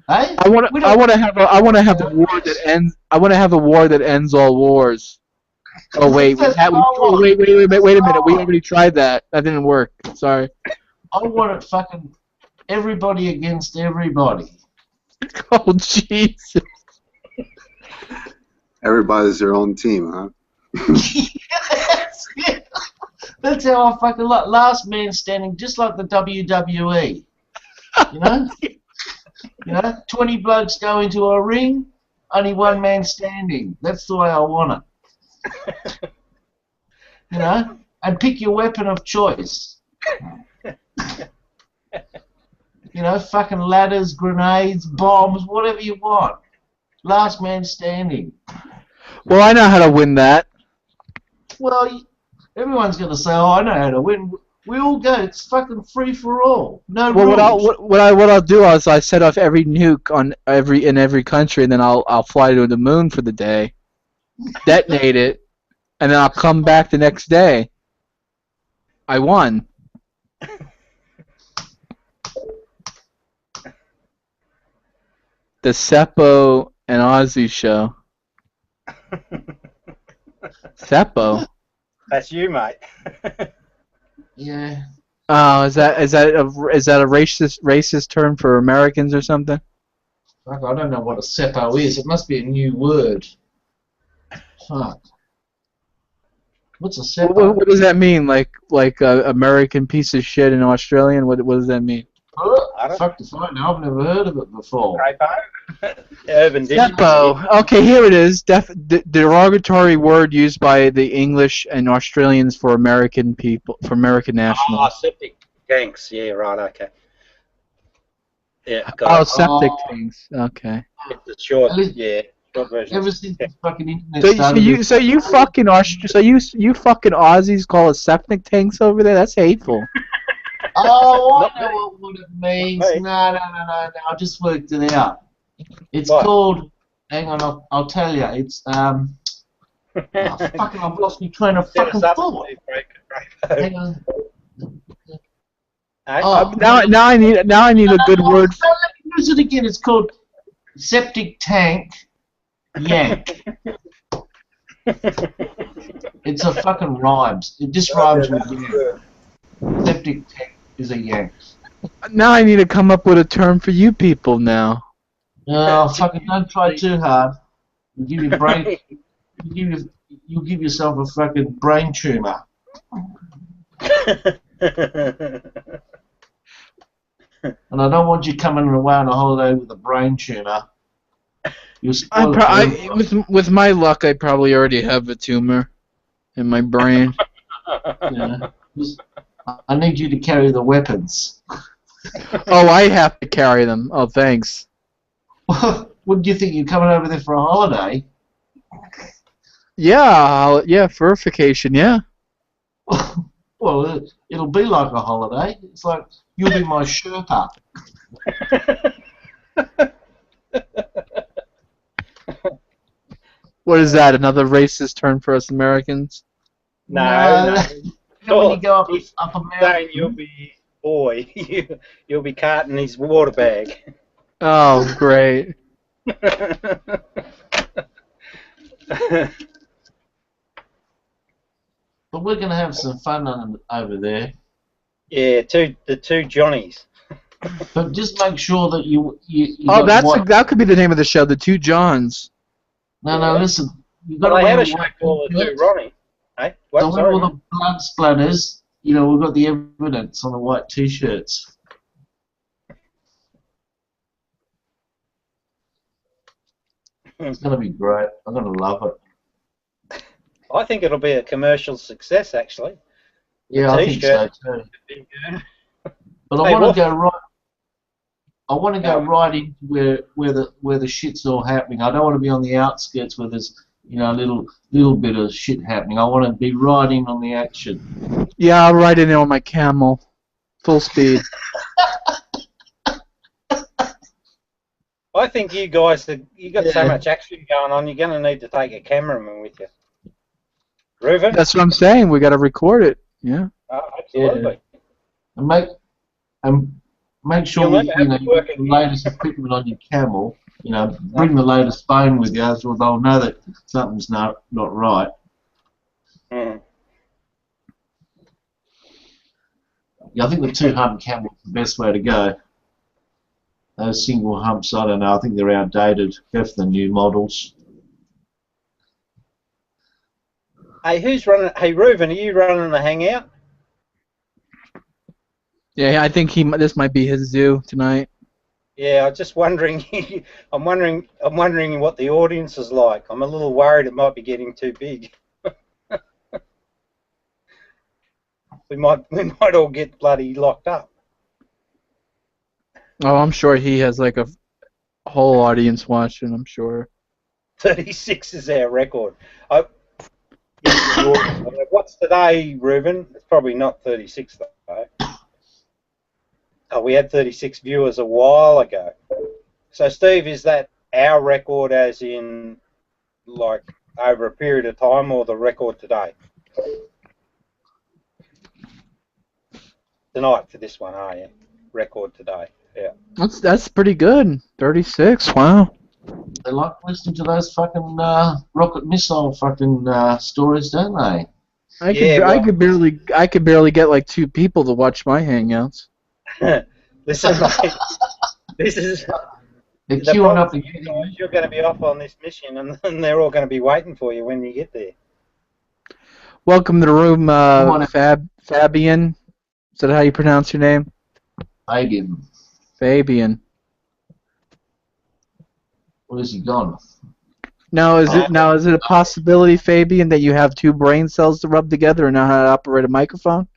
Hey? I want to have a war that ends. I want to have a war that ends all wars. Oh wait, wait a minute. We already tried that. That didn't work. Sorry. I want it fucking everybody against everybody. Oh Jesus! Everybody's their own team, huh? That's how I fucking like last man standing, just like the WWE. You know? 20 blokes go into a ring, only one man standing. That's the way I want it. You know? And pick your weapon of choice. You know, fucking ladders, grenades, bombs, whatever you want. Last man standing. Well, I know how to win that. Well, everyone's going to say, "Oh, I know how to win." We all go. It's fucking free for all. No rules. What I'll do is I set off every nuke in every country, and then I'll fly to the moon for the day, detonate it, and then I'll come back the next day. I won. The Seppo and Ozzy show. Seppo. That's you, mate. Yeah. Oh, is that a racist term for Americans or something? Fuck, I don't know what a Seppo is. It must be a new word. Fuck. What's a Seppo? What does that mean? Like American piece of shit in Australian? What does that mean? Fuck if I know. I've never heard of it before. Seppo. Okay, here it is. Derogatory word used by the English and Australians for American people, for American nationals. Oh, septic tanks. Yeah, right. Okay. Yeah. Septic tanks. Okay. It's a short. Yeah. Short version. Ever since the fucking internet started. You fucking Aussies call us septic tanks over there? That's hateful. Oh, I know what it means. No. I just worked it out. It's called. Hang on, I'll tell you. It's fucking. I've lost my train of fucking thought. Hang on. Now I need a good word. Let me use it again. It's called septic tank yank. It's a fucking rhymes. It just rhymes with yank. Septic tank is a yank. Now I need to come up with a term for you people now. No, fucking don't try too hard. You give your brain. You give yourself a fucking brain tumor. And I don't want you coming away on a holiday with a brain tumor. With my luck, I probably already have a tumor in my brain. Yeah. I need you to carry the weapons. Oh, I have to carry them. Oh, thanks. What do you think? You're coming over there for a holiday? Yeah, for a vacation, yeah. Well, it'll be like a holiday. It's like you'll be my Sherpa. What is that? Another racist term for us Americans? No. When you go up a mountain, you'll be boy. You'll be carting his water bag. Oh, great. But we're going to have some fun over there. Yeah, the two Johnnies. But just make sure that you that could be the name of the show, The Two Johns. No, listen. You've got Well, to they had a show called The Two Ronnie. Hey, what? So Sorry, all the blood splatters, we've got the evidence on the white T-shirts. It's going to be great. I'm going to love it. I think it'll be a commercial success, actually. Yeah, I think so too. But I want to go right. I want to go right into where the shit's all happening. I don't want to be on the outskirts where there's a little bit of shit happening. I want to be right in on the action. Yeah, I'll ride in there on my camel, full speed. I think you guys, you got so much action going on. You're going to need to take a cameraman with you. Reuven? That's what I'm saying. We got to record it. Yeah. Absolutely. Yeah. And make sure you got the latest equipment on your camel. Bring the latest phone with you, so they'll know that something's not right. Mm. Yeah, I think the 2-hump camel is the best way to go. Those single humps, I don't know. I think they're outdated. Go for the new models. Hey, who's running? Hey, Reuven, are you running the Hangout? Yeah, I think this might be his zoo tonight. Yeah, I'm just wondering. I'm wondering what the audience is like. I'm a little worried it might be getting too big. we might all get bloody locked up. Oh, I'm sure he has like a whole audience watching. I'm sure. 36 is our record. What's today, Reuven? It's probably not 36 though. Oh, we had 36 viewers a while ago. So, Steve, is that our record as in, like, over a period of time, or the record today? Tonight for this one, are you? Record today, yeah. That's pretty good. 36, wow. They like listening to those fucking rocket missile fucking stories, don't they? I could barely get like 2 people to watch my Hangouts. Listen, mate, this is they're queuing up. You're going to be off on this mission, and they're all going to be waiting for you when you get there. Welcome to the room, Fabian. Is that how you pronounce your name? Fabian. Where is he gone? Now is it a possibility, Fabian, that you have 2 brain cells to rub together and know how to operate a microphone?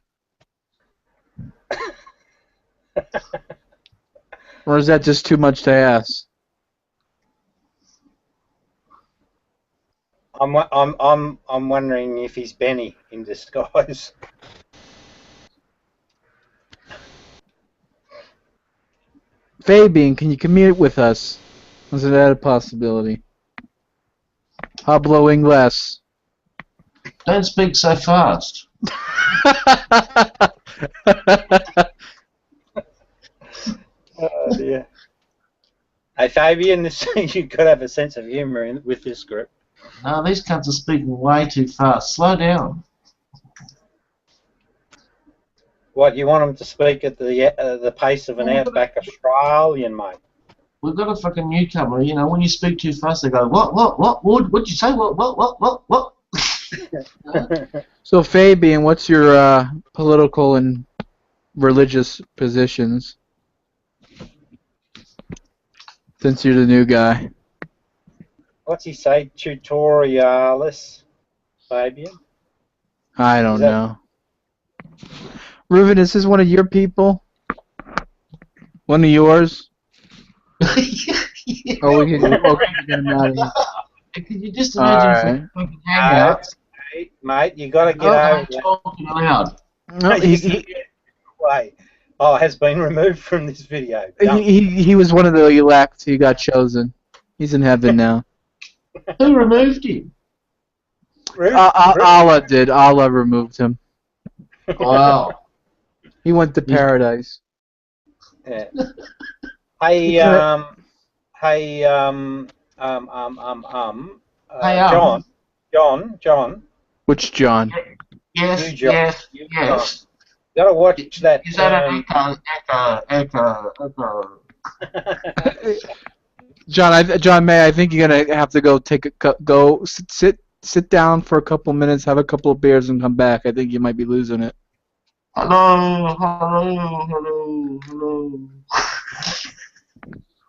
Or is that just too much to ask? I'm wondering if he's Benny in disguise. Fabian, can you commute with us? Is that a possibility? Hablo inglés. Don't speak so fast. Oh dear. Hey Fabian, you've got to have a sense of humour with this group. No, these cunts are speaking way too fast. Slow down. What, you want them to speak at the pace of an outback Australian, mate? We've got a fucking newcomer. When you speak too fast, they go, what'd you say? What? So Fabian, what's your political and religious positions? Since you're the new guy. What's he say? Tutorialis, Fabian? I don't know. Reuven, is this one of your people? One of yours? Yeah. Oh, we can get him out of here. Can you just imagine fucking Hangouts? Mate, you got to get over that. Talking loud. No, Wait. Oh, has been removed from this video. He was one of the elect. He got chosen. He's in heaven now. Who removed him? Allah did. Allah removed him. Wow. He went to paradise. Yeah. Hey, John. Which John? Yes, John. yes. You gotta watch that. Is that an echo? John May, I think you're gonna have to go sit down for a couple minutes, have a couple of beers, and come back. I think you might be losing it. Hello.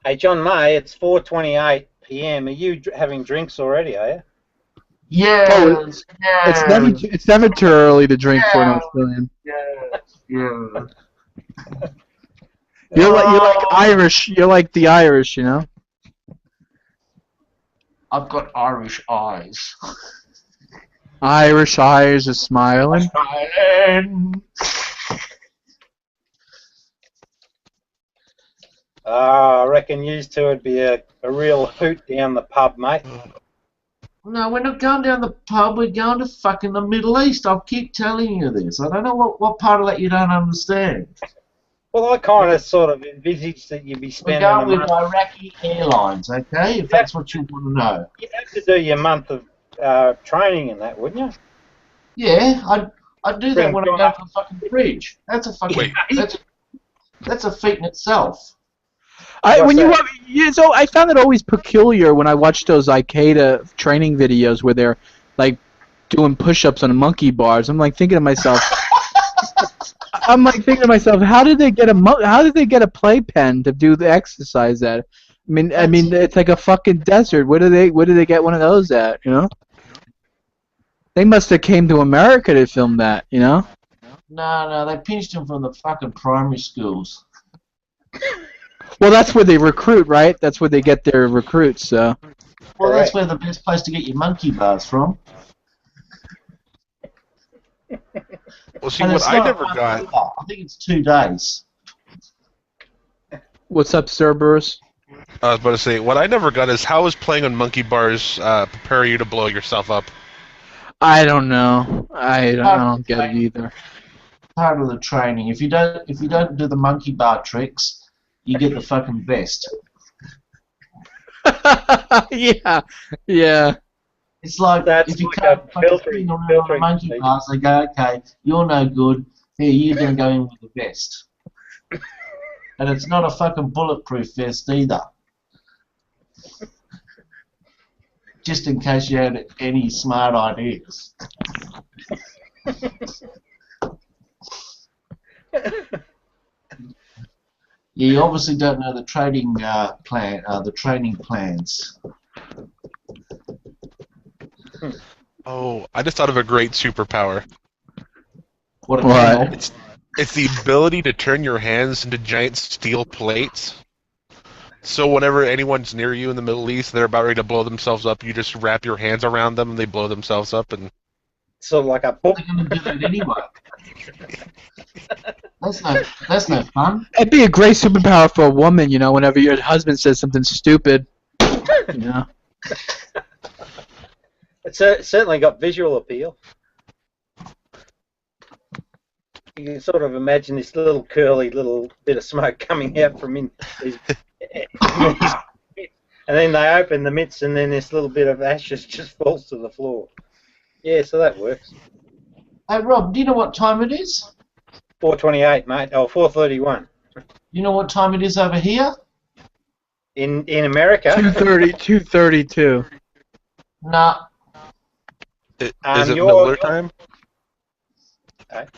Hey, John May, it's 4:28 p.m. Are you having drinks already? Are you? Yes. Oh, it's never too early to drink for an Australian. Yeah. You're like Irish. You're like the Irish, you know. I've got Irish eyes. Irish eyes are smiling. I reckon you two would be a real hoot down the pub, mate. No, we're not going down the pub. We're going to fucking the Middle East. I'll keep telling you this. I don't know what part of that you don't understand. Well, I kind of sort of envisaged that you'd be spending We're going with Iraqi Airlines, okay? If that's what you want to know. You'd have to do your month of training in that, wouldn't you? Yeah, I'd do that when I go for the fucking bridge. That's a fucking that's a feat in itself. I found it always peculiar when I watched those Al-Qaeda training videos where they're like doing push-ups on monkey bars. I'm like thinking to myself, how did they get a playpen to do the exercise at? I mean, it's like a fucking desert. Where do they get one of those at? You know? They must have came to America to film that. You know? No, they pinched them from the fucking primary schools. Well, that's where they recruit, right? That's where they get their recruits. So. Well, that's where the best place to get your monkey bars from. Well, see, what I never got. I think it's 2 days. What's up, Cerberus? I was about to say, what I never got is how is playing on monkey bars prepare you to blow yourself up? I don't know. I don't get it either. Part of the training. If you don't do the monkey bar tricks, you get the fucking vest. Yeah. It's like if you can't filtering on the monkey bars, they go, okay, you're no good. Here, you're gonna go in with the vest. And it's not a fucking bulletproof vest either. Just in case you had any smart ideas. You obviously don't know the trading the training plans. Oh, I just thought of a great superpower. What? It's the ability to turn your hands into giant steel plates. So whenever anyone's near you in the Middle East, they're about ready to blow themselves up, you just wrap your hands around them and they blow themselves up. And so like a they're going to do that anyway. That's no fun. It'd be a great superpower for a woman, you know, whenever your husband says something stupid. You know? It's certainly got visual appeal. You can sort of imagine this little curly little bit of smoke coming out from in these and then they open the mitts and then this little bit of ashes just falls to the floor. Yeah, so that works. Hey Rob, do you know what time it is? 4:28, mate. Oh, 4:31. You know what time it is over here? In America? 2:32. Nah. Is it Miller time?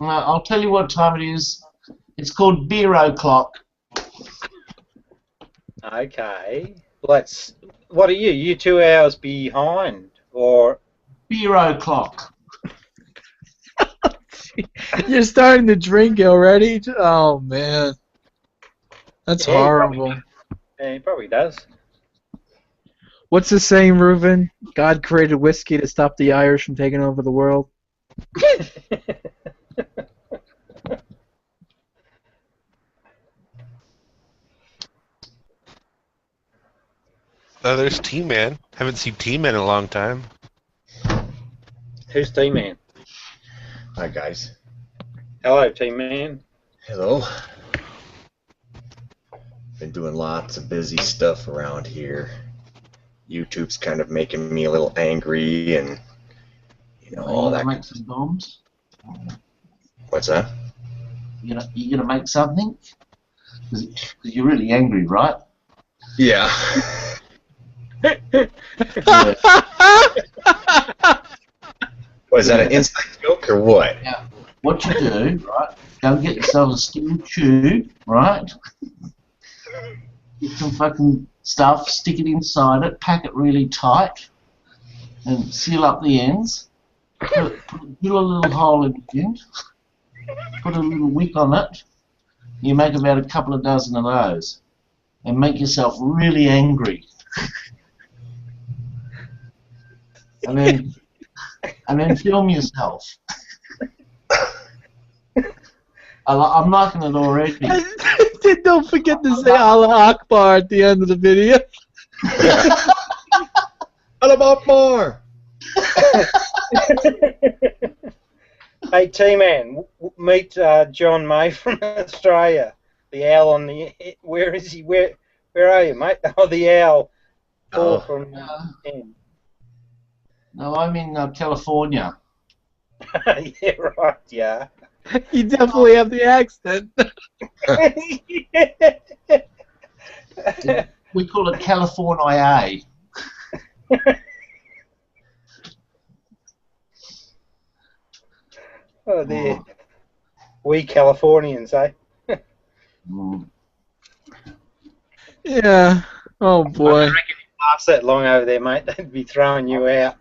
I'll tell you what time it is. It's called beer o'clock. Okay. Well, what are you? You 2 hours behind, or? Beer o'clock. You're starting to drink already? Oh, man. That's horrible. He probably does. What's the saying, Reuven? God created whiskey to stop the Irish from taking over the world. There's T-Man. Haven't seen T-Man in a long time. Who's T-Man? Hi, guys. Hello, T-Man. Hello. Been doing lots of busy stuff around here. YouTube's kind of making me a little angry, and all that. Make some bombs. What's that? You gonna make something? Because you're really angry, right? Yeah. Was that an inside joke or what? Yeah. What you do, right? Go get yourself a steel tube, right? Get some fucking stuff, stick it inside it, pack it really tight, and seal up the ends. Put a little hole in the end. Put a little wick on it. You make about a couple of dozen of those, and make yourself really angry. And then film yourself. I'm liking it already. Don't forget to say Allah Akbar at the end of the video. Allah Akbar! Hey, T-Man, meet John May from Australia. The owl on the... Where is he? Where are you, mate? Oh, the owl. From... No, I'm in California. Yeah, right, yeah. You definitely have the accent. We call it California. Oh, dear. We Californians, eh? Yeah. Oh, boy. I reckon if you last that long over there, mate, they'd be throwing you out.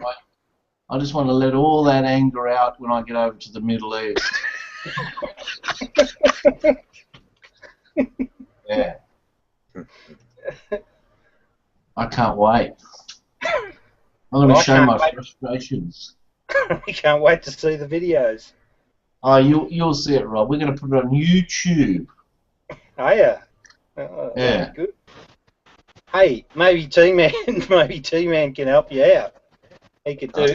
I just want to let all that anger out when I get over to the Middle East. Yeah. I can't wait. I'm going to show my frustrations. We can't wait to see the videos. Oh, you'll see it, Rob. We're going to put it on YouTube. Oh, yeah. Yeah. Good. Hey, maybe T-Man can help you out. He could do.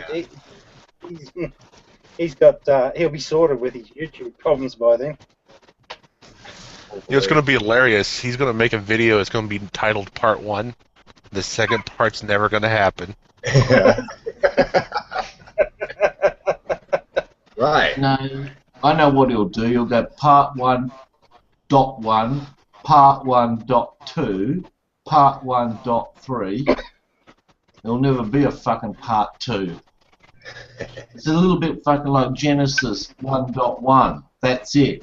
He's got. He'll be sorted with his YouTube problems by then. It's going to be hilarious. He's going to make a video. It's going to be titled Part 1. The second part's never going to happen. Right. No, I know what he'll do. He'll go Part 1.1, Part 1.2, Part 1.3. There'll never be a fucking Part 2. It's a little bit fucking like Genesis 1.1. That's it.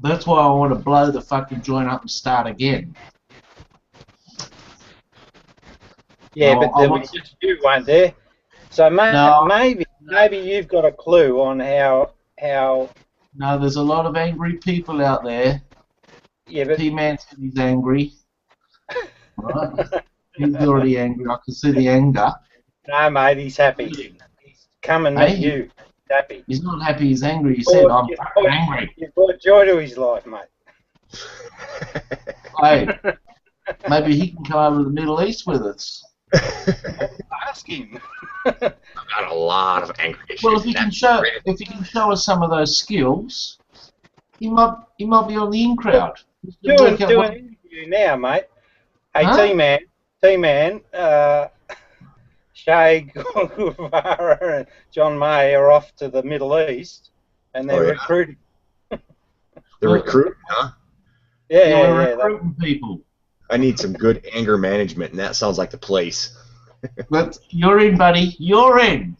That's why I want to blow the fucking joint up and start again. Yeah, but there was just you, weren't there? So maybe you've got a clue on how. No, there's a lot of angry people out there. Yeah, but T-Man said he's angry. Right? He's already angry. I can see the anger. No, mate, he's happy. He's coming at you. He's happy. He's not happy. He's angry. He said, "I'm angry." You've brought joy to his life, mate. Hey, maybe he can come over to the Middle East with us. Ask him. I've got a lot of anger issues. Well, if he can show us some of those skills, he might be on the in crowd. Do an interview now, mate. Hey, huh? T-Man, Shay, Guevara, and John May are off to the Middle East, and they're recruiting. They're recruiting, huh? Yeah, recruiting people. I need some good anger management, and that sounds like the place. But you're in, buddy. You're in.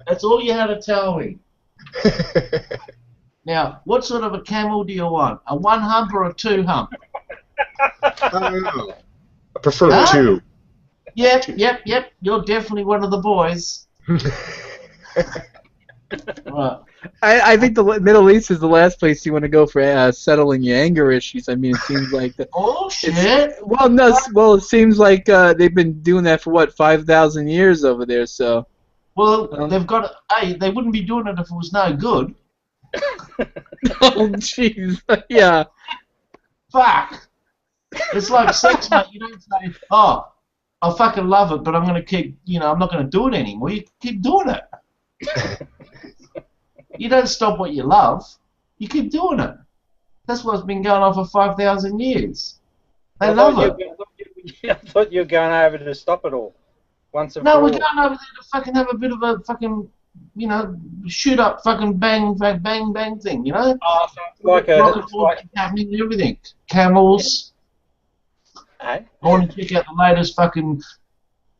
That's all you had to tell me. Now, what sort of a camel do you want? A one hump or a two hump? I don't know. I prefer two. Yep. You're definitely one of the boys. Right. I think the Middle East is the last place you want to go for settling your anger issues. I mean, it seems like that. Oh shit! Well, it seems like they've been doing that for what 5,000 years over there. So. Well, they've got. Hey, they wouldn't be doing it if it was no good. Oh, jeez. Yeah. Fuck. It's like sex, mate. You don't say, oh, I fucking love it, but I'm going to keep, I'm not going to do it anymore. You keep doing it. You don't stop what you love. You keep doing it. That's what's been going on for 5,000 years. They love it. I thought you were going over to stop it all. Once and No, for we're all. going over there to fucking have a bit of a fucking, shoot up fucking bang, bang, bang, bang thing, Oh, so it's like rocket launch happening and everything. Camels. Hey? I want to check out the latest fucking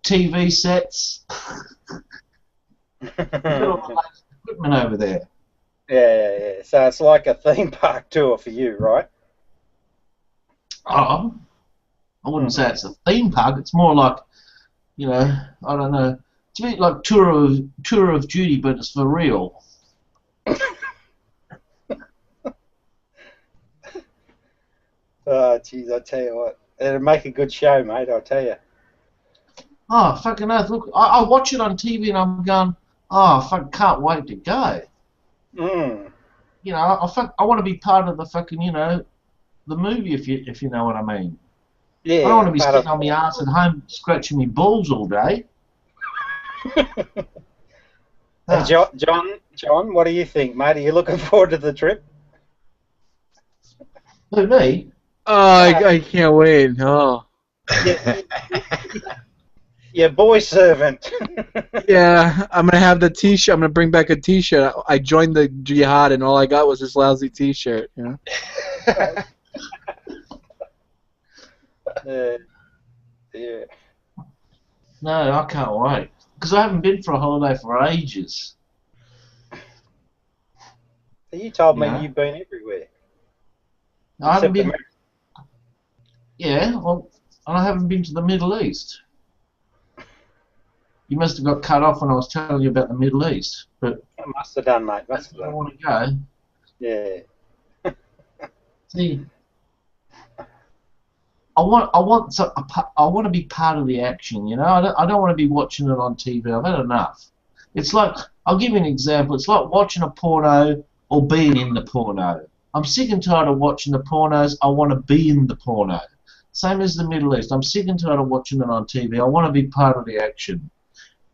TV sets. Got all the latest equipment over there. Yeah. So it's like a theme park tour for you, right? Oh, I wouldn't say it's a theme park. It's more like, I don't know. It's a bit like tour of duty, but it's for real. Oh, jeez, I tell you what. It'd make a good show, mate, I'll tell you. Oh, fucking earth. Look, I watch it on TV and I'm going, oh, fuck, can't wait to go. Mm. I want to be part of the fucking, the movie, if you know what I mean. Yeah. I don't want to be sitting on my ass at home scratching my balls all day. Hey, John, what do you think, mate? Are you looking forward to the trip? Who, me? Oh, I can't wait. Oh. Your boy servant. Yeah, I'm gonna have the T-shirt. I'm gonna bring back a T-shirt. I joined the jihad, and all I got was this lousy T-shirt. You know. Yeah. No, I can't wait. Because I haven't been for a holiday for ages. You told me you've been everywhere. I haven't been. Yeah, well, I haven't been to the Middle East. You must have got cut off when I was telling you about the Middle East, but I must have done, mate. Must have done. I want to go. Yeah. See, I want to be part of the action. I don't want to be watching it on TV. I've had enough. It's like, I'll give you an example. It's like watching a porno or being in the porno. I'm sick and tired of watching the pornos. I want to be in the porno. Same as the Middle East. I'm sick and tired of watching it on TV. I want to be part of the action.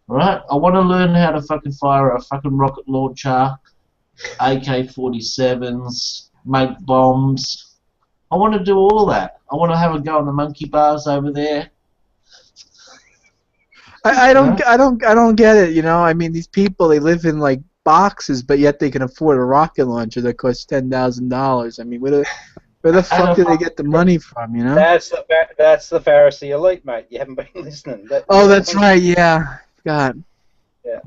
Right? I want to learn how to fucking fire a fucking rocket launcher, AK-47s, make bombs. I want to do all that. I want to have a go on the monkey bars over there. I don't get it. I mean, these people, they live in like boxes, but yet they can afford a rocket launcher that costs $10,000. I mean, where the fuck do they get the money from? That's the Pharisee elite, mate. You haven't been listening. That's right. Yeah. God. Yeah.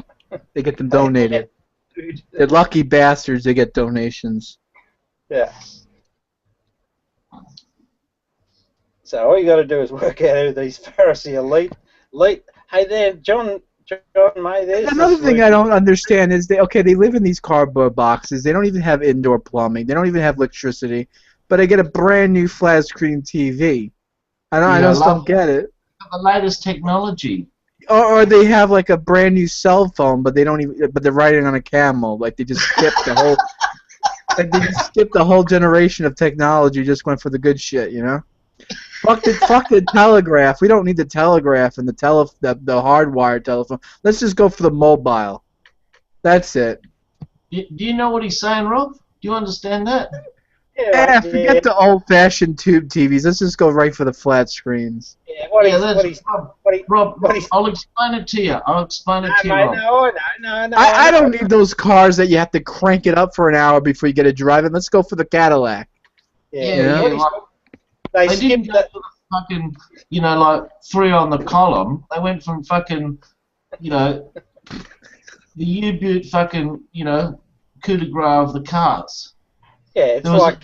They get them donated. They're lucky bastards. They get donations. Yeah. So all you got to do is work out who these Pharisee elite. Hey there, John, mate. Another thing I don't understand is they live in these cardboard boxes. They don't even have indoor plumbing. They don't even have electricity. But they get a brand new flat screen TV. I just don't get it. The latest technology. Or they have like a brand new cell phone, but they're riding on a camel. Like they just skipped the whole. Like they just skipped the whole generation of technology. Just went for the good shit, Fuck the telegraph. We don't need the telegraph and the hardwired telephone. Let's just go for the mobile. That's it. Do you know what he's saying, Rob? Do you understand that? Yeah, forget the old-fashioned tube TVs. Let's just go right for the flat screens. Yeah, Rob, I'll explain it to you. Rob. No. I don't need those cars that you have to crank it up for an hour before you get to drive it. Let's go for the Cadillac. Yeah. They didn't go for the fucking, like 3 on the column. They went from fucking, the U-boot fucking, coup de grace of the cars. Yeah, it's like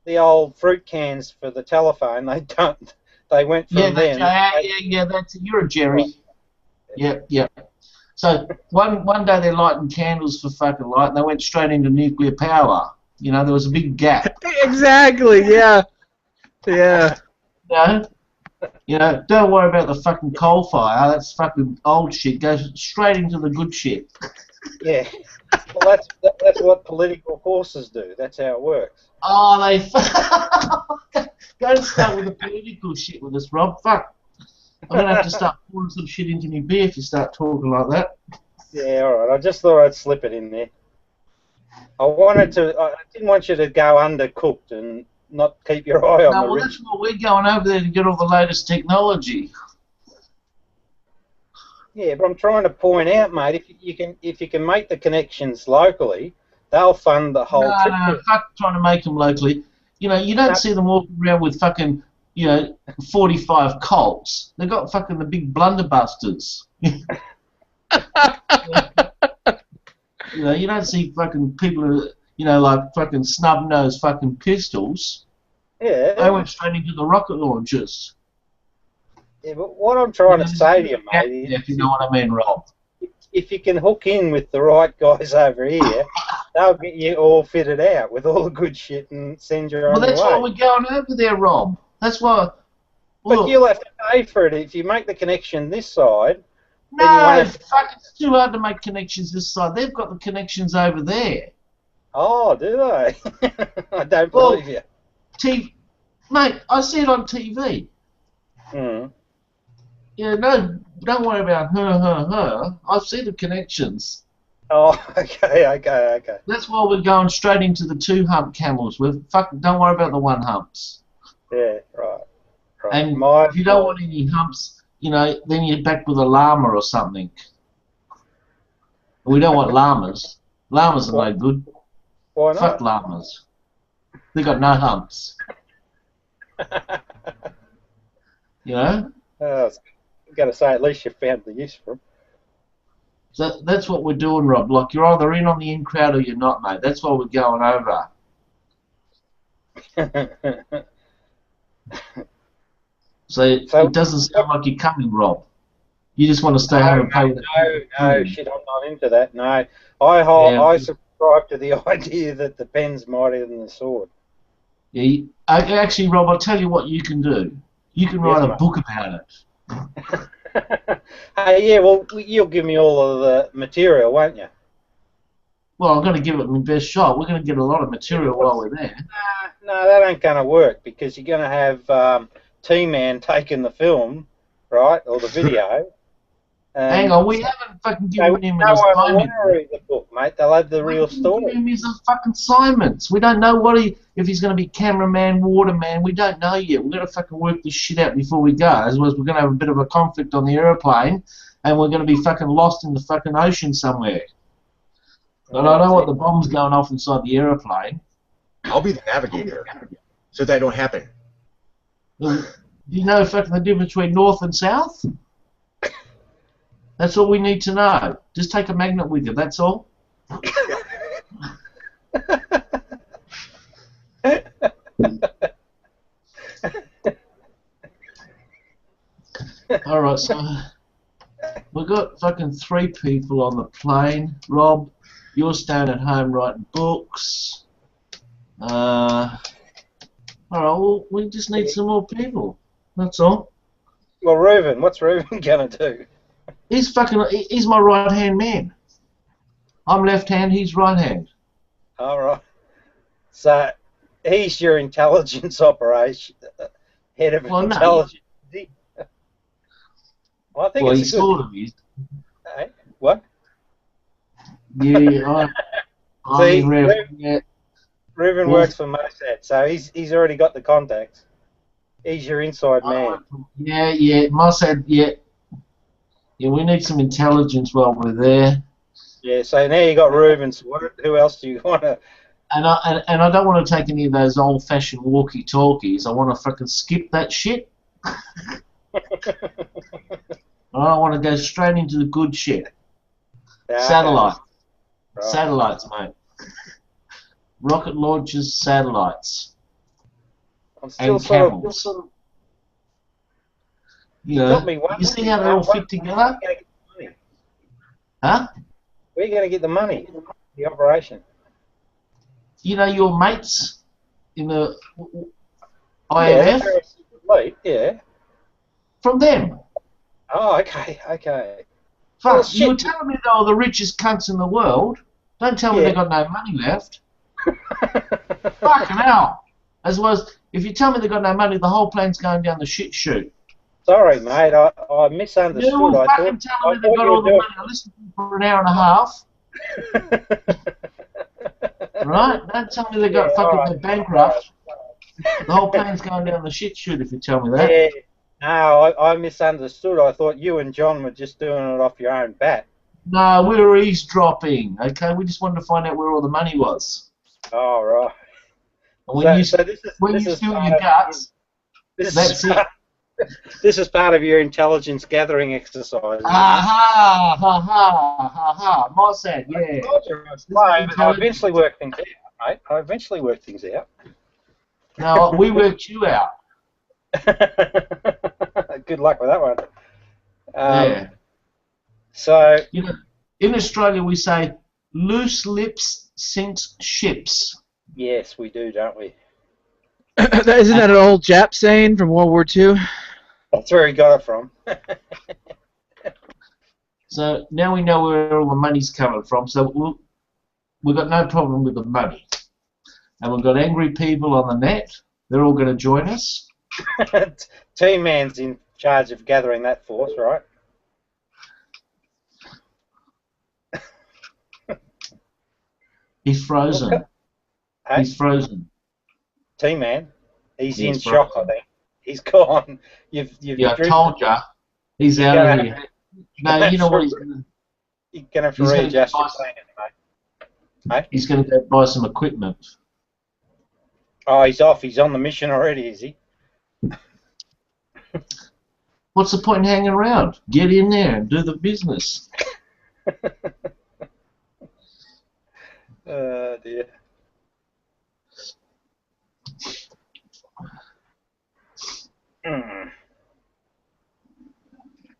the old fruit cans for the telephone. They went from them. Yeah, that's it. You're a Jerry. Yeah. So one day they're lighting candles for fucking light, and they went straight into nuclear power. There was a big gap. Exactly. Yeah. Don't worry about the fucking coal fire. That's fucking old shit. Go straight into the good shit. Yeah. that's what political forces do. That's how it works. Oh, they don't start with the political shit with us, Rob. Fuck. I'm gonna have to start pouring some shit into my beer if you start talking like that. Yeah, all right. I just thought I'd slip it in there. I didn't want you to go undercooked and not keep your eye on the well, rich. that's why we're going over there to get all the latest technology. Yeah, but I'm trying to point out, mate, if you can make the connections locally, they'll fund the whole trip. No, fuck trying to make them locally. You know, you don't see them walking around with fucking, 45 Colts. They've got fucking the big blunderbusters. You don't see fucking people, like fucking snub-nosed fucking pistols. Yeah. They went straight into the rocket launchers. Yeah, but what I'm trying to say to you, mate, if you know what I mean, Rob. If you can hook in with the right guys over here, they'll get you all fitted out with all the good shit and send you on your way. Well, that's why we're going over there, Rob. That's why. But you'll have to pay for it if you make the connection this side. No, fuck, it's too hard to make connections this side. They've got the connections over there. Oh, do they? I don't believe you. Mate, I see it on TV. Hmm. Yeah, no, don't worry about her. I see the connections. Oh, okay. That's why we're going straight into the 2-hump camels. Don't worry about the 1-humps. Yeah, right. And if you don't want any humps, then you're back with a llama or something. We don't want llamas. Llamas are no good. Why not? Fuck llamas. They got no humps. I've got to say, at least you found the use for them. So that's what we're doing, Rob. Like, you're either in on the in crowd or you're not, mate. That's why we're going over. So it doesn't sound like you're coming, Rob. You just want to stay home and pay with No, shit, I'm not into that. No, I subscribe to the idea that the pen's mightier than the sword. Yeah, actually, Rob, I'll tell you what you can do. You can write a book about it. Hey, yeah, well, you'll give me all of the material, won't you? Well, I'm going to give it my best shot. We're going to get a lot of material while we're there. No, that ain't going to work because you're going to have T-Man taking the film, right, or the video. Hang on, we haven't fucking given him an assignment. No one will read the book, mate. They'll have the real story. Him his fucking assignments. We don't know if he's going to be cameraman, waterman. We don't know yet. We've got to fucking work this shit out before we go. Otherwise, we're going to have a bit of a conflict on the aeroplane, and we're going to be fucking lost in the fucking ocean somewhere. And I don't want the bombs going off inside the aeroplane. I'll be the navigator, so that don't happen. Do you know fucking the difference between north and south? That's all we need to know. Just take a magnet with you, that's all. Alright, so we've got fucking 3 people on the plane. Rob, you're staying at home writing books. Alright, well, we just need some more people. That's all. Well, Reuven, what's Reuven gonna do? He's my right-hand man. I'm left-hand, he's right-hand. Alright. So, he's your intelligence operation, head of intelligence. No. Well, I think it's he sort of is. Hey, what? Yeah, See, Reuven works for Mossad, so he's already got the contacts. He's your inside man. Yeah, Mossad, yeah. Yeah, we need some intelligence while we're there. Yeah, so now you got Reuven. So who else do you want to? And I don't want to take any of those old-fashioned walkie-talkies. I want to fucking skip that shit. I want to go straight into the good shit. Satellite. Right. Satellites, mate. Rocket launchers, satellites. I'm still and camels. You see how they all fit together? Huh? Where are you going to get the money? The operation. Your mates in the IMF? Yeah. From them. Oh, okay. Fuck, you were telling me they were the richest cunts in the world. Don't tell me they got no money left. Fucking hell. As well as, if you tell me they got no money, the whole plane's going down the shit chute. Sorry, mate. I misunderstood. You were fucking telling me they got all the money. I listened to you for an hour and a half. Right? Don't tell me they got they're bankrupt. The whole plane's going down the shit chute if you tell me that. Yeah. No, I misunderstood. I thought you and John were just doing it off your own bat. No, we were eavesdropping. Okay, we just wanted to find out where all the money was. Oh, right. And when you spill your guts, that's it. This is part of your intelligence gathering exercise. Ha ha. Mossad, yeah. I eventually work things out, mate. I eventually work things out. No, we worked you out. Good luck with that one. Yeah. So, you know, in Australia we say, loose lips sinks ships. Yes, we do, don't we? Isn't that an old Jap saying from World War II? That's where he got it from. So now we know where all the money's coming from. So we've got no problem with the money. And we've got angry people on the net. They're all going to join us. Team Man's in charge of gathering that force, right? He's frozen. Hey? He's frozen. Team Man, he's in shock, I think. He's gone. Yeah, I told you. He's out of here. No, you know what he's going to... You're going to have to readjust your plan, mate. Hey? He's going to go buy some equipment. Oh, he's off. He's on the mission already, is he? What's the point in hanging around? Get in there and do the business. Oh, dear.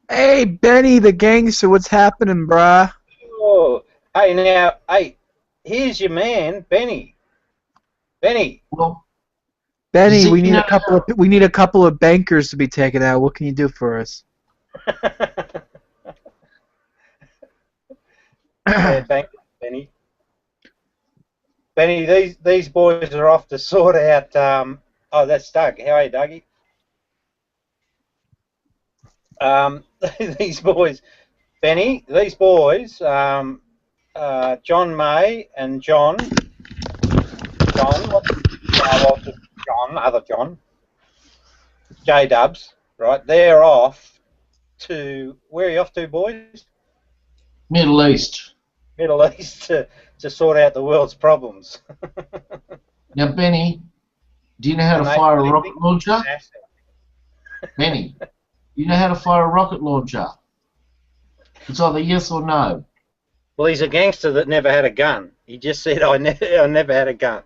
Hey, Benny the gangster, what's happening, bruh? Oh, hey, now, hey, here's your man, Benny. Benny. Well, Benny, we need a couple of bankers to be taken out. What can you do for us? Yeah, thank you, Benny. Benny, these boys are off to sort out. Oh, that's Doug. How are you, Dougie? These boys, Benny. These boys, John May and John. John, other John. J Dubs, right? They're off to. Where are you off to, boys? Middle East. Middle East to sort out the world's problems. Now, Benny, do you know how to fire a rocket launcher? Benny, do you know how to fire a rocket launcher? It's either yes or no. Well, he's a gangster that never had a gun. He just said, I never had a gun.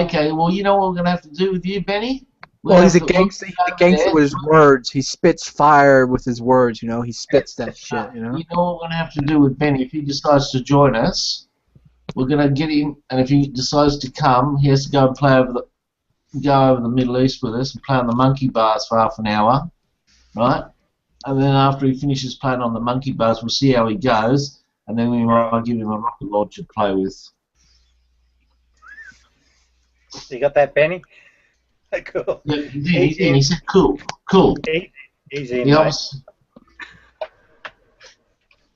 Okay, well, you know what we're going to have to do with you, Benny? Well, he's a gangster. He's a gangster with his words. He spits fire with his words. You know, he spits that shit. You know. You know what we're going to have to do with Benny if he decides to join us? We're going to get him, and if he decides to come, he has to go and play over the Middle East with us and play on the monkey bars for half an hour, right? And then after he finishes playing on the monkey bars, we'll see how he goes, and then we might give him a rocket launcher to play with. You got that, Benny? Cool. Yeah, he said cool. He's in,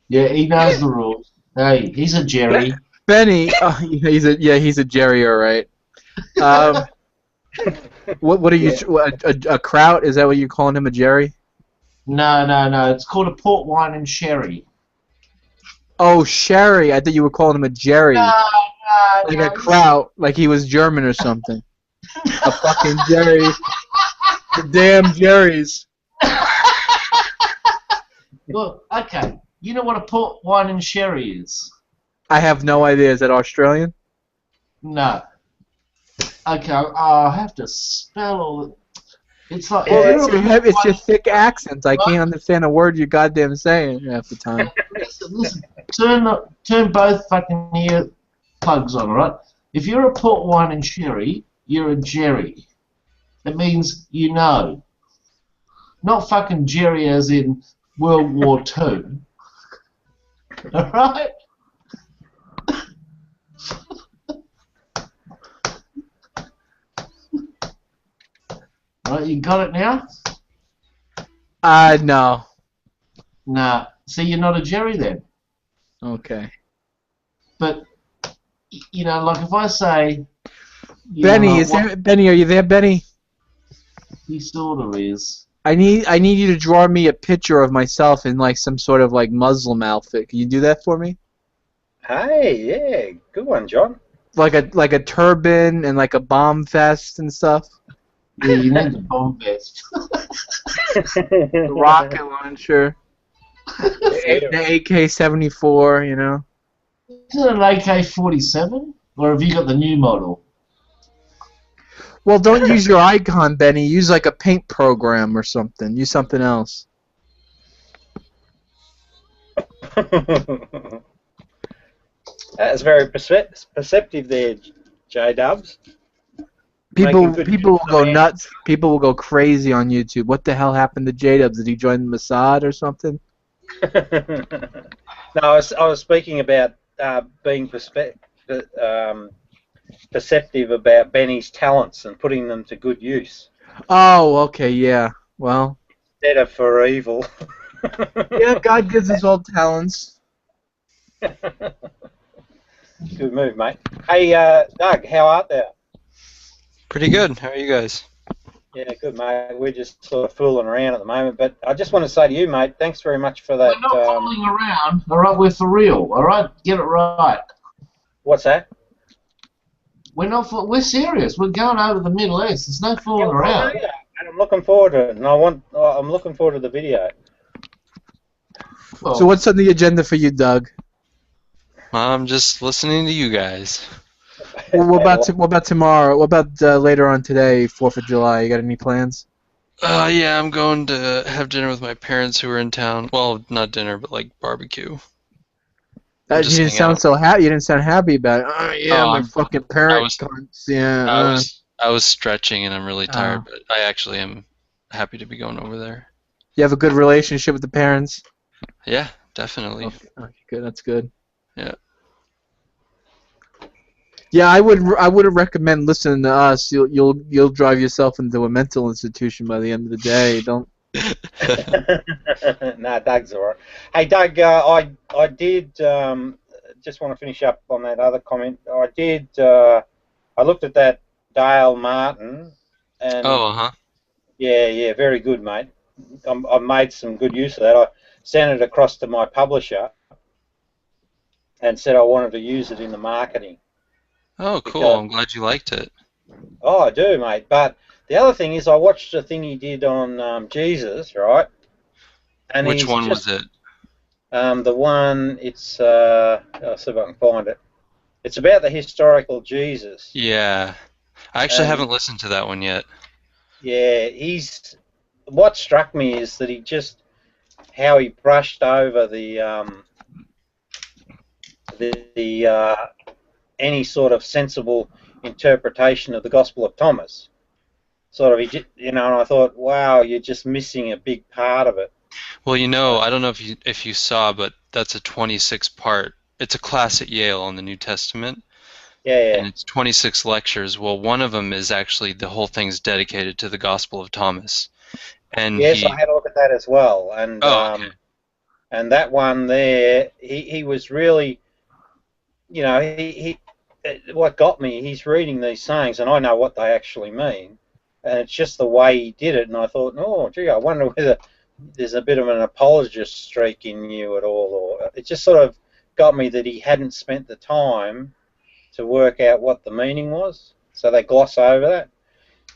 Yeah, he knows the rules. Hey, he's a Jerry. Benny, he's a Jerry, all right. What are you? A kraut? Is that what you're calling him, a Jerry? No. It's called a port wine and sherry. Oh, sherry. I thought you were calling him a Jerry. No. Like a kraut, like he was German or something. A fucking Jerry. The damn Jerrys. Look, okay. You know what a port wine and sherry is? I have no idea. Is that Australian? No. Okay, I'll have to spell all the... It's like... it's your thick accents. I can't understand a word you're goddamn saying half the time. Listen. Turn both fucking ear plugs on, alright? If you're a port wine and sherry, you're a Jerry. It means you know. Not fucking Jerry as in World War II. Alright? Right, you got it now? No. Nah. See, you're not a Jerry then. Okay. But, you know, like if I say... Benny, Benny, are you there, Benny? He sort of is. I need you to draw me a picture of myself in like some sort of like Muslim outfit. Can you do that for me? Hey, yeah, good one, John. Like a turban and like a bomb vest and stuff. Yeah, you need the bomb vest. The rocket launcher. The AK-74, you know. Is it an AK-47? Or have you got the new model? Well, don't use your icon, Benny. Use like a paint program or something. Use something else. That's very perceptive there, J-Dubs. People will go nuts. People will go crazy on YouTube. What the hell happened to J-Dubs? Did he join Mossad or something? No, I was speaking about being perceptive about Benny's talents and putting them to good use. Oh, okay, yeah. Well, Better for evil. yeah, God gives us all talents. Good move, mate. Hey, Doug, how art thou? Pretty good. How are you guys? Yeah, good, mate. We're just sort of fooling around at the moment, but I just want to say to you, mate, thanks very much for that. We're not fooling around, all right? We're for real, all right? Get it right. What's that? We're serious. We're going over to the Middle East. There's no fooling around. And I'm looking forward to it, and I'm looking forward to the video. So what's on the agenda for you, Doug? I'm just listening to you guys. Well, what about tomorrow? What about later on today, 4th of July? You got any plans? Yeah, I'm going to have dinner with my parents who are in town. Well, not dinner, but like barbecue. You didn't sound so happy. You didn't sound happy about it. Oh yeah, my fucking parents. I was stretching and I'm really tired, but I actually am happy to be going over there. You have a good relationship with the parents? Yeah, definitely. Okay, good. That's good. Yeah. Yeah, I would recommend listening to us. You'll drive yourself into a mental institution by the end of the day. Don't. Nah, Doug's alright. Hey, Doug, I did just want to finish up on that other comment. I looked at that Dale Martin, and yeah, very good, mate. I made some good use of that. I sent it across to my publisher and said I wanted to use it in the marketing. Oh, cool. I'm glad you liked it. Oh, I do, mate. But the other thing is I watched a thing he did on Jesus, right? And which one was it? The one, it's, I'll see if I can find it. It's about the historical Jesus. Yeah. I actually haven't listened to that one yet. Yeah, what struck me is that how he brushed over any sort of sensible interpretation of the Gospel of Thomas. Sort of, and I thought, wow, you're just missing a big part of it. Well, I don't know if you saw, but that's a 26-part. It's a class at Yale on the New Testament. Yeah. And it's 26 lectures. Well, one of them is actually the whole thing's dedicated to the Gospel of Thomas. And yes, I had a look at that as well. And okay. And that one there, he was really, what got me, he's reading these sayings, and I know what they actually mean, and it's just the way he did it, and I thought, oh, gee, I wonder whether there's a bit of an apologist streak in you at all, or it just sort of got me that he hadn't spent the time to work out what the meaning was, so they gloss over that.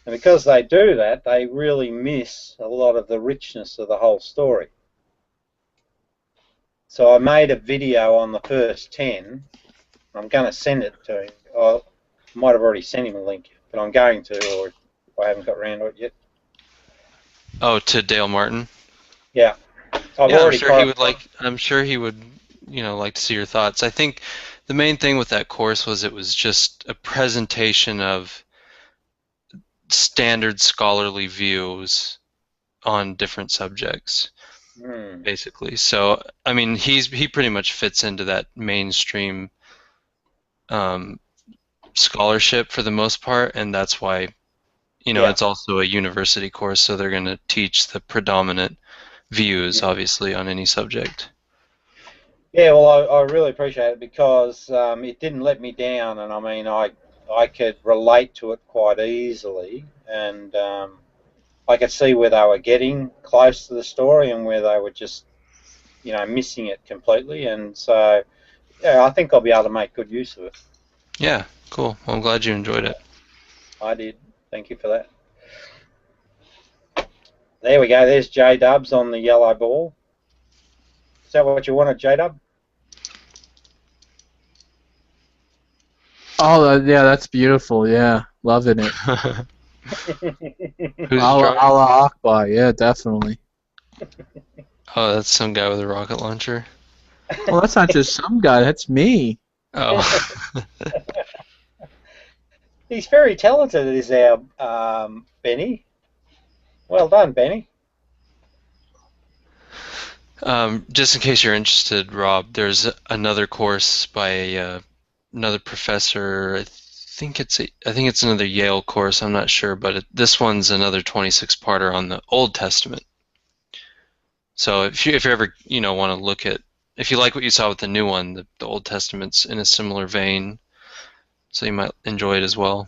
And because they do that, they really miss a lot of the richness of the whole story. So I made a video on the first 10. I'm going to send it to him. I might have already sent him a link, but I'm going to, or if I haven't got around to it yet. Oh, to Dale Martin? Yeah. I'm sure he would like to see your thoughts. I think the main thing with that course was it was just a presentation of standard scholarly views on different subjects, basically. So, I mean, he pretty much fits into that mainstream scholarship for the most part, and that's why you know, it's also a university course, so they're going to teach the predominant views, obviously, on any subject. Yeah, well, I really appreciate it because it didn't let me down, and I mean, I could relate to it quite easily, and I could see where they were getting close to the story and where they were just, you know, missing it completely, and so, yeah, I think I'll be able to make good use of it. Yeah, cool. Well, I'm glad you enjoyed it. I did. Thank you for that. There we go. There's J-Dubs on the yellow ball. Is that what you wanted, J-Dub? Oh, yeah, that's beautiful. Yeah, loving it. Allah Akbar. Yeah, definitely. Oh, that's some guy with a rocket launcher. Well, that's not just some guy. That's me. Oh. He's very talented, is our Benny. Well done, Benny. Just in case you're interested, Rob, there's another course by another professor. I think it's another Yale course. I'm not sure, but this one's another 26-parter on the Old Testament. So if you ever want to look at, if you like what you saw with the new one, the Old Testament's in a similar vein, so you might enjoy it as well.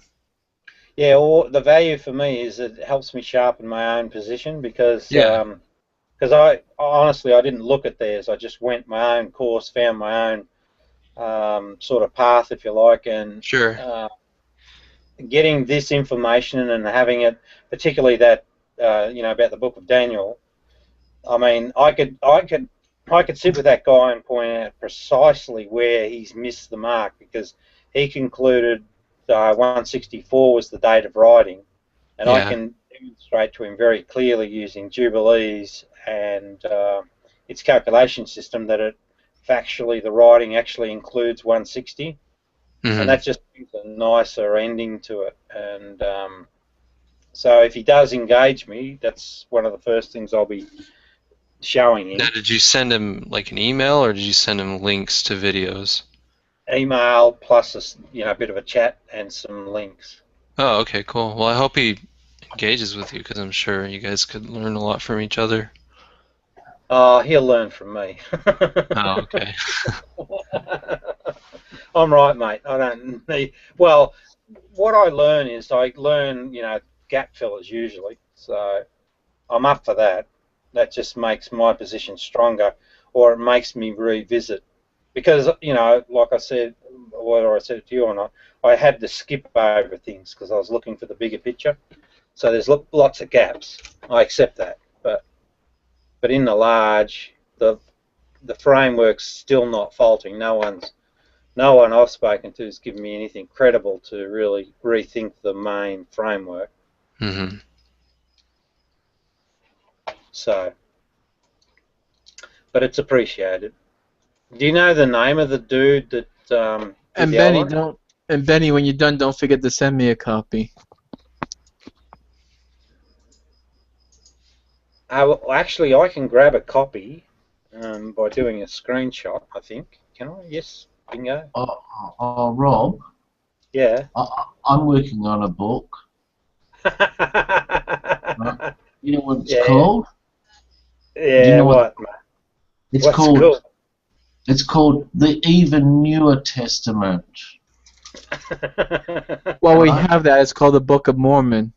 Yeah, well, the value for me is it helps me sharpen my own position because I honestly I didn't look at theirs. I just went my own course, found my own sort of path, if you like, and getting this information and having it, particularly that about the Book of Daniel. I mean, I could sit with that guy and point out precisely where he's missed the mark because he concluded 164 was the date of writing, and I can demonstrate to him very clearly using Jubilees and its calculation system that factually the writing actually includes 160, and that just brings a nicer ending to it. And so if he does engage me, that's one of the first things I'll be showing him. Now, did you send him like an email or did you send him links to videos? Email plus a bit of a chat and some links. Oh, okay, cool. Well, I hope he engages with you because I'm sure you guys could learn a lot from each other. Oh, he'll learn from me. Oh, okay. I'm right, mate. I don't need. Well, what I learn is gap fillers usually. So I'm up for that. That just makes my position stronger, or it makes me revisit. Because, like I said, whether I said it to you or not, I had to skip over things because I was looking for the bigger picture. So there's lots of gaps. I accept that. But in the large, the framework's still not faulting. No one I've spoken to has given me anything credible to really rethink the main framework. Mm-hmm. So, but it's appreciated. Do you know the name of the dude that? And Benny, when you're done, don't forget to send me a copy. Well, actually, I can grab a copy by doing a screenshot. I think. Can I? Yes. Bingo. Rob. Yeah. I'm working on a book. Right? You know what it's called? Yeah. Do you know what? It's called. It's called the Even Newer Testament. Well, we have that. It's called the Book of Mormon.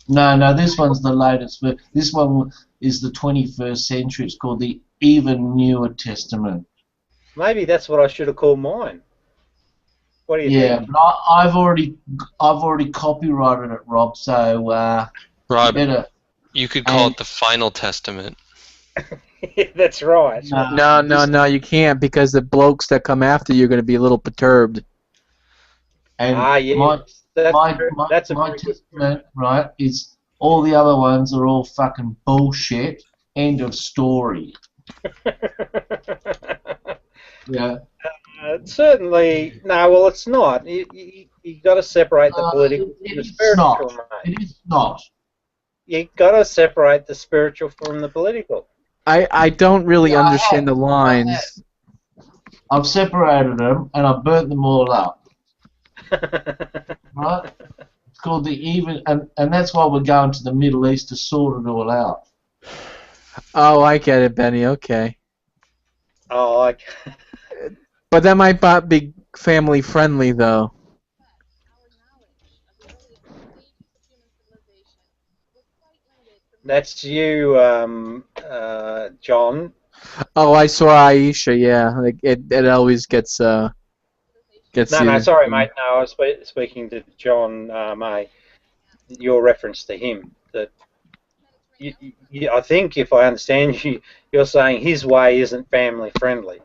No, this one's the latest. This one is the 21st century. It's called the Even Newer Testament. Maybe that's what I should have called mine. What do you think? Yeah, but I've already copyrighted it, Rob. So Rob, you could call it the Final Testament. That's right. No, you can't because the blokes that come after you are going to be a little perturbed. And that's my testament, right, is all the other ones are all fucking bullshit. End of story. Yeah. Certainly, no. Well, it's not. You got to separate the political from the spiritual. It is not. You got to separate the spiritual from the political. I don't really understand the lines. I've separated them and I've burnt them all up. Right? called the even, and that's why we're going to the Middle East to sort it all out. Oh, I get it, Benny. Okay. Oh, But that might not be family friendly, though. that's you, John. Oh, I saw Aisha. Yeah, like it always gets No, sorry, mate. No, I was speaking to John May. Your reference to him. That I think, if I understand you, you're saying his way isn't family friendly.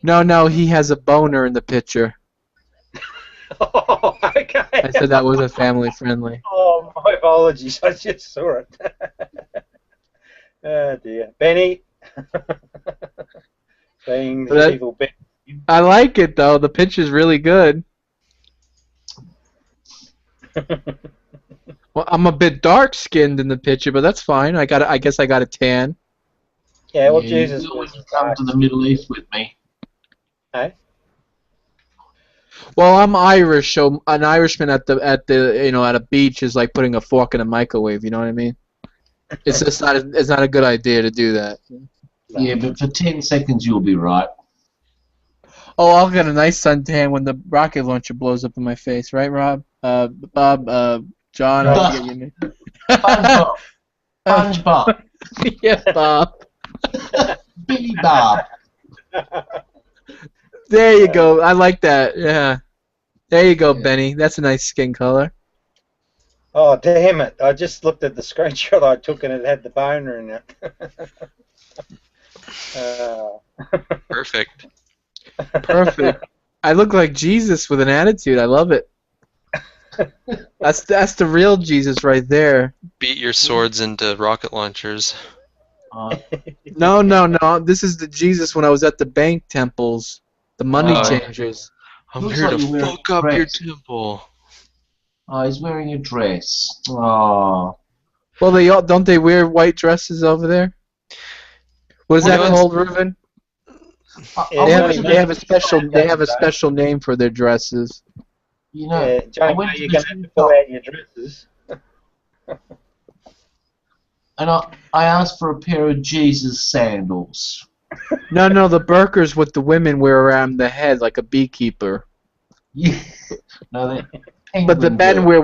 No, he has a boner in the picture. Oh, okay. I said that wasn't family friendly. Oh, my apologies. I just saw it. Oh dear, Benny. Being the evil Benny. I like it though. The picture's really good. Well, I'm a bit dark skinned in the picture, but that's fine. I guess I got a tan. Yeah, well, Jesus. You always come to the Middle East with me. Hey. Well, I'm Irish, so an Irishman at the at a beach is like putting a fork in a microwave. You know what I mean? It's just not. It's not a good idea to do that. Yeah, but for 10 seconds you'll be right. Oh, I'll get a nice suntan when the rocket launcher blows up in my face, right, Rob? Bob, John, I forget your name. SpongeBob. SpongeBob. Yeah, Bob. Billy Bob. There you go. I like that. Yeah. There you go, Benny. That's a nice skin color. Oh, damn it. I just looked at the screenshot I took and it had the boner in it. Perfect. Perfect. I look like Jesus with an attitude. I love it. That's the real Jesus right there. Beat your swords into rocket launchers. No. This is the Jesus when I was at the bank temples. The money changers. I'm here to fuck up your temple. Oh, he's wearing a dress. Oh. Well, don't they wear white dresses over there? What is that called, Reuven? They have a special name for their dresses. You know, Johnny, you're going to have to pull out your dresses. And I asked for a pair of Jesus sandals. No, the burqas what the women wear around the head like a beekeeper. Yeah. No, but the men wear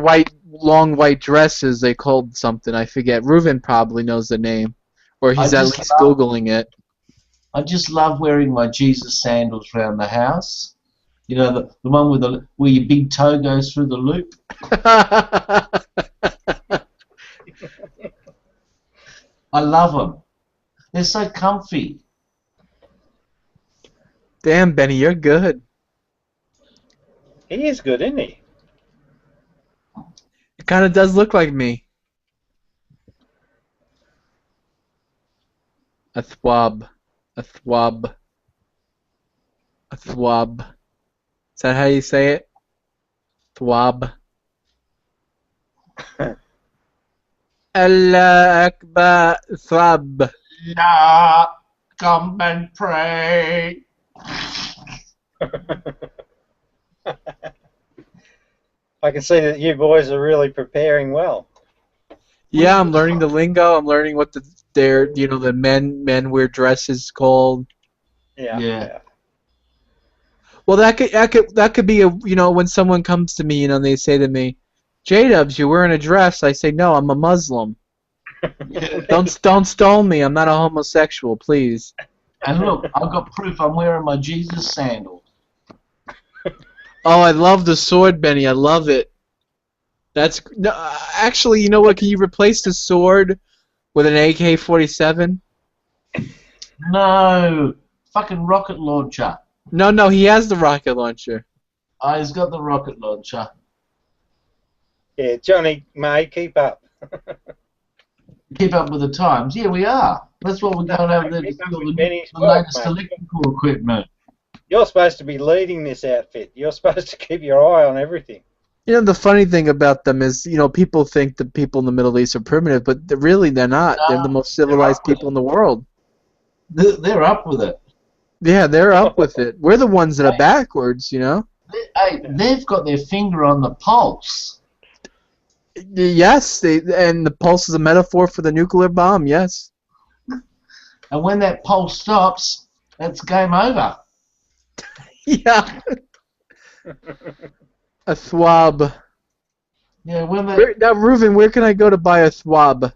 long white dresses. They called something. I forget. Reuven probably knows the name, or he's at least Googling it. I just love wearing my Jesus sandals around the house. You know, the one where your big toe goes through the loop. I love them. They're so comfy. Damn, Benny, you're good. He is good, isn't he? It kind of does look like me. A thwab. Is that how you say it? Thwab. Allah Akbar Thwab. La, come and pray. I can see that you boys are really preparing well. Yeah, I'm learning the lingo. I'm learning what the men wear dresses called. Yeah. Well, that could be when someone comes to me, they say to me, J-Dubs, you're wearing a dress. I say, no, I'm a Muslim. Don't stone me. I'm not a homosexual, please. And look, I've got proof. I'm wearing my Jesus sandals. Oh, I love the sword, Benny. I love it. Actually, you know what? Can you replace the sword with an AK-47? No, fucking rocket launcher. No, he has the rocket launcher. Oh, he's got the rocket launcher. Yeah, Johnny, mate, keep up. Keep up with the times. Yeah, we are. That's what we're going over there to do the latest electrical equipment. You're supposed to be leading this outfit. You're supposed to keep your eye on everything. The funny thing about them is, people think the people in the Middle East are primitive, but they're not. They're the most civilized people in the world. They're up with it. Yeah, they're up with it. We're the ones that are backwards, Hey, they've got their finger on the pulse. Yes, and the pulse is a metaphor for the nuclear bomb. Yes. And when that pulse stops, that's game over. Yeah. A thwab. Yeah, when they... Now, Reuven, where can I go to buy a thwab?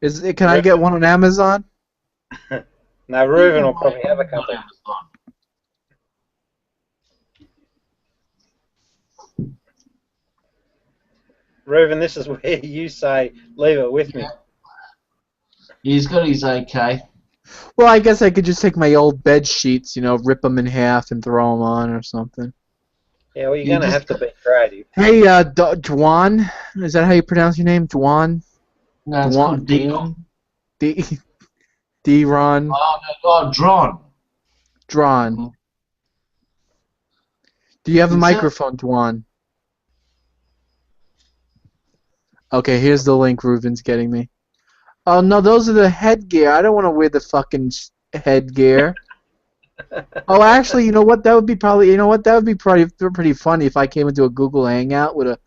Can I get one on Amazon? Now, Reuven will probably have a couple. Reuven, this is where you say, leave it with me. He's got his AK. Well, I guess I could just take my old bed sheets, rip them in half and throw them on or something. Yeah, well, you're going to have to be creative. Hey, Dwan, is that how you pronounce your name? Dwan? No, it's called Dion. D-Ron? Oh, Dron. Dron. Do you have a microphone, Dwan? Okay, here's the link Reuven's getting me. Oh, no, those are the headgear. I don't want to wear the fucking headgear. Oh, actually, you know what? That would be pretty funny if I came into a Google Hangout with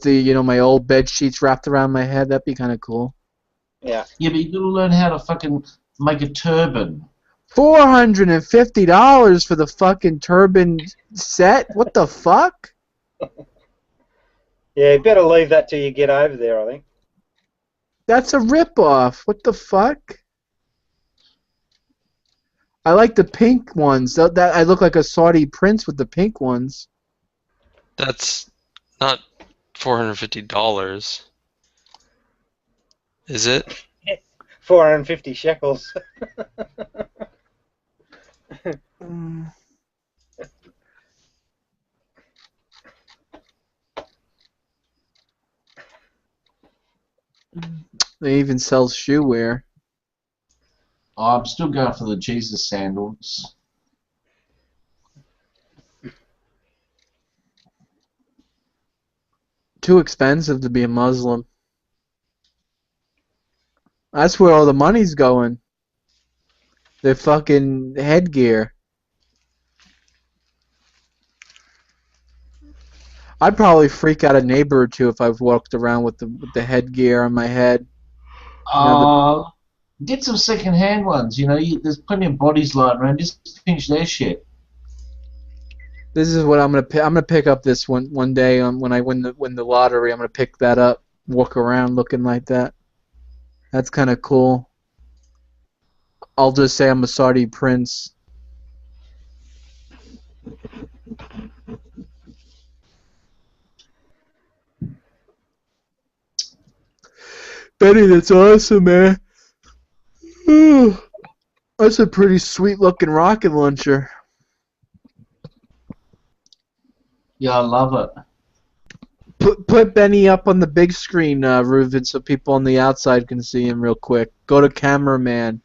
the, my old bed sheets wrapped around my head. That'd be kind of cool. Yeah. Yeah, but you gotta learn how to fucking make a turban. $450 for the fucking turban set? What the fuck? Yeah, you better leave that till you get over there, I think. That's a ripoff. What the fuck? I like the pink ones. That I look like a Saudi prince with the pink ones. That's not $450. Is it? 450 shekels. They even sell shoe wear. Oh, I'm still going for the Jesus sandals. Too expensive to be a Muslim. That's where all the money's going. Their fucking headgear. I'd probably freak out a neighbor or two if I walked around with the headgear on my head. Get some second-hand ones. There's plenty of bodies lying around. Just finish their shit. This is what I'm gonna pick up this one day when I win the lottery. I'm gonna pick that up. Walk around looking like that. That's kind of cool. I'll just say I'm a Saudi prince. Benny, that's awesome, man. That's a pretty sweet-looking rocket launcher. Yeah, I love it. Put Benny up on the big screen, Reuven, so people on the outside can see him real quick. Go to cameraman,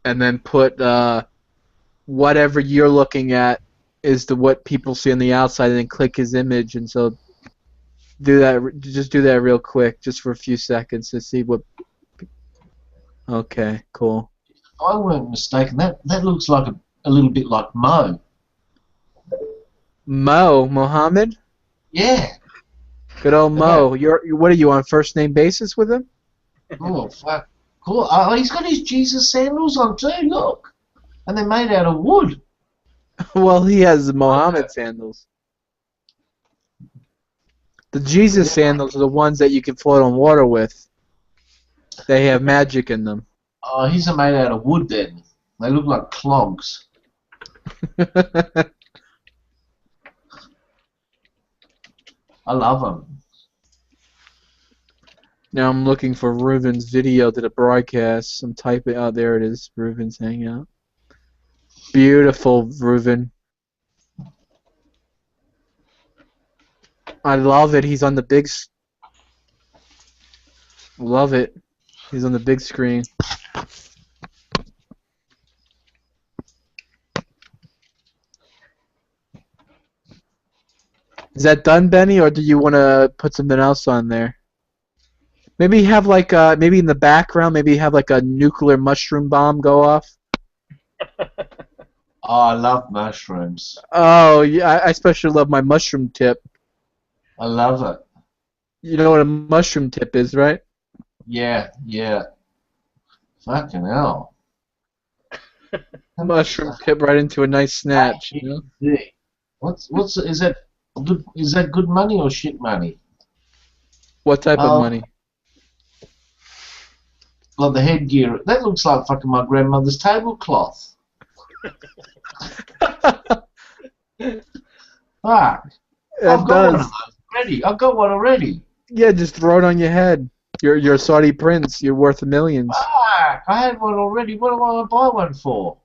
and then put whatever you're looking at is what people see on the outside, and then click his image, and so do that. Just do that real quick, just for a few seconds to see what. Okay, cool. If I weren't mistaken, that looks like a little bit like Mo. Mohammed? Yeah. Good old Mo. What are you on first name basis with him? Oh, fuck. Cool. He's got his Jesus sandals on too, look. And they're made out of wood. Well, he has the Mohammed sandals. The Jesus sandals are the ones that you can float on water with. They have magic in them. Oh, his are made out of wood then. They look like clogs. I love them. Now I'm looking for Reuven's video to the broadcast. I'm typing. Oh, there it is. Reuven's Hangout. Beautiful, Reuven. I love it. He's on the big. Love it. He's on the big screen. Is that done, Benny, or do you want to put something else on there? Maybe have like maybe in the background, maybe have like a nuclear mushroom bomb go off. Oh, I love mushrooms. Oh, yeah, I especially love my mushroom tip. I love it. You know what a mushroom tip is, right? Yeah, yeah. Fucking hell. Mushroom tip right into a nice snatch, you know? What's is that good money or shit money? What type of money? Like the headgear. That looks like fucking my grandmother's tablecloth. Fuck. I've got one of those already. I've got one already. Yeah, just throw it on your head. You're a Saudi prince. You're worth millions. Fuck. I had one already. What do I want to buy one for?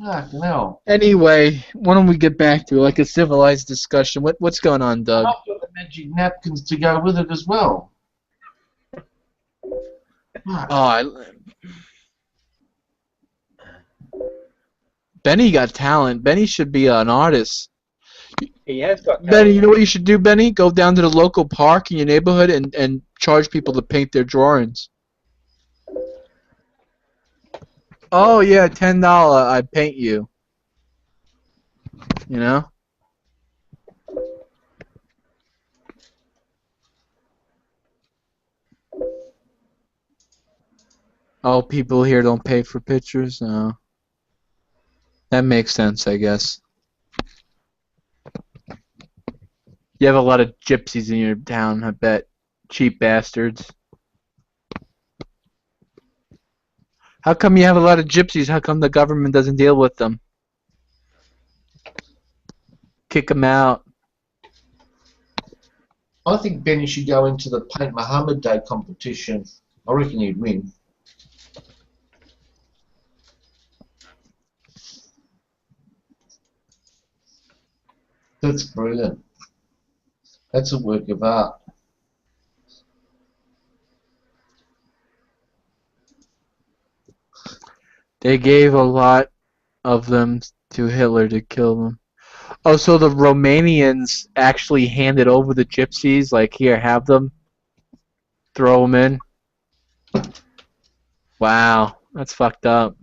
Fucking hell. Anyway, why don't we get back to like a civilized discussion? What's going on, Doug? I've got the magic napkins to go with it as well. Benny got talent. Benny should be an artist. He has got talent. Benny, you know what you should do, Benny? Go down to the local park in your neighborhood and charge people to paint their drawings. Oh yeah, $10. I paint you. You know? Oh, people here don't pay for pictures? No. That makes sense, I guess. You have a lot of gypsies in your town, I bet. Cheap bastards. How come you have a lot of gypsies? How come the government doesn't deal with them? Kick them out. I think Benny should go into the Paint Muhammad Day competition. I reckon he'd win. That's brilliant. That's a work of art. They gave a lot of them to Hitler to kill them. Oh, so the Romanians actually handed over the gypsies, like, here, have them. Throw them in. Wow, that's fucked up.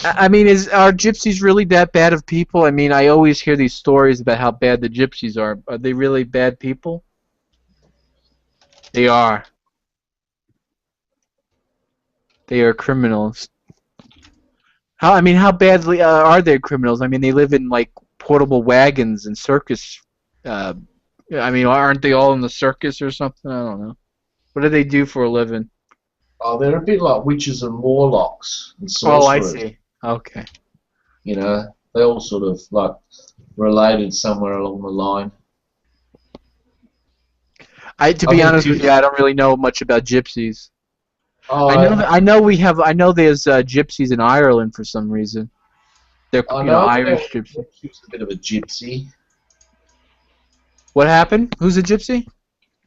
I mean, are gypsies really that bad of people? I mean, I always hear these stories about how bad the gypsies are. Are they really bad people? They are. They are criminals. How badly are they criminals? I mean, they live in, like, portable wagons and circus. Aren't they all in the circus or something? I don't know. What do they do for a living? Oh, they're a bit like witches and warlocks and Oh, I sorcerers. see. Okay. You know, they all sort of like related somewhere along the line. To be honest with you, I don't really know much about gypsies. Oh, I know there's gypsies in Ireland for some reason. They're Irish gypsies. She was a bit of a gypsy. What happened? Who's a gypsy?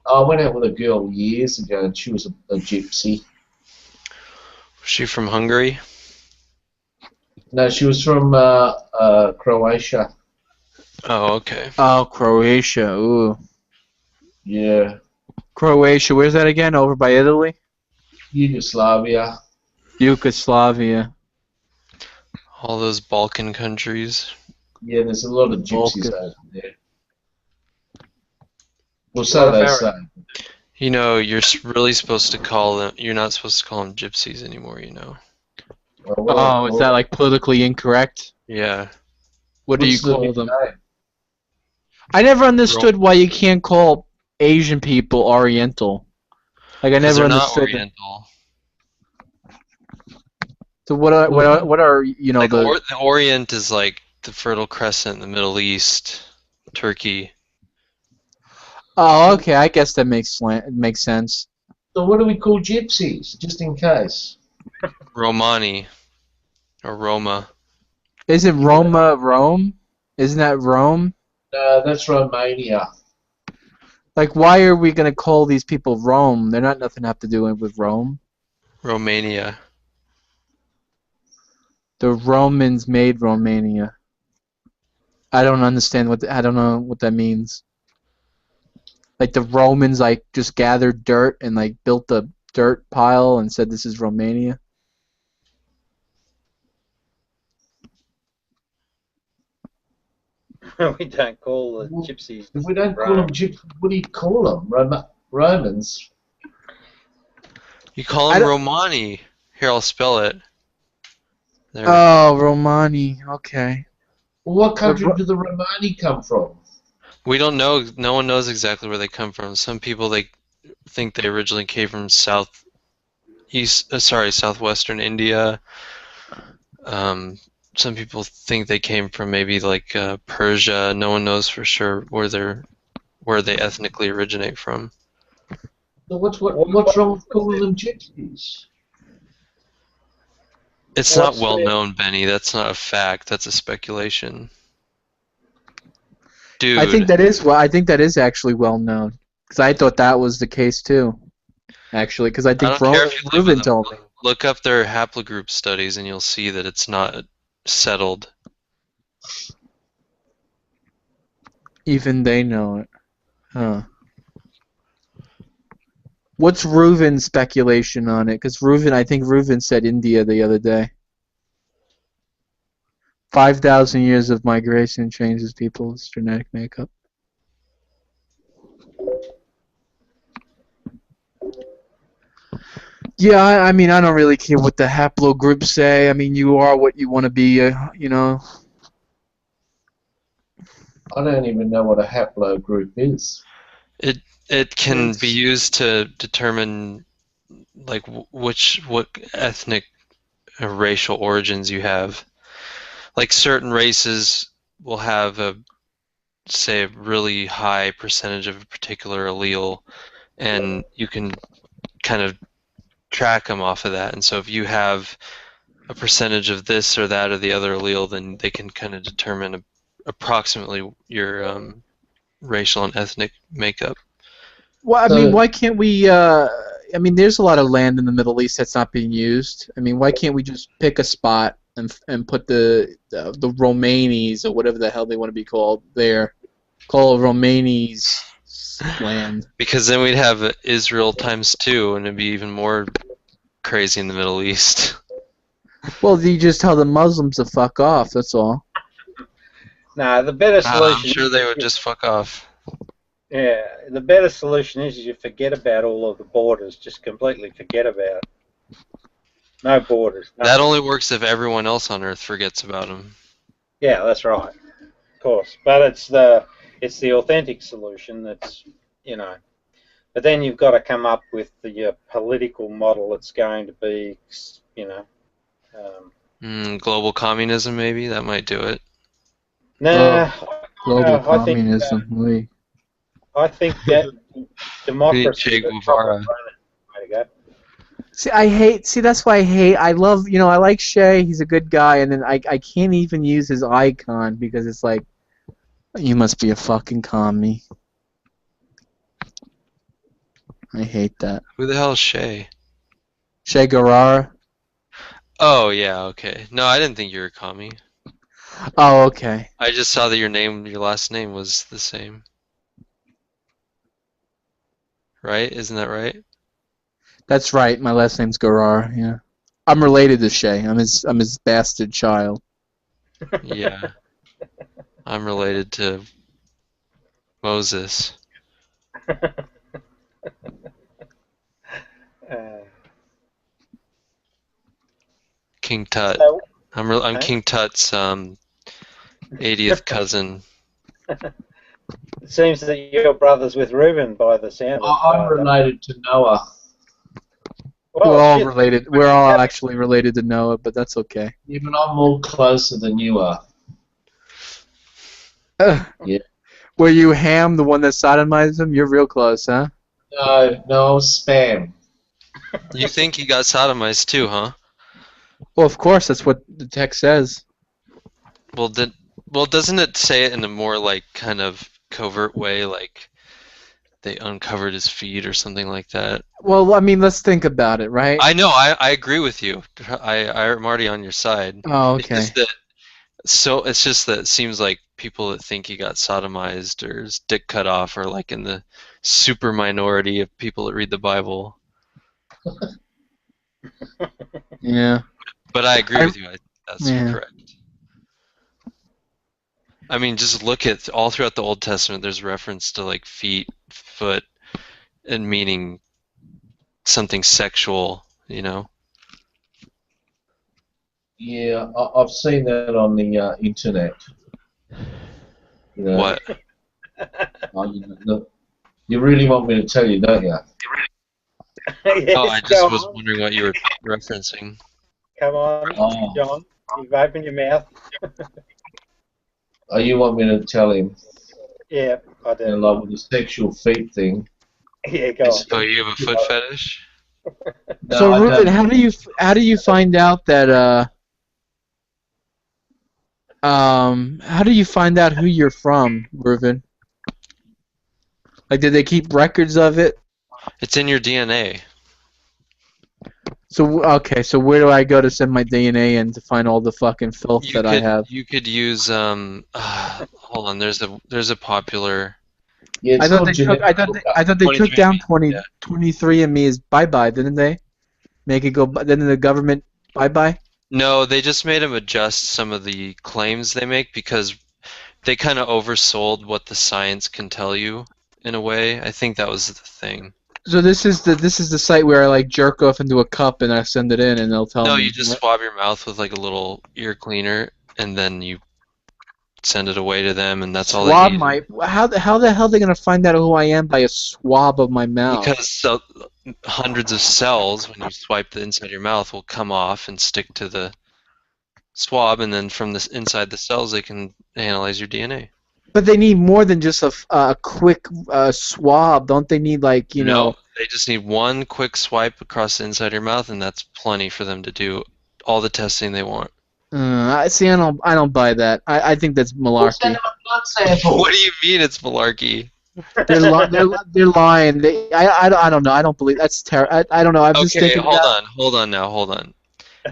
I went out with a girl years ago, and she was a gypsy. Was she from Hungary? No, she was from Croatia. Oh, okay. Oh, Croatia. Ooh. Yeah. Croatia. Where's that again? Over by Italy? Yugoslavia. Yugoslavia. All those Balkan countries. Yeah, there's a lot of gypsies over there. Well, so they say. You know, you're really supposed to call them. You're not supposed to call them gypsies anymore. You know. Oh, is that like politically incorrect? Yeah. What do you call them? I never understood why you can't call Asian people Oriental. Like I never understood. They're not Oriental. So what are you know like the Orient is like the Fertile Crescent in the Middle East, Turkey. Oh, okay. I guess that makes sense. So what do we call gypsies, just in case? Romani. Or Roma. Isn't Roma Rome? Isn't that Rome? No, that's Romania. Like, why are we going to call these people Rome? They're not nothing to have to do with Rome. Romania. The Romans made Romania. I don't understand I don't know what that means. Like the Romans like just gathered dirt and like built a dirt pile and said this is Romania. We don't call the gypsies. If we don't call them gypsies, what do you call them? Romans? You call them Romani. Here, I'll spell it. There. Oh, Romani. Okay. Well, what country do the Romani come from? We don't know. No one knows exactly where they come from. Some people think they originally came from southwestern India. Some people think they came from maybe like Persia. No one knows for sure where they ethnically originate from. So what's wrong with calling them gypsies? It's not well known, Benny. That's not a fact. That's a speculation. Dude. I think that is actually well known, because I thought that was the case too. Actually, because I think Reuven told me. Look up their haplogroup studies, and you'll see that it's not settled. Even they know it. Huh. What's Reuven's speculation on it? Because I think Reuven said India the other day. 5,000 years of migration changes people's genetic makeup. Yeah, I mean, I don't really care what the haplogroups say. I mean, you are what you want to be, you know. I don't even know what a haplogroup is. It can be used to determine like what ethnic or racial origins you have. Like certain races will have a really high percentage of a particular allele, and you can kind of track them off of that. And so if you have a percentage of this or that or the other allele, then they can kind of determine approximately your racial and ethnic makeup. Well, I mean, why can't we? I mean, there's a lot of land in the Middle East that's not being used. I mean, why can't we just pick a spot and put the Romanis or whatever the hell they want to be called there? Call it Romani's land. Because then we'd have Israel ×2, and it'd be even more crazy in the Middle East. Well, you just tell the Muslims to fuck off. That's all. Nah, the better solution. I'm sure they would just fuck off. Yeah, the better solution is you forget about all of the borders. Just completely forget about it. No borders. Nothing. That only works if everyone else on Earth forgets about them. Yeah, that's right. Of course, but it's the authentic solution. That's But then you've got to come up with the political model that's going to be, global communism, maybe that might do it. Nah, global communism. I think that democracy. Che Guevara. See, that's why I love, I like Shay, he's a good guy, and then I can't even use his icon because it's like, you must be a fucking commie. I hate that. Who the hell is Shay? Che Guevara. Oh, yeah, okay. No, I didn't think you were a commie. Oh, okay. I just saw that your last name was the same. Right? Isn't that right? That's right. My last name's Guevara, yeah. I'm related to Shay. I'm his bastard child. Yeah. I'm related to Moses. King Tut. So, I'm King Tut's 80th cousin. It seems that you're brothers with Reuven by the sound of I'm related to Noah. Well, we're all related. We're all actually related to Noah, but that's okay. Even I'm more closer than you are. Yeah. Were you Ham, the one that sodomized him? You're real close, huh? No, Spam. You think he got sodomized too, huh? Well, of course, that's what the text says. Well, doesn't it say it in a more like kind of covert way, like they uncovered his feet or something like that? Well, I mean, let's think about it, right? I know, I agree with you. I'm already on your side. Oh, okay. It's just that it seems like people that think he got sodomized or his dick cut off are like in the super minority of people that read the Bible. Yeah. But I agree with you. That's correct. I mean, just look at all throughout the Old Testament. There's reference to like feet, foot, and meaning something sexual. You know. Yeah, I've seen that on the internet. You know, What? You really want me to tell you, don't you? Yes, Oh, I just was wondering what you were referencing. Come on, John. You've opened your mouth. Oh, you want me to tell him? Yeah, I do. You know, like with the sexual feet thing. Yeah, go on. Oh, you have a foot fetish? No, So, I Reuven, don't. how do you find out that how do you find out who you're from, Reuven? Like, did they keep records of it? It's in your DNA. So, okay, so where do I go to send my DNA in to find all the fucking filth that I have? You could use hold on. There's a popular. Yeah, I thought they took down 23andMe as bye-bye, didn't they? Make it go. Didn't the government bye-bye? No, they just made them adjust some of the claims they make because they kind of oversold what the science can tell you in a way. I think that was the thing. So this is the site where I like jerk off into a cup and I send it in and they'll tell me. No, you just swab your mouth with like a little ear cleaner and then you send it away to them, and that's all they need. How the hell are they gonna find out who I am by a swab of my mouth? Because hundreds of cells, when you swipe the inside of your mouth, will come off and stick to the swab, and then from this inside the cells, they can analyze your DNA. But they need more than just a quick swab, don't they? Need like you know. No, they just need one quick swipe across the inside of your mouth, and that's plenty for them to do all the testing they want. I don't buy that. I think that's malarkey. What do you mean it's malarkey? They're lying. I don't know. I don't believe that's terrible. I don't know. I'm just thinking. Hold on.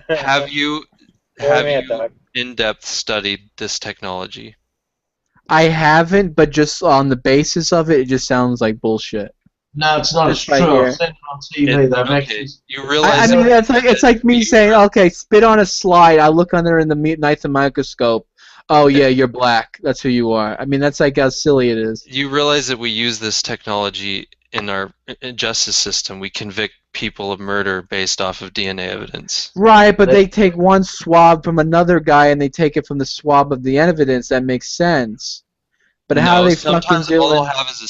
Have you in-depth studied this technology? I haven't, but just on the basis of it, it just sounds like bullshit. No, it's not. It's true. I've seen it on TV. You realize? I mean, it's like me saying, okay, spit on a slide. I look under in the night microscope. Oh yeah, you're black. That's who you are. I mean, that's like how silly it is. You realize that we use this technology in our justice system. We convict people of murder based off of DNA evidence. Right, but they take one swab from another guy and they take it from the swab of the evidence. That makes sense. But no, how are they sometimes fucking all doing? they'll have is a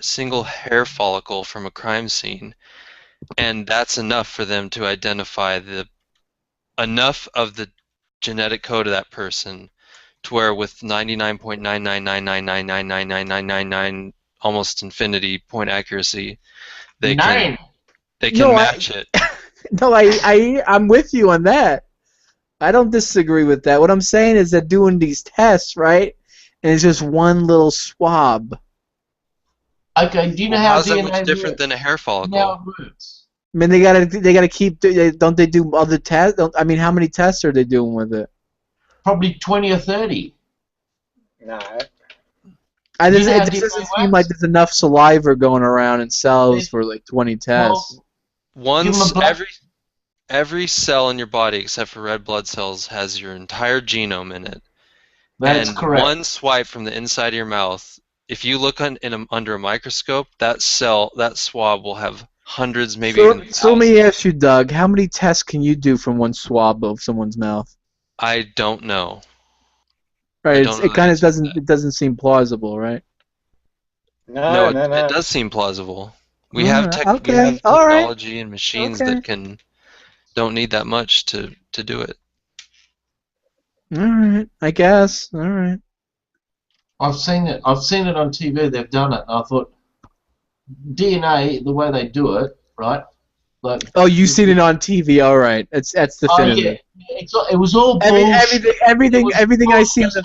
single hair follicle from a crime scene, and that's enough for them to identify enough of the genetic code of that person to where with 99.99999999999 almost infinity point accuracy, they can match it. No, I'm with you on that. I don't disagree with that. What I'm saying is that doing these tests, right? And it's just one little swab. Okay, do you know how how's DNA that much different than a hair follicle? How it works? I mean, they gotta keep. Don't they do other tests? I mean, how many tests are they doing with it? Probably 20 or 30. No. It doesn't seem like there's enough saliva going around in cells for like 20 tests. Every cell in your body except for red blood cells has your entire genome in it. That's correct. One swipe from the inside of your mouth, if you look under a microscope, that swab will have hundreds, maybe even thousands. So let me ask you, Doug, how many tests can you do from one swab of someone's mouth? I don't know. Right, it kind of doesn't seem plausible, right? No, it does seem plausible. We have technology and machines that don't need that much to do it. Alright, I guess. Alright. I've seen it on TV, they've done it, and I thought, DNA, the way they do it, right? Like, oh, you've seen it on TV, alright. That's definitive. It was all bullshit. Everything I see on the...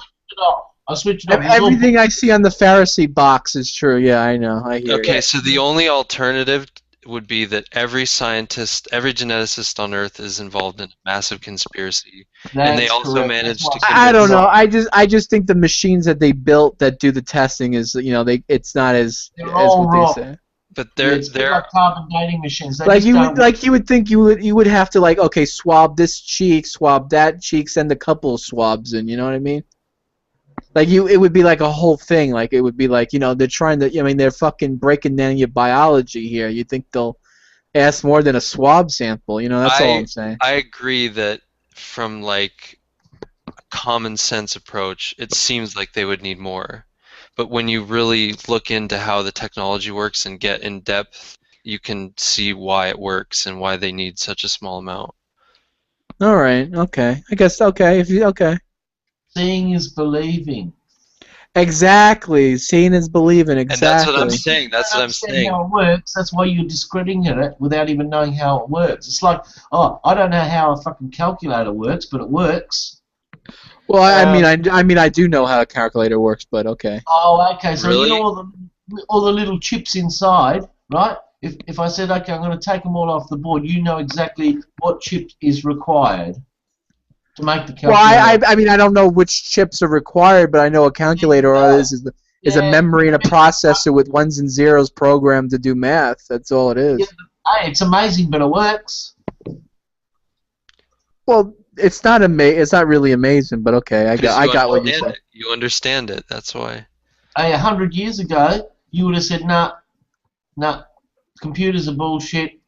I switched it off. Everything I see on the Pharisee box is true, yeah, I know. I hear Okay, so the only alternative would be that every scientist, every geneticist on Earth is involved in a massive conspiracy, and they also managed to. I don't know. I just think the machines that they built that do the testing is, it's not as what they say. But they're like carbon dating machines. You would think you would have to okay, swab this cheek, swab that cheek, send a couple of swabs in. You know what I mean? Like it would be like a whole thing. Like it would be like, you know, they're trying to. I mean, they're fucking breaking down your biology here. You think they'll ask more than a swab sample? You know, that's all I'm saying. I agree that from like a common sense approach, it seems like they would need more. But when you really look into how the technology works and get in depth, you can see why it works and why they need such a small amount. All right. Okay. I guess. Okay. If you okay. Seeing is believing. Exactly. Seeing is believing. Exactly. And that's what I'm saying. That's what I'm saying. How it works. That's why you're discrediting it without even knowing how it works. It's like, oh, I don't know how a fucking calculator works, but it works. Well, I mean, I do know how a calculator works, but okay. Oh, okay. So Really? you know all the little chips inside, right? If I said, okay, I'm going to take them all off the board, you know exactly what chip is required to make the calculator. Well, I mean, I don't know which chips are required, but I know a calculator is a memory and a processor with ones and zeros programmed to do math. That's all it is. Yeah, hey, it's amazing, but it works. Well, it's not It's not really amazing, but okay. I got what you said. You understand it. That's why. Hey, 100 years ago, you would have said, nah, computers are bullshit.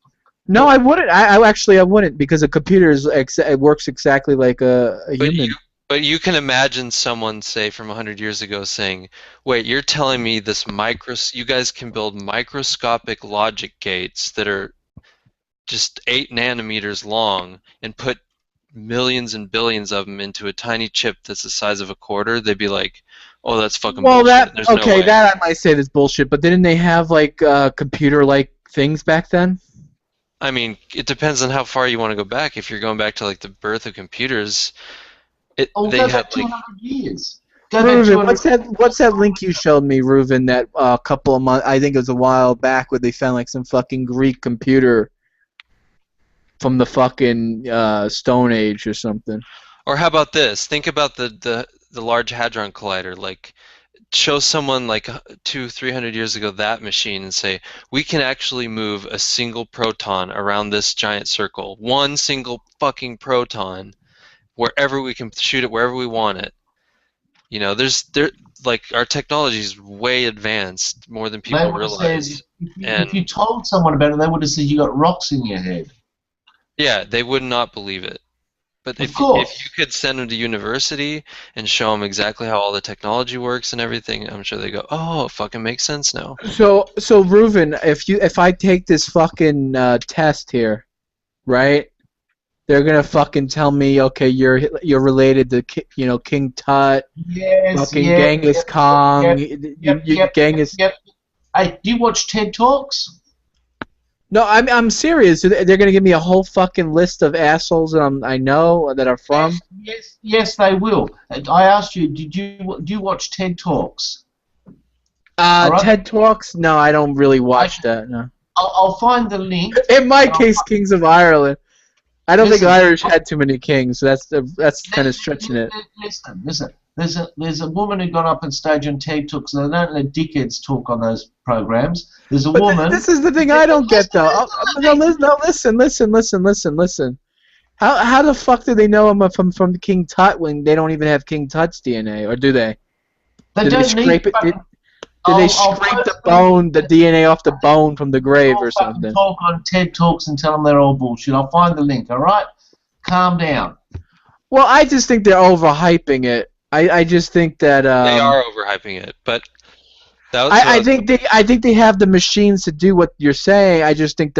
No, I wouldn't. I wouldn't, because a computer it works exactly like a human. But you can imagine someone, say, from 100 years ago saying, wait, you're telling me you guys can build microscopic logic gates that are just 8 nanometers long and put millions and billions of them into a tiny chip that's the size of a quarter? They'd be like, oh, that's fucking bullshit. There's no way. That I might say is bullshit, but didn't they have like computer-like things back then? I mean, it depends on how far you want to go back. If you're going back to like the birth of computers, they had like 200 years. Reuven, what's that link you showed me, Reuven? That couple of months, I think it was a while back, where they found like some fucking Greek computer from the fucking Stone Age or something. Or how about this? Think about the Large Hadron Collider. Like, show someone like 200-300 years ago that machine and say, we can actually move a single proton around this giant circle. One single fucking proton, wherever we can shoot it, wherever we want it. You know, like our technology is way advanced, more than people realize. If you told someone about it, they would have said you got rocks in your head. Yeah, they would not believe it. But if you could send them to university and show them exactly how all the technology works and everything, I'm sure they go, "Oh, it fucking makes sense now." So Reuven, if I take this fucking test here, right? They're gonna fucking tell me, okay, you're related to King Tut, fucking Genghis Khan, Genghis. Yep. Hey, do you watch TED Talks? No, I'm serious. They're gonna give me a whole fucking list of assholes that I know that are from. Yes, they will. I asked you, do you watch TED Talks? Right. TED Talks? No, I don't really watch that. No. I'll find the link. In my case, Kings of Ireland. I don't think Irish had too many kings, so that's kind of stretching it. Listen. There's a woman who got up on stage on TED Talks, and they don't let dickheads talk on those programs. There's a woman. This is the thing I don't get, though. No, listen. How the fuck do they know I'm from King Tut when they don't even have King Tut's DNA, or do they? Did they scrape it? Did they scrape the DNA off the bone from the grave or something? Talk on TED Talks and tell them they're all bullshit. I'll find the link. All right, calm down. Well, I just think they're overhyping it. I just think that they are overhyping it, but I think they have the machines to do what you're saying. I just think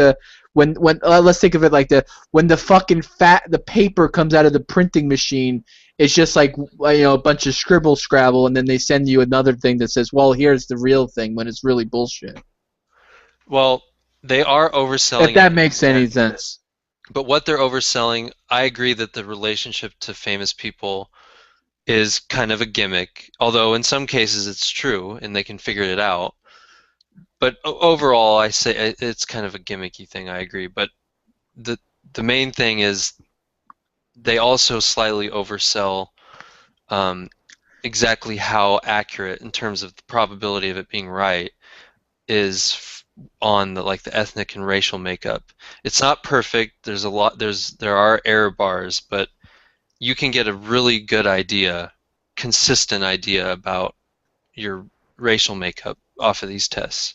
when let's think of it like when the fucking the paper comes out of the printing machine, it's just like a bunch of scrabble, and then they send you another thing that says, well, here's the real thing, when it's really bullshit. Well, they are overselling. If that makes any sense. But what they're overselling, I agree that the relationship to famous people is kind of a gimmick, although in some cases it's true and they can figure it out. But overall, I say it's kind of a gimmicky thing. I agree. But the main thing is they also slightly oversell exactly how accurate, in terms of the probability of it being right, is on the ethnic and racial makeup. It's not perfect. There are error bars, but you can get a really good idea consistent idea about your racial makeup off of these tests.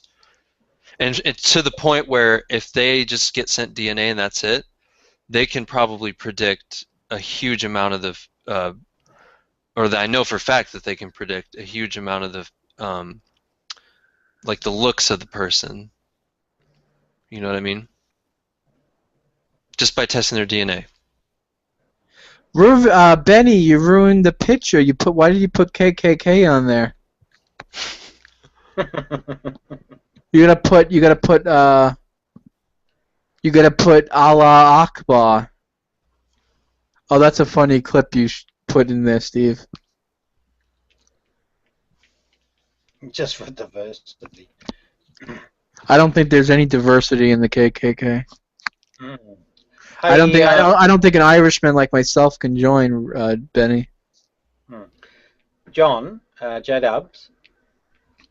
And it's to the point where if they just get sent DNA and that's it, they can probably predict a huge amount of the, or that I know for a fact that they can predict a huge amount of the, like the looks of the person. You know what I mean? Just by testing their DNA. Benny, you ruined the picture. Why did you put KKK on there? You gotta put Allah Akbar. Oh, that's a funny clip you put in there, Steve. Just for diversity. I don't think there's any diversity in the KKK. Mm. I don't think an Irishman like myself can join, Benny. John, J-Dubs.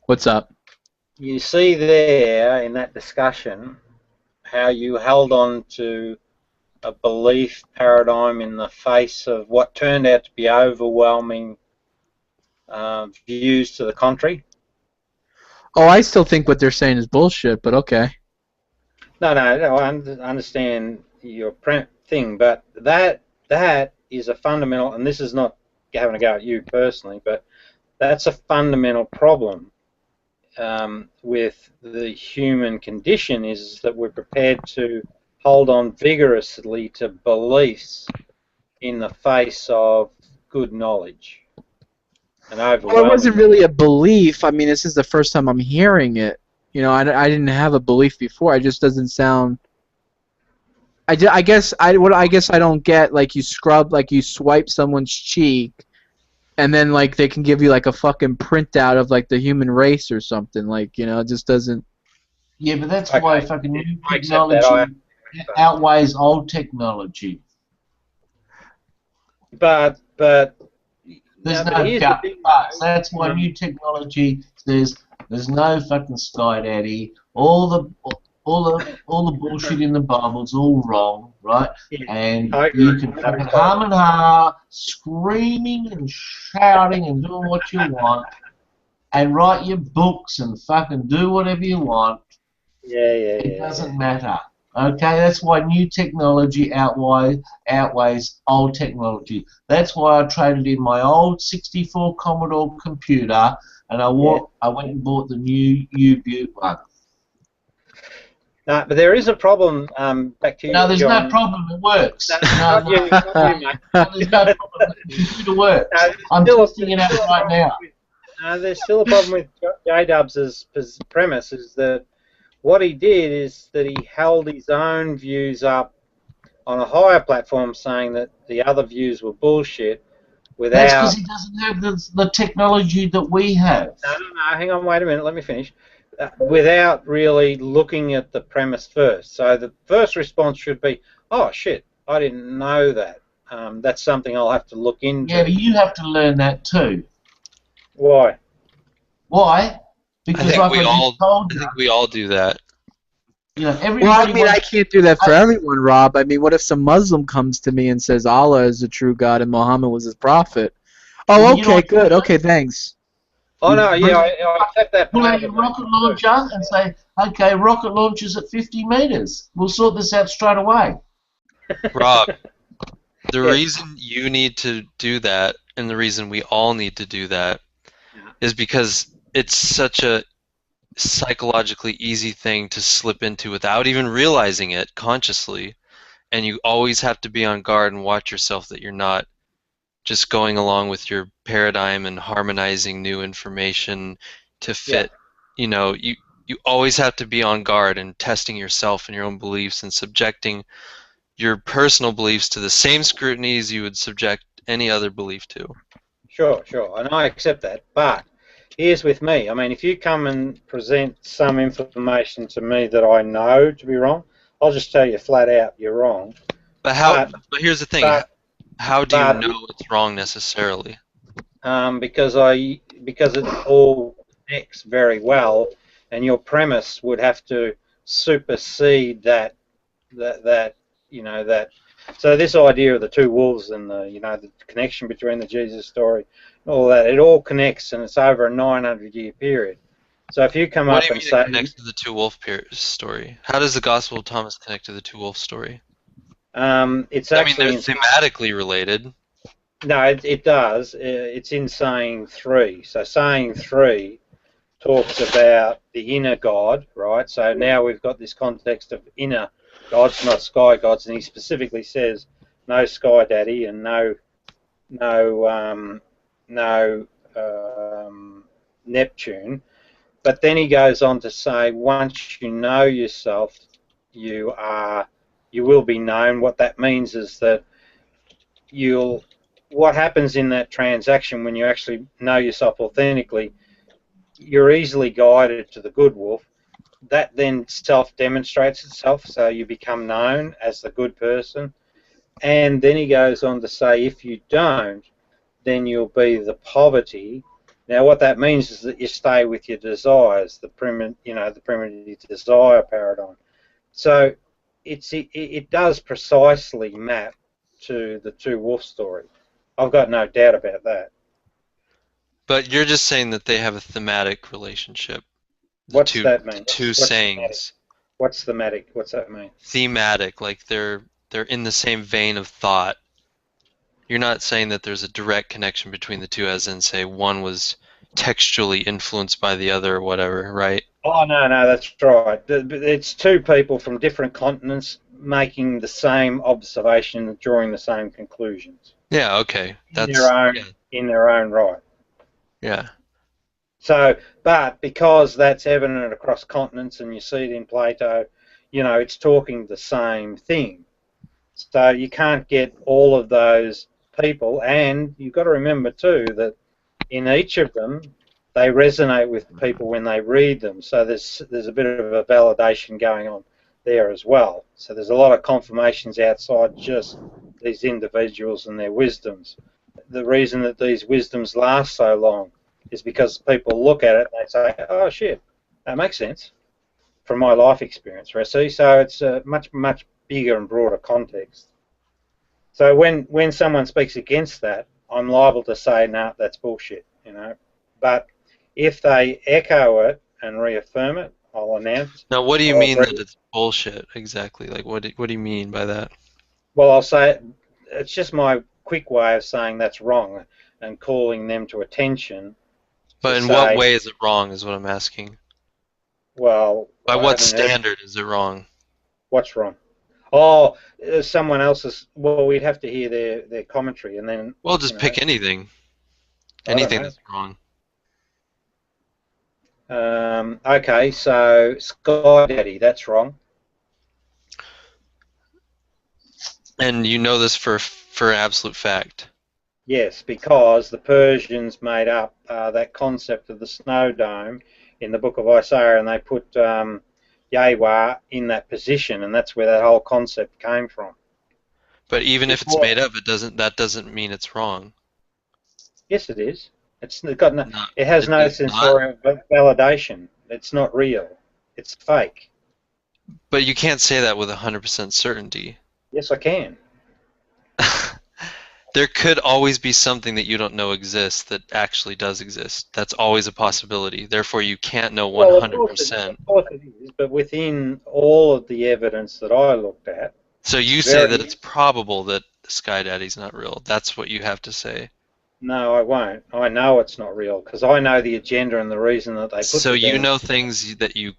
What's up? You see there in that discussion how you held on to a belief paradigm in the face of what turned out to be overwhelming views to the contrary. Oh, I still think what they're saying is bullshit, but okay. No, I understand your thing, but that is a fundamental, and this is not having a go at you personally, but that's a fundamental problem with the human condition, is that we're prepared to hold on vigorously to beliefs in the face of good knowledge. Well, it wasn't really a belief. I mean, this is the first time I'm hearing it. You know, I didn't have a belief before. It just doesn't sound. I guess I don't get, like, you swipe someone's cheek, and then like they can give you like a fucking printout of like the human race or something. Like, you know, it just doesn't. Yeah, but that's why fucking new technology outweighs old technology. But there's no gut buts. That's why new technology. There's no fucking sky daddy. All the bullshit in the Bible's all wrong, right? Yeah, and you can fucking hum and ha, screaming and shouting and doing what you want, and write your books and fucking do whatever you want. It doesn't matter. Okay, that's why new technology outweighs old technology. That's why I traded in my old 64 Commodore computer, and I went and bought the new U-Butte one. No, but there is a problem. Back to you, No, there's John. no problem. It works. No, not you, mate. There's no problem. The computer works. I'm testing it out right now. There's still a problem with J-Dubs' premise, is that what he did is that he held his own views up on a higher platform, saying that the other views were bullshit. That's because he doesn't have the technology that we have. No, hang on, wait a minute, let me finish. Without really looking at the premise first. So the first response should be, oh shit, I didn't know that. That's something I'll have to look into. Yeah, but you have to learn that too. Why? Why? Because I think we all do that. You know, well, I mean, I can't do that for everyone, Rob. I mean, what if some Muslim comes to me and says Allah is the true God and Muhammad was his prophet? Oh, okay, good. Okay, thanks. Oh, no, yeah, I accept that. Pull out your rocket launcher and say, okay, rocket launches at 50 meters. We'll sort this out straight away. Rob, the reason you need to do that, and the reason we all need to do that, is because it's such a psychologically easy thing to slip into without even realizing it consciously, and you always have to be on guard and watch yourself that you're not just going along with your paradigm and harmonizing new information to fit. You know, you always have to be on guard and testing yourself and your own beliefs and subjecting your personal beliefs to the same scrutiny as you would subject any other belief to. Sure, and I accept that, but here's with me. I mean, if you come and present some information to me that I know to be wrong, I'll just tell you flat out you're wrong. But here's the thing. How do you know it's wrong necessarily? Because it all connects very well, and your premise would have to supersede that So this idea of the two wolves and the connection between the Jesus story, all that, it all connects, and it's over a 900-year period. So if you come What up do you and mean say, it connects to the two wolf story? How does the Gospel of Thomas connect to the two wolf story? it's I mean, actually they're thematically related. No, it does. It's in saying 3. So saying 3 talks about the inner God, right? So now we've got this context of inner gods, not sky gods, and he specifically says no sky daddy and no Neptune. But then he goes on to say, once you know yourself, you will be known. What that means is that what happens in that transaction when you actually know yourself authentically, you're easily guided to the good wolf. That then self-demonstrates itself, so you become known as the good person. And then he goes on to say, if you don't, then you'll be the poverty. Now, what that means is that you stay with your desires, the primitive desire paradigm. So it does precisely map to the two wolf story. I've got no doubt about that. But you're just saying that they have a thematic relationship. What's that mean? The two sayings. What's thematic? What's that mean? Thematic, like they're in the same vein of thought. You're not saying that there's a direct connection between the two, as in, say, one was textually influenced by the other or whatever, right? Oh, no, that's right. It's two people from different continents making the same observation, drawing the same conclusions. Yeah, okay. In their own right. Yeah. So, but because that's evident across continents, and you see it in Plato, it's talking the same thing. So you can't get all of those people, and you've got to remember too that in each of them, they resonate with people when they read them. So there's a bit of a validation going on there as well. So there's a lot of confirmations outside just these individuals and their wisdoms. The reason that these wisdoms last so long is because people look at it and they say, oh shit, that makes sense from my life experience, right? See, so it's a much bigger and broader context. So when someone speaks against that, I'm liable to say, no, that's bullshit, But if they echo it and reaffirm it, I'll announce. Now, what do you mean that it's bullshit exactly? Like, what do you mean by that? Well, I'll say it's just my quick way of saying that's wrong and calling them to attention. But in what way is it wrong, is what I'm asking. Well, by what standard is it wrong? What's wrong? Oh, someone else's. Well, we'd have to hear their commentary, and then. Well, just pick anything. Anything that's wrong. Okay, so Sky Daddy, that's wrong. And you know this for absolute fact. Yes, because the Persians made up that concept of the snow dome in the book of Isaiah, and they put Yahweh in that position, and that's where that whole concept came from. But even if it's made up, that doesn't mean it's wrong. Yes, it is. It has no sensorial validation. It's not real. It's fake. But you can't say that with 100% certainty. Yes, I can. There could always be something that you don't know exists that actually does exist. That's always a possibility. Therefore, you can't know 100%. Of course it is, but within all of the evidence that I looked at. So you say that it's probable that Sky Daddy's not real. That's what you have to say. No, I won't. I know it's not real because I know the agenda and the reason that they put. So you know things that you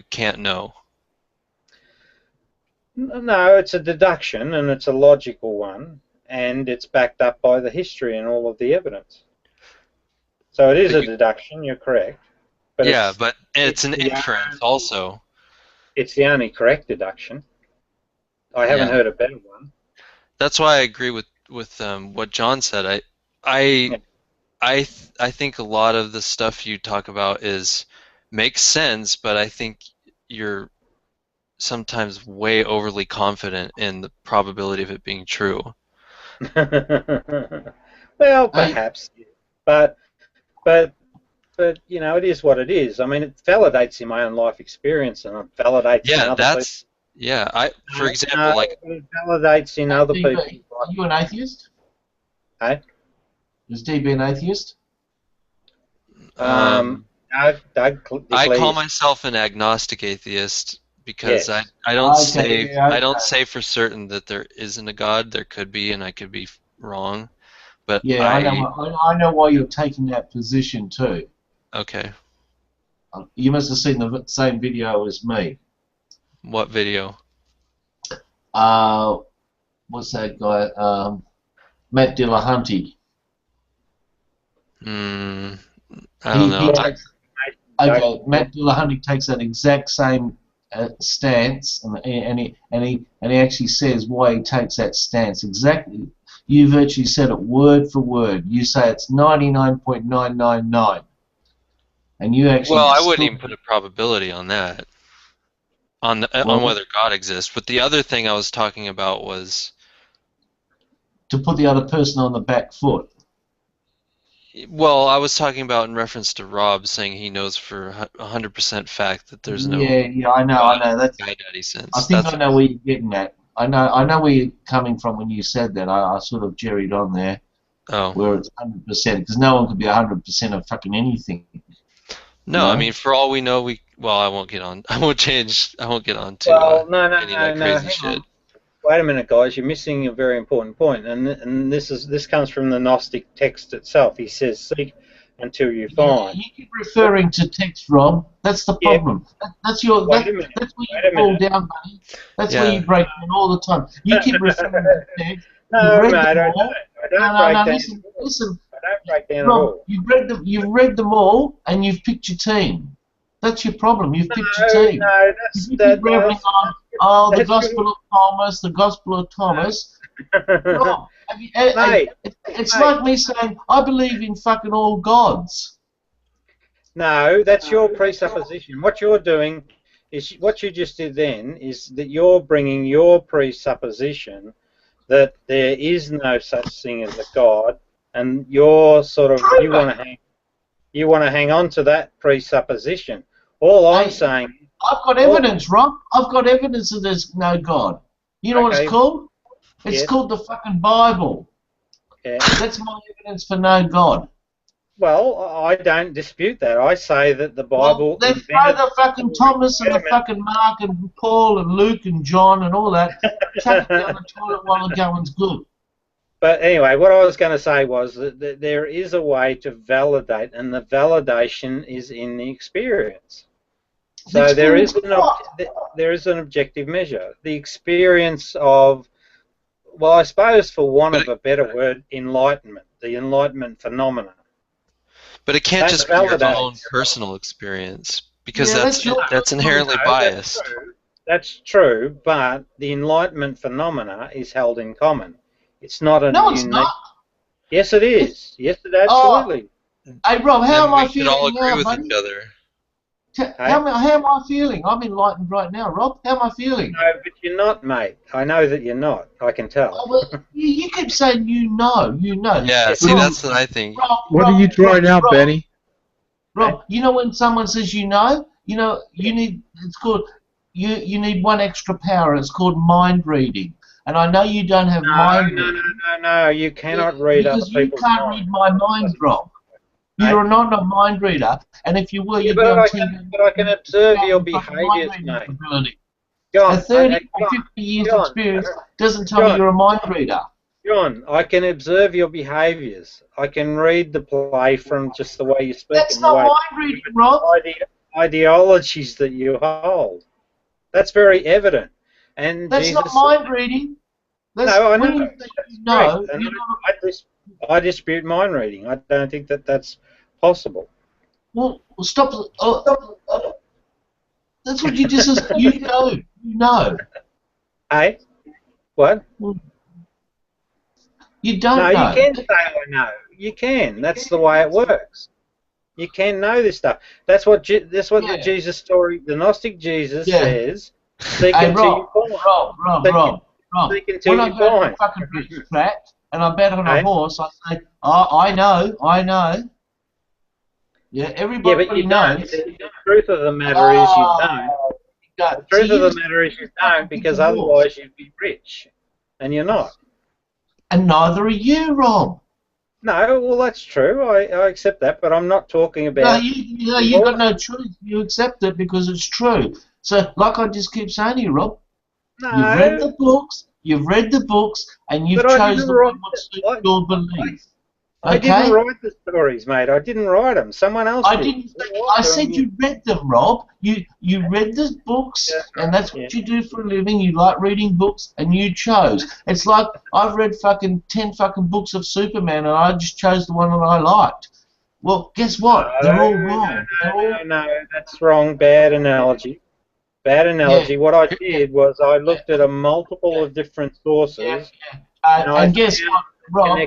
can't know. No, it's a deduction and it's a logical one, and it's backed up by the history and all of the evidence. So it is a deduction. You're correct. But yeah, but it's an inference also. It's the only correct deduction. I haven't heard a better one. That's why I agree with what John said. I think a lot of the stuff you talk about makes sense, but I think you're sometimes way overly confident in the probability of it being true. Well, perhaps, but it is what it is. I mean, it validates in my own life experience, and it validates. Yeah, Yeah, for example, like it validates in other people. Are you an atheist? Hey? Is DB an atheist? No, I call myself an agnostic atheist because Yes. I don't Okay, say yeah, I don't okay. say for certain that there isn't a God. There could be, and I could be wrong. But Yeah, I know why you're taking that position too. Okay. You must have seen the same video as me. What video? What's that guy? Matt Dillahunty. I don't know. Okay, Matt Dillahunty takes that exact same stance, and he actually says why he takes that stance. Exactly, you virtually said it word for word. You say it's 99.999, and you actually. Well, I wouldn't even put a probability on that. On whether God exists. But the other thing I was talking about was to put the other person on the back foot. Well, I was talking about in reference to Rob saying he knows for 100% fact that there's no. Yeah, I know. That's guy daddy sense. I think I know where you're getting at. I know where you're coming from when you said that. I sort of jerried on there. Oh. Where it's 100%, because no one could be 100% of fucking anything. No, I mean, for all we know, well, I won't get on. I won't get on to any of that crazy shit. Wait a minute, guys. You're missing a very important point, and this comes from the Gnostic text itself. He says, "Seek until you find." You keep referring to text, Rob. That's the problem. That's where you fall down, buddy. That's where you break down all the time. You keep referring to text. No, mate, I don't break down. Listen. I don't break down Rob, at all. you've read them all, and you've picked your team. That's your problem. You've picked your team. No, you keep rambling on, the Gospel of Thomas, the Gospel of Thomas. Rob, it's like me saying, I believe in fucking all gods. No, that's your presupposition. What you're doing is, what you just did then, is that you're bringing your presupposition that there is no such thing as a God, and you're sort of, you want to hang on to that presupposition. All I'm saying, I've got evidence, Rob. I've got evidence that there's no God. You know what it's called? It's called the fucking Bible. Yeah. That's my evidence for no God. Well, I don't dispute that. I say that the Bible. Well, then throw the fucking Thomas and the fucking Mark and Paul and Luke and John and all that. Chuck it down the toilet while the going's good. But anyway, what I was going to say was that there is a way to validate, and the validation is in the experience. So there is an objective measure. The experience of, well, I suppose for want of a better word, enlightenment, the enlightenment phenomena. But it can't just be your own personal experience, because that's inherently biased. That's true, but the enlightenment phenomena is held in common. It's not a No, it's not. Yes, it is. Yes, it absolutely. Hey, Rob, how am I feeling all agree now, with buddy? each other. How am I feeling? I'm enlightened right now, Rob. How am I feeling? No, but you're not, mate. I know that you're not. I can tell. Oh, well, you keep saying you know. Yeah, see, that's what I think. Rob, What are you trying out, Benny? Rob, you know when someone says you know, you need, it's called, you need one extra power. It's called mind reading. And I know you don't have mind reading. No, you cannot read other people's because you can't read my mind, Rob. You're not a mind reader, and if you were, you'd be on TV. But I can observe your behaviours, mate. John, 30 or 50 years experience doesn't tell me you're a mind reader. John, I can observe your behaviours. I can read the play from just the way you speak. That's not mind reading, Rob. Ideologies that you hold. That's very evident. And that's Jesus, not mind reading. That's, no, I know. I dispute mind reading. I don't think that that's possible. Well stop. That's what you just said. You know. Hey? What? You don't know. No, you can say I know. You can. That's the way it works. You can know this stuff. That's what the Jesus story, the Gnostic Jesus says. Seek until you find. Rob. When I go to a fucking racetrack and I bet on a horse, I say, I know. Yeah, everybody knows. The truth of the matter is you don't. The truth of the matter is you don't, because otherwise you'd be rich, and you're not. And neither are you, Rob. No, well, that's true. I accept that, but I'm not talking about... No, you got no truth. You accept it because it's true. So, like I just keep saying to you, Rob, no. You've read the books, and you've chosen what suits your belief. I didn't write the stories, mate. I didn't write them. Someone else did. I said you read them, Rob. You read the books, and that's what you do for a living. You like reading books, and you chose. It's like I've read fucking 10 fucking books of Superman, and I just chose the one that I liked. Well, guess what? They're all wrong. No, that's wrong. Bad analogy. Bad analogy. Yeah. What I did was I looked at a multiple of different sources. And guess what, Rob?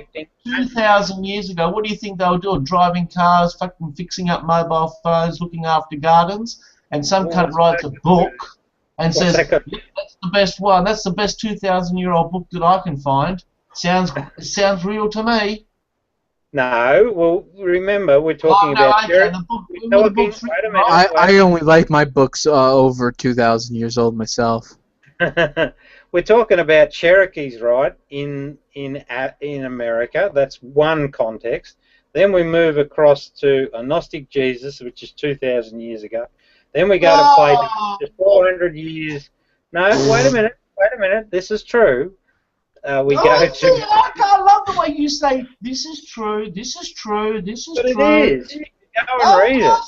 2,000 years ago, what do you think they were doing? Driving cars, fucking fixing up mobile phones, looking after gardens, and some cunt writes a book and says, "That's the best one. That's the best 2,000-year-old book that I can find." Sounds real to me. No, well, remember we're talking about. I only like my books over 2,000 years old myself. We're talking about Cherokees, right? In America, that's one context. Then we move across to a Gnostic Jesus, which is 2,000 years ago. Then we go to places just 400 years. No, wait a minute. This is true. We go to. I love the way you say this is true. This is true. This is true. But it is. You can go and read it.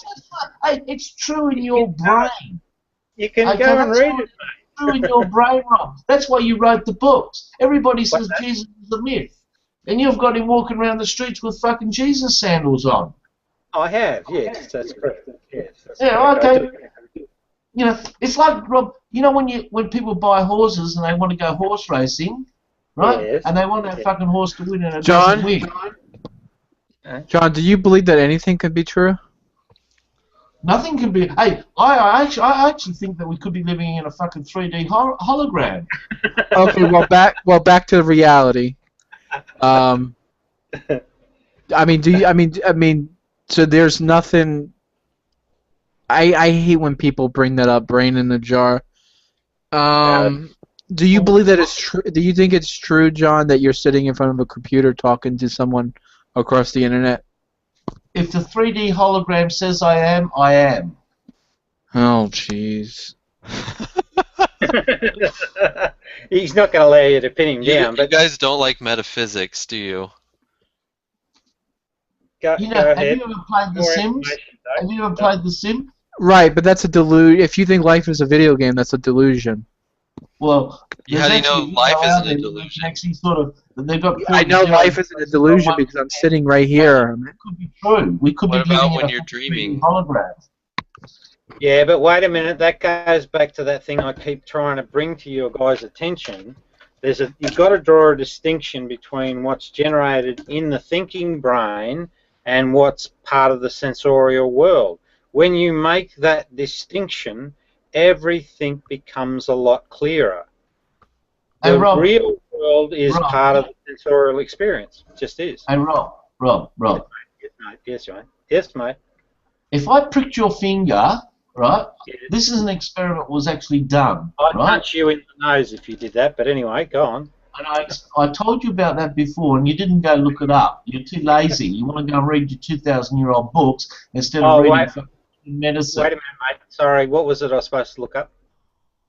Hey, it's true in your brain. You can go and read it. True in your brain, Rob. That's why you wrote the books. Everybody says Jesus is a myth, and you've got him walking around the streets with fucking Jesus sandals on. I have, yes, that's correct. Yes, okay. You know, it's like, Rob. You know when people buy horses and they want to go horse racing, right? Yes. And they want that fucking horse to win, and it doesn't win. John, do you believe that anything could be true? Nothing can be. Hey, I actually think that we could be living in a fucking 3D hologram. Okay, well back to reality. I mean, so there's nothing. I hate when people bring that up, brain in the jar. Do you believe that it's true? Do you think it's true, John, that you're sitting in front of a computer talking to someone across the internet? If the 3D hologram says I am, I am. Oh, jeez. He's not going to allow you to pin him down. You guys don't like metaphysics, do you? Go have ahead. you ever played The Sims? Have you ever played The Sims? Right, but that's a delusion. If you think life is a video game, that's a delusion. Well, how do you know life isn't a delusion? Actually, sort of, they've got. I know life isn't a delusion because I'm sitting right here. It could be true. We could what be about living when in you're dreaming? Hologram. Yeah, but wait a minute. That goes back to that thing I keep trying to bring to your guys' attention. You've got to draw a distinction between what's generated in the thinking brain and what's part of the sensorial world. When you make that distinction, everything becomes a lot clearer. The real world is part of the sensorial experience. It just is. Hey, Rob. Yes, mate. Yes, mate. If I pricked your finger, right, this is an experiment was actually done. I'd punch you in the nose if you did that, but anyway, go on. And I told you about that before, and you didn't go look it up. You're too lazy. You want to go and read your 2,000-year-old books instead of reading medicine. Wait a minute, mate. Sorry, what was it I was supposed to look up?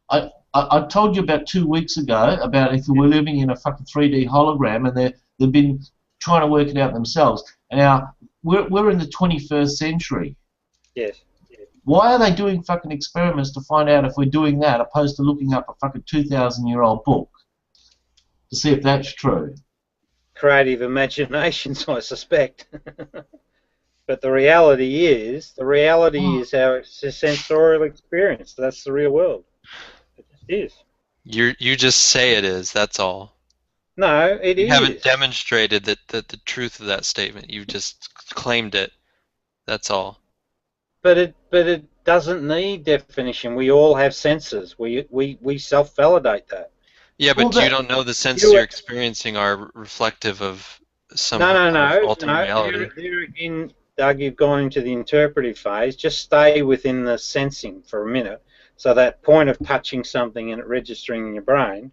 I told you about 2 weeks ago about if we were living in a fucking 3D hologram, and they've been trying to work it out themselves. And now we're in the 21st century. Yes. Why are they doing fucking experiments to find out if we're doing that, opposed to looking up a fucking 2,000-year-old book to see if that's true? Creative imaginations, I suspect. But the reality is our sensorial experience. That's the real world. It just is. You just say it is. That's all. No, it is. You haven't demonstrated that the truth of that statement. You just claimed it. That's all. But it doesn't need definition. We all have senses. We self-validate that. Yeah, but you don't know the senses you're experiencing are reflective of some ultimate reality. There again, Doug, you've gone into the interpretive phase. Just stay within the sensing for a minute. So that point of touching something and it registering in your brain,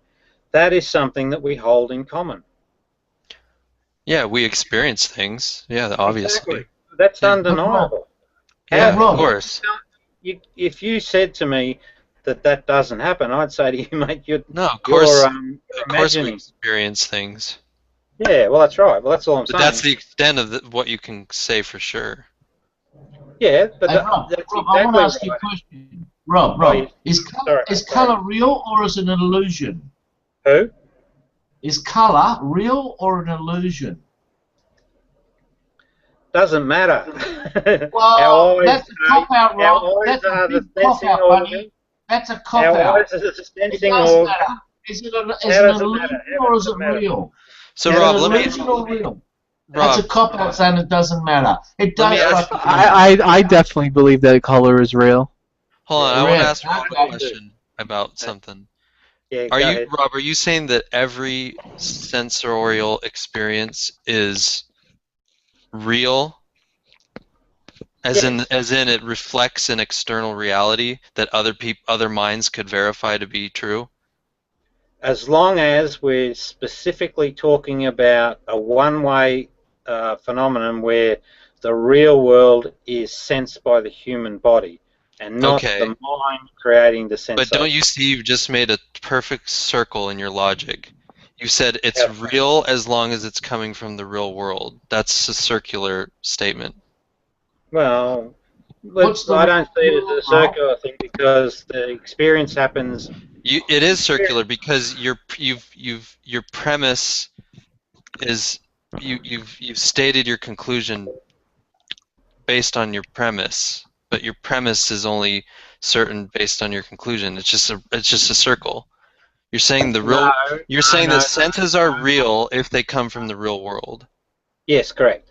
that is something that we hold in common. Yeah, we experience things. Yeah, obviously. Exactly. That's undeniable. Yeah, of course. If you said to me that that doesn't happen, I'd say to you, mate, you're of course imagining. we experience things. Yeah, well, that's right. Well, that's all I'm saying. But that's the extent of what you can say for sure. Yeah, but Rob, that's Rob, exactly I want to ask right. you a question. Rob, is colour real or is it an illusion? Who? Is colour real or an illusion? Doesn't matter. Well, that's a cop-out, Rob. That's a big cop-out, buddy. That's a cop-out. Our eyes is a sensing It doesn't organ. matter. Is it an illusion or is it real? So, is Rob, it let me... illusion or real? Rob, that's a cop-out saying it doesn't matter. It does. I definitely believe that color is real. Hold on, I want to ask Rob a question about something. Yeah, Rob, are you saying that every sensorial experience is real? As in it reflects an external reality that other minds could verify to be true? As long as we're specifically talking about a one-way phenomenon where the real world is sensed by the human body and not the mind creating the sensation. But don't you see you've just made a perfect circle in your logic? You said it's real as long as it's coming from the real world. That's a circular statement. Well, I don't see it as a circular thing because the experience happens. It is circular because your premise is you've stated your conclusion based on your premise, but your premise is only certain based on your conclusion. It's just a circle. You're saying that senses are real if they come from the real world. Yes, correct.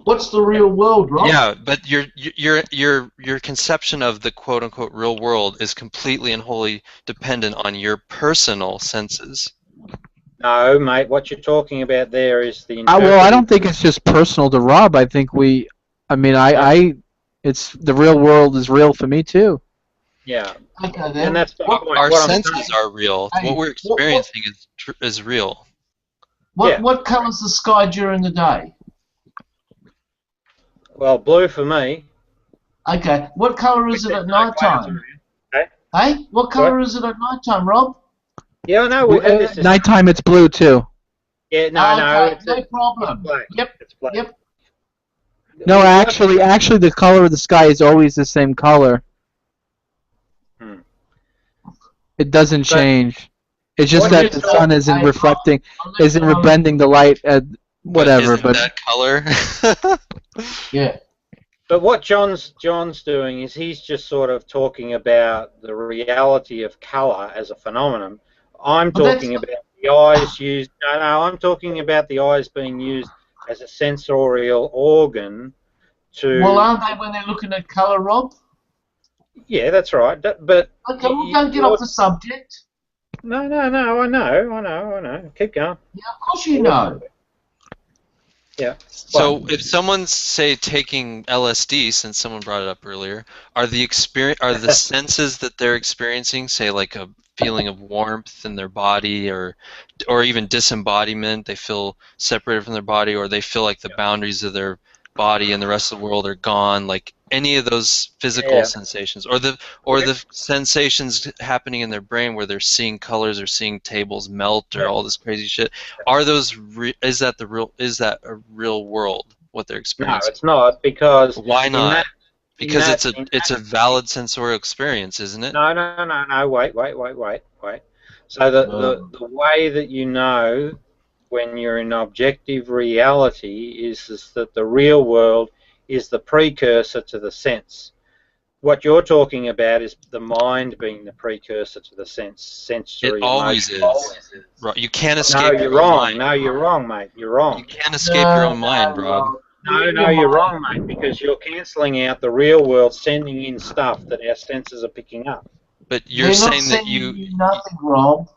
What's the real world, Rob? Yeah, but your conception of the quote unquote real world is completely and wholly dependent on your personal senses. No, mate. What you're talking about there is the. Well, I don't think it's just personal to Rob. I think it's the real world is real for me too. Yeah. Okay, then. And that's our senses are real. What we're experiencing is real. What colour's the sky during the day? Well, blue for me. Okay. What colour is it at night time? Hey? What colour is it at night time, Rob? Yeah, I know. Nighttime, it's blue too. Yeah, no problem. It's black. Yep. No, actually, the color of the sky is always the same color. It doesn't change. It's just that the sun isn't reflecting, isn't bending the light at whatever. But that color. Yeah. But what John's doing is he's just sort of talking about the reality of colour as a phenomenon. I'm talking about the eyes used. No, I'm talking about the eyes being used as a sensorial organ to. Well, aren't they when they're looking at colour, Rob? Yeah, that's right. But okay, well, don't get off the subject. No, I know. Keep going. Yeah, of course you know. Yeah. So if someone's, say, taking LSD, since someone brought it up earlier, are the senses that they're experiencing, say, like a feeling of warmth in their body, or even disembodiment, they feel separated from their body, or they feel like the boundaries of their body and the rest of the world are gone, like any of those physical sensations, or the sensations happening in their brain where they're seeing colors or seeing tables melt or all this crazy shit, are those is that a real world what they're experiencing? No, it's not, because why not? Because it's a valid sensorial experience, isn't it? No, wait. So the way that you know when you're in objective reality is that the real world is the precursor to the sense. What you're talking about is the mind being the precursor to the sensory. It always is. Right. You can't escape your your own mind. No, you're wrong, mate. You're wrong. You can't escape your own mind, Rob. No, you're wrong, mate, because you're cancelling out the real world, sending in stuff that our senses are picking up. But you're saying that nothing, Rob.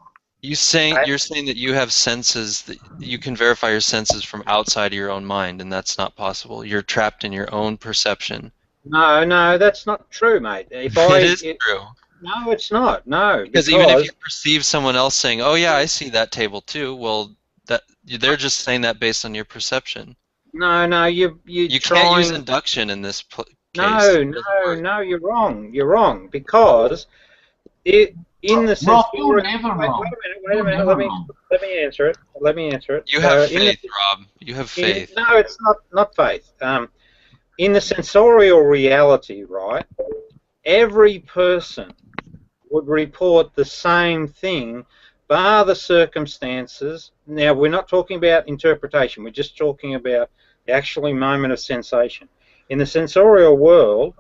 You're saying that you have senses, that you can verify your senses from outside of your own mind, and that's not possible. You're trapped in your own perception. No, that's not true, mate. It is true. No, it's not. No, Because even if you perceive someone else saying, "Oh yeah, I see that table too," well, they're just saying that based on your perception. No, you can't use induction in this case. No, you're wrong. You're wrong because in the Rob, sensorial. you're never wrong. Wait a minute. Let me answer it. You have faith, Rob. You have faith. No, it's not faith. In the sensorial reality, right? Every person would report the same thing, bar the circumstances. Now, we're not talking about interpretation. We're just talking about the actual moment of sensation. In the sensorial world,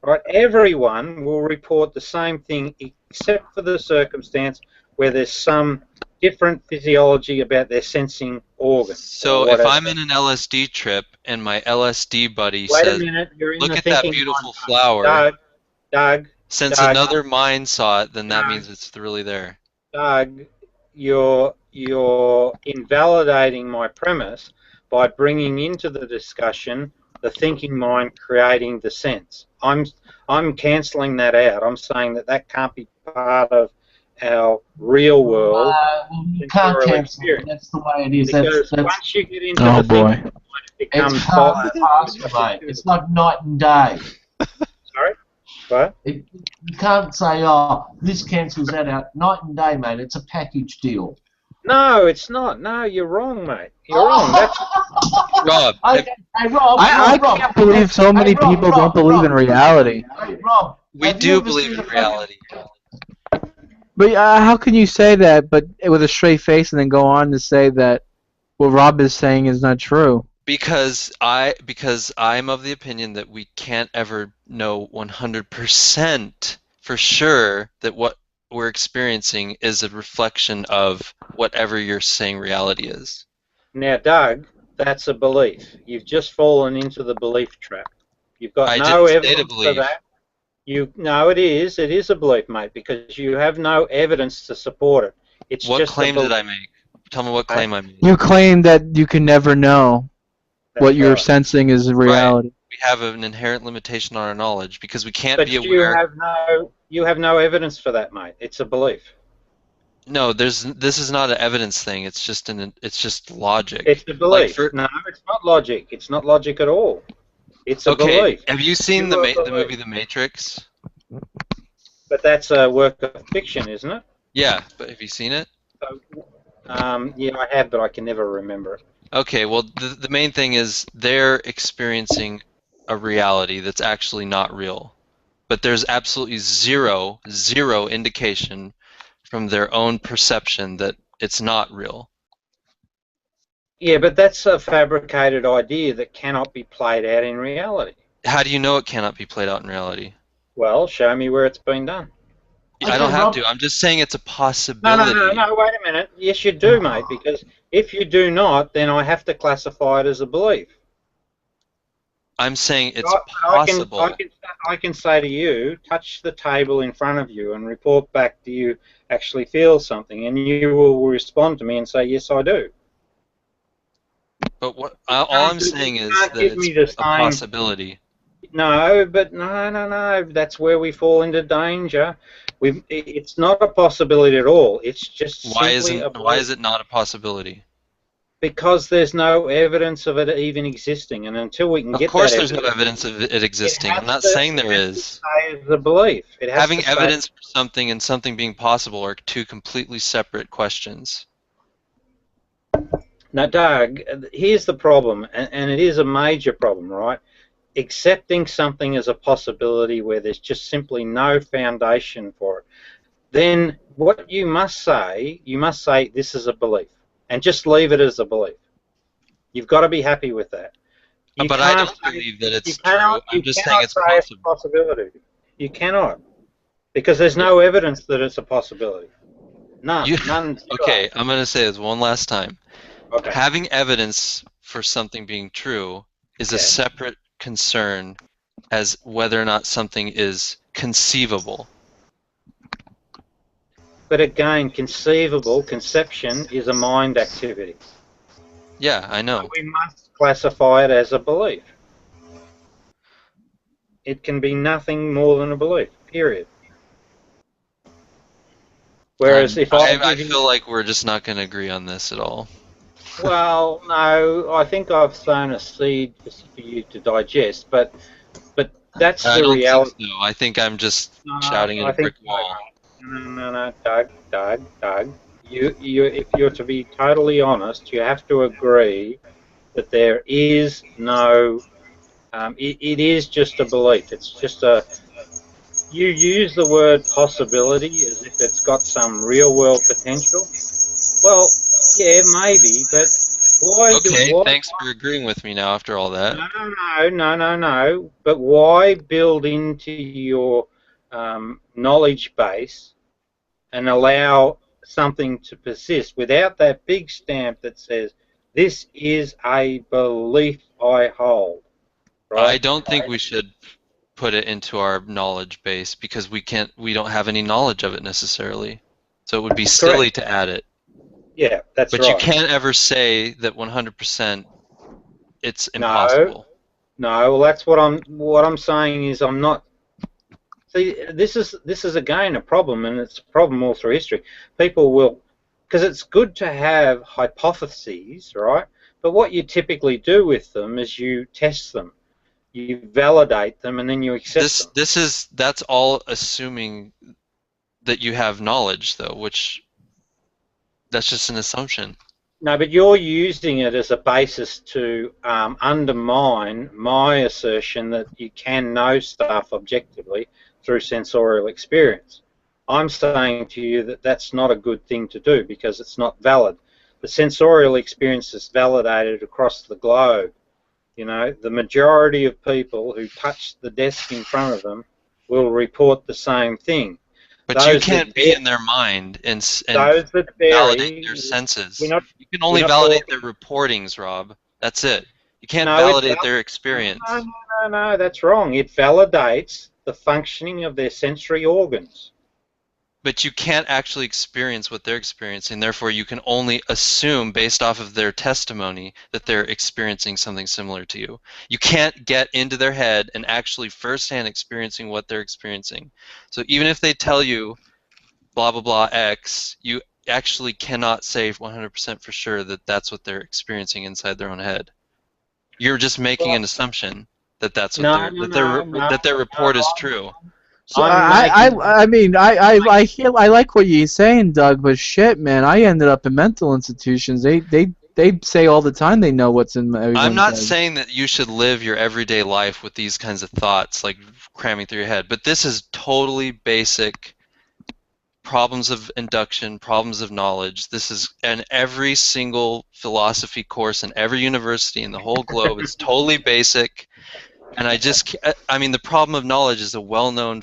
right, everyone will report the same thing except for the circumstance where there's some different physiology about their sensing organ. So if I'm in an LSD trip and my LSD buddy says, "Look at that beautiful flower," Doug, since another mind saw it, then that means it's really there. Doug, you're invalidating my premise by bringing into the discussion the thinking mind creating the sense. I'm cancelling that out. I'm saying that can't be part of our real world. You can't cancel it. That's the way it is. Because once you get into the thinking mind, it becomes it's part and parcel, mate. It's like night and day. Sorry? What? You can't say, "Oh, this cancels that out." Night and day, mate. It's a package deal. No, it's not. No, you're wrong, mate. You're wrong. That's Rob. I can't believe so many people don't believe in reality. Hey, Rob. We do believe in reality. But how can you say that, but with a straight face, and then go on to say that what Rob is saying is not true? Because I'm of the opinion that we can't ever know 100% for sure that what we're experiencing is a reflection of whatever you're saying reality is. Now, Doug, that's a belief. You've just fallen into the belief trap. You've got no evidence for that. No, it is a belief, mate, because you have no evidence to support it. It's what just claim did I make? Tell me what claim I made. You claim that you can never know what you're sensing is reality. Right. We have an inherent limitation on our knowledge because we can't be aware. You have no evidence for that, mate. It's a belief. No, this is not an evidence thing. It's just logic. It's a belief. No, it's not logic. It's not logic at all. It's a belief. Have you seen the movie The Matrix? But that's a work of fiction, isn't it? Yeah, but have you seen it? Yeah, I have, but I can never remember it. Okay, well, the main thing is they're experiencing a reality that's actually not real. But there's absolutely zero indication from their own perception that it's not real. Yeah, but that's a fabricated idea that cannot be played out in reality. How do you know it cannot be played out in reality? Well, show me where it's been done. I don't have to. I'm just saying it's a possibility. No, wait a minute. Yes, you do, mate, because if you do not, then I have to classify it as a belief. I'm saying it's possible. I can say to you, touch the table in front of you and report back, do you actually feel something? And you will respond to me and say, yes, I do. But all I'm saying is that it's a possibility. No, but no. That's where we fall into danger. It's not a possibility at all. It's just why is it not a possibility? Because there's no evidence of it even existing, and until we can get that. Of course, there's no evidence of it existing. I'm not saying there is. It's a belief. Having evidence for something and something being possible are two completely separate questions. Now, Doug, here's the problem, and it is a major problem, right? Accepting something as a possibility where there's just simply no foundation for it. Then what you must say this is a belief, and just leave it as a belief. You've got to be happy with that. But I don't believe that it's true. I'm just saying it's possible. A possibility. You cannot, because there's no evidence that it's a possibility. None. Okay, I'm going to say this one last time. Okay. Having evidence for something being true is a separate concern as whether or not something is conceivable. But again, conception is a mind activity. Yeah, I know. So we must classify it as a belief. It can be nothing more than a belief, period. Whereas if I feel like we're just not going to agree on this at all. Well, no, I think I've sown a seed for you to digest, but that's I the don't think reality. so. I think I'm just shouting at I a brick think wall. no, Doug. If you're to be totally honest, you have to agree that there is no. It is just a belief. It's just a. You use the word possibility as if it's got some real world potential. Well, yeah, maybe, but why do Okay, why? thanks for agreeing with me now after all that. No. But why build into your knowledge base and allow something to persist without that big stamp that says this is a belief I hold? I Right? don't think we should put it into our knowledge base because we don't have any knowledge of it necessarily. So it would be silly to add it. Yeah, that's but right. you can't ever say that 100% it's impossible. No. Well, that's what I'm saying is I'm not. See, this is again a problem, and it's a problem all through history. People will, because it's good to have hypotheses, right? But what you typically do with them is you test them, you validate them, and then you accept them. That's all assuming that you have knowledge, though, which that's just an assumption. No, but you're using it as a basis to undermine my assertion that you can know stuff objectively through sensorial experience. I'm saying to you that that's not a good thing to do because it's not valid. The sensorial experience is validated across the globe. You know, the majority of people who touch the desk in front of them will report the same thing. But you can't be in their mind and validate their senses. You can only validate their reportings, Rob. That's it. You can't validate their experience. No, that's wrong. It validates the functioning of their sensory organs. But you can't actually experience what they're experiencing. Therefore, you can only assume, based off of their testimony, that they're experiencing something similar to you. You can't get into their head and actually firsthand experiencing what they're experiencing. So even if they tell you blah, blah, blah, X, you actually cannot say 100% for sure that that's what they're experiencing inside their own head. You're just making an assumption that that's what that their report is true. So I mean I like what you're saying, Doug, but shit, man, I ended up in mental institutions. They say all the time they know what's in everyone's I'm not head. saying that you should live your everyday life with these kinds of thoughts like cramming through your head, but this is totally basic problems of induction, problems of knowledge. This is in every single philosophy course in every university in the whole globe. It's totally basic. And I mean, the problem of knowledge is a well-known,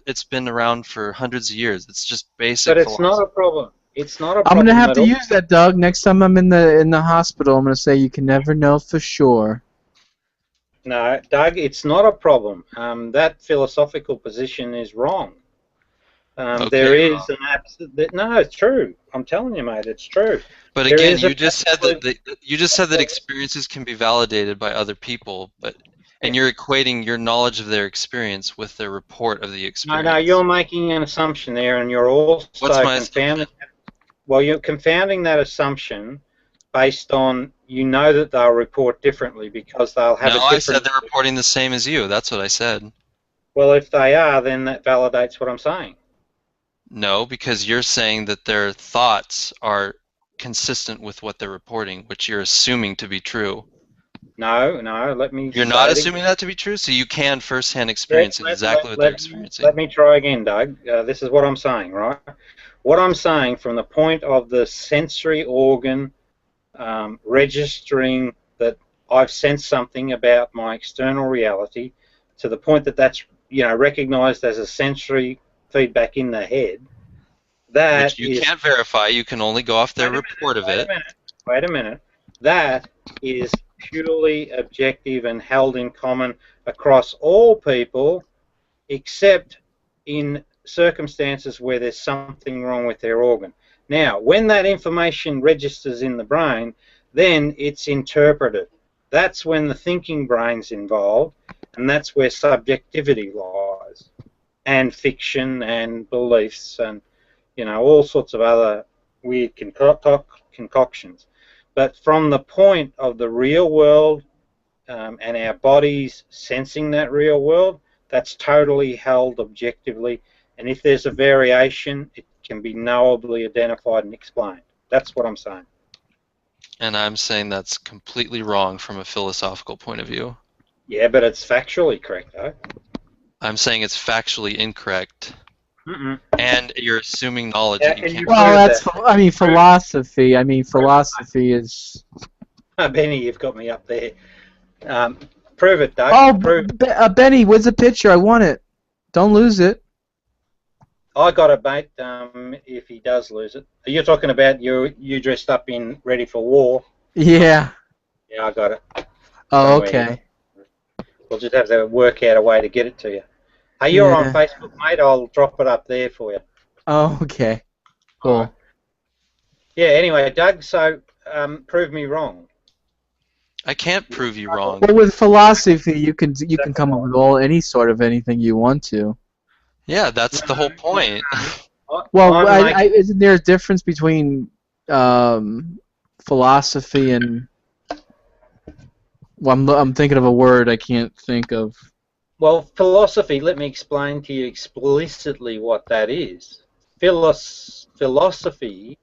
it's been around for hundreds of years. It's just basic philosophy. But it's not a problem. It's not a problem. I'm gonna have to use that, Doug. Next time I'm in the hospital, I'm gonna say you can never know for sure. No, Doug, it's not a problem. That philosophical position is wrong. There is an absolute. No, it's true. I'm telling you, mate, it's true. But again, you just said that experiences can be validated by other people, and you're equating your knowledge of their experience with their report of the experience. No, you're making an assumption there, and you're also confounding. Well, you're confounding that assumption based on you know that they'll report differently because they'll have a different. No, I said they're reporting the same as you. That's what I said. Well, if they are, then that validates what I'm saying. No, because you're saying that their thoughts are consistent with what they're reporting, which you're assuming to be true. No, let me. You're not assuming that to be true, so you can firsthand experience exactly what they're experiencing. Let me try again, Doug. This is what I'm saying, right? What I'm saying from the point of the sensory organ registering that I've sensed something about my external reality, to the point that that's recognized as a sensory feedback in the head. That which you can't verify. You can only go off their report of it. Wait a minute. That is purely objective and held in common across all people, except in circumstances where there's something wrong with their organ. Now, when that information registers in the brain, then it's interpreted. That's when the thinking brain's involved, and that's where subjectivity lies, and fiction and beliefs, and all sorts of other weird concoctions. But from the point of the real world and our bodies sensing that real world, that's totally held objectively. And if there's a variation, it can be knowably identified and explained. That's what I'm saying. And I'm saying that's completely wrong from a philosophical point of view. Yeah, but it's factually correct, though. I'm saying it's factually incorrect. And you're assuming knowledge that you can't. Well, that's philosophy. Philosophy is. Benny, you've got me up there. Prove it, Doug. Oh, Prove Benny, where's the picture? I want it. Don't lose it. I got it, mate. If he does lose it, you're talking about you dressed up in ready for war. Yeah. Yeah, I got it. Oh, okay. We'll just have to work out a way to get it to you. Hey, you're on Facebook, mate. I'll drop it up there for you. Oh, okay. Cool. Yeah. Anyway, Doug. So, prove me wrong. I can't prove you wrong. Well, with philosophy, you can come up with any sort of anything you want to. Yeah, that's the whole point. Well, isn't there a difference between philosophy and? Well, I'm thinking of a word I can't think of. Well, philosophy. Let me explain to you explicitly what that is. Philosophy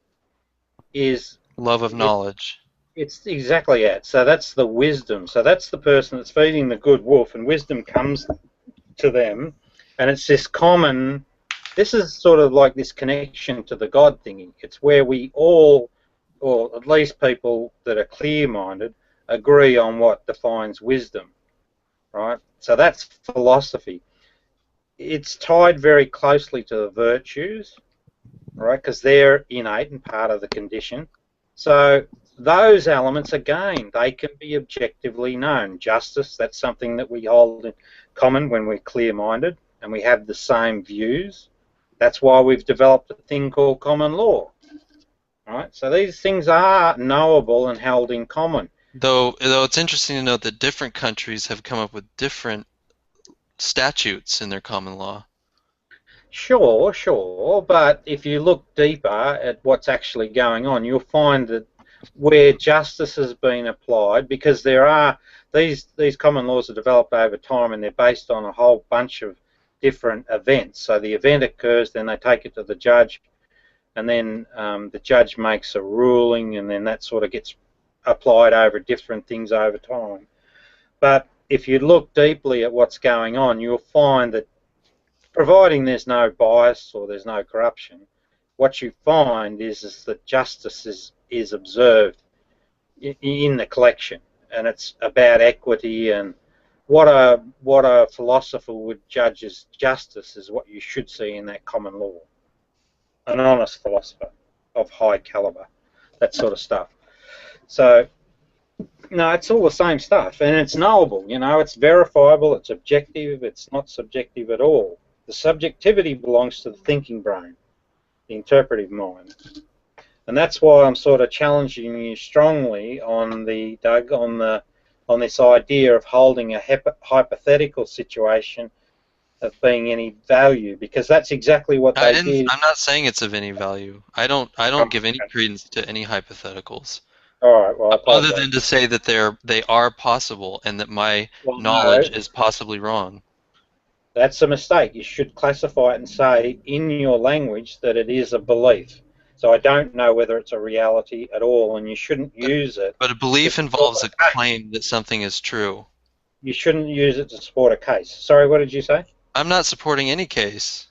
is love of knowledge. It's exactly that. So that's the wisdom. So that's the person that's feeding the good wolf, and wisdom comes to them, and it's this common. This is sort of like this connection to the God thingy. It's where we all, or at least people that are clear-minded, agree on what defines wisdom, right? So that's philosophy. It's tied very closely to the virtues, right? Because they're innate and part of the condition. So those elements, again, they can be objectively known. Justice, that's something that we hold in common when we're clear-minded and we have the same views. That's why we've developed a thing called common law, right? So these things are knowable and held in common. Though it's interesting to note that different countries have come up with different statutes in their common law. Sure, but if you look deeper at what's actually going on, you'll find that where justice has been applied, because there are these common laws are developed over time and they're based on a whole bunch of different events. So the event occurs, then they take it to the judge, and then the judge makes a ruling, and then that sort of gets applied over different things over time. But if you look deeply at what's going on, you'll find that providing there's no bias or there's no corruption, what you find is that justice is observed in the collection, and it's about equity, and what a philosopher would judge as justice is what you should see in that common law. An honest philosopher of high caliber, that sort of stuff. So, no, it's all the same stuff, and it's knowable. It's verifiable, it's objective, it's not subjective at all. The subjectivity belongs to the thinking brain, the interpretive mind. And that's why I'm sort of challenging you strongly on this idea of holding a hypothetical situation of being any value, because that's exactly what they did. I'm not saying it's of any value. I don't give any credence to any hypotheticals. All right, well, other than to say that they are possible and that my knowledge is possibly wrong. That's a mistake. You should classify it and say in your language that it is a belief. So I don't know whether it's a reality at all, and you shouldn't use it. But a belief involves a claim that something is true. You shouldn't use it to support a case. Sorry, what did you say? I'm not supporting any case.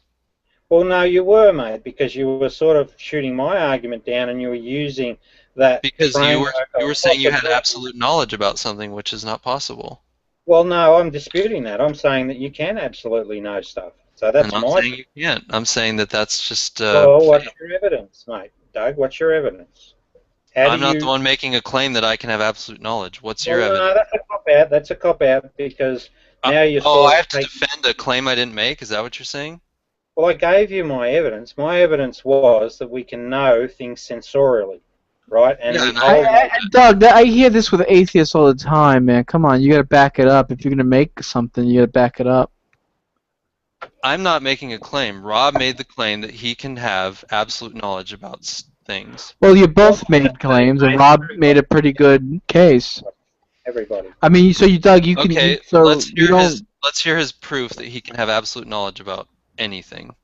Well, no, you were, mate, because you were sort of shooting my argument down, and you were using that. Because you were saying you had absolute knowledge about something, which is not possible. Well, no, I'm disputing that. I'm saying that you can absolutely know stuff. So that's I'm not saying you can't. I'm saying that that's just. Well, what's your evidence, mate? Doug, what's your evidence? I'm not the one making a claim that I can have absolute knowledge. What's your evidence? No, that's a cop-out. That's a cop-out because now you're. I have to defend a claim I didn't make? Is that what you're saying? Well, I gave you my evidence. My evidence was that we can know things sensorially, right? And Doug, I hear this with atheists all the time, man. Come on, you got to back it up. If you're going to make something, you got to back it up. I'm not making a claim. Rob made the claim that he can have absolute knowledge about things. Well, you both made claims, and Rob made a pretty good case. Everybody. I mean, so Doug, you can. Okay, So let's you don't. let's hear his proof that he can have absolute knowledge about anything.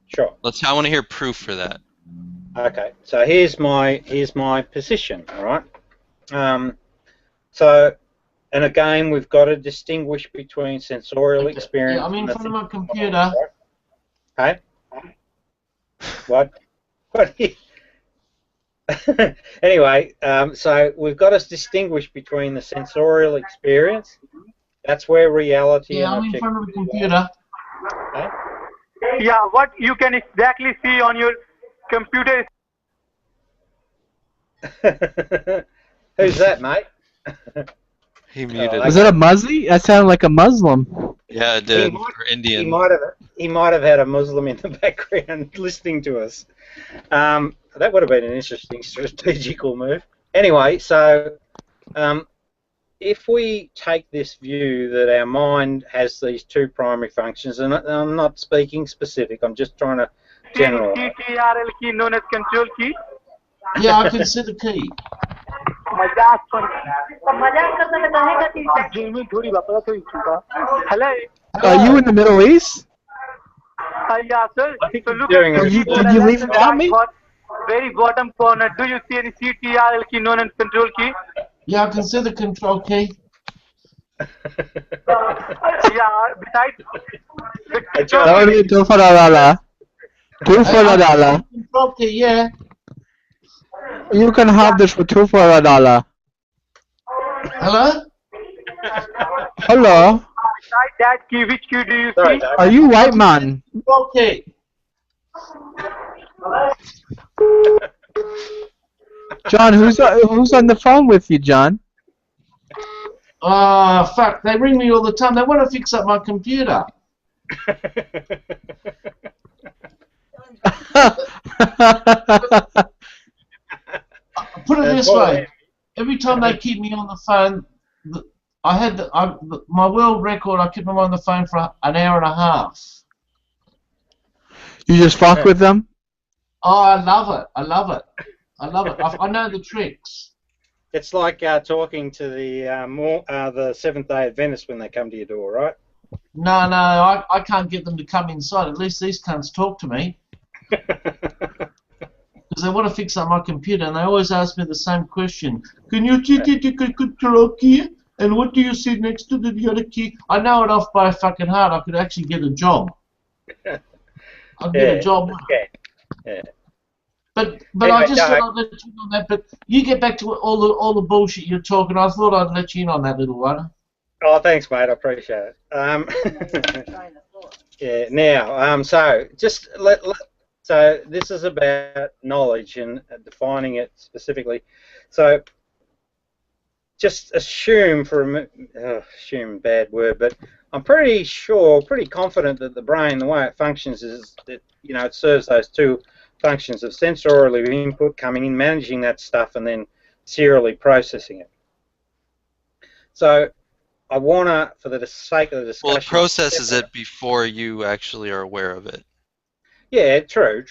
Sure. I want to hear proof for that. Okay, so here's my position, all right? So, and again, we've got to distinguish between sensorial experience. Yeah, I'm in front of my computer. Hey? What? What? Anyway, so we've got to distinguish between the sensorial experience. That's where reality. Yeah, I'm in front of the computer. Okay? Yeah, what you can exactly see on your computer. Who's that, mate? He muted. Was that a Muslim? That sounded like a Muslim. Yeah, it did. Or Indian. He might have had a Muslim in the background listening to us. That would have been an interesting strategical move. Anyway, so if we take this view that our mind has these two primary functions, and I'm not speaking specific, I'm just trying to generalize. CTRL key known as control key. Yeah, I can see the key. Hello. Are you in the Middle East? Yeah, sir. So look Did you leave without me? Very bottom corner. Do you see any CTRL key known as control key? Yeah, I can see the control key. Yeah, besides the Control key, yeah. You can have this for $2 Hello? Hello? Besides that key, which key do you see? Are you white man? Control key. John, who's on the phone with you, John? Fuck, they ring me all the time. They want to fix up my computer. Put it this way. Every time they keep me on the phone, my world record, I keep them on the phone for an hour and a half. You just fuck with them? Oh, I love it. I love it. I love it. I know the tricks. It's like talking to the Seventh-day Adventists when they come to your door, right? No, I can't get them to come inside. At least these cunts talk to me. Because they want to fix up my computer, and they always ask me the same question. Can you take a control key? And what do you see next to the other key? I know it off by fucking heart. I could actually get a job. I'd get a job. Yeah. But Anyway, I just Doug. thought I'd let you in on that. But you get back to all the bullshit you're talking. I thought I'd let you in on that little one. Oh, thanks, mate. I appreciate it. Yeah. Now, so just so this is about knowledge and defining it specifically. So just assume for a minute, assume, bad word, but I'm pretty confident that the brain, the way it functions, is that it serves those two functions of sensorial input coming in, managing that stuff, and then serially processing it. So I want to, for the sake of the discussion... Well, it processes it before you actually are aware of it. Yeah, true.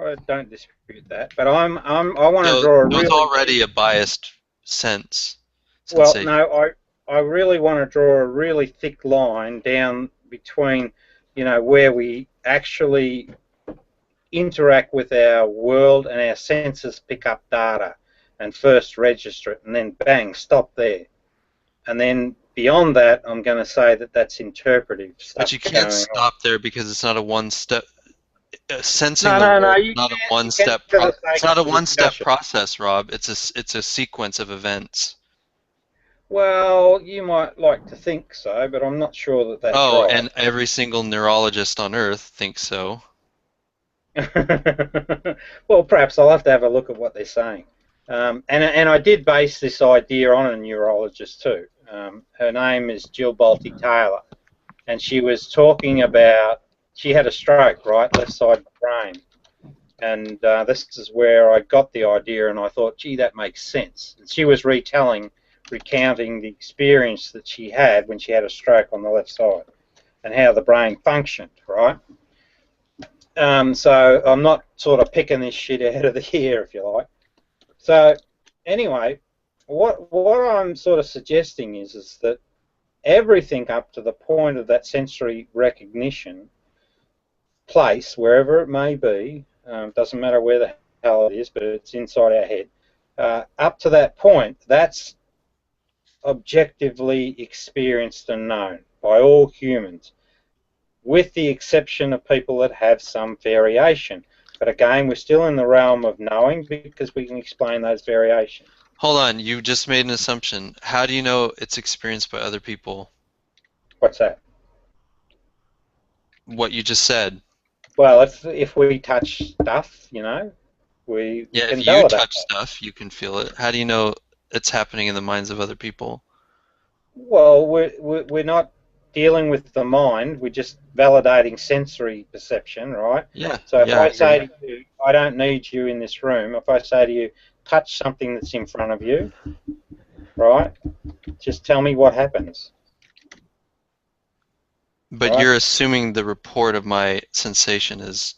I don't dispute that, but I want to draw a There's really... already a biased sense. Well, no, I really want to draw a really thick line down between, where we actually interact with our world and our senses pick up data and first register it, and then bang, stop there. And then beyond that, I'm going to say that that's interpretive stuff. But you can't stop there because it's not a one-step. Sensing No, the world, you not a can't- one-step. you can't It's not a one-step discussion. process, Rob. It's a sequence of events. Well, you might like to think so, but I'm not sure that that's right. And every single neurologist on Earth thinks so. Well, perhaps I'll have to have a look at what they're saying. And I did base this idea on a neurologist too. Her name is Jill Bolte Taylor, and she was talking about, she had a stroke, right, left side of the brain. And this is where I got the idea, and I thought, gee, that makes sense. And she was recounting the experience that she had when she had a stroke on the left side and how the brain functioned, right? So I'm not sort of picking this shit out of the air, if you like. So anyway, what I'm sort of suggesting is that everything up to the point of that sensory recognition place, wherever it may be, doesn't matter where the hell it is, but it's inside our head. Up to that point, that's objectively experienced and known by all humans, with the exception of people that have some variation. But again, we're still in the realm of knowing because we can explain those variations. Hold on, you just made an assumption. How do you know it's experienced by other people? What's that? What you just said. Well, if we touch stuff, you know, we Yeah, can if you validate touch that. stuff, you can feel it. How do you know it's happening in the minds of other people? Well, we're not dealing with the mind. We're just validating sensory perception, right? Yeah. So if yeah, I I say agree. to you, I don't need you in this room, if I say to you, touch something that's in front of you, right? Just tell me what happens. But right? you're assuming the report of my sensation is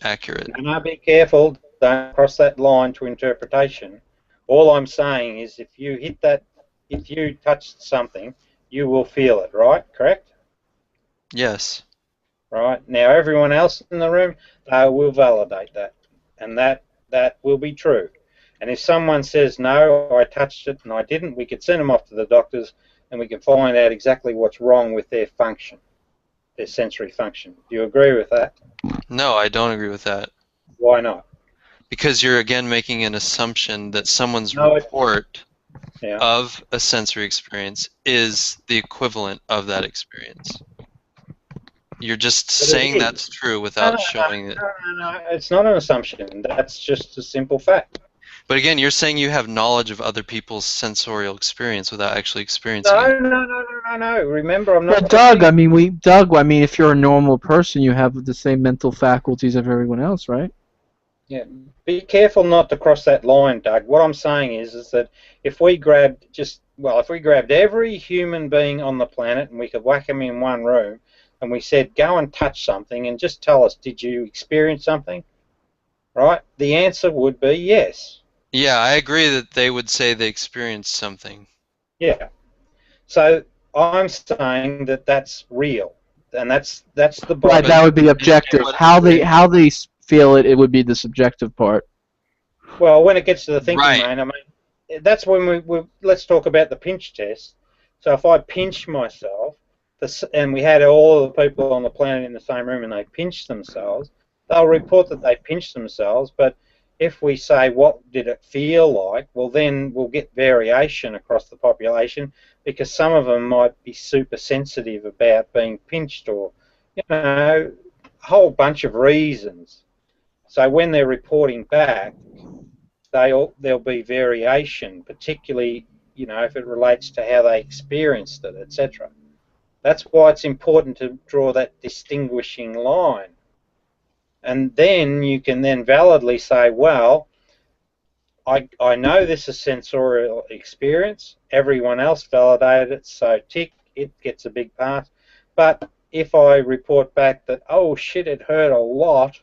accurate. Now be careful, don't cross that line to interpretation. All I'm saying is if you hit that, if you touch something, you will feel it, right? Correct? Yes. Right. Now everyone else in the room, they will validate that. And that will be true. And if someone says, no, I touched it and I didn't, we could send them off to the doctors and we can find out exactly what's wrong with their function, their sensory function. Do you agree with that? No, I don't agree with that. Why not? Because you're again making an assumption that someone's No, report yeah. of a sensory experience is the equivalent of that experience. You're just saying that's true without showing it. No, it's not an assumption. That's just a simple fact. But again, you're saying you have knowledge of other people's sensorial experience without actually experiencing it. No. Remember, I'm not. Yeah, Doug. I mean, if you're a normal person, you have the same mental faculties of everyone else, right? Yeah. Be careful not to cross that line, Doug. What I'm saying is that if we grabbed every human being on the planet and we could whack them in one room, and we said, go and touch something and just tell us, did you experience something? Right? The answer would be yes. Yeah, I agree that they would say they experienced something. Yeah. So I'm saying that that's real, and that's the bottom. Right, that would be objective. How they feel it, it would be the subjective part. Well, when it gets to the thinking, right. man, I mean, that's when let's talk about the pinch test. So if I pinch myself, and we had all of the people on the planet in the same room and they pinched themselves, they'll report that they pinched themselves, but if we say what did it feel like, well then we'll get variation across the population because some of them might be super sensitive about being pinched or, you know, a whole bunch of reasons. So when they're reporting back, there'll be variation, particularly, you know, if it relates to how they experienced it, etc. That's why it's important to draw that distinguishing line. And then you can then validly say, well, I know this is sensorial experience. Everyone else validated it, so tick, it gets a big pass. But if I report back that, oh shit, it hurt a lot,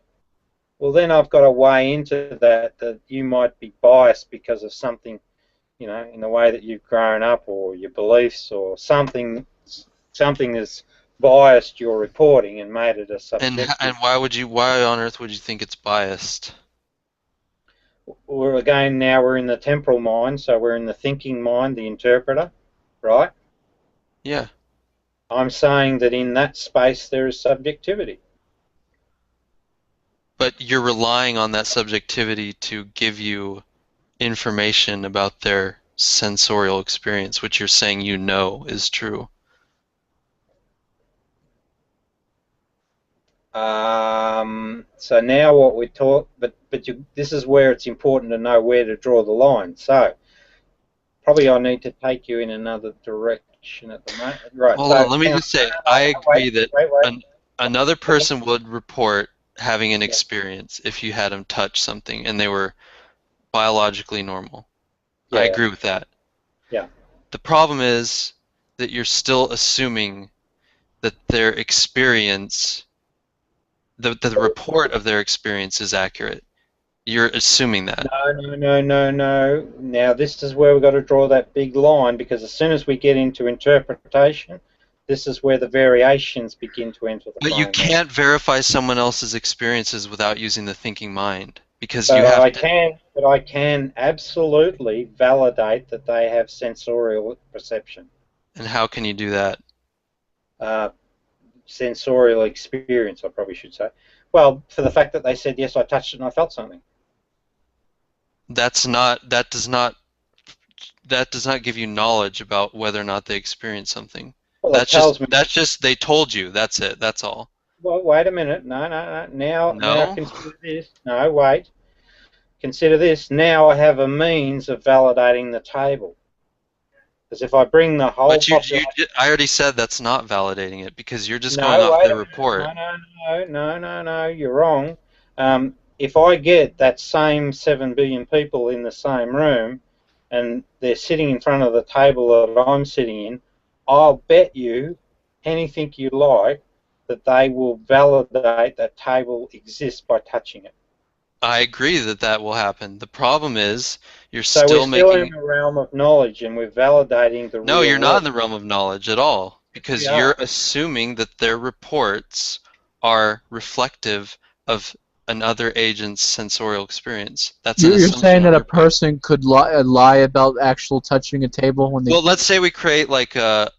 well then I've got to weigh into that you might be biased because of something, you know, in the way that you've grown up or your beliefs or something that's biased your reporting and made it a subjective. And why on earth would you think it's biased? Well, again, now we're in the temporal mind, so we're in the thinking mind, the interpreter, right? Yeah. I'm saying that in that space there is subjectivity. But you're relying on that subjectivity to give you information about their sensorial experience, which you're saying you know is true. So now what we talk, but this is where it's important to know where to draw the line. So probably I need to take you in another direction at the moment. Right. Hold on, let me just say, I agree that another person would report having an experience if you had them touch something and they were biologically normal. Yeah. I agree with that. Yeah. The problem is that you're still assuming that their experience the report of their experience is accurate. You're assuming that. No. Now this is where we've got to draw that big line, because as soon as we get into interpretation, this is where the variations begin to enter the But you framework. can't verify someone else's experiences without using the thinking mind, because But you have I can absolutely validate that they have sensorial perception. And how can you do that? Sensorial experience, I probably should say. Well, for the fact that they said, yes, I touched it and I felt something. That does not give you knowledge about whether or not they experienced something. Well, that's just they told you. That's it. That's all. Well, wait a minute. No. Now consider this. No, wait. Consider this. Now I have a means of validating the table. Because if I bring the whole population... I already said that's not validating it, because you're just going off their report. No, you're wrong. If I get that same 7 billion people in the same room and they're sitting in front of the table that I'm sitting in, I'll bet you anything you like that they will validate that table exists by touching it. I agree that will happen. The problem is we're still in the realm of knowledge, and we're validating the No, you're not in the realm of knowledge at all, because Yeah. you're assuming that their reports are reflective of another agent's sensorial experience. That's an You're assumption saying that on a person could lie about actual touching a table when they... Well, let's say we create like a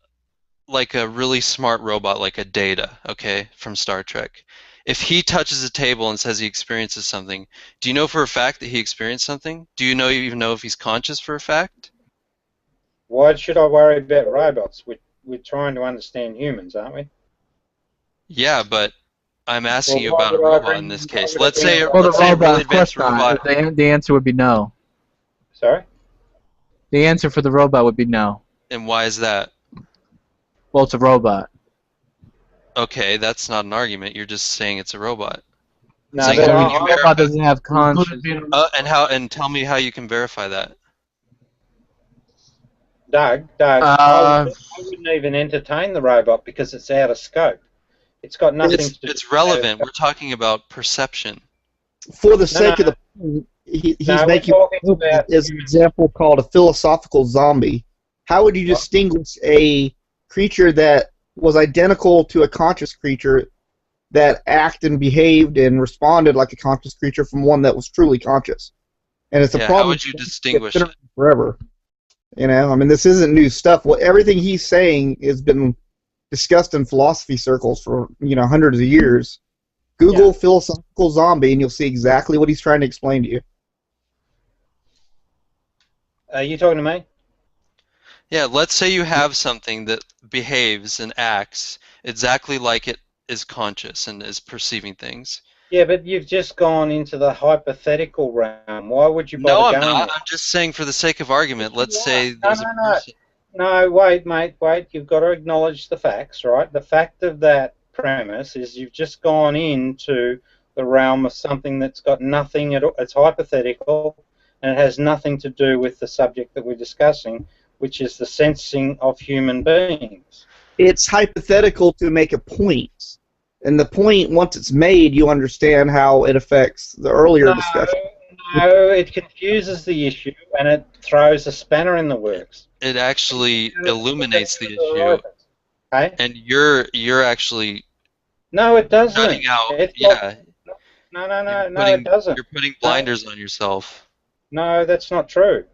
really smart robot, like a Data, okay, from Star Trek. If he touches a table and says he experiences something, do you know for a fact that he experienced something? Do you even know if he's conscious for a fact? Why should I worry about robots? We're trying to understand humans, aren't we? Yeah, but I'm asking you about a robot in this case. Let's say a Well, really of advanced course not. robot. The answer would be no. Sorry? The answer for the robot would be no. And why is that? Well, it's a robot. Okay, that's not an argument. You're just saying it's a robot. No, Saying, but can you A robot verify- doesn't have conscience. and tell me how you can verify that. Doug, I wouldn't even entertain the robot because it's out of scope. It's got nothing to do. It's relevant. We're talking about perception. For the sake of the, he's making as an example called a philosophical zombie. How would you distinguish a creature that was identical to a conscious creature that acted and behaved and responded like a conscious creature from one that was truly conscious? And it's a problem. How would you distinguish it? Forever. You know, I mean, this isn't new stuff. Everything he's saying has been discussed in philosophy circles for, hundreds of years. Google philosophical zombie and you'll see exactly what he's trying to explain to you. Are you talking to me? Yeah, let's say you have something that behaves and acts exactly like it is conscious and is perceiving things. Yeah, but you've just gone into the hypothetical realm. Why would you bother No, I'm going not. there? I'm just saying for the sake of argument, let's say there's a person. No, wait, mate, wait. You've got to acknowledge the facts, right? The fact of that premise is you've just gone into the realm of something that's got nothing at all. It's hypothetical, and it has nothing to do with the subject that we're discussing, which is the sensing of human beings. It's hypothetical to make a point. And the point, once it's made, you understand how it affects the earlier discussion. No, it confuses the issue, and it throws a spanner in the works. It actually illuminates the issue, okay? And you're actually no, it doesn't. cutting out. No, it doesn't. You're putting blinders on yourself. No, that's not true.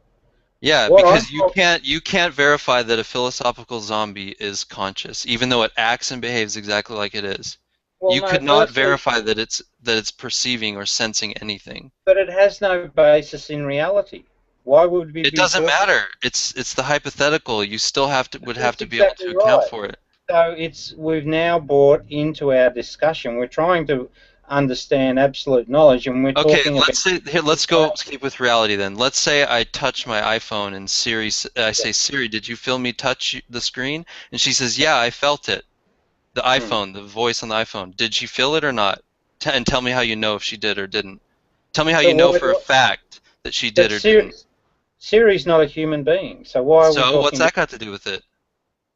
Yeah, because you can't verify that a philosophical zombie is conscious, even though it acts and behaves exactly like it is. Well, you could not verify that it's perceiving or sensing anything. But it has no basis in reality. Why would we? It doesn't matter. It's the hypothetical. You still would have to be able to account for it. So we've now brought into our discussion. We're trying to understand absolute knowledge, and we're talking about. Let's keep with reality then. Let's say I touch my iPhone and I say, Siri, did you feel me touch the screen? And she says, yeah, I felt it. The iPhone, the voice on the iPhone. Did she feel it or not? And tell me how you know if she did or didn't. Tell me how you know for a fact that she did or didn't. Siri's not a human being, so why are we talking? So what's that got to do with it?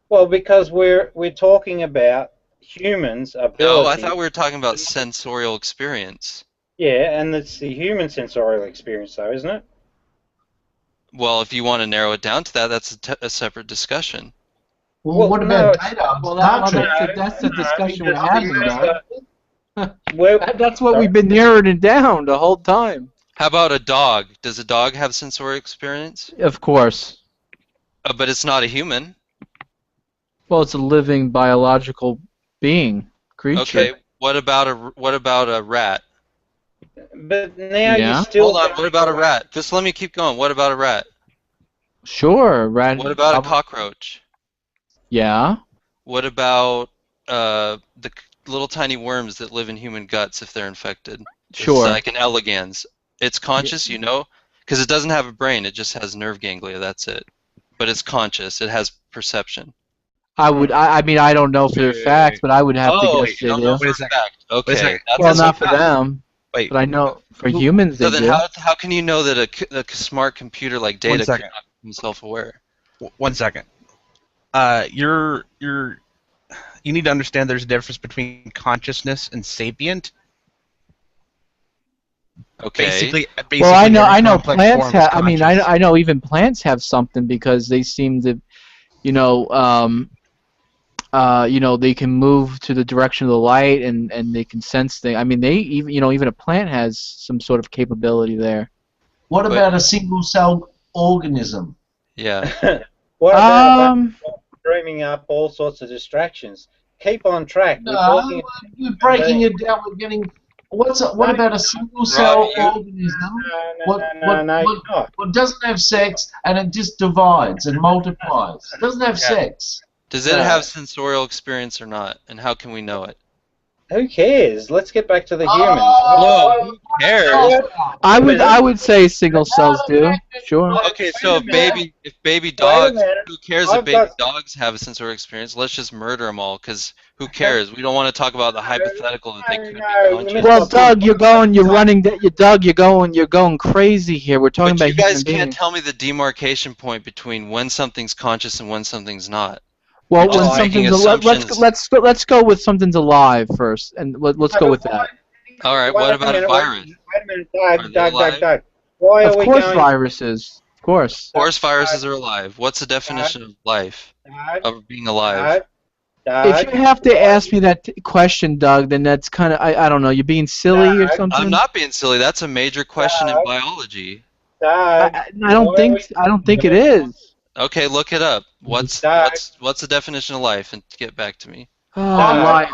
Well, because we're talking about human's ability. No, I thought we were talking about sensorial experience. Yeah, and it's the human sensorial experience, though, isn't it? Well, if you want to narrow it down to that, that's a separate discussion. Well, what about data? Well, that's the discussion we're having, Doug. That's what we've been narrowing it down the whole time. How about a dog? Does a dog have sensorial experience? Of course. But it's not a human. Well, it's a living biological being, creature. Okay. What about a rat? But now you still. Hold on. What about a rat? Just let me keep going. What about a rat? Sure, rat. What about a cockroach? Yeah. What about the little tiny worms that live in human guts if they're infected? Sure. It's like an elegans. It's conscious, you know, because it doesn't have a brain. It just has nerve ganglia. That's it. But it's conscious. It has perception. I mean, I don't know for their facts, but I would have to guess they do. Wait a second. Okay. Well, not for them. Wait. But I know for humans they do. So then how can you know that a smart computer like Data cannot be self-aware? 1 second. You need to understand there's a difference between consciousness and sapient. Okay. Basically well, I know plants have. I mean, I know even plants have something because they seem to, you know, they can move to the direction of the light and they can sense things. I mean, they even a plant has some sort of capability there. What about a single-celled organism? Yeah. What about dreaming up all sorts of distractions? Keep on track. No, we're breaking it down. We're getting. What about a single-cell organism? What doesn't have sex and it just divides and multiplies? It doesn't have sex. Does it have sensorial experience or not? And how can we know it? Who cares? Let's get back to the humans. Whoa, who cares? I would say single cells do. Sure. Okay, so if baby dogs, who cares if baby dogs have a sensorial experience? Let's just murder them all, because who cares? We don't want to talk about the hypothetical that they could be conscious. Well, Doug, you're going crazy here. We're talking about you guys human beings. can't tell me the demarcation point between when something's conscious and when something's not. Well, when something's let's go with something's alive first, and let's go with that. All right. What about a virus? Wait a minute, Doug. Why are we going? Of course, viruses. Of course. Of course, viruses are alive. What's the definition of life? Of being alive? If you have to ask me that question, Doug, then that's kind of I don't know. You're being silly or something. I'm not being silly. That's a major question in biology. I don't think it is. Okay, look it up. What's the definition of life? And get back to me. Oh, life.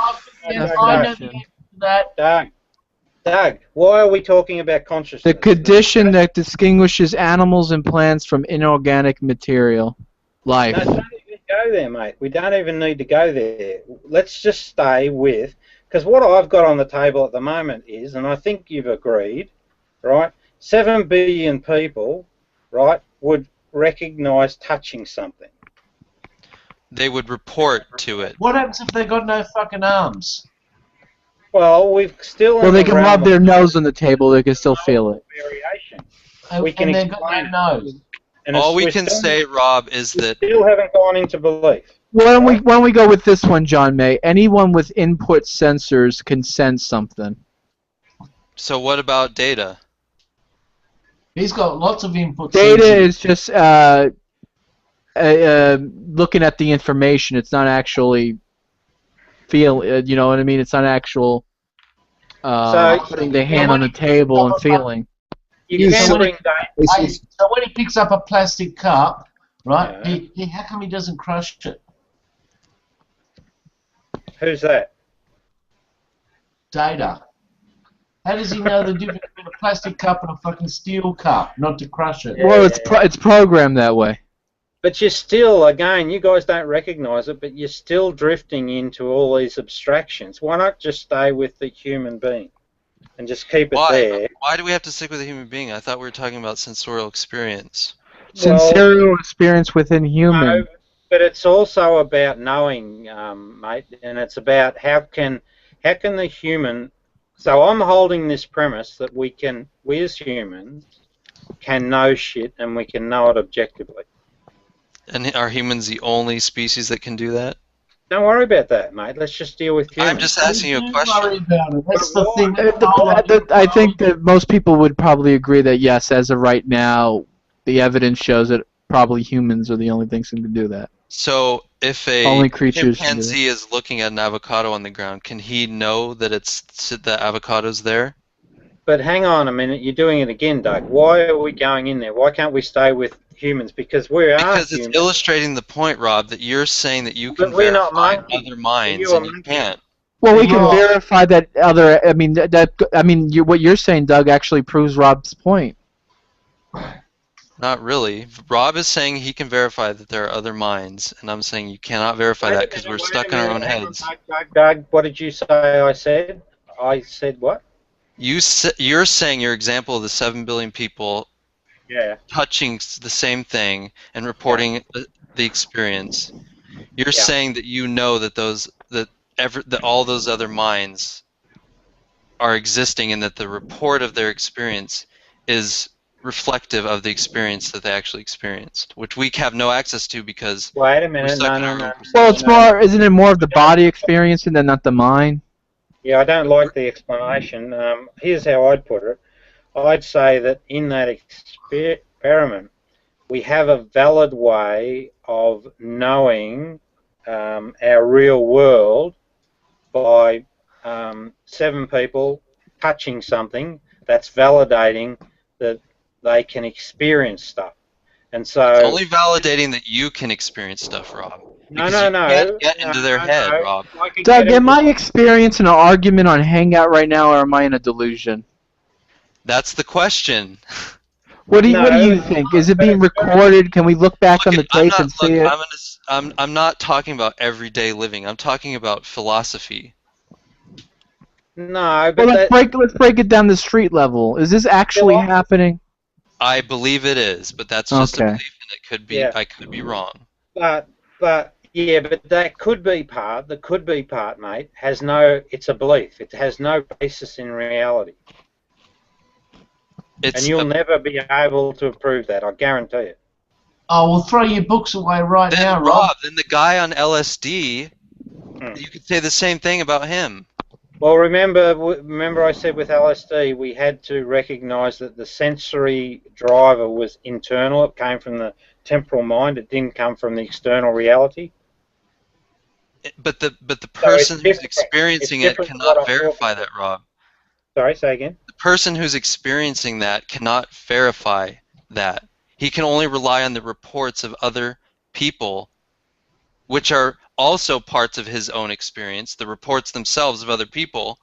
Doug, why are we talking about consciousness? The condition that distinguishes animals and plants from inorganic material. Life. No, don't even go there, mate. We don't even need to go there. Let's just stay with, because what I've got on the table at the moment is, and I think you've agreed, right? 7 billion people, right, would recognize touching something. They would report to it. What happens if they got no fucking arms? Well, we've still. Well, they can rub their nose on the table. They can still feel it. We can and got no nose. And all we can say, Rob, is that still haven't gone into belief. Why don't we go with this one, John May? Anyone with input sensors can sense something. So what about Data? He's got lots of input. Data is just looking at the information. It's not actually feel. You know what I mean? It's not actual putting the hand on the table and feeling. So when he picks up a plastic cup, right? Yeah. How come he doesn't crush it? Who's that? Data. How does he know the difference between a plastic cup and a fucking steel cup? Not to crush it. Well, it's programmed that way. But you're still, again, you guys don't recognise it, but you're still drifting into all these abstractions. Why not just stay with the human being and just keep it there? Why do we have to stick with a human being? I thought we were talking about sensorial experience. Sensorial experience within human. No, but it's also about knowing, mate, and it's about how can the human. So I'm holding this premise that we as humans can know shit and we can know it objectively. And are humans the only species that can do that? Don't worry about that, mate. Let's just deal with humans. I'm just asking you a question. Don't worry about it. That's the thing. I think that most people would probably agree that yes, as of right now, the evidence shows that probably humans are the only things who can do that. So if a Only creatures can do chimpanzee is looking at an avocado on the ground, can he know that the avocado's there? But hang on a minute, you're doing it again, Doug. Why are we going in there? Why can't we stay with humans? Because we are Because humans. it's illustrating the point, Rob, that you're saying that you can But we're not verify monkeys. other minds, You are and you monkeys. can't. Well, we can verify that other. I mean, what you're saying, Doug, actually proves Rob's point. Not really. Rob is saying he can verify that there are other minds, and I'm saying you cannot verify that because we're stuck in our own heads. Doug, what did you say I said? I said what? You're saying your example of the 7 billion people touching the same thing and reporting the experience. You're saying that you know that that all those other minds are existing and that the report of their experience is reflective of the experience that they actually experienced, which we have no access to because Wait a minute, we're stuck in no. our own Well, it's more. Isn't it more of the body experience and then not the mind? Yeah, I don't like the explanation. Here's how I'd put it. I'd say that in that experiment, we have a valid way of knowing our real world by 7 people touching something that's validating that they can experience stuff. And so it's only validating that you can experience stuff, Rob. No. You can't get into their head, Rob. Doug, am I experiencing an argument on Hangout right now, or am I in a delusion? That's the question. What do you think? Is it being recorded? Can we look back on the tape and see it? I'm not talking about everyday living. I'm talking about philosophy. No, but well, let's break it down to street level. Is this actually happening? I believe it is, but that's just a belief, and it could be. I could be wrong. But that could be part. The could be part, mate, has no. It's a belief. It has no basis in reality. And you'll never be able to prove that. I guarantee it. Oh, well, throw your books away right now, Rob. Rob. Then the guy on LSD, you could say the same thing about him. Well, remember I said with LSD we had to recognise that the sensory driver was internal. It came from the temporal mind. It didn't come from the external reality. But the person who's experiencing it cannot verify that, Rob. Sorry, say again. The person who's experiencing that cannot verify that. He can only rely on the reports of other people, which are also parts of his own experience, the reports themselves of other people.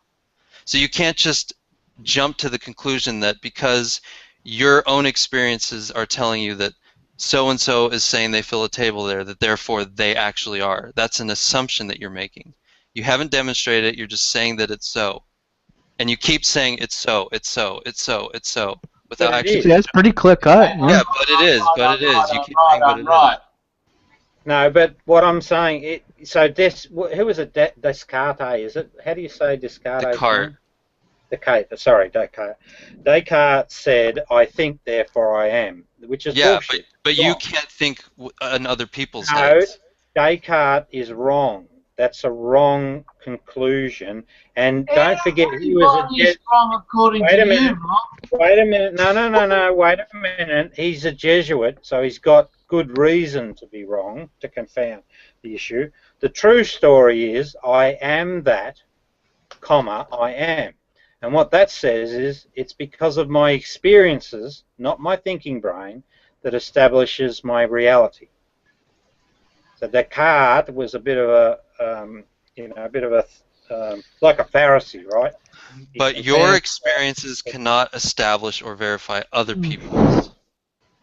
So you can't just jump to the conclusion that because your own experiences are telling you that so-and-so is saying they fill a table there, that therefore they actually are. That's an assumption that you're making. You haven't demonstrated it, you're just saying that it's so. And you keep saying it's so, it's so, it's so, it's so, without actually... That's pretty clear cut. Yeah, but it is, but it is. You keep saying but it is. No, but what I'm saying, who was it? Descartes, is it? How do you say Descartes? Descartes. Sorry, Descartes. Descartes said, "I think, therefore I am," which is bullshit. But you can't think in other people's heads. Descartes is wrong. That's a wrong conclusion. And don't forget, he was a Jesuit. Wait a minute. No. Wait a minute. He's a Jesuit, so he's got good reason to be wrong, to confound the issue. The true story is, I am that, I am. And what that says is, it's because of my experiences, not my thinking brain, that establishes my reality. So Descartes was a bit of a, like a Pharisee, right? But your experiences cannot establish or verify other people's.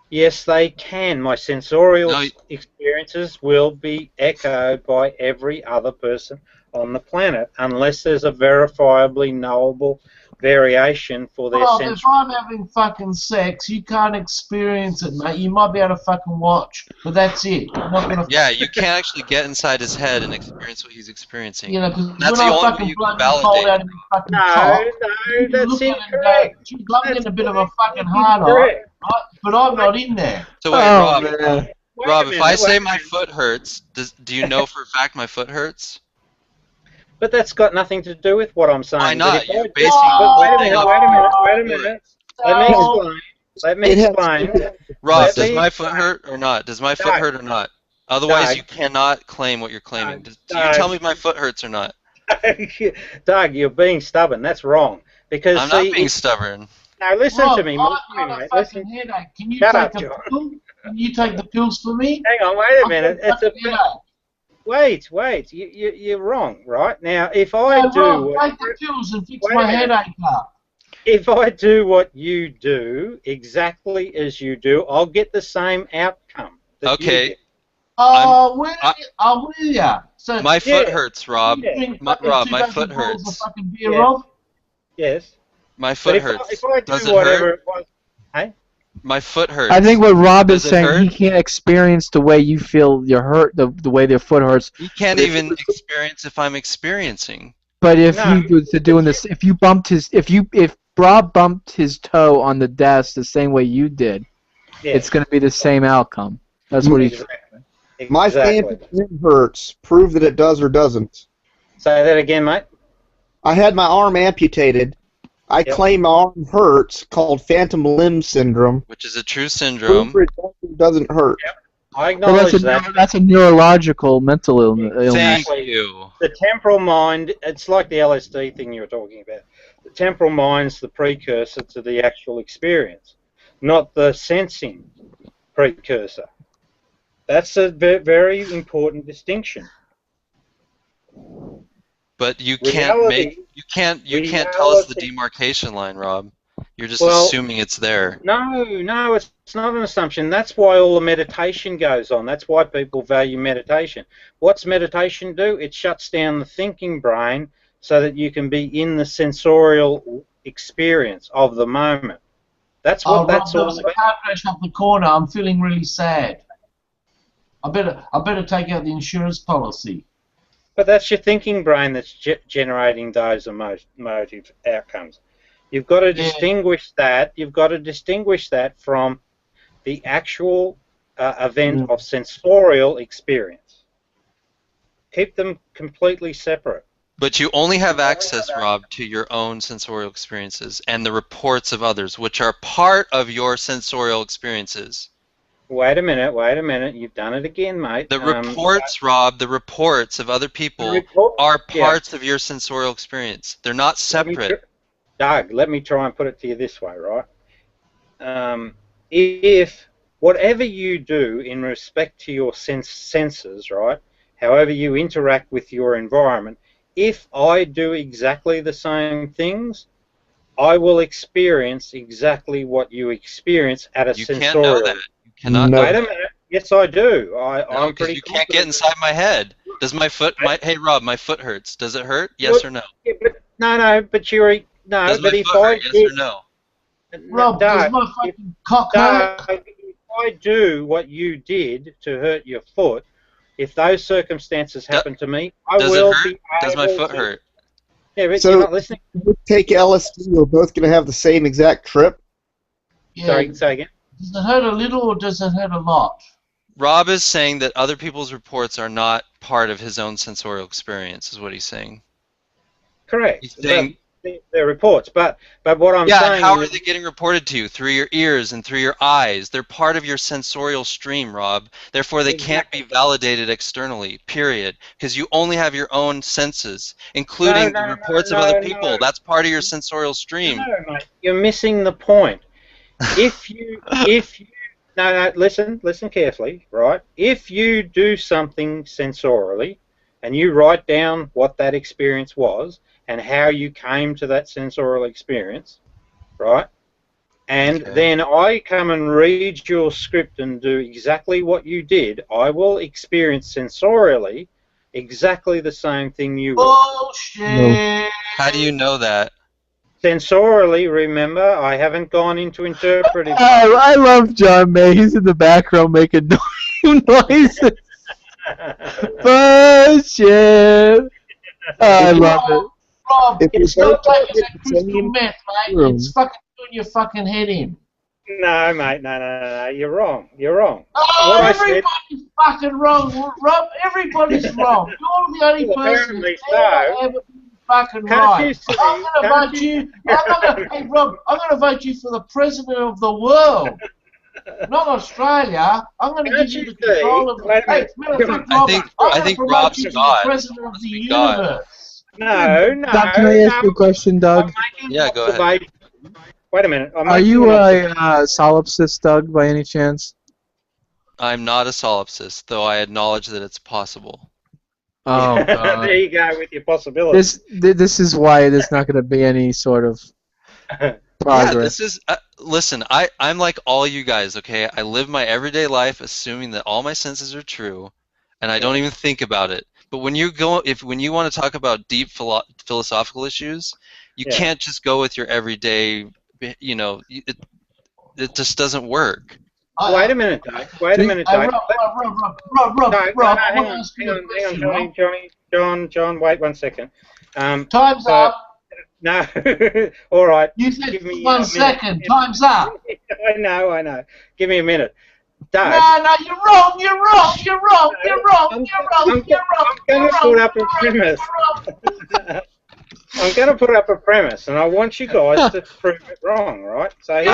Yes, they can. My sensorial experiences will be echoed by every other person on the planet, unless there's a verifiably knowable variation for their sense. If I'm having fucking sex, you can't experience it, mate. You might be able to fucking watch, but that's it. You're not gonna you can't actually get inside his head and experience what he's experiencing. You know, because that's the only way you can validate. No, that's incorrect. I'm getting a bit of a fucking hard on, right? But I'm not in there. So wait, Rob, Rob, if I say my foot hurts, do you know for a fact my foot hurts? But that's got nothing to do with what I'm saying. Why not? You're basing wait a minute. Let me explain. Rob, does my foot hurt or not? Does my foot hurt or not? Otherwise, you cannot claim what you're claiming. Do you tell me if my foot hurts or not? Doug, you're being stubborn. That's wrong. Because I'm not being stubborn. Now listen to me. Listen. Headache. Can you take a pill? Can you take the pills for me? Hang on, wait a minute. Wait. You're wrong, right? Now, if I take the pills and fix my headache up. If I do what you do, exactly as you do, I'll get the same outcome. Okay. Will ya? So my foot hurts, Rob. Rob, my foot hurts. Yes. My foot hurts. If I do Does it whatever hurt? It was, hey? My foot hurts. I think what Rob is Does it saying, hurt? he can't experience the way you feel your hurt, the way their foot hurts. You can't even experience if I'm experiencing. But if he was doing this, if Rob bumped his toe on the desk the same way you did, it's going to be the same outcome. That's what he's. My phantom limb hurts. Prove that it does or doesn't. Say that again, mate. I had my arm amputated. I claim my arm hurts, called phantom limb syndrome. Which is a true syndrome. Prove it doesn't hurt. I acknowledge that. That's a neurological mental illness. Thank you. The temporal mind, it's like the LSD thing you were talking about. The temporal mind's the precursor to the actual experience, not the sensing precursor. That's a very important distinction. But you can't you can't tell us the demarcation line, Rob. You're just assuming it's there. No, it's not an assumption. That's why all the meditation goes on. That's why people value meditation. What's meditation do? It shuts down the thinking brain so that you can be in the sensorial experience of the moment. That's what that's all about. There's a car crash up the corner. I'm feeling really sad. I better take out the insurance policy. But that's your thinking brain that's generating those emotive outcomes. You've got to distinguish that. You've got to distinguish that from the actual event of sensorial experience. Keep them completely separate. But you only have access, Rob, to your own sensorial experiences and the reports of others, which are part of your sensorial experiences. Wait a minute. You've done it again, mate. The reports, Rob, the reports of other people are parts of your sensorial experience. They're not separate. Doug, let me try and put it to you this way, right? If whatever you do in respect to your senses, right, however you interact with your environment, if I do exactly the same things, I will experience exactly what you experience at a sensorial. You can't know that. Cannot Wait a minute. Yes, I do. I'm pretty. You can't get inside my head. Does my foot? Hey, Rob, my foot hurts. Does it hurt? Yes or no? Yeah, but, no. But you're no. Does but my if foot I hurt? Yes or no? Rob, does my fucking cock hurt? If I do what you did to hurt your foot, if those circumstances happen to me, I will be. Does my foot hurt? Yeah, but So, you're not listening. if you take LSD, we're both going to have the same exact trip? Yeah. Sorry, say again. Does it hurt a little or does it hurt a lot? Rob is saying that other people's reports are not part of his own sensorial experience, is what he's saying. Correct. He's saying, they're reports, but what I'm yeah, saying and how is, are they getting reported to you? Through your ears and through your eyes. They're part of your sensorial stream, Rob. Therefore, they can't be validated externally, period. Because you only have your own senses, including the reports of other people. That's part of your sensorial stream. No, mate, you're missing the point. If you listen carefully, right? If you do something sensorially and you write down what that experience was and how you came to that sensorial experience, right? And then I come and read your script and do exactly what you did, I will experience sensorially exactly the same thing you will. Bullshit! How do you know that? Sensorially, remember, I haven't gone into interpretive. I love John May. He's in the background making noises. Bullshit. I love it. Rob, it's not taking that crystal meth, mate. It's fucking doing your fucking head in. No, mate, no. You're wrong. You're wrong. Oh, everybody's fucking wrong, Rob. Everybody's wrong. You're the only person who's ever been fucking right. I'm gonna vote you. Hey, Rob, I'm gonna vote you for the president of the world, not Australia. I'm gonna give you the control of. Hey, matter of fact, Rob, I think Rob's you to God. the president of the universe. No. Doug, can I ask you a question, Doug? Yeah, go ahead. Wait a minute. Are you a solipsist, Doug, by any chance? I'm not a solipsist, though I acknowledge that it's possible. Oh, God. There you go with your possibilities. This is why there's not going to be any sort of progress. Yeah, this is. Listen, I'm like all you guys. Okay, I live my everyday life assuming that all my senses are true, and I don't even think about it. But when you want to talk about deep philosophical issues, you can't just go with your everyday. You know, it just doesn't work. Wait a minute, Doug. Wait a minute, Doug. Rob, hang on, John. Wait 1 second. Time's up. No. All right. You said give me 1 second. Time's up. I know. Give me a minute. Doug. No, you're wrong. You're wrong. I'm going to put up a premise. I'm going to put up a premise, and I want you guys to prove it wrong, right? So I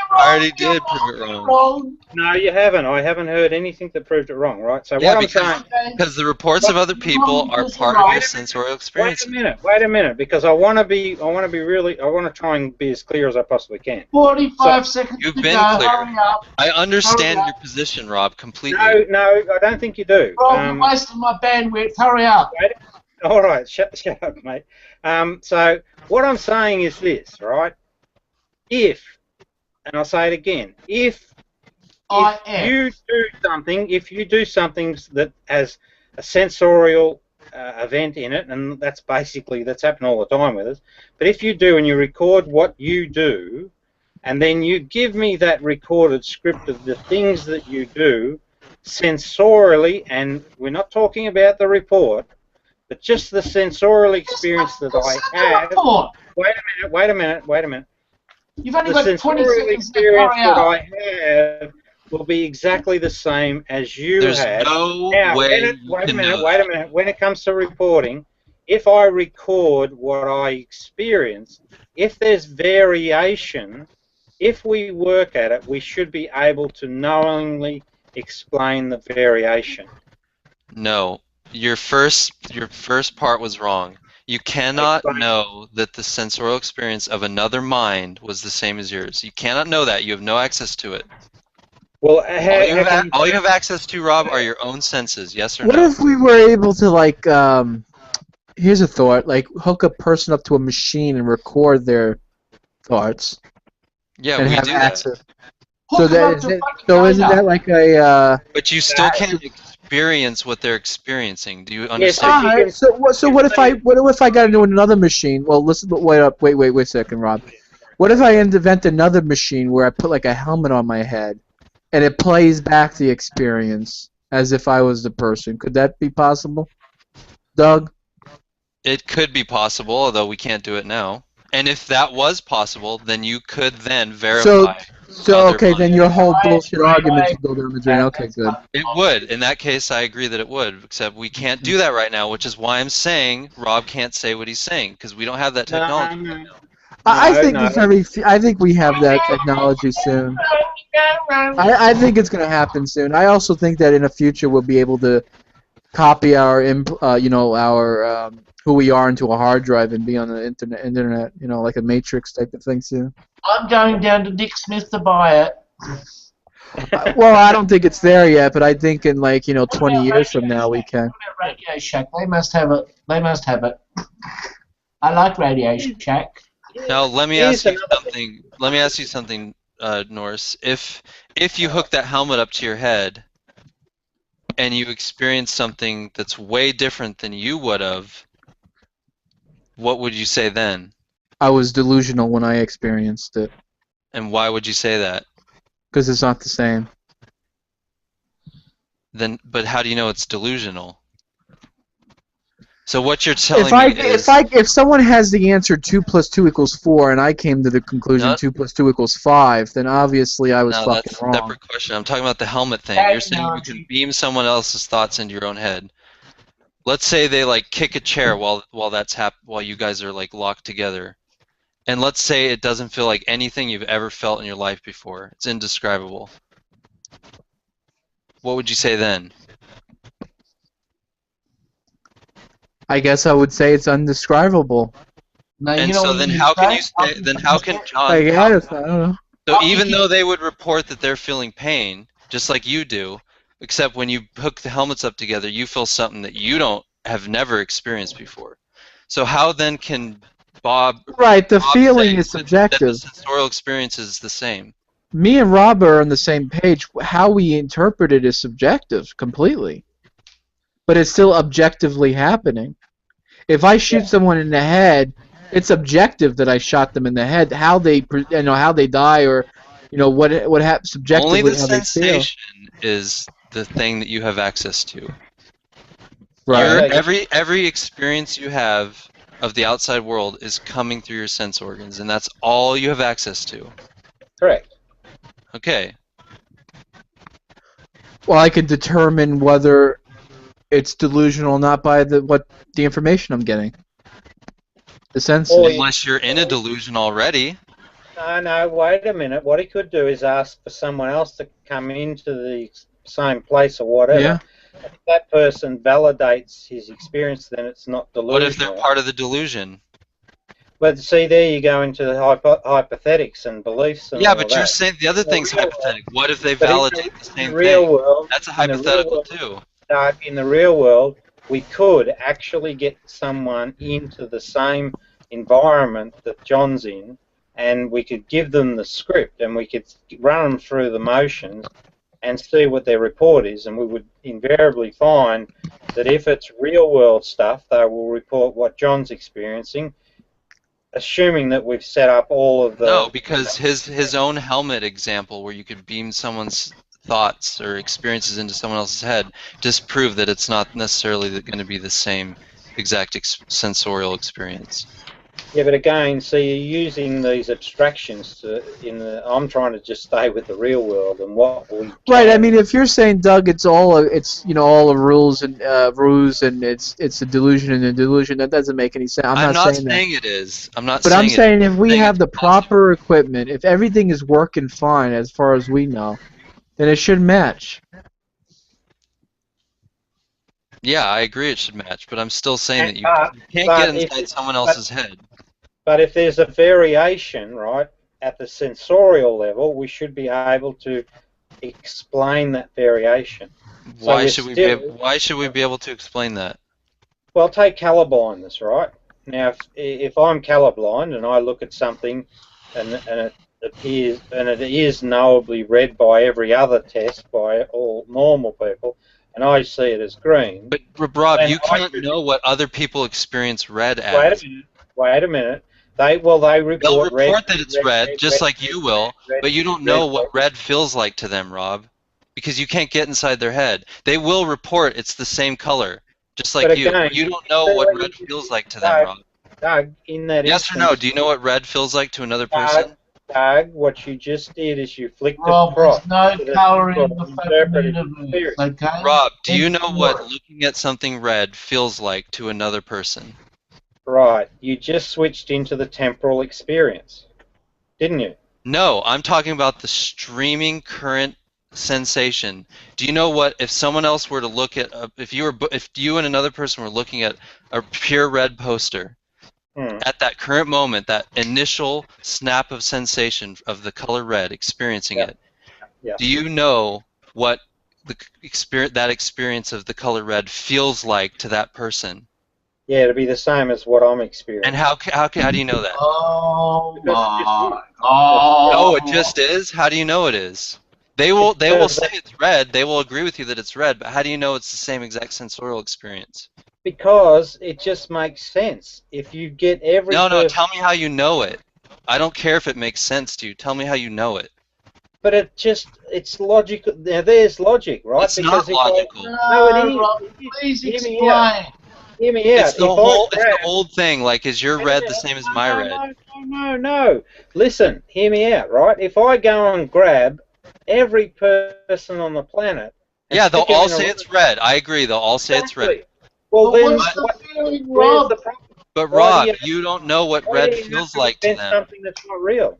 already did prove it wrong. No, you haven't. I haven't heard anything that proved it wrong, right? So what I'm saying, because the reports of other people are part of your sensorial experience. Wait a minute, because I want to try and be as clear as I possibly can. 45 seconds. You've to been go. clear. Hurry up. I understand your position, Rob, completely. No, I don't think you do. Rob, you're wasting my bandwidth. Hurry up. All right, shut up, mate. So what I'm saying is this, right? If, and I'll say it again, if you do something that has a sensorial event in it, and that's happened all the time with us, but if you do and you record what you do, and then you give me that recorded script of the things that you do sensorially, and we're not talking about the report, but just the sensorial experience that I have. Wait a minute. You've only the got 20 sensorial seconds experience to that hurry I have will be exactly the same as you There's had. no now, way wait a minute. When it comes to reporting, if I record what I experience, if there's variation, if we work at it, we should be able to knowingly explain the variation. No. Your first part was wrong. You cannot know that the sensorial experience of another mind was the same as yours. You cannot know that. You have no access to it. Well, all you have access to, Rob, are your own senses. Yes or no? What if we were able to, like, here's a thought, like, hook a person up to a machine and record their thoughts? Yeah, and we have do access. that. So isn't that like a? But you still can't experience what they're experiencing. Do you understand? Yes, so what if I got into another machine? Well, listen, wait a second, Rob. What if I invent another machine where I put like a helmet on my head, and it plays back the experience as if I was the person? Could that be possible, Doug? It could be possible, although we can't do it now. And if that was possible, then you could then verify. So okay, then your whole bullshit argument would go down the drain. Okay, good. It would. In that case, I agree that it would. Except we can't do that right now, which is why I'm saying Rob can't say what he's saying because we don't have that technology. I think we have that technology soon. I think it's going to happen soon. I also think that in the future we'll be able to copy our who we are into a hard drive and be on the internet, like a Matrix type of thing soon. I'm going down to Dick Smith to buy it. Well, I don't think it's there yet, but I think in 20 years from now we can. Radio Shack, they must have it. I like Radio Shack. Now let me ask you something. Let me ask you something, Norse. If you hook that helmet up to your head and you experience something that's way different than you would have, what would you say then? I was delusional when I experienced it. And why would you say that? Because it's not the same. But how do you know it's delusional? So what you're telling me is... If someone has the answer 2 + 2 = 4, and I came to the conclusion 2 + 2 = 5, then obviously I was fucking that's wrong. a separate question. I'm talking about the helmet thing. You're saying you can beam someone else's thoughts into your own head. Let's say they like kick a chair while you guys are like locked together, and let's say it doesn't feel like anything you've ever felt in your life before. It's indescribable. What would you say then? I guess I would say it's undescribable. Now, and so then how can you say, then how can John... I guess, I don't know. So even though they would report that they're feeling pain, just like you do, except when you hook the helmets up together, you feel something that you have never experienced before. So how then can Bob... Right, the feeling is subjective. That the sensorial experience is the same. Me and Rob are on the same page. How we interpret it is subjective, completely. But it's still objectively happening. If I shoot someone in the head, it's objective that I shot them in the head. How they, how they die, or what happens subjectively. Only the how sensation is the thing that you have access to. Right. Every experience you have of the outside world is coming through your sense organs, and that's all you have access to. Correct. Okay. Well, I could determine whether it's delusional or not by the information I'm getting. The sense. Unless you're in a delusion already. No, wait a minute. What he could do is ask for someone else to come into the same place or whatever. Yeah. If that person validates his experience, then it's not delusional. What if they're part of the delusion? But see, there you go into the hypothetics and beliefs. And yeah, all but that. you're saying the other thing's hypothetical. What if they But validate the same real thing? World, That's a hypothetical too. In the real world, we could actually get someone into the same environment that John's in, and we could give them the script, and we could run them through the motions and see what their report is, and we would invariably find that if it's real world stuff, they will report what John's experiencing, assuming that we've set up all of the... No, because his own helmet example, where you could beam someone's thoughts or experiences into someone else's head, just prove that it's not necessarily going to be the same exact sensorial experience. Yeah, but again, see, you're using these abstractions I'm trying to just stay with the real world and what we... Right. I mean, if you're saying, Doug, it's all the rules and ruse, and it's a delusion and a delusion, that doesn't make any sense. I'm not saying it is. I'm not. But I'm saying if we have the proper equipment, if everything is working fine as far as we know, then it should match. Yeah, I agree it should match, but I'm still saying that you can't get inside someone else's head. But if there's a variation, right, at the sensorial level, we should be able to explain that variation. Why should we be able to explain that? Well, take color blindness, right? Now, if I'm colorblind and I look at something and it appears, and it is knowably read by every other test by all normal people, and I see it as green. But Rob, you can't know what other people experience red as. Wait a minute. They'll report that it's red, just like you will, but you don't know what red feels like to them, Rob, because you can't get inside their head. They will report it's the same color, just like you. You don't know what red feels like to them, Rob. Doug, in that yes or no? Do you know what red feels like to another person? Doug, what you just did is you flicked it across. There's no color in the universe, okay? Rob, do you know what looking at something red feels like to another person? Right. You just switched into the temporal experience, didn't you? No, I'm talking about the streaming current sensation. Do you know what if someone else were to look at if you and another person were looking at a pure red poster? At that current moment, that initial snap of sensation of the color red, experiencing it, do you know what that experience of the color red feels like to that person? Yeah, it'll be the same as what I'm experiencing. And how do you know that? Oh my God! No, it just is. How do you know it is? They will say it's red. They will agree with you that it's red. But how do you know it's the same exact sensorial experience? Because it just makes sense. If you get every... No, tell me how you know it. I don't care if it makes sense to you. Tell me how you know it. But it's logical. Now, there's logic, right? It's not logical. No, please explain. Hear me out. It's the old thing. Like, is your red the same as my red? No. Listen, hear me out, right? If I go and grab every person on the planet. Yeah, they'll all say it's red. I agree. They'll all say it's red. Well, then, where's the problem? But Rob, you don't know what red feels like to them. Something that's not real.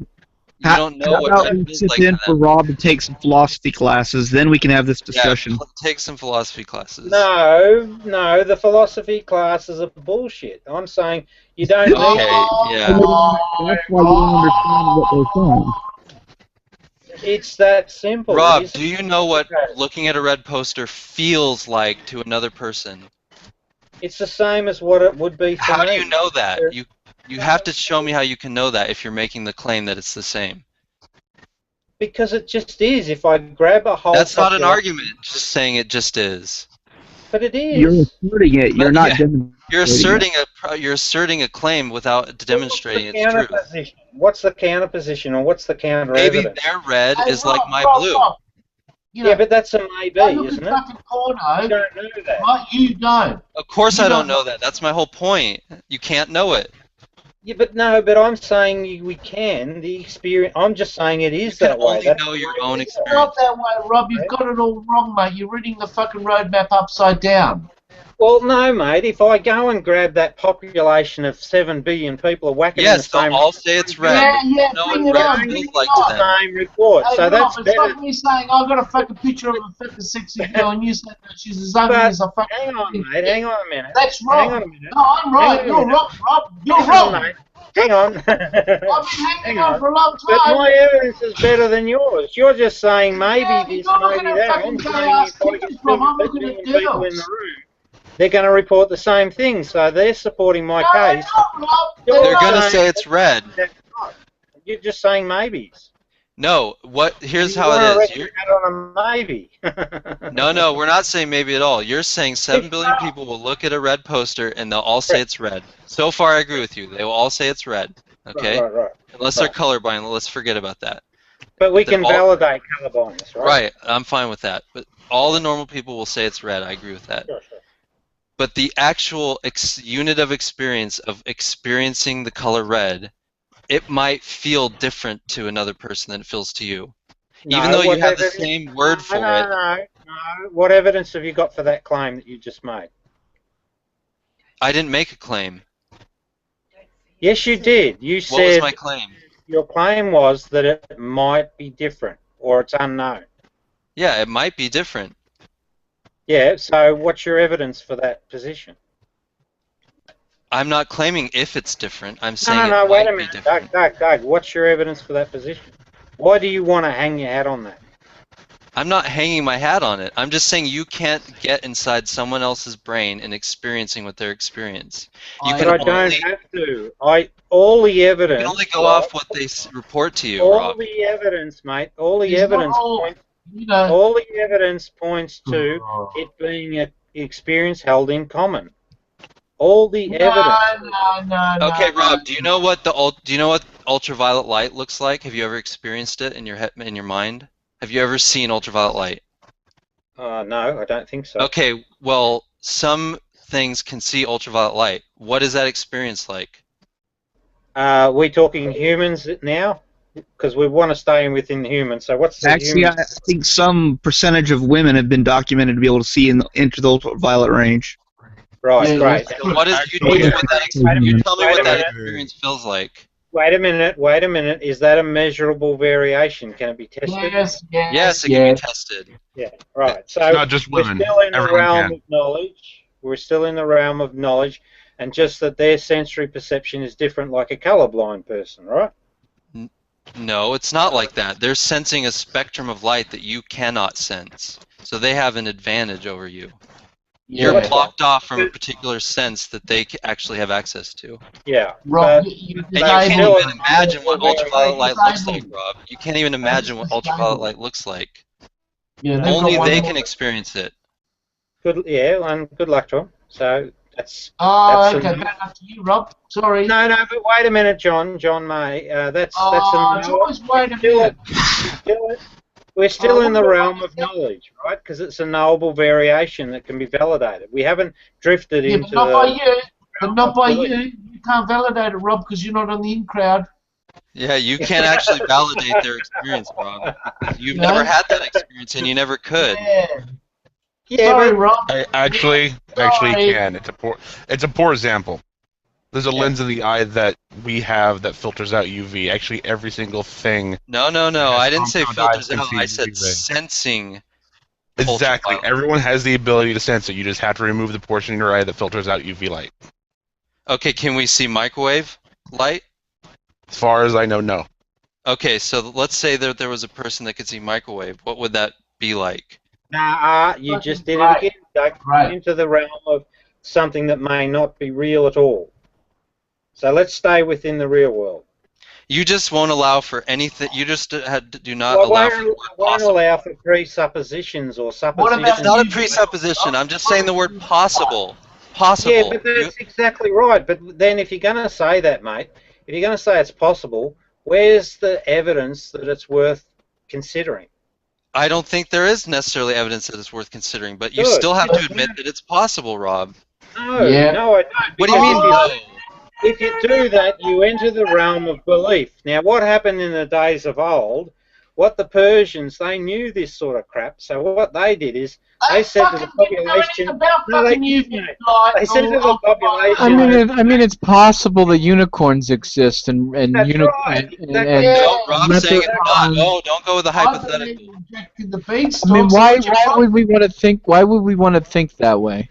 You don't know what red feels like to them. for Rob to take some philosophy classes, then we can have this discussion. Yeah, take some philosophy classes. No, the philosophy classes are bullshit. I'm saying you don't need. That's why you don't understand what they're saying. It's that simple. Rob, do you know what looking at a red poster feels like to another person? It's the same as what it would be for me. How do you know that? You have to show me how you can know that if you're making the claim that it's the same. Because it just is. If I grab a whole... That's not an argument, just saying it just is. But it is. You're asserting it. You're not demonstrating You're asserting a claim without demonstrating its truth. What's the counter position, or what's the counter Maybe evidence? their red is like my blue. Yeah, but that's a maybe, isn't it? You don't know that. Right, you don't. Of course I don't know that. That's my whole point. You can't know it. Yeah, but I'm saying we can. The experience. I'm just saying it is that way. You can only know your own experience. It's not that way, Rob. You've got it all wrong, mate. You're reading the fucking roadmap upside down. Well, no, mate. If I go and grab that population of 7 billion people are whacking in the same... Yes, they'll all say it's red. Yeah, no bring one it on. feels like to them. Same report. Hey, So Rob, that's it's better. like me saying I've got a fucking picture of a fucking sexy girl and you said that she's as ugly as a fucking... Hang on, mate. Hang on a minute. That's wrong. Hang on a minute. No, I'm right. You're wrong, Rob. You're Hang on, wrong. mate. Hang on. I've been hanging on for a long time. But my evidence is better than yours. You're just saying maybe this, you're maybe looking at that. fucking I'm saying gay-ass if I pictures, get Rob. I'm 7 looking billion at people girls. in the room, they're going to report the same thing. So they're supporting my case. They're going to say it's red. You're just saying maybes. No, here's how it is. On a maybe. No, we're not saying maybe at all. You're saying 7 billion people will look at a red poster and they'll all say it's red. So far, I agree with you. They will all say it's red. Okay? Right. Unless they're colorblind, let's forget about that. But we can validate colorblindness, right? Right, I'm fine with that. But all the normal people will say it's red. I agree with that. Sure. But the actual unit of experience of experiencing the color red, it might feel different to another person than it feels to you. Even though you have the same word for it. No. What evidence have you got for that claim that you just made? I didn't make a claim. Yes, you did. You said... What was my claim? Your claim was that it might be different, or it's unknown. Yeah, it might be different. Yeah, so what's your evidence for that position? I'm not claiming if it's different. I'm saying No, it wait a might be minute. different. Doug, what's your evidence for that position? Why do you want to hang your hat on that? I'm not hanging my hat on it. I'm just saying you can't get inside someone else's brain and experiencing what they're experiencing. I don't have to. All the evidence... You can only go off what they report to you, All Rob. the evidence, mate. All the evidence points to it being an experience held in common. All the evidence. Okay, Rob. Do you know what ultraviolet light looks like? Have you ever experienced it in your mind? Have you ever seen ultraviolet light? No, I don't think so. Okay, well, some things can see ultraviolet light. What is that experience like? We talking humans now? Because we want to stay within humans. So what's the Actually, I think some percentage of women have been documented to be able to see into the ultraviolet range. Right, great. So what is you tell me what that experience feels like? Wait a minute. Is that a measurable variation? Can it be tested? Yes, it can be tested. Yeah, right. So it's not just women. We're still in the Everyone realm can. of knowledge. We're still in the realm of knowledge, and just that their sensory perception is different, like a colorblind person, right? No, it's not like that. They're sensing a spectrum of light that you cannot sense, so they have an advantage over you. You're blocked off from a particular sense that they actually have access to. Yeah. Rob, and you can't even imagine what ultraviolet light looks like, Rob. You can't even imagine what ultraviolet light looks like. Yeah, only they can experience it. And good luck to them. So that's. Okay, back up to you, Rob. Sorry. No, but wait a minute, John May. That's always wait a minute. We're still in the realm of knowledge, right? Because it's a knowable variation that can be validated. We haven't drifted Yeah, into but not by the you. But not by belief. you. You can't validate it, Rob, because you're not on the in crowd. Yeah, you can't actually validate their experience, Rob. You've never had that experience, and you never could. Yeah, Sorry, but Rob. I actually can. It's a poor example. There's a lens in the eye that we have that filters out UV. Actually, every single thing. No. I didn't say compound eyes filters can out. see I said UV ray. sensing. Exactly. ultraviolet. Everyone has the ability to sense it. You just have to remove the portion in your eye that filters out UV light. Okay, can we see microwave light? As far as I know, no. Okay, so let's say that there was a person that could see microwave. What would that be like? nah, you just did it again. Doug. Into the realm of something that may not be real at all. So let's stay within the real world. You just won't allow for anything. You just do not Well, allow I for the won't, word I won't possible. allow for presuppositions or suppositions. It's not a presupposition. I'm just saying the word possible. Possible. Yeah, but that's exactly right. But then if you're going to say that, mate, if you're going to say it's possible, where's the evidence that it's worth considering? I don't think there is necessarily evidence that it's worth considering, but you Good. still have to admit that it's possible, Rob. No, no, I don't. What do you mean, no? If you do that, you enter the realm of belief. Now, what happened in the days of old, what the Persians, they knew this sort of crap, so what they did is they said to the population, they said to the population, I mean, it's possible that unicorns exist and That's right, exactly. No, Rob's saying it's not. No, don't go with the hypothetical. I mean, why would we want to think? Why would we want to think that way?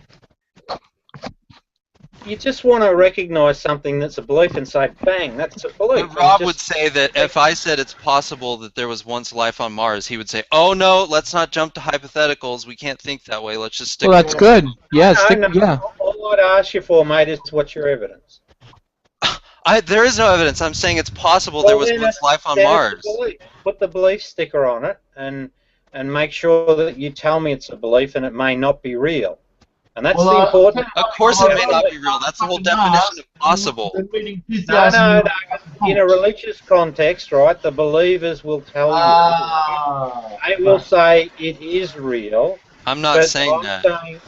You just want to recognize something that's a belief and say, bang, that's a belief. But Rob would say that if I said it's possible that there was once life on Mars, he would say, oh no, let's not jump to hypotheticals. We can't think that way. Let's just stick Well, that's to good. Yeah, yeah. All I'd ask you for, mate, is what's your evidence? There is no evidence. I'm saying it's possible there was once life on Mars. Put the belief sticker on it and make sure that you tell me it's a belief and it may not be real. And that's the important. Of course it may not be real. That's the whole definition of possible. No. In a religious context, right, the believers will tell you. They will say it is real. I'm not saying that.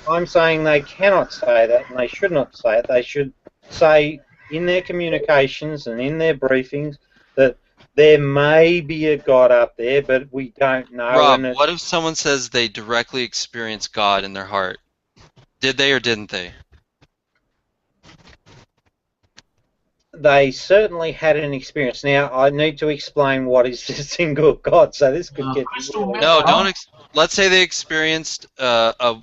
I'm saying they cannot say that, and they should not say it. They should say in their communications and in their briefings that there may be a God up there, but we don't know. Rob, what if someone says they directly experience God in their heart? Did they or didn't they? They certainly had an experience. Now, I need to explain what is the single God, so this could get... No, don't... Let's say they experienced an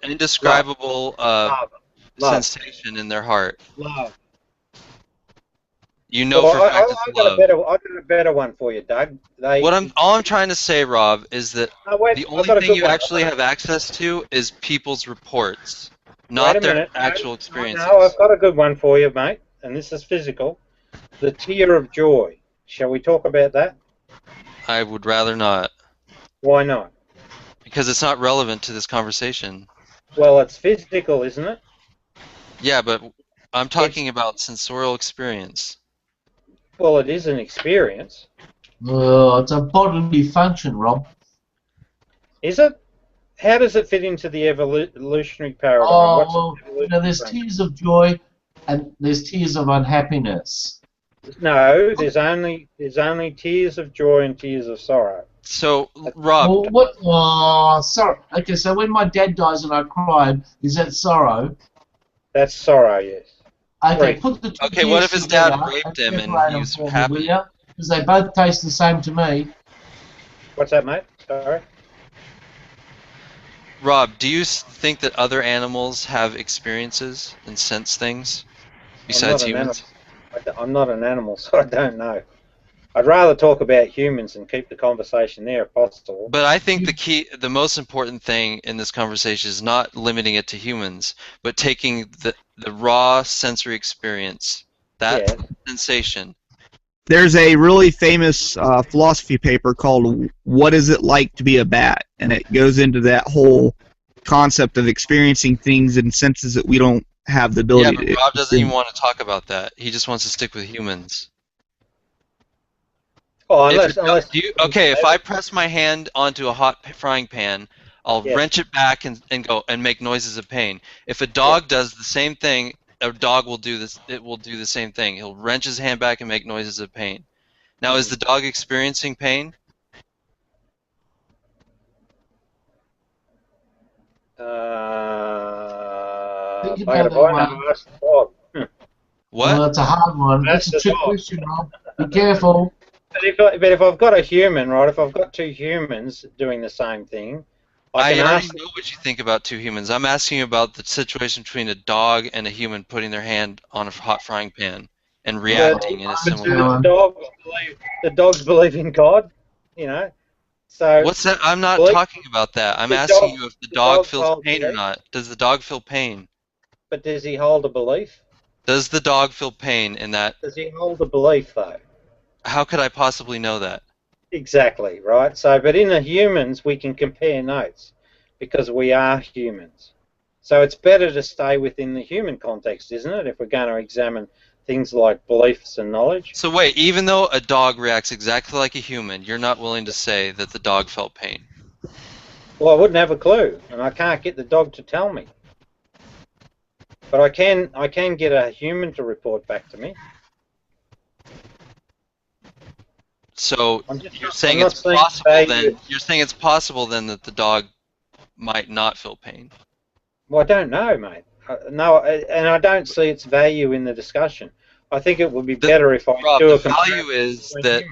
indescribable sensation in their heart. Love. You know for a fact it's love. I got a better one for you, Doug. All I'm trying to say, Rob, is that the only thing you actually have access to is people's reports, not their actual experiences. No, I've got a good one for you, mate, and this is physical. The tear of joy. Shall we talk about that? I would rather not. Why not? Because it's not relevant to this conversation. Well, it's physical, isn't it? Yeah, but I'm talking about sensorial experience. Well, it is an experience. It's a bodily function, Rob. Is it? How does it fit into the evolutionary paradigm? There's tears of joy and there's tears of unhappiness. No, there's only tears of joy and tears of sorrow. So, Rob... sorrow. Okay, so when my dad dies and I cried, is that sorrow? That's sorrow, yes. Okay, put the two okay, what if his dad raped him and he was happy? Because they both taste the same to me. What's that, mate? Sorry? Rob, do you think that other animals have experiences and sense things besides humans? I'm not an animal, so I don't know. I'd rather talk about humans and keep the conversation there if possible. But I think the most important thing in this conversation is not limiting it to humans, but taking the raw sensory experience, that sensation. There's a really famous philosophy paper called "What Is It Like to Be a Bat?" and it goes into that whole concept of experiencing things and senses that we don't have the ability to. Yeah, but Rob doesn't even want to talk about that. He just wants to stick with humans. Oh, unless okay, if I press my hand onto a hot frying pan, I'll wrench it back and go and make noises of pain. If a dog does the same thing, a dog will do this. It will do the same thing. He'll wrench his hand back and make noises of pain. Now, is the dog experiencing pain? Think about that one. What? Well, that's a hard one. That's a trick question, Rob. Be careful. But if I've got a human, right? If I've got two humans doing the same thing, I can already ask. know what you think about two humans. I'm asking you about the situation between a dog and a human putting their hand on a hot frying pan and reacting in a similar way. The dogs believe in God, you know. So what's that? I'm not talking about that. I'm asking you if the dog feels pain or not. Does the dog feel pain? But does he hold a belief? Does the dog feel pain in that? Does he hold a belief, though? How could I possibly know that? Exactly, right? So, but in the humans, we can compare notes because we are humans. So it's better to stay within the human context, isn't it, if we're going to examine things like beliefs and knowledge? So wait, even though a dog reacts exactly like a human, you're not willing to say that the dog felt pain? Well, I wouldn't have a clue, and I can't get the dog to tell me. But I can get a human to report back to me. So you're saying it's possible then? You're saying it's possible then that the dog might not feel pain? Well, I don't know, mate. No, and I don't see its value in the discussion. I think it would be better if I do a the value is that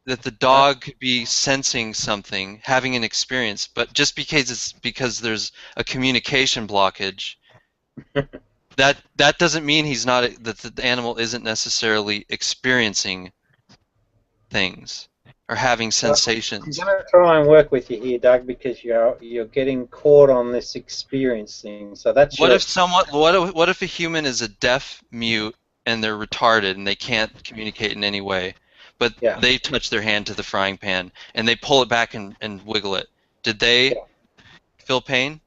the dog could be sensing something, having an experience, but just because there's a communication blockage, that doesn't mean that the animal isn't necessarily experiencing things or having sensations. I'm going to try and work with you here, Doug, because you're getting caught on this experience thing. So that's what if a human is a deaf mute and they're retarded and they can't communicate in any way, but they touch their hand to the frying pan and they pull it back and wiggle it? Did they feel pain?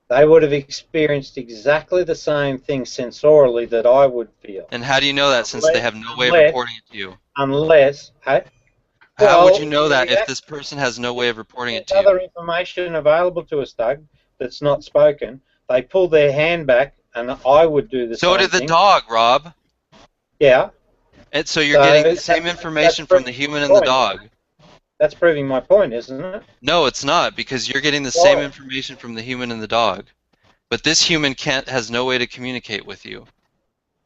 They would have experienced exactly the same thing sensorially that I would feel. And how do you know that since they have no way of reporting it to you? Unless, hey? How would you know that if this person has no way of reporting it to you? Other information available to us, Doug, that's not spoken. They pull their hand back, and I would do the same thing. So did the dog, Rob. Yeah. And so you're getting the same information from the human and the dog. That's proving my point, isn't it? No, it's not, because you're getting the same information from the human and the dog. But this human has no way to communicate with you.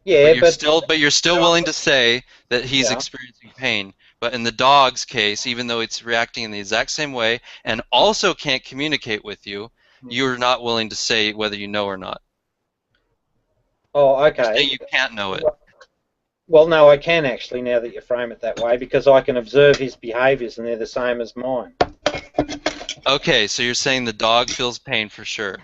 Yeah, but you're still willing to say that he's experiencing pain. But in the dog's case, even though it's reacting in the exact same way and also can't communicate with you, you're not willing to say whether you know or not. Oh, okay. You're saying you can't know it. Well, no, I can actually, now that you frame it that way, because I can observe his behaviors and they're the same as mine. Okay, so you're saying the dog feels pain for sure.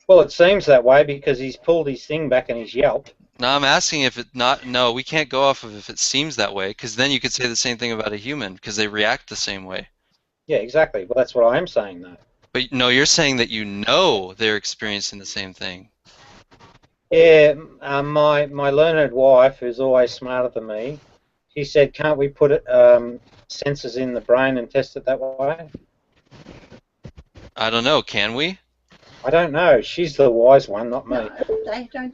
Well, it seems that way because he's pulled his thing back and he's yelped. No, I'm asking if it not. No, we can't go off of if it seems that way, because then you could say the same thing about a human, because they react the same way. Yeah, exactly. Well, that's what I am saying, though. But no, you're saying that you know they're experiencing the same thing. Yeah, my learned wife, who's always smarter than me, she said, "Can't we put sensors in the brain and test it that way?" I don't know. Can we? I don't know. She's the wise one, not me. No, can't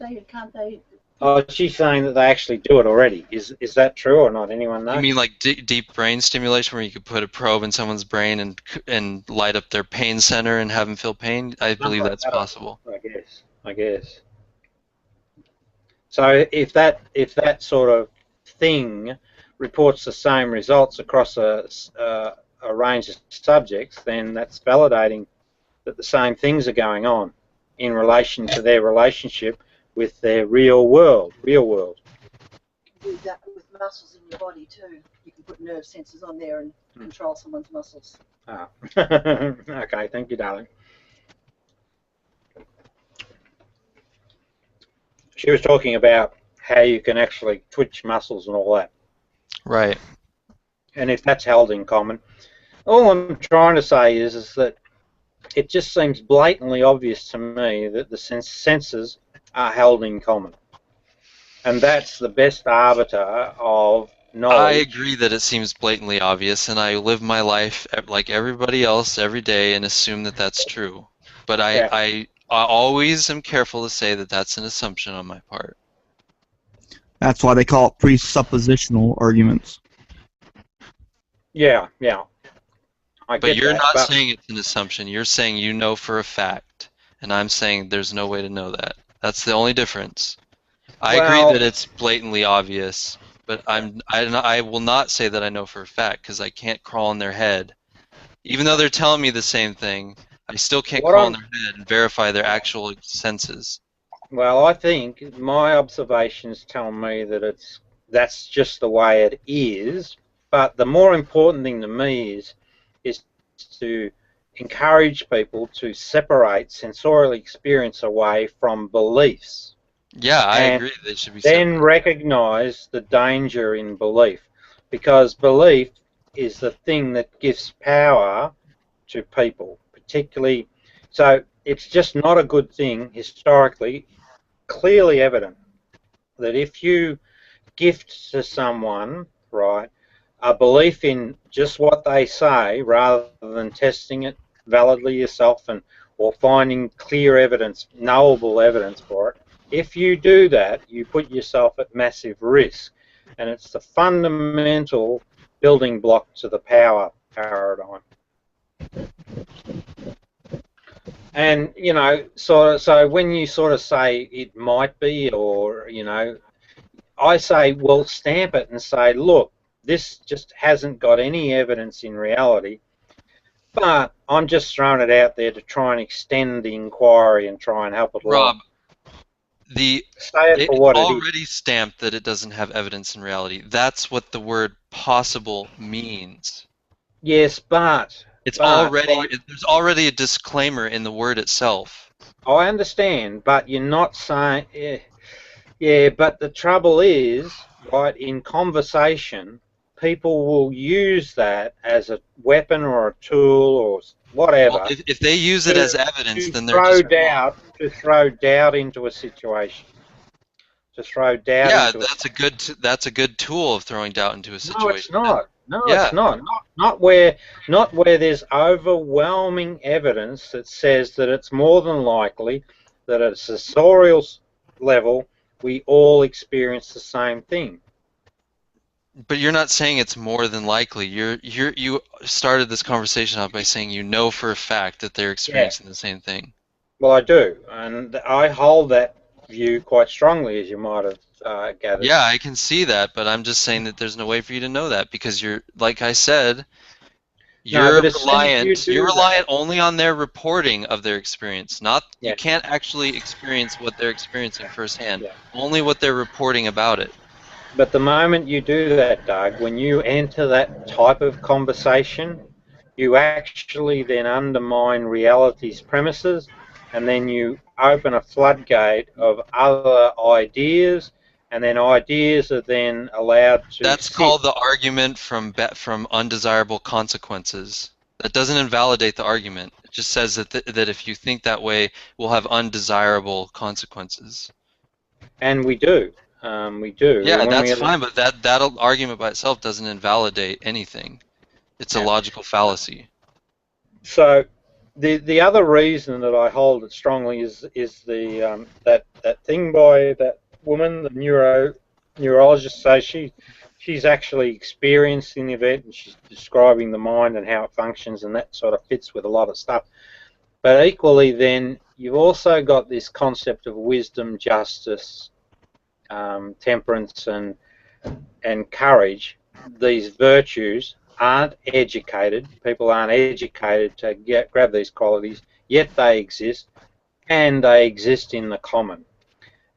they? Oh, she's saying that they actually do it already. Is that true or not? Anyone know? You mean like deep brain stimulation, where you could put a probe in someone's brain and light up their pain center and have them feel pain? I believe that's possible. I guess. So if that sort of thing reports the same results across a range of subjects, then that's validating that the same things are going on in relation to their relationship with their real world. You can do that with muscles in your body too. You can put nerve sensors on there and control someone's muscles. Ah. Okay, thank you, darling. She was talking about how you can actually twitch muscles and all that. Right. And if that's held in common, all I'm trying to say is that it just seems blatantly obvious to me that the senses are held in common. And that's the best arbiter of knowledge. I agree that it seems blatantly obvious, and I live my life like everybody else every day and assume that that's true. But I always am careful to say that that's an assumption on my part. That's why they call it presuppositional arguments. Yeah. But you're not saying it's an assumption. You're saying you know for a fact, and I'm saying there's no way to know that. That's the only difference. I agree that it's blatantly obvious, but I will not say that I know for a fact because I can't crawl in their head. Even though they're telling me the same thing, I still can't crawl in their head and verify their actual senses. Well, I think my observations tell me that that's just the way it is. But the more important thing to me is to encourage people to separate sensorial experience away from beliefs. Yeah, I agree. They should be then recognize the danger in belief, because belief is the thing that gives power to people, particularly. So it's just not a good thing, historically, clearly evident, that if you gift to someone, right, a belief in just what they say rather than testing it validly yourself or finding clear evidence, knowable evidence for it, if you do that, you put yourself at massive risk. And it's the fundamental building block to the power paradigm. And, you know, so when you sort of say it might be, or, you know, I say, well, stamp it and say, look, this just hasn't got any evidence in reality, but I'm just throwing it out there to try and extend the inquiry and try and help it along. Rob, it's already stamped that it doesn't have evidence in reality. That's what the word possible means. Yes, but there's already a disclaimer in the word itself. I understand, but you're not saying, yeah, but the trouble is, right, in conversation, people will use that as a weapon or a tool or whatever. Well, if they use it as evidence, then they're to throw doubt into a situation. To throw doubt into that's a good tool of throwing doubt into a situation. No, it's not. No, it's not. Not where there's overwhelming evidence that says that it's more than likely that at a sensorial level we all experience the same thing. But you're not saying it's more than likely. You started this conversation off by saying you know for a fact that they're experiencing the same thing. Well, I do, and I hold that view quite strongly, as you might have gathered. Yeah, I can see that, but I'm just saying that there's no way for you to know that because you're, like I said, you're reliant only on their reporting of their experience. You can't actually experience what they're experiencing firsthand. Only what they're reporting about it. But the moment you do that, Doug, when you enter that type of conversation, you actually then undermine reality's premises, and then you open a floodgate of other ideas, and then ideas are then allowed to. That's called the argument from undesirable consequences. That doesn't invalidate the argument. It just says that if you think that way, we'll have undesirable consequences. And we do. We do. Yeah, that's fine, but that argument by itself doesn't invalidate anything. It's a logical fallacy. So, the other reason that I hold it strongly is the that thing by that woman, the neurologist. So she's actually experiencing the event, and she's describing the mind and how it functions, and that sort of fits with a lot of stuff. But equally, then you've also got this concept of wisdom, justice, temperance, and courage. These virtues aren't educated. People aren't educated to grab these qualities, yet they exist, and they exist in the common.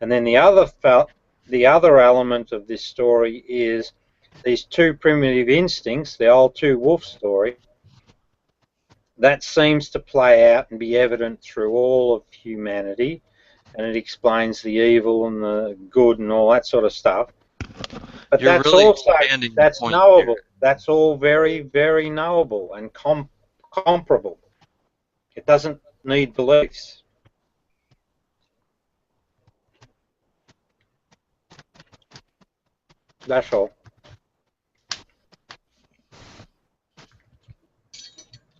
And then the other element of this story is these two primitive instincts, the old two-wolf story, that seems to play out and be evident through all of humanity, and it explains the evil and the good and all that sort of stuff. But You're that's really also that's knowable. Here. That's all very, very knowable and comparable. It doesn't need beliefs. That's all.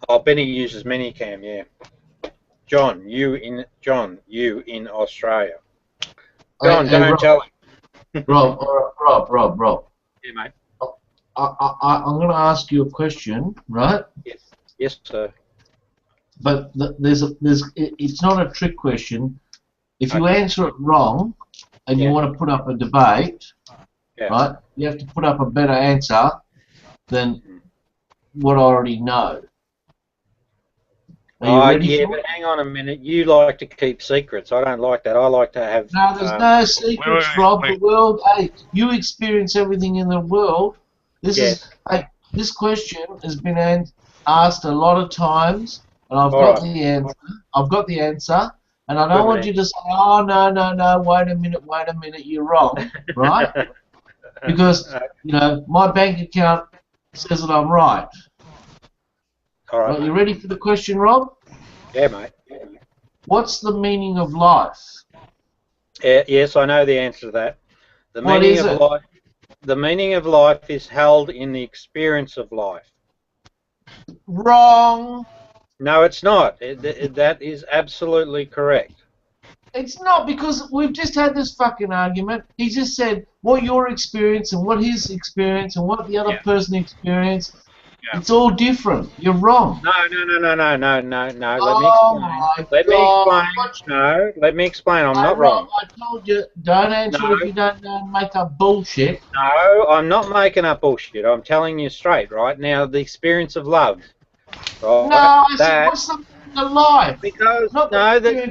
Oh, Benny uses Minicam, yeah. John, you in Australia. John, don't Rob, tell him. Rob. Yeah, mate. I'm going to ask you a question, right? Yes, sir. But it's not a trick question. If you answer it wrong and you want to put up a debate, right, you have to put up a better answer than what I already know. Are you ready for but it? hang on a minute. You like to keep secrets. I don't like that. I like to have... No, there's no secrets, Rob. The world, hey, you experience everything in the world. This question has been asked a lot of times, and I've got the answer. I've got the answer, and I don't want you to say, "Oh, no, wait a minute, you're wrong," right? Because my bank account says that I'm right. All right. You ready for the question, Rob? Yeah, mate. What's the meaning of life? Yes, I know the answer to that. What is it? The meaning of life is held in the experience of life. Wrong. No, it's not. That is absolutely correct. It's not, because we've just had this fucking argument. He just said what your experience and what his experience and what the other person experienced. Yeah. It's all different. You're wrong. No. Let me explain. I'm not wrong. I told you, don't answer if you don't know and make up bullshit. No, I'm not making up bullshit. I'm telling you straight, right? Now, the experience of love. Right? No, I said, what's the meaning of life? Because,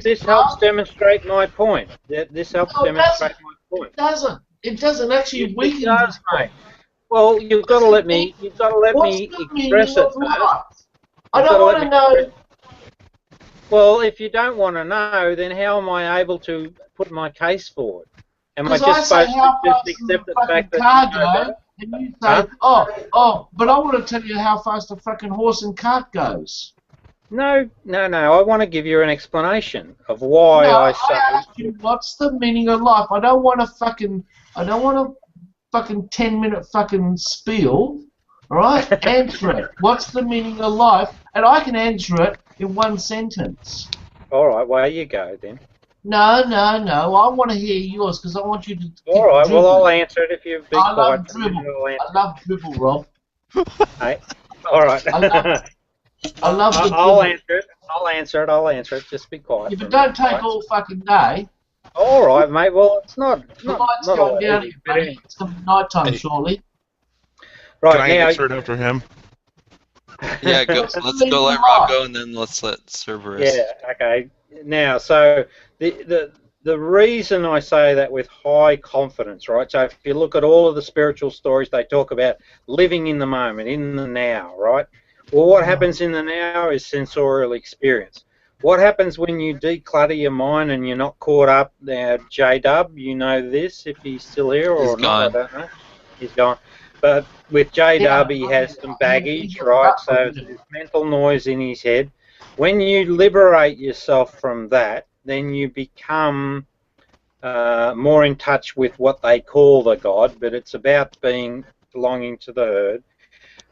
this helps demonstrate my point. This helps demonstrate my point. It doesn't actually weaken this point. Well, you've got to let me express it first. I don't want to know. Well, if you don't want to know, then how am I able to put my case forward? Am I just supposed to just accept the fact that you know better? And you say, but I want to tell you how fast a fucking horse and cart goes. No. I want to give you an explanation of why I say. I asked you, what's the meaning of life? I don't want a fucking 10-minute fucking spiel, alright? Answer it. What's the meaning of life? And I can answer it in one sentence. Alright, well, you go then. No, I want to hear yours because I want you to. Alright, well, I'll answer it if you be quiet. I love dribble, Rob. Hey, alright. I love the I'll answer it. Just be quiet. Yeah, but don't take all fucking day. Alright, mate, well, it's not the light's going down here, buddy. It's going to be night time shortly. Right, can I answer it after him? Yeah, let's go let Rob go, and then let's let Cerberus. Yeah, okay. Now, so the reason I say that with high confidence, right? So if you look at all of the spiritual stories, they talk about living in the moment, in the now, right? Well, what happens in the now is sensorial experience. What happens when you declutter your mind and you're not caught up? Now, J-Dub, you know this, if he's still here or not, I don't know. He's gone. But with J-Dub, he has some baggage, right? So there's mental noise in his head. When you liberate yourself from that, then you become more in touch with what they call the God, but it's about belonging to the herd.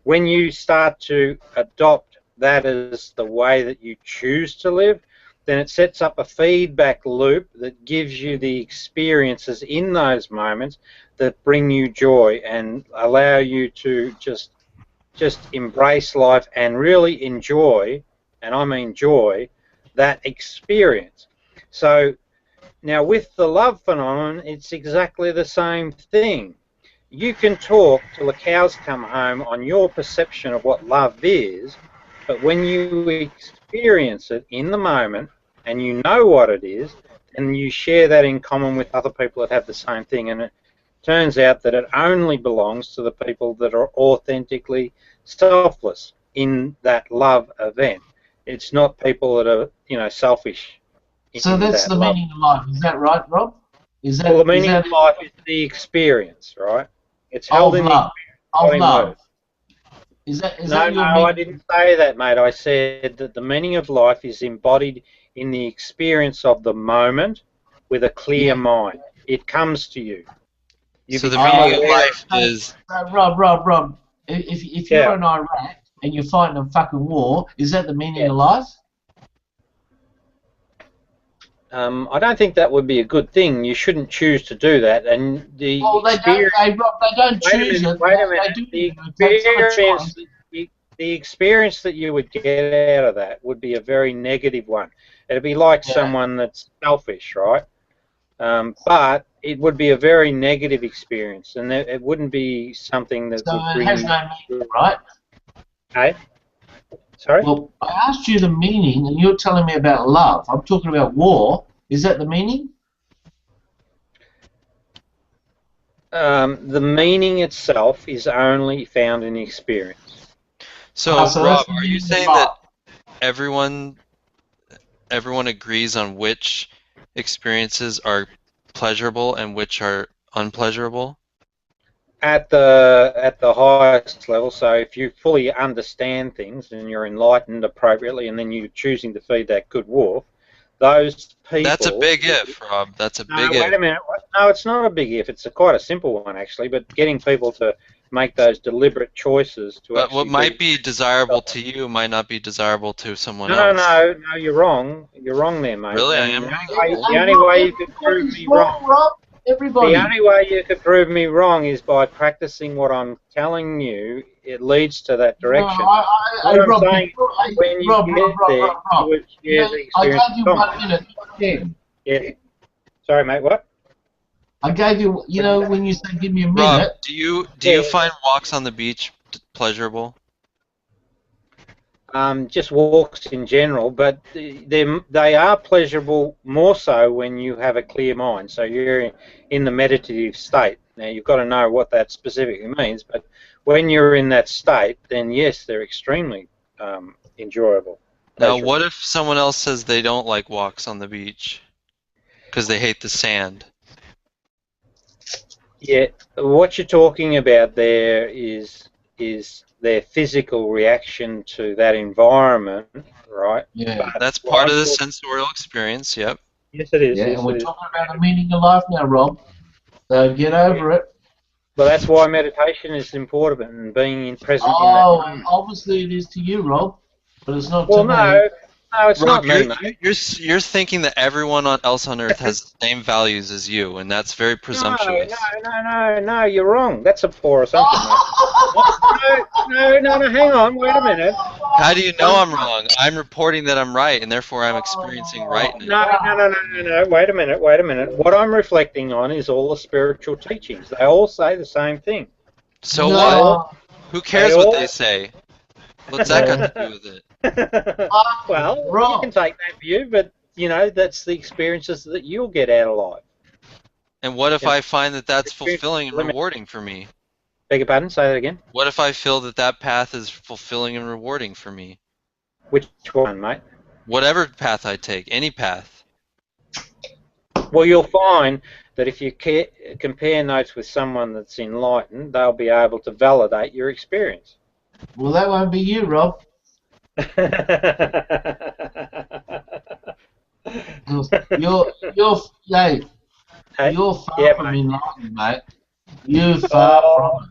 When you start to adopt that as the way that you choose to live, then it sets up a feedback loop that gives you the experiences in those moments that bring you joy and allow you to just embrace life and really enjoy, and I mean joy, that experience. So now with the love phenomenon, it's exactly the same thing. You can talk till the cows come home on your perception of what love is, but when you experience it in the moment and you know what it is, and you share that in common with other people that have the same thing, and it turns out that it only belongs to the people that are authentically selfless in that love event. It's not people that are, selfish. So that's the meaning of life. Is that right, Rob? Well, the meaning of life is the experience, right? It's held in love. Of love. No, I didn't say that, mate. I said that the meaning of life is embodied in the experience of the moment with a clear mind. It comes to you. So the meaning of life is... Rob, if you're in Iraq and you're fighting a fucking war. Is that the meaning of life? I don't think that would be a good thing. You shouldn't choose to do that. And the experience. They don't choose it. Wait a minute. The experience that you would get out of that would be a very negative one. It'd be like someone that's selfish, right? But it would be a very negative experience, and it wouldn't be something that would bring. It has no meaning, right? Okay. Sorry? Well, I asked you the meaning, and you're telling me about love. I'm talking about war. Is that the meaning? The meaning itself is only found in the experience. So, Rob, are you saying that everyone agrees on which experiences are pleasurable and which are unpleasurable? At the highest level, so if you fully understand things and you're enlightened appropriately, and then you're choosing to feed that good wolf, those people. That's a big if, Rob. That's a big if. Wait a minute. No, it's not a big if. It's quite a simple one actually. But getting people to make those deliberate choices to. But what might be desirable to you might not be desirable to someone else. No, you're wrong. You're wrong there, mate. Really, I am. The only way you could prove me wrong. Everybody. The only way you could prove me wrong is by practicing what I'm telling you. It leads to that direction. No, Rob, when you get there, you would share the experience. I gave you 1 minute. Again. Yeah. Sorry, mate. What? I gave you. You know, when you say give me a minute. Rob, do you find walks on the beach pleasurable? Just walks in general, but they are pleasurable more so when you have a clear mind. So you're in the meditative state. Now you've got to know what that specifically means, but when you're in that state, then yes, they're extremely enjoyable. Now, what if someone else says they don't like walks on the beach because they hate the sand? Yeah, what you're talking about there is their physical reaction to that environment, right? Yeah, but that's part of the sensorial experience. Yep. Yes, it is. Yeah, yes, and we're talking about the meaning of life now, Rob. So get over it. Well, that's why meditation is important and being present in that moment. Obviously it is to you, Rob, but it's not to me. No, it's Rob, not me, mate. You're thinking that everyone else on Earth has the same values as you, and that's very presumptuous. No, you're wrong. That's a poor assumption, mate. No, hang on, wait a minute. How do you know I'm wrong? I'm reporting that I'm right, and therefore I'm experiencing rightness. No, wait a minute. What I'm reflecting on is all the spiritual teachings. They all say the same thing. So what? Who cares what they say? What's that got to do with it? Well, you can take that view, but you know that's the experiences that you'll get out of life. And what if I find that that's fulfilling and rewarding for me? Beg your pardon? Say that again. What if I feel that that path is fulfilling and rewarding for me? Which one, mate? Whatever path I take, any path. Well, you'll find that if you compare notes with someone that's enlightened, they'll be able to validate your experience. Well, that won't be you, Rob. You're far from enlightened, mate. You're far from it.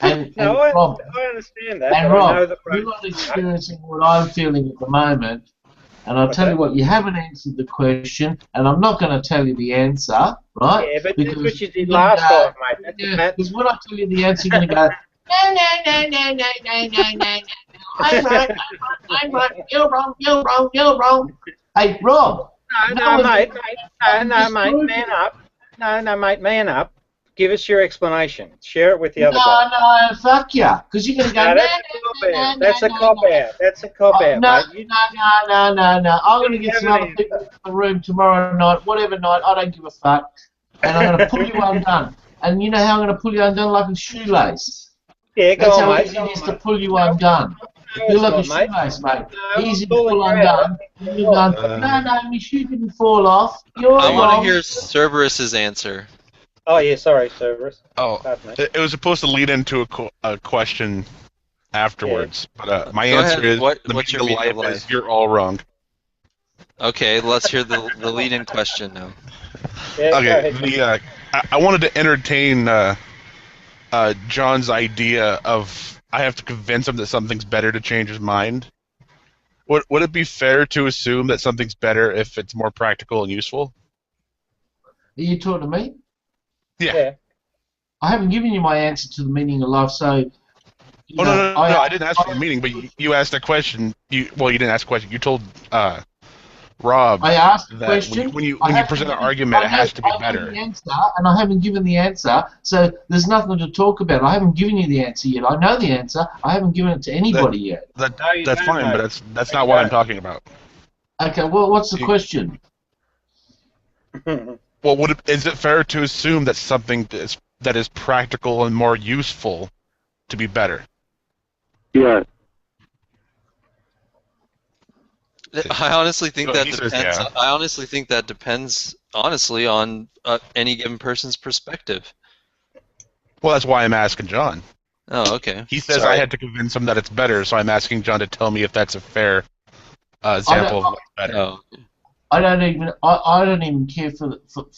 And Rob, I understand that. And Rob, you're not experiencing what I'm feeling at the moment. And I'll tell you what, you haven't answered the question, and I'm not going to tell you the answer, right? Yeah, but that's what you did last time, mate. Because when I tell you the answer, you're going to go, no. I'm right, you're wrong. Hey, Rob. No, mate, man up. No, mate, man up. Give us your explanation. Share it with the other guy. No, fuck ya. Because you're going to go, That's a cop-out. That's a cop-out, mate. No. I'm going to get some other people in the room tomorrow night, whatever night, I don't give a fuck. And I'm going to pull you undone. And you know how I'm going to pull you undone? Like a shoelace. Yeah, go on, mate. That's how easy it is to pull you undone. You're like a shoelace, mate. Easy to pull undone. No, my shoe didn't fall off. I want to hear Cerberus's answer. Oh, yeah, sorry, Cerberus. Oh, it was supposed to lead into a question afterwards, but my answer is what's your meaning of life? Is you're all wrong. Okay, let's hear the lead-in question now. Okay, I wanted to entertain John's idea of I have to convince him that something's better to change his mind. Would it be fair to assume that something's better if it's more practical and useful? Are you talking to me? Yeah. I haven't given you my answer to the meaning of life, so... No, I didn't ask for the meaning, but you asked a question. You didn't ask a question. You told Rob I asked the that question. when you present an argument, it has to be better. The answer, and I haven't given the answer, so there's nothing to talk about. I haven't given you the answer yet. I know the answer. I haven't given it to anybody yet. That's fine, but that's not what I'm talking about. Okay, well, what's the question? Well, is it fair to assume that something that is practical and more useful to be better? Yeah. I honestly think that depends. Yeah. I honestly think that depends, honestly, on any given person's perspective. Well, that's why I'm asking John. Oh, okay. He says Sorry. I had to convince him that it's better, so I'm asking John to tell me if that's a fair example of what's better. Oh. I don't even care for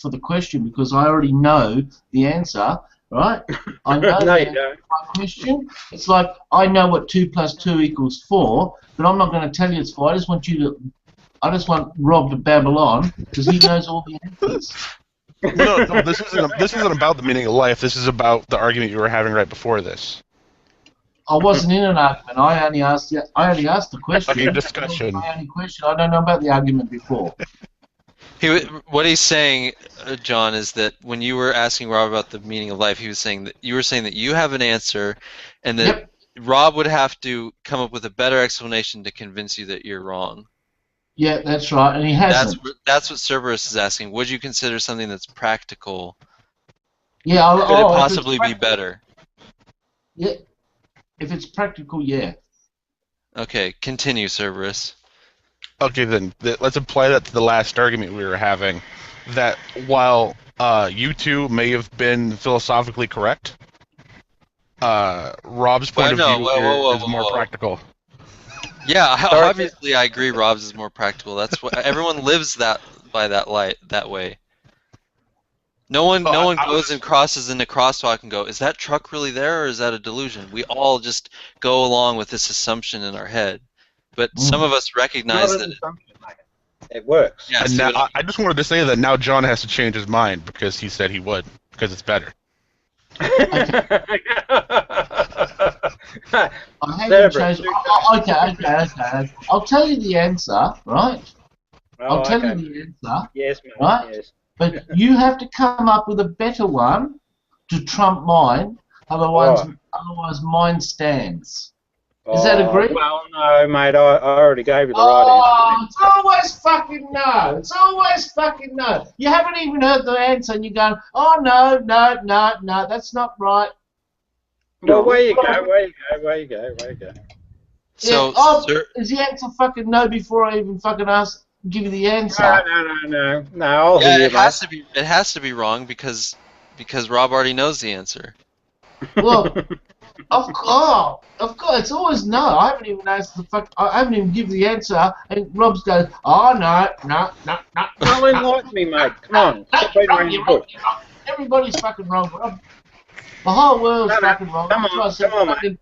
the question because I already know the answer, right? I know No, the you answer don't. to my question. It's like I know what 2 + 2 = 4, but I'm not going to tell you it's 4. I just want Rob to babble on because he knows all the answers. No, this isn't about the meaning of life. This is about the argument you were having right before this. I wasn't in an argument. I only asked the question. Okay, discussion. My only question. I don't know about the argument before. What he's saying, John, is that when you were asking Rob about the meaning of life, he was saying that you were saying that you have an answer, and that Rob would have to come up with a better explanation to convince you that you're wrong. Yeah, that's right, and he hasn't. That's what Cerberus is asking. Would you consider something that's practical? Yeah, could it possibly be better? Yeah, if it's practical, yeah. Okay, continue, Cerberus. Okay, then let's apply that to the last argument we were having. That while you two may have been philosophically correct, Rob's point of view is more practical. Yeah, obviously I agree. Rob's is more practical. That's what everyone lives by that way. No one goes and crosses in a crosswalk and go, is that truck really there or is that a delusion? We all just go along with this assumption in our head. But some of us recognize that it works. Yeah, and now, I just wanted to say that now John has to change his mind because he said he would, because it's better. I haven't changed. Okay. I'll tell you the answer, right? I'll tell you the answer. Yes, mate. Right? Yes. But you have to come up with a better one to trump mine. Otherwise mine stands. Is that agreed? Well, no, mate. I already gave you the right answer. It's always fucking no. It's always fucking no. You haven't even heard the answer, and you're going, oh no, that's not right. Well, where you go. So, is the answer fucking no before I even fucking give you the answer? No. I'll hear you, it has to be wrong because Rob already knows the answer. Well, of course, it's always no. I haven't even asked I haven't even given the answer, and Rob's goes, oh no. Don't enlighten me, mate. Come on. Stop beating around the bush. Everybody's fucking wrong, Rob. The whole world's fucking wrong. Come on, mate.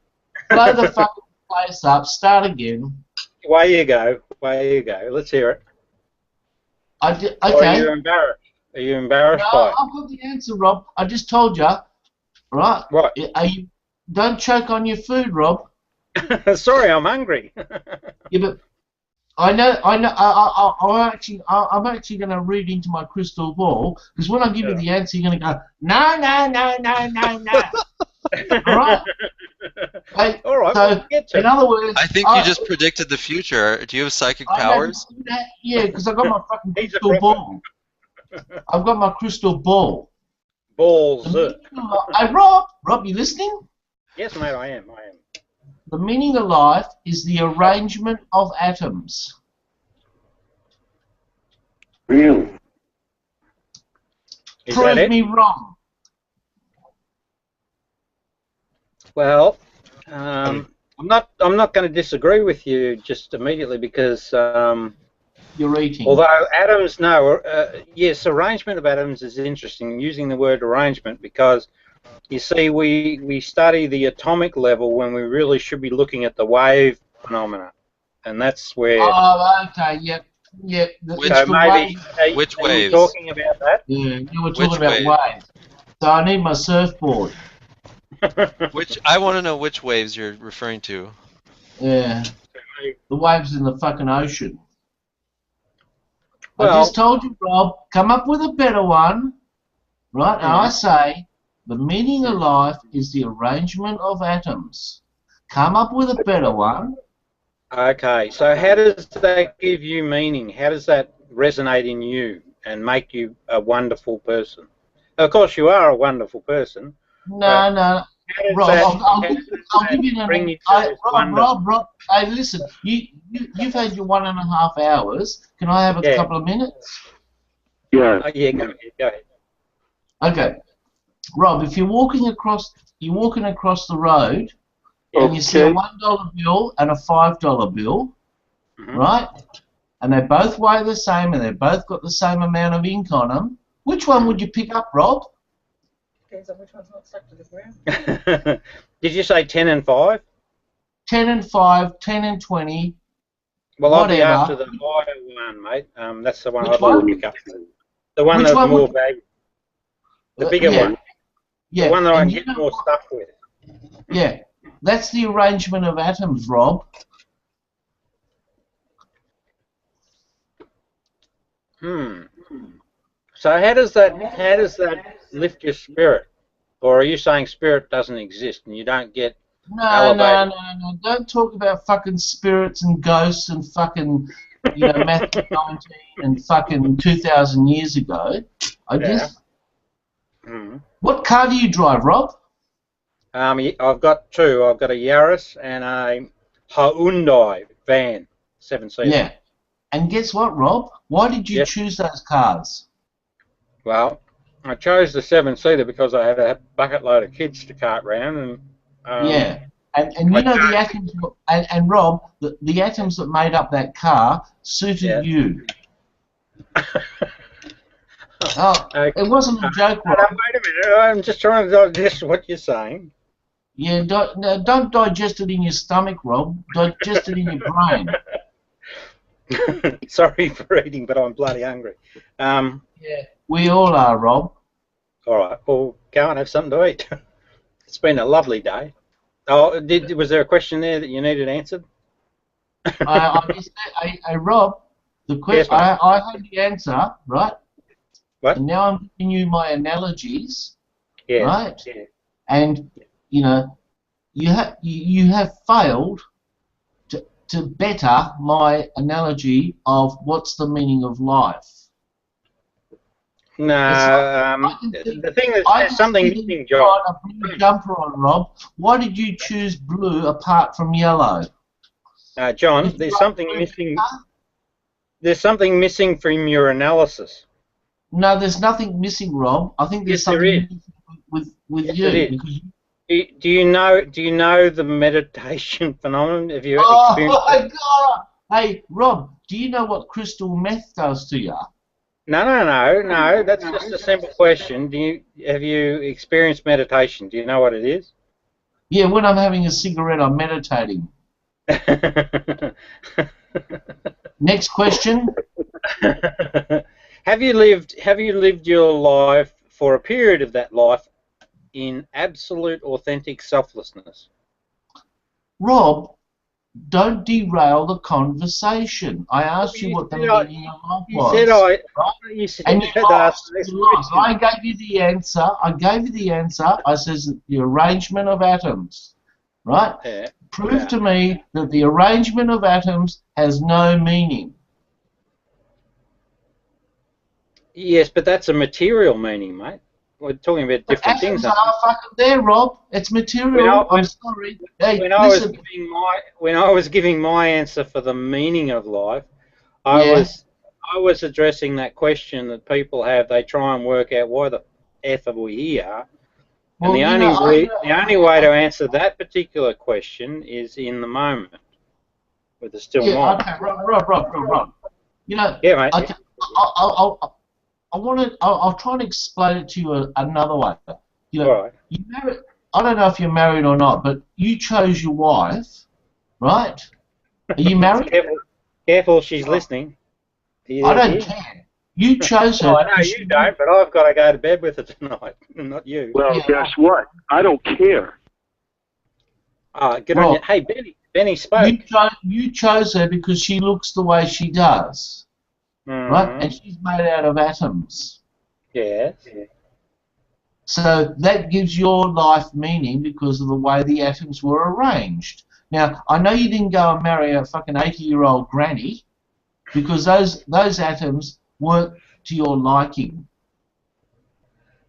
Blow the fucking place up. Start again. Away you go. Let's hear it. Okay. Or are you embarrassed? Are you embarrassed by it? I've got the answer, Rob. I just told you. Right. Don't choke on your food, Rob. Sorry, I'm hungry. Yeah, but I know. I'm actually going to read into my crystal ball because when I give you the answer, you're going to go no. All right. Hey, all right. So, in other words, I think you just predicted the future. Do you have psychic powers? Yeah, because I've got my fucking crystal ball. I've got my crystal ball. Balls. Hey, Rob, you listening? Yes, mate, I am. The meaning of life is the arrangement of atoms. Really? Prove me wrong. Well, I'm not going to disagree with you just immediately because you're eating. Although atoms, yes, arrangement of atoms is interesting. Using the word arrangement because you see, we study the atomic level when we really should be looking at the wave phenomena, and that's where. Oh, okay, yep, yep. So maybe which are you waves? talking about that? Yeah, you were Which talking about wave? waves. So I need my surfboard. I want to know which waves you're referring to. Yeah, the waves in the fucking ocean. Well, I just told you, Rob, come up with a better one. Right, now I say the meaning of life is the arrangement of atoms. Come up with a better one. Okay, so how does that give you meaning? How does that resonate in you and make you a wonderful person? Of course, you are a wonderful person. No. Rob, I'll give you an. Rob, hey, listen, you've had your 1.5 hours. Can I have a couple of minutes? Yeah. Yeah, go ahead. Okay, Rob, if you're walking across the road, and you see a $1 bill and a $5 bill, right? And they both weigh the same, and they both got the same amount of ink on them. Which one would you pick up, Rob? Depends on which one's not stuck to the ground. Did you say 10 and 5? 10 and 5, 10 and 20. Well, whatever. I'll be after the higher one, mate. That's the one Which I'd like one? to pick up. The one that's more valuable. The bigger one. Yeah. The one that I and can get more stuff with. Yeah. That's the arrangement of atoms, Rob. So how does that lift your spirit? Or are you saying spirit doesn't exist and you don't get elevated? No. Don't talk about fucking spirits and ghosts and fucking, Matthew 19 and fucking 2,000 years ago. What car do you drive, Rob? I've got two. I've got a Yaris and a Hyundai van, 7-seater. Yeah. And guess what, Rob? Why did you choose those cars? Well, I chose the 7-seater because I had a bucket load of kids to cart round, and and you know the atoms, and Rob, the atoms that made up that car suited you. It wasn't a joke, Rob. Wait a minute, I'm just trying to digest what you're saying. Yeah, don't digest it in your stomach, Rob. Digest it in your brain. Sorry for eating, but I'm bloody hungry. Yeah, we all are, Rob. All right, well, go and have something to eat. It's been a lovely day. Oh, was there a question there that you needed answered? Rob, the question. I heard the answer, right? What? And now I'm giving you my analogies, yes. right? Yeah. And you have failed to better my analogy of what's the meaning of life. No, the thing is, there's something missing, John. A blue jumper on, Rob. Why did you choose blue apart from yellow? John, there's something missing. There's something missing from your analysis. No, there's nothing missing, Rob. I think there's something missing with you. Do you know the meditation phenomenon? Have you experienced my God! Hey, Rob, do you know what crystal meth does to you? No. That's just a simple question. Have you experienced meditation? Do you know what it is? Yeah, when I'm having a cigarette, I'm meditating. Next question. Have you lived your life for a period of that life in absolute authentic selflessness? Rob, don't derail the conversation. I asked you what the meaning of life was. You said and I gave you the answer. I says the arrangement of atoms. Right? Yeah. Prove to me that the arrangement of atoms has no meaning. Yes, but that's a material meaning, mate. We're talking about different things. Atoms are fucking there, Rob. It's material. I'm sorry. Hey, when I was giving my answer for the meaning of life, I was addressing that question that people have. They try and work out why the F are we here. And the only way to answer that particular question is in the moment, with the still mind. Okay, Rob. Yeah, mate. I'll try and explain it to you another way. You know, Right. you married. I don't know if you're married or not, but you chose your wife, right? Are you married? Careful, she's listening. I don't care. You chose her. Oh, I know you don't, but I've got to go to bed with her tonight, not you. Well, guess what? I don't care. Good on you. Hey, Benny spoke. You chose her because she looks the way she does, right? And she's made out of atoms. Yes. So that gives your life meaning because of the way the atoms were arranged. Now, I know you didn't go and marry a fucking 80-year-old granny because those atoms weren't to your liking.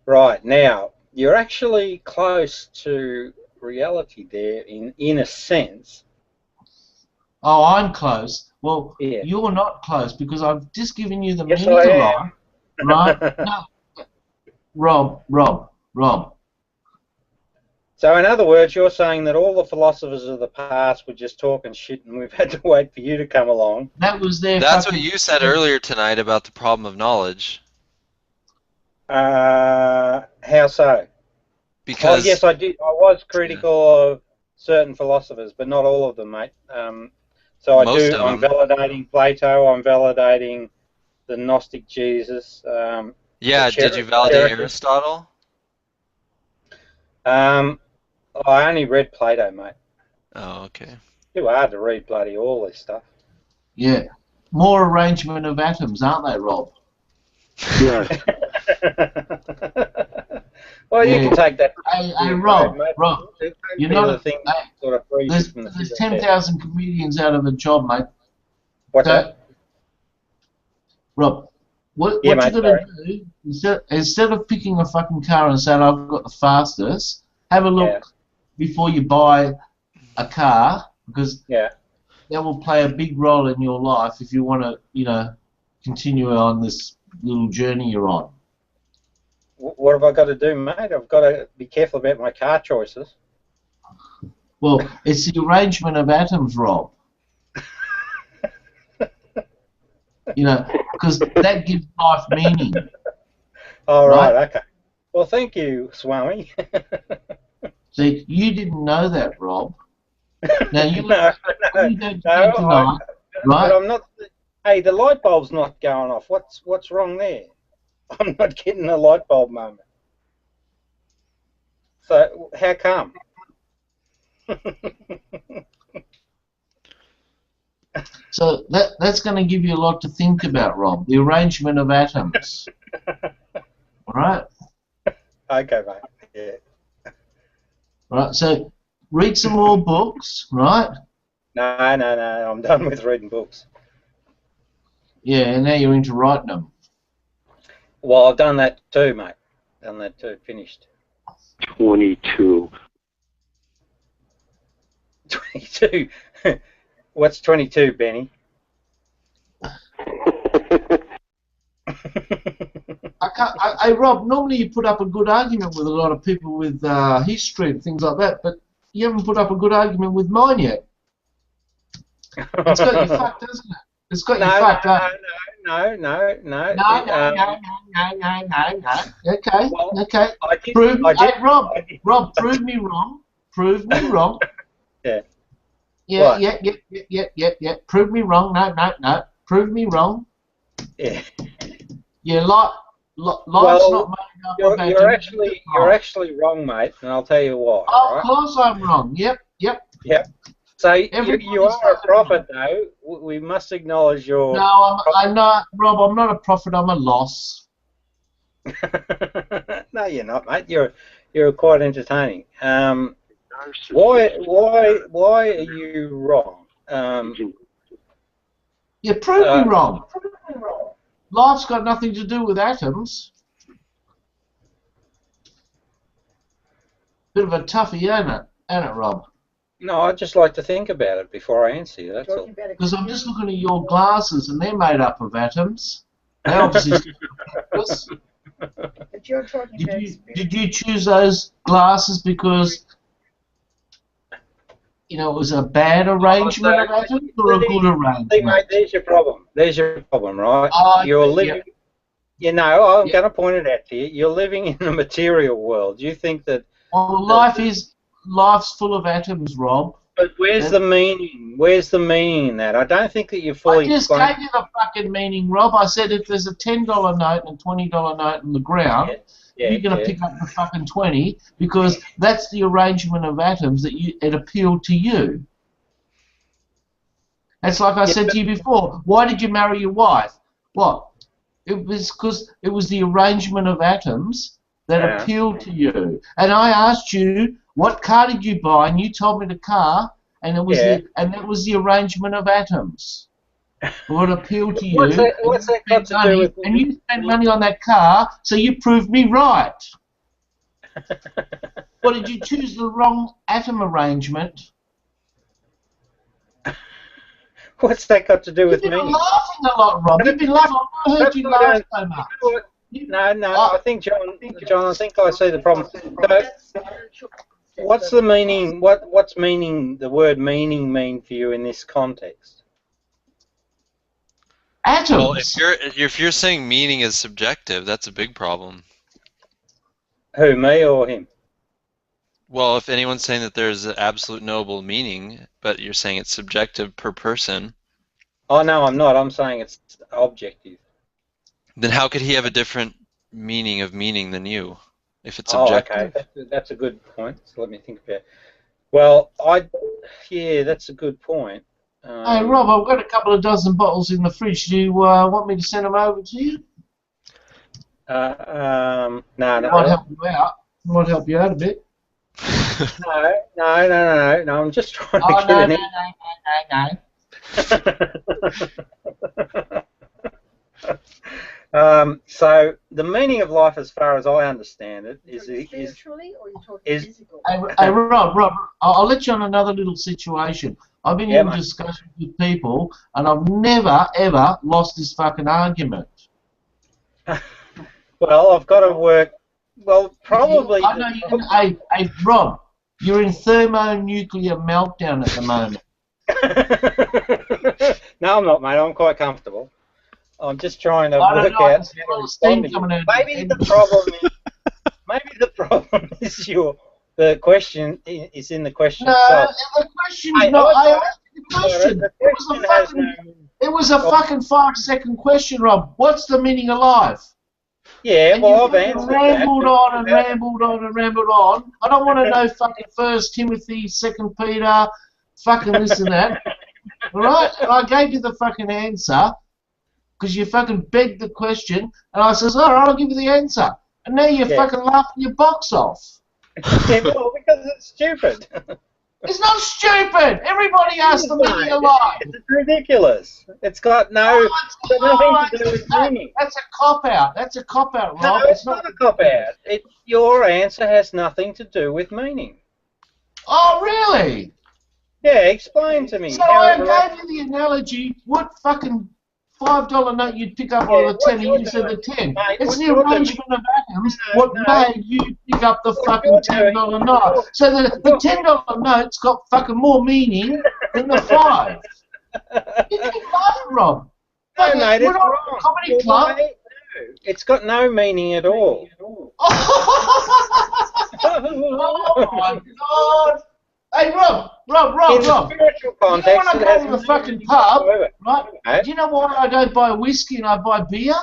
Right. Now, you're actually close to reality there in a sense. Oh, I'm close. Well, you're not close because I've just given you the meaning of life, right? No, Rob. So, in other words, you're saying that all the philosophers of the past were just talking shit, and we've had to wait for you to come along. That was their. That's what you said earlier tonight about the problem of knowledge. How so? Because yes, I did. I was critical of certain philosophers, but not all of them, mate. So I'm validating Plato. I'm validating the Gnostic Jesus. Did you validate Aristotle? I only read Plato, mate. Oh, okay. Too hard to read bloody all this stuff. Yeah, more arrangement of atoms, aren't they, Rob? Yeah. Well, you can take that. Hey, Rob, you're not a thing. There's 10,000 comedians out of a job, mate. What's that? Rob, what you're going to do, instead of picking a fucking car and saying, I've got the fastest, have a look before you buy a car, because that will play a big role in your life if you want to, continue on this little journey you're on. What have I got to do, mate? I've got to be careful about my car choices. Well, it's the arrangement of atoms, Rob. Because that gives life meaning. Oh, right, okay. Well, thank you, Swami. See, you didn't know that, Rob. Now you no, tonight, right? I'm not. Hey, the light bulb's not going off. What's wrong there? I'm not getting a light bulb moment. So how come? So that's going to give you a lot to think about, Rob. The arrangement of atoms. All right. Okay, mate. Yeah. Right. So read some more books, right? No. I'm done with reading books. Yeah, and now you're into writing them. Well, I've done that too, mate. Done that too. Finished. 22. 22. What's 22, Benny? Hey, Rob, normally you put up a good argument with a lot of people with history and things like that, but you haven't put up a good argument with mine yet. It's got you fucked, hasn't it? It's got you fucked up. No. Okay, well, okay. Rob, prove me wrong. Prove me wrong. Yeah. Yeah. Prove me wrong. No. Prove me wrong. Yeah. Yeah, life's not made up about you're actually wrong, mate, and I'll tell you why. Of course I'm wrong. Yep. So you are a prophet, though. We must acknowledge your. No, I'm not, Rob. I'm not a prophet. I'm a loss. No, you're not, mate. You're quite entertaining. Why are you wrong? Yeah, prove me wrong. Life's got nothing to do with atoms. Bit of a toughie, ain't it, Rob? No, I'd just like to think about it before I answer you, that's all. Because I'm just looking at your glasses and they're made up of atoms. They obviously But you're talking about did you choose those glasses because it was a bad arrangement of atoms or a good arrangement? See, mate, there's your problem. There's your problem, right? You're living You know, I'm going to point it out to you. You're living in a material world. You think that... Well, life's full of atoms, Rob. But where's the meaning? Where's the meaning in that? I don't think that you fully... I just gave you the fucking meaning, Rob. I said if there's a $10 note and a $20 note on the ground, you're going to pick up the fucking 20 because that's the arrangement of atoms that it appealed to you. That's like I said to you before. Why did you marry your wife? What? It was because it was the arrangement of atoms that appealed to you. And I asked you, what car did you buy? And you told me the car, and it was that was the arrangement of atoms. What appealed to you? What's that got to do with... And you spent money on that car, so you proved me right. What, did you choose the wrong atom arrangement? What's that got to do with me? You've been laughing a lot, Rob. You've been laughing. I heard you laugh so much. No, I think, John, I think I see the problem. So, what's the meaning, what's meaning, the word meaning mean for you in this context? Atoms. Well, if you're saying meaning is subjective, that's a big problem. Who, me or him? Well, if anyone's saying that there's an absolute knowable meaning, but you're saying it's subjective per person. Oh, no, I'm not. I'm saying it's objective. Then how could he have a different meaning of meaning than you, if it's subjective? Oh, okay. That's a good point. So let me think about it. Well, that's a good point. Hey, Rob, I've got a couple of dozen bottles in the fridge. Do you want me to send them over to you? No. Might help you out. Might help you out a bit. No. I'm just trying to get so the meaning of life, as far as I understand it, is spiritually, or you're talking physical? Hey, Rob, I'll let you on another little situation. I've been in discussions with people, and I've never ever lost this fucking argument. Well, I've got to work. Well, probably. I know you can. Hey, Rob, you're in thermonuclear meltdown at the moment. No, I'm not, mate. I'm quite comfortable. I'm just trying to work out how to respond to you. Maybe the problem is the question is in the question itself. No, the question is not. I asked you the question. It was a fucking 5-second question, Rob. What's the meaning of life? Yeah, and well, I've answered that. rambled on. I don't want to know fucking 1 Timothy, 2 Peter, fucking this and that. Alright? And I gave you the fucking answer because you fucking begged the question, and I says, alright, I'll give you the answer. And now you're fucking laughing your box off. Yeah, well, because it's stupid. It's not stupid. Everybody has the meaning of life. It's ridiculous. It's got nothing to do with meaning. That's a cop-out. That's a cop-out, Rob. No, it's not a cop-out. Your answer has nothing to do with meaning. Oh, really? Yeah, explain to me. So I gave you the analogy. What fucking $5 note you'd pick up on the 10 and you said the 10. It's the arrangement of atoms what made you pick up the fucking $10 note. So the $10 note's got fucking more meaning than the 5. You keep laughing, Rob. No, mate, we're it's not wrong. a comedy club. It's got no meaning at all. Oh my God. Hey, Rob. In a spiritual context, you know when I go to the fucking pub, right? Do you know why I don't buy whiskey and I buy beer?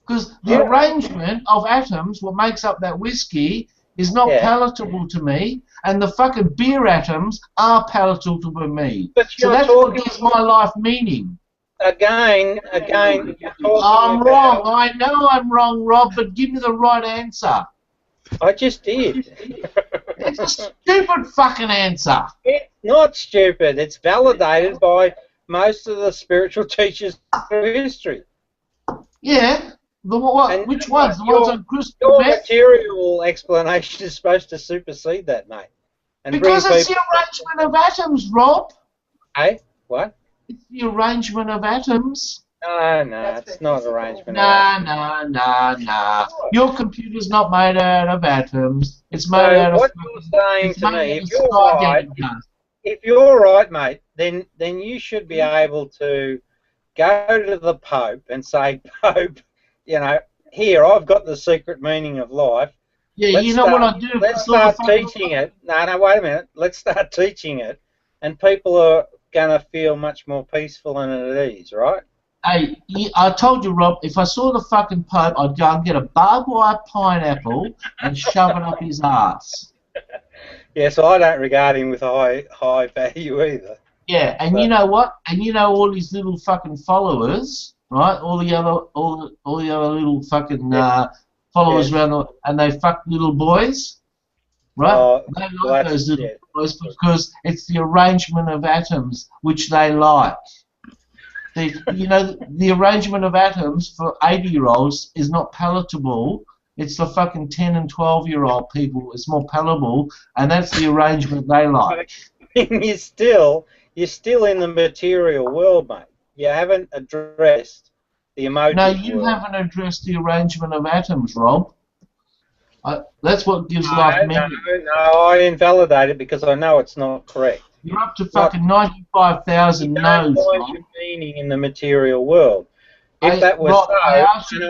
Because the arrangement of atoms, what makes up that whiskey, is not palatable to me, and the fucking beer atoms are palatable to me. So that's what gives my life meaning. Again, I'm wrong. I know I'm wrong, Rob, but give me the right answer. I just did. It's a stupid fucking answer. It's not stupid. It's validated by most of the spiritual teachers through history. Yeah. Which ones? The ones on crystal Your meth? material explanation is supposed to supersede that, mate. And because it's the arrangement of atoms, Rob. Hey? What? It's the arrangement of atoms. No, it's not arrangement. Nah. Your computer's not made out of atoms. It's made out of. What you're saying to me, if you're right, mate, then you should be able to go to the Pope and say, Pope, you know, here I've got the secret meaning of life. Yeah, you know what I do? Let's start teaching it. No, wait a minute. Let's start teaching it, and people are going to feel much more peaceful and at ease, right? Hey, I told you, Rob, if I saw the fucking Pope, I'd go and get a barbed wire pineapple and shove it up his ass. Yeah, so I don't regard him with high value either. Yeah, and you know what? And you know all his little fucking followers, right? All the other little fucking followers around the, and they fuck little boys, right? They like those little boys because it's the arrangement of atoms which they like. You know, the arrangement of atoms for 80-year-olds is not palatable. It's the fucking 10 and 12-year-old people. It's more palatable, and that's the arrangement they like. You're still in the material world, mate. You haven't addressed the emotive No, you world. haven't addressed the arrangement of atoms, Rob. That's what gives life meaning. No, I invalidate it because I know it's not correct. You're up to fucking 95,000 no's, Find your meaning in the material world. If that was Rob, so,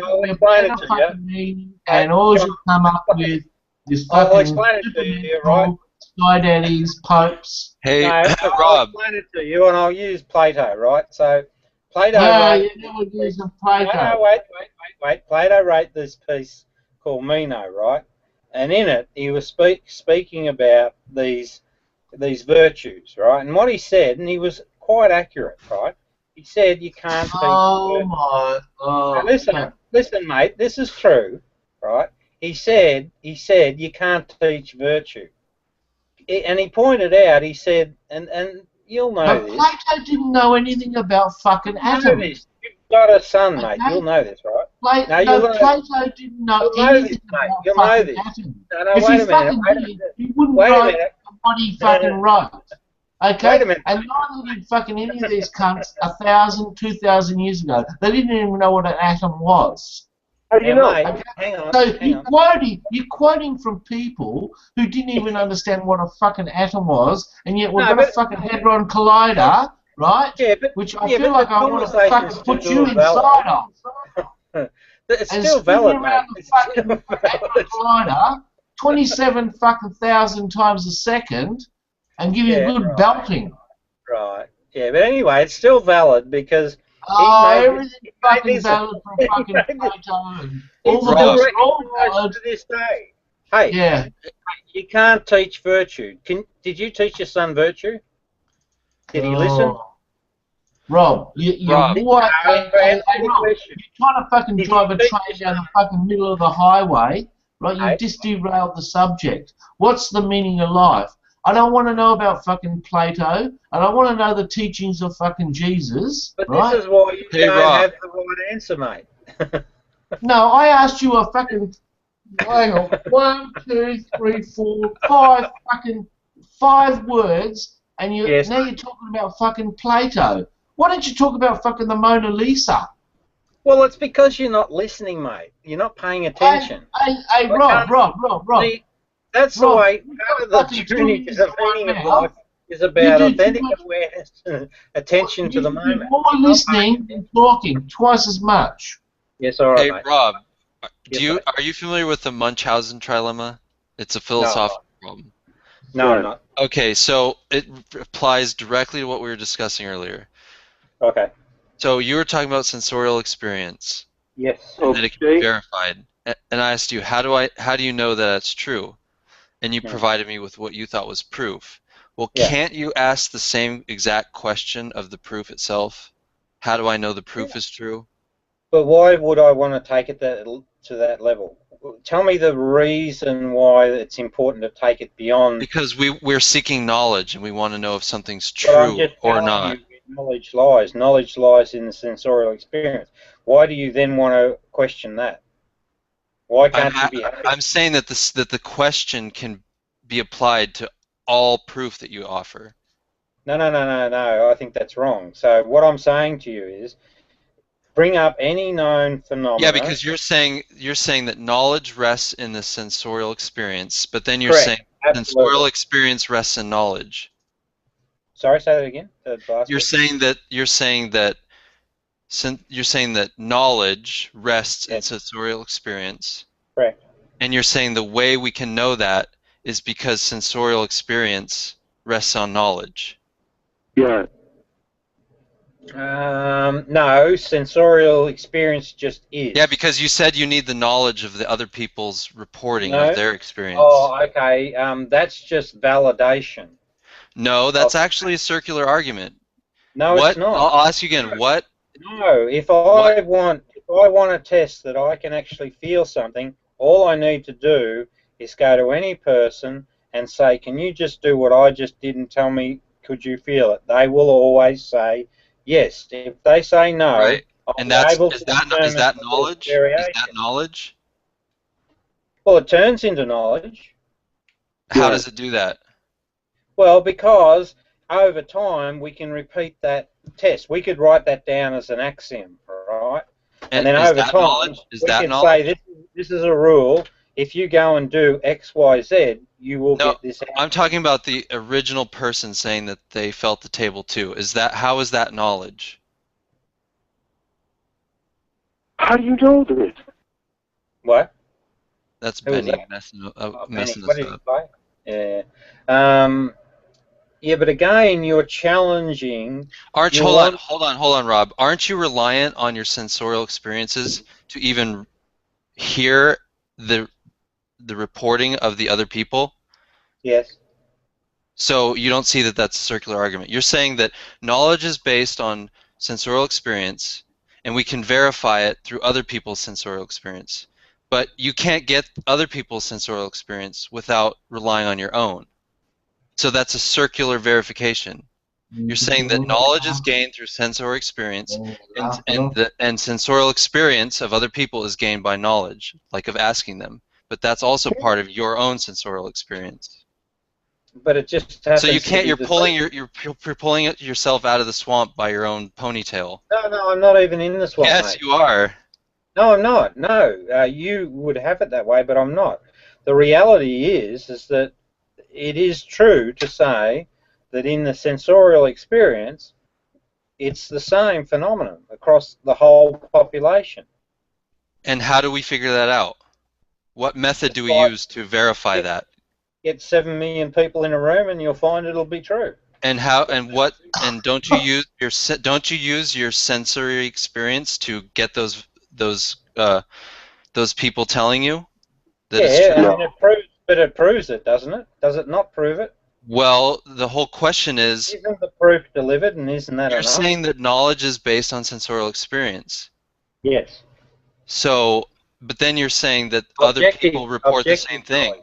I'll explain it to you. And all you come up with is fucking sky daddies, popes. Hey, I'll Rob. explain it to you, and I'll use Plato, right? So, Plato No, you never use Plato. No, wait. Plato wrote this piece called Meno, right? And in it, he was speaking about these virtues, right? And what he said, and he was quite accurate, right? He said you can't teach virtue. Now listen, mate, this is true, right? He said you can't teach virtue. And he pointed out, he said, and you'll know But this. Plato didn't know anything about fucking atoms. You've got a son, mate. You'll know this, right? Plato didn't know anything about fucking atoms. If he fucking did, he wouldn't write what he fucking wrote. Okay? Wait a minute. And neither did fucking any of these cunts 1,000, 2,000 years ago. They didn't even know what an atom was. How do you know? Okay? Hang on. So you're quoting from people who didn't even understand what a fucking atom was, and yet we've got a fucking hadron collider, right? Yeah, which I feel like I want to fucking put you inside of. It's still valid, mate. It's still valid. Hadron collider 27 fucking thousand times a second, and give you a good belting. Right. Yeah, but anyway, it's still valid because everything's fucking valid from fucking Plato. All the books are all valid to this day. Hey, yeah. You can't teach virtue. Did you teach your son virtue? Did he listen? Rob, you're trying to fucking drive a train down the fucking middle of the highway, right? You just derailed the subject. What's the meaning of life? I don't want to know about fucking Plato. I don't want to know the teachings of fucking Jesus. But right? this is why you don't have the right answer, mate. No, I asked you a fucking... Hang on. 1, 2, 3, 4, 5 fucking 5 words, and now you're talking about fucking Plato. Why don't you talk about fucking the Mona Lisa? Well, it's because you're not listening, mate. You're not paying attention. Hey, Rob. See, that's the way. Part of the journey to the meaning of life is about authentic awareness and attention to the moment. More listening than talking, twice as much. Yes, all right, Hey, mate. Rob, are you familiar with the Munchausen trilemma? It's a philosophical problem. No, I'm not. Okay, so it applies directly to what we were discussing earlier. Okay. So you were talking about sensorial experience. Yes. And that it can be verified. And I asked you, how do you know that that's true? And you provided me with what you thought was proof. Well, can't you ask the same exact question of the proof itself? How do I know the proof is true? But why would I want to take it to that level? Tell me the reason why it's important to take it beyond. Because we're seeking knowledge and we want to know if something's true or not. Knowledge lies. Knowledge lies in the sensorial experience. Why do you then want to question that? Why can't you be happy? I'm saying that the question can be applied to all proof that you offer. No. I think that's wrong. So what I'm saying to you is, bring up any known phenomena. Yeah, because you're saying that knowledge rests in the sensorial experience, but then you're saying sensorial experience rests in knowledge. Sorry, say that again. You're saying that you're saying that knowledge rests in sensorial experience. Correct. And you're saying the way we can know that is because sensorial experience rests on knowledge. Yeah. No, sensorial experience just is. Yeah, because you said you need the knowledge of the other people's reporting No. of their experience. Oh, okay. That's just validation. No, that's actually a circular argument. No, what? It's not. I'll ask you again. What? No, if I want to test that I can actually feel something, all I need to do is go to any person and say, "Can you just do what I just did and tell me? Could you feel it?" They will always say yes. If they say no, right. And is that knowledge? Is that knowledge? Well, it turns into knowledge. How does it do that? Well, because over time we can repeat that test. We could write that down as an axiom, right? And then over time we can say this is a rule. If you go and do X, Y, Z, you will get this out. I'm talking about the original person saying that they felt the table too. How is that knowledge? How do you know this? What? That's Benny messing us up. Yeah. Yeah, but again, you're challenging. Hold on, Rob. Aren't you reliant on your sensorial experiences to even hear the reporting of the other people? Yes. So you don't see that that's a circular argument. You're saying that knowledge is based on sensorial experience, and we can verify it through other people's sensorial experience. But you can't get other people's sensorial experience without relying on your own. So that's a circular verification. You're saying that knowledge is gained through sensory experience, and sensorial experience of other people is gained by knowledge, like of asking them. But that's also part of your own sensorial experience. But it just happens. So you can't. You're pulling yourself out of the swamp by your own ponytail. No, I'm not even in the swamp. Yes, mate. you are. No, I'm not. No, you would have it that way, but I'm not. The reality is that it is true to say that in the sensorial experience, it's the same phenomenon across the whole population. And how do we figure that out? What method do we use to verify that? Get 7 million people in a room, and you'll find it'll be true. And how? And what? And don't you use your sensory experience to get those people telling you that it's true? I mean, it proves it, doesn't it? Does it not prove it? Well, the whole question is... Isn't the proof delivered, and isn't that enough? You're saying that knowledge is based on sensorial experience. Yes. So, but then you're saying that other people report the same thing.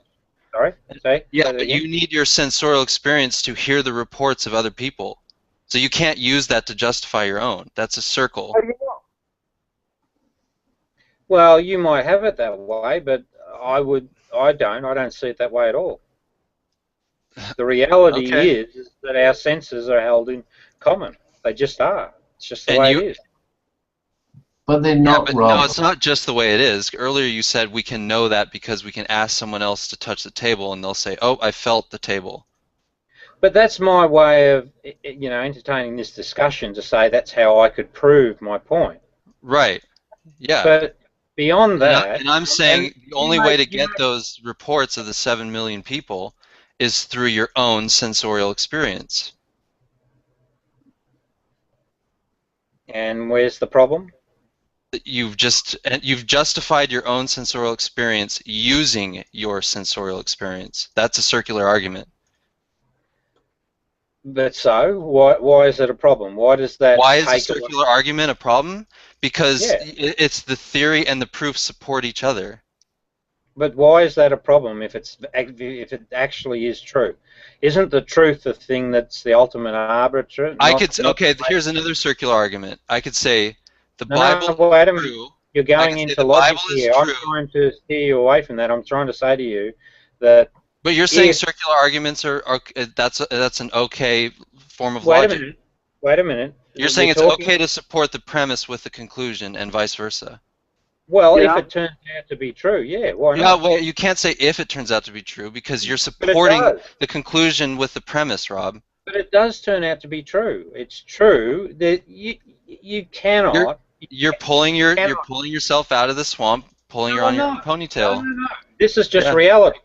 Sorry? Yeah, but you need your sensorial experience to hear the reports of other people. So you can't use that to justify your own. That's a circle. Well, you might have it that way, but I don't see it that way at all. The reality is that our senses are held in common. They just are. It's just the way it is. But they're not, Rob. No, it's not just the way it is. Earlier you said we can know that because we can ask someone else to touch the table and they'll say, "Oh, I felt the table." But that's my way of, entertaining this discussion to say that's how I could prove my point. Right. Yeah. But beyond that... And I'm saying the only way to get those reports of the 7 million people is through your own sensorial experience. And where's the problem? You've justified your own sensorial experience using your sensorial experience. That's a circular argument. But so, why is it a problem? Why does that? Why is a circular argument a problem? Because it's the theory and the proof support each other. But why is that a problem if it actually is true? Isn't the truth the thing that's the ultimate arbiter? Here's another circular argument. I could say the Bible wait a is minute. true. You're going into logic here. I'm trying to steer you away from that. I'm trying to say to you that. But you're saying circular arguments are that's an okay form of logic. Wait a minute. You're saying it's okay to support the premise with the conclusion and vice versa. Well, if it turns out to be true, why not? Yeah, well, you can't say if it turns out to be true because you're supporting the conclusion with the premise, Rob. But it does turn out to be true. It's true that You cannot. You're pulling yourself out of the swamp, pulling your ponytail. No. This is just Yeah. reality.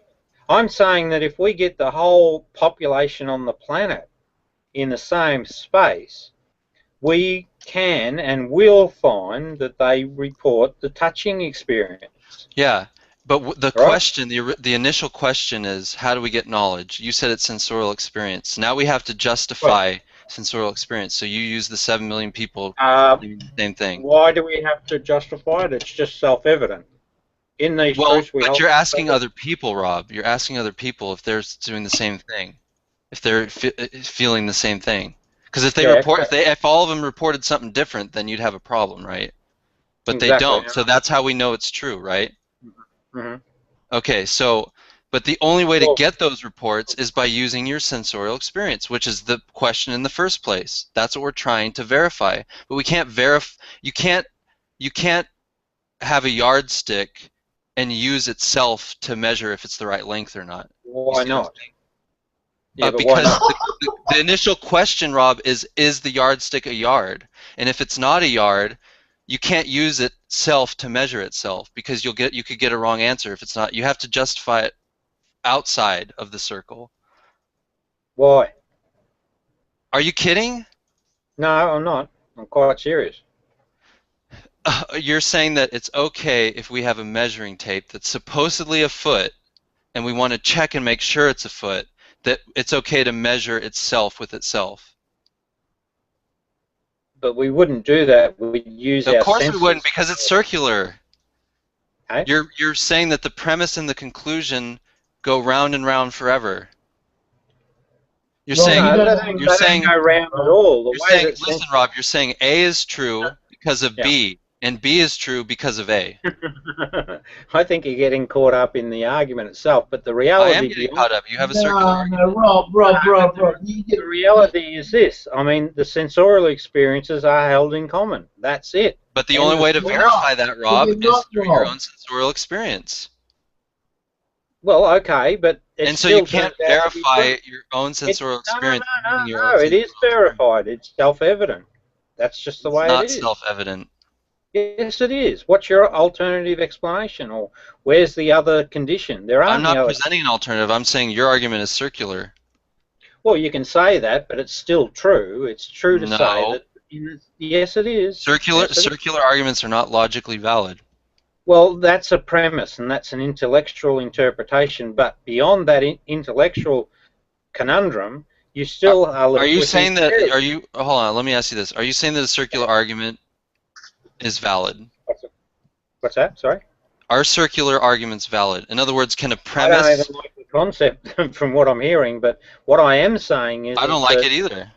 I'm saying that if we get the whole population on the planet in the same space, we can and will find that they report the touching experience. Yeah, but the Right? question, the initial question is, how do we get knowledge? You said it's sensorial experience. Now we have to justify sensorial experience. So you use the 7 million people doing the same thing. Why do we have to justify it? It's just self-evident. In these truths, but you're asking other people, Rob. You're asking other people if they're doing the same thing, if they're feeling the same thing. Because if they if all of them reported something different, then you'd have a problem, right? But they don't. So that's how we know it's true, right? Mm-hmm. Okay, but the only way to get those reports is by using your sensorial experience, which is the question in the first place. That's what we're trying to verify. But we can't you can't have a yardstick and use itself to measure if it's the right length or not. Why not? Yeah, but because why not? the initial question, Rob, is the yardstick a yard? And if it's not a yard, you can't use itself to measure itself because you could get a wrong answer if it's not. You have to justify it outside of the circle. Why? Are you kidding? No, I'm not. I'm quite serious. You're saying that it's okay if we have a measuring tape that's supposedly a foot and we want to check and make sure it's a foot, that it's okay to measure itself with itself. But we wouldn't do that. We'd use our Of course senses. we wouldn't, because it's circular. Hey? You're saying that the premise and the conclusion go round and round forever. You're saying go round at all. Listen, Rob, you're saying A is true because of B, and B is true because of A. I think you're getting caught up in the argument itself, but the reality... I am getting caught up. You have a circular... No, Rob. The reality is this. I mean, the sensorial experiences are held in common. That's it. But the only way to verify that, Rob, is through your own sensorial experience. Well, okay, but and so you can't verify your own sensorial experience. No, it is verified. It's self-evident. That's just the way it is. It's not self-evident. Yes, it is. What's your alternative explanation, or where's the other condition? I'm not presenting an alternative. I'm saying your argument is circular. Well, you can say that, but it's still true. It's true to say that. Yes, it is. Circular arguments are not logically valid. Well, that's a premise, and that's an intellectual interpretation. But beyond that intellectual conundrum, you still are. Are you saying that? Hold on. Let me ask you this. Are you saying that a circular argument is valid? What's that? Sorry. Are circular arguments valid? In other words, can a premise... I don't even like the concept from what I'm hearing, but what I am saying is... I don't like it either.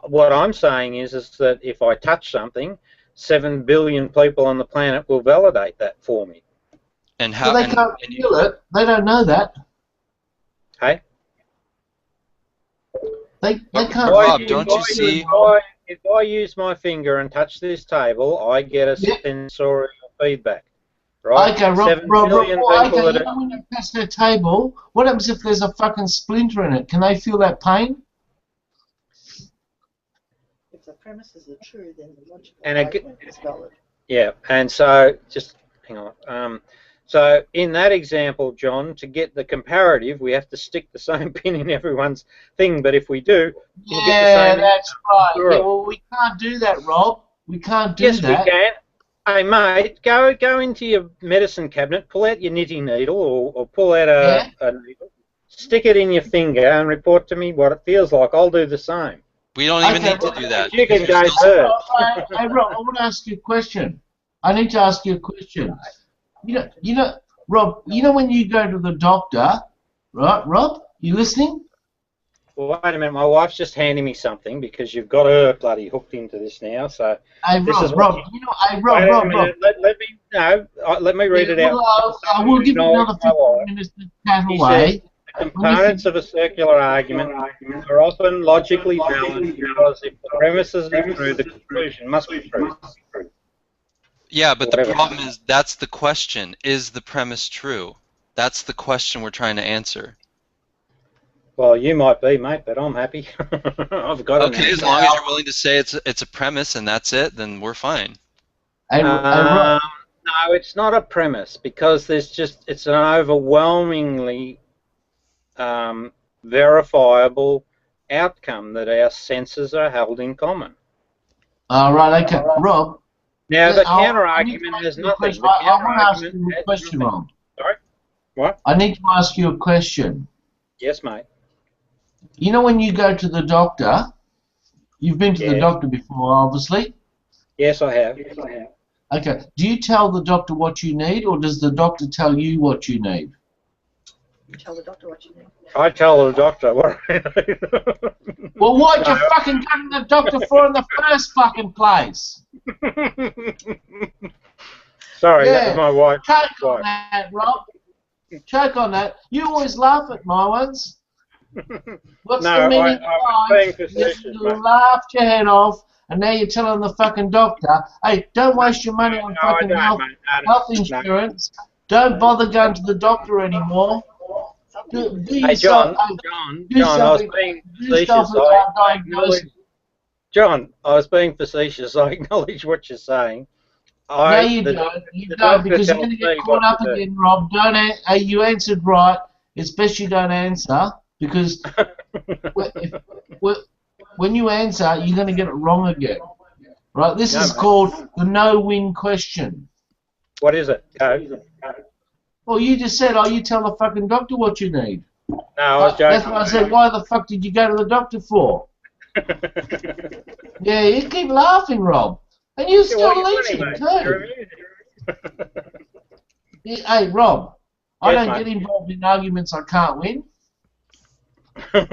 What I'm saying is that if I touch something, 7 billion people on the planet will validate that for me. And how... Well, they can't feel it. They don't know that. Hey? They can't... Rob, don't you see... If I use my finger and touch this table, I get a sensorial feedback. Right? Okay, Rob, you know when you touch the table, what happens if there's a fucking splinter in it? Can they feel that pain? If the premises are true, then the logical And argument is valid. Yeah, and so, just hang on. So in that example, John, to get the comparative, we have to stick the same pin in everyone's thing. But if we do, we'll get the same. That's right. Yeah, well, we can't do that, Rob. We can't do that. Yes, we can. Hey, mate, go into your medicine cabinet, pull out your knitting needle, or pull out a needle, stick it in your finger, and report to me what it feels like. I'll do the same. We don't even need to do that. You can go first. Hey, Rob, I want to ask you a question. I need to ask you a question. You know, Rob, you know when you go to the doctor, right, Rob? You listening? Well, wait a minute. My wife's just handing me something because you've got her bloody hooked into this now. So hey, Rob, let me read it out. Well, I will give you another 15 minutes to chat away. The components of a circular argument are often logically valid because if the premises are true, the conclusion must be true. Yeah, but the problem is that's the question. Is the premise true? That's the question we're trying to answer. Well, you might be, mate, but I'm happy. I've got it. Okay, as long as you're willing to say it's a premise and that's it, then we're fine. No, it's not a premise because it's an overwhelmingly verifiable outcome that our senses are held in common. Right, okay. Rob? Now, the counter-argument has nothing. I want to ask you a question, Rob. Sorry? What? I need to ask you a question. Yes, mate. You know when you go to the doctor, you've been to the doctor before, obviously? Yes, I have. Okay. Do you tell the doctor what you need, or does the doctor tell you what you need? You tell the doctor what you need. I tell the doctor what I need. Well, why'd you fucking go to the doctor for in the first fucking place? Sorry, that was my wife. Choke on that, Rob. Choke on that. You always laugh at my ones. What's the meaning of life? You laughed your head off, and now you're telling the fucking doctor, hey, don't waste your money on fucking health insurance. Don't bother going to the doctor anymore. Hey, John, I was being facetious. John, I was being facetious. I acknowledge what you're saying. No, you don't. You don't, because you're going to get caught up again, Rob. You answered right. It's best you don't answer, because when you answer, you're going to get it wrong again. Right? This is called the no-win question. What is it? Well, you just said, you tell the fucking doctor what you need. No, I was joking. That's why I said, why the fuck did you go to the doctor for? Yeah, you keep laughing, Rob. And you're still leeching, too. Hey, Rob, I don't get involved in arguments I can't win. Hey,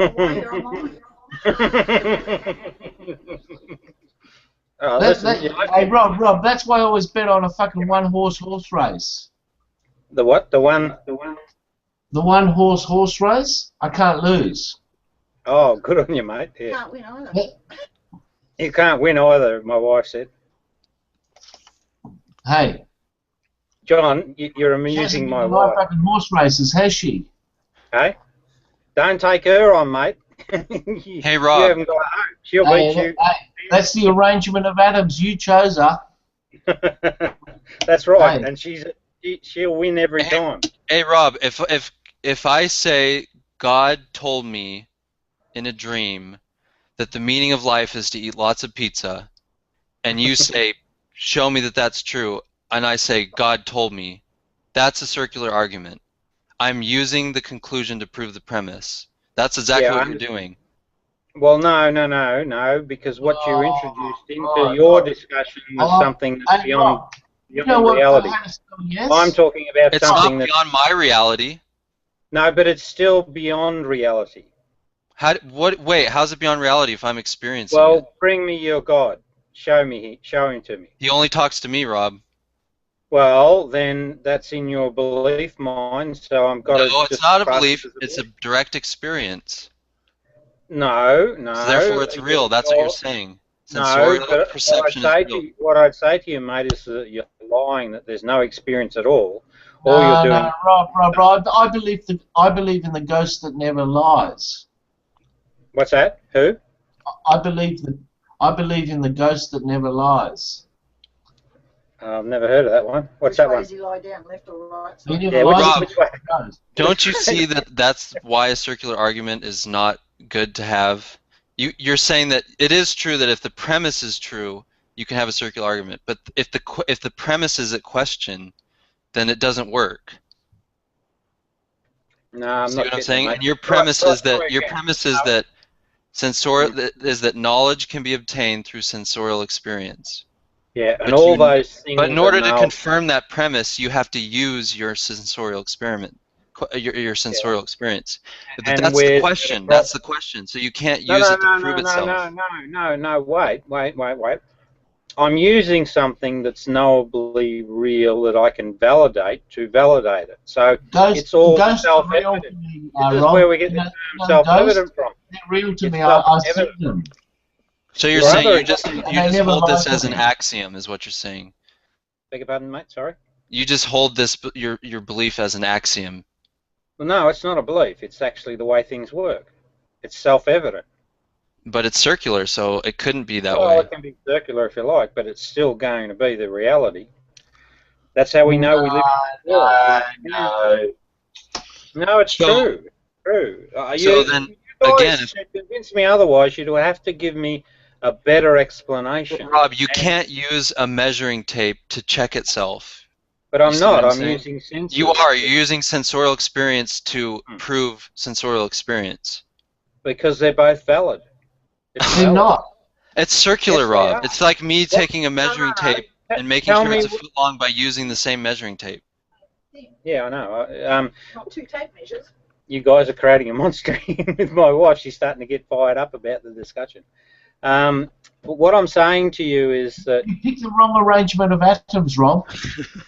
Rob, that's why I always bet on a fucking one-horse race. The what? The one? The one-horse race? I can't lose. Oh, good on you, mate. Yeah. Can't win either. You can't win either, my wife said. Hey. John, you're amusing my wife. She hasn't been fucking horse races, has she? Hey? Don't take her on, mate. Hey, Rob. You haven't got a hope. She'll beat you. Hey, that's the arrangement of atoms. You chose her. That's right, and she'll win every time. Hey, Rob, if I say God told me in a dream that the meaning of life is to eat lots of pizza, and you say, show me that that's true, and I say, God told me, that's a circular argument. I'm using the conclusion to prove the premise. That's exactly what you're doing. Well, no, because what you introduced into your discussion was something that's beyond reality. I'm talking about something that's... It's not beyond my reality. No, but it's still beyond reality. Wait, how's it beyond reality if I'm experiencing it? Well, bring me your God. Show him to me. He only talks to me, Rob. Well, then that's in your belief mind, so I'm got to... No, it's not a belief. It's a direct experience. No. So therefore, it's real. That's what you're saying. Sensorial perception is real. What I'd say to you, mate, is that you're lying, that there's no experience at all. No, Rob, I believe in the ghost that never lies. What's that? Who? I believe in the ghost that never lies. I've never heard of that one. What's that one? Does he lie down, left or right? Yeah, which way? Don't you see that's why a circular argument is not good to have? You're saying that it is true that if the premise is true, you can have a circular argument, but if the premise is at question, then it doesn't work. No, I'm see not what I'm getting saying? it, And your premise is that is that knowledge can be obtained through sensorial experience. Yeah, and all those things. But in order to confirm that premise, you have to use your sensorial experiment, your sensorial experience. But that's the question. That's the question. So you can't use it to prove itself. No. Wait. I'm using something that's knowably real that I can validate to validate it. So it's all self-evident. This is where we get the term self-evident from. They're real to me. I see them. So you're saying you just hold this as an axiom, is what you're saying. Beg your pardon, mate. Sorry. You just hold this your belief as an axiom. Well, no, it's not a belief. It's actually the way things work. It's self-evident. But it's circular, so it couldn't be that Well, way. it can be circular if you like, but it's still going to be the reality. That's how we know we live in the world. No, it's true. True. So then, again, to convince me otherwise, you'd have to give me a better explanation. Rob, you can't use a measuring tape to check itself. But I'm not. I'm using sensors. You are. You're using sensorial experience to prove sensorial experience. Because they're both valid. They're not. It's circular, Rob. It's like me taking a measuring tape and making sure it's a foot long by using the same measuring tape. Yeah, I know. Not two tape measures. You guys are creating a monster with my wife. She's starting to get fired up about the discussion. But what I'm saying to you is that... You picked the wrong arrangement of atoms, Rob.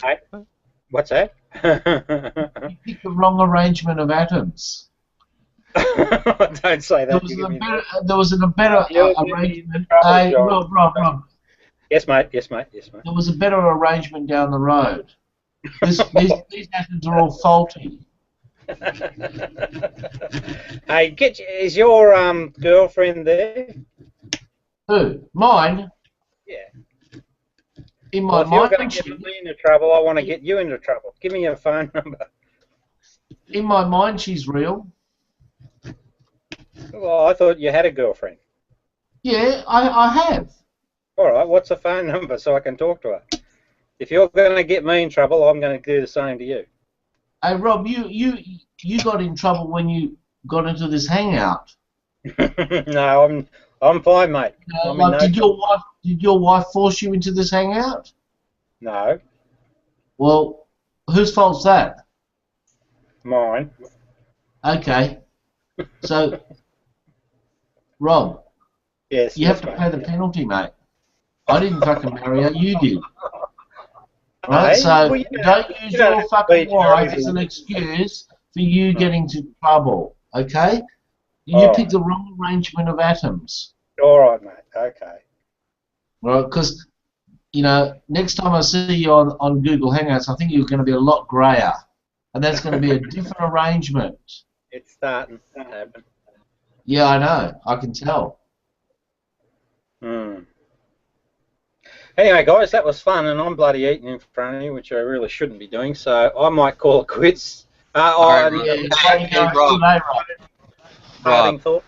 Hey? What's that? You picked the wrong arrangement of atoms. Don't say that. There was a better arrangement. Hey, Rob. Yes, mate. There was a better arrangement down the road. These atoms are all faulty. Hey, is your girlfriend there? Who? Mine? Yeah. In my if you're mind, going to get me into trouble, I want to get you into trouble. Give me your phone number. In my mind, she's real. Well, I thought you had a girlfriend. Yeah, I have. All right, what's the phone number so I can talk to her? If you're going to get me in trouble, I'm going to do the same to you. Hey, Rob, you got in trouble when you got into this hangout. No, I'm fine, mate. Did your wife force you into this hangout? No. Well, whose fault's that? Mine. Okay. So, Rob. Yes. You have to pay the penalty, mate. I didn't fucking marry her. You did. Right. Hey, so well, don't use your fucking wife as an excuse for you getting into trouble. Okay. You picked the wrong arrangement of atoms. All right, mate. Okay. Well, because, next time I see you on Google Hangouts, I think you're going to be a lot grayer. And that's going to be a different arrangement. It's starting to happen. Yeah, I know. I can tell. Anyway, guys, that was fun, and I'm bloody eating in front of you, which I really shouldn't be doing, so I might call it quits. Rob. Thought?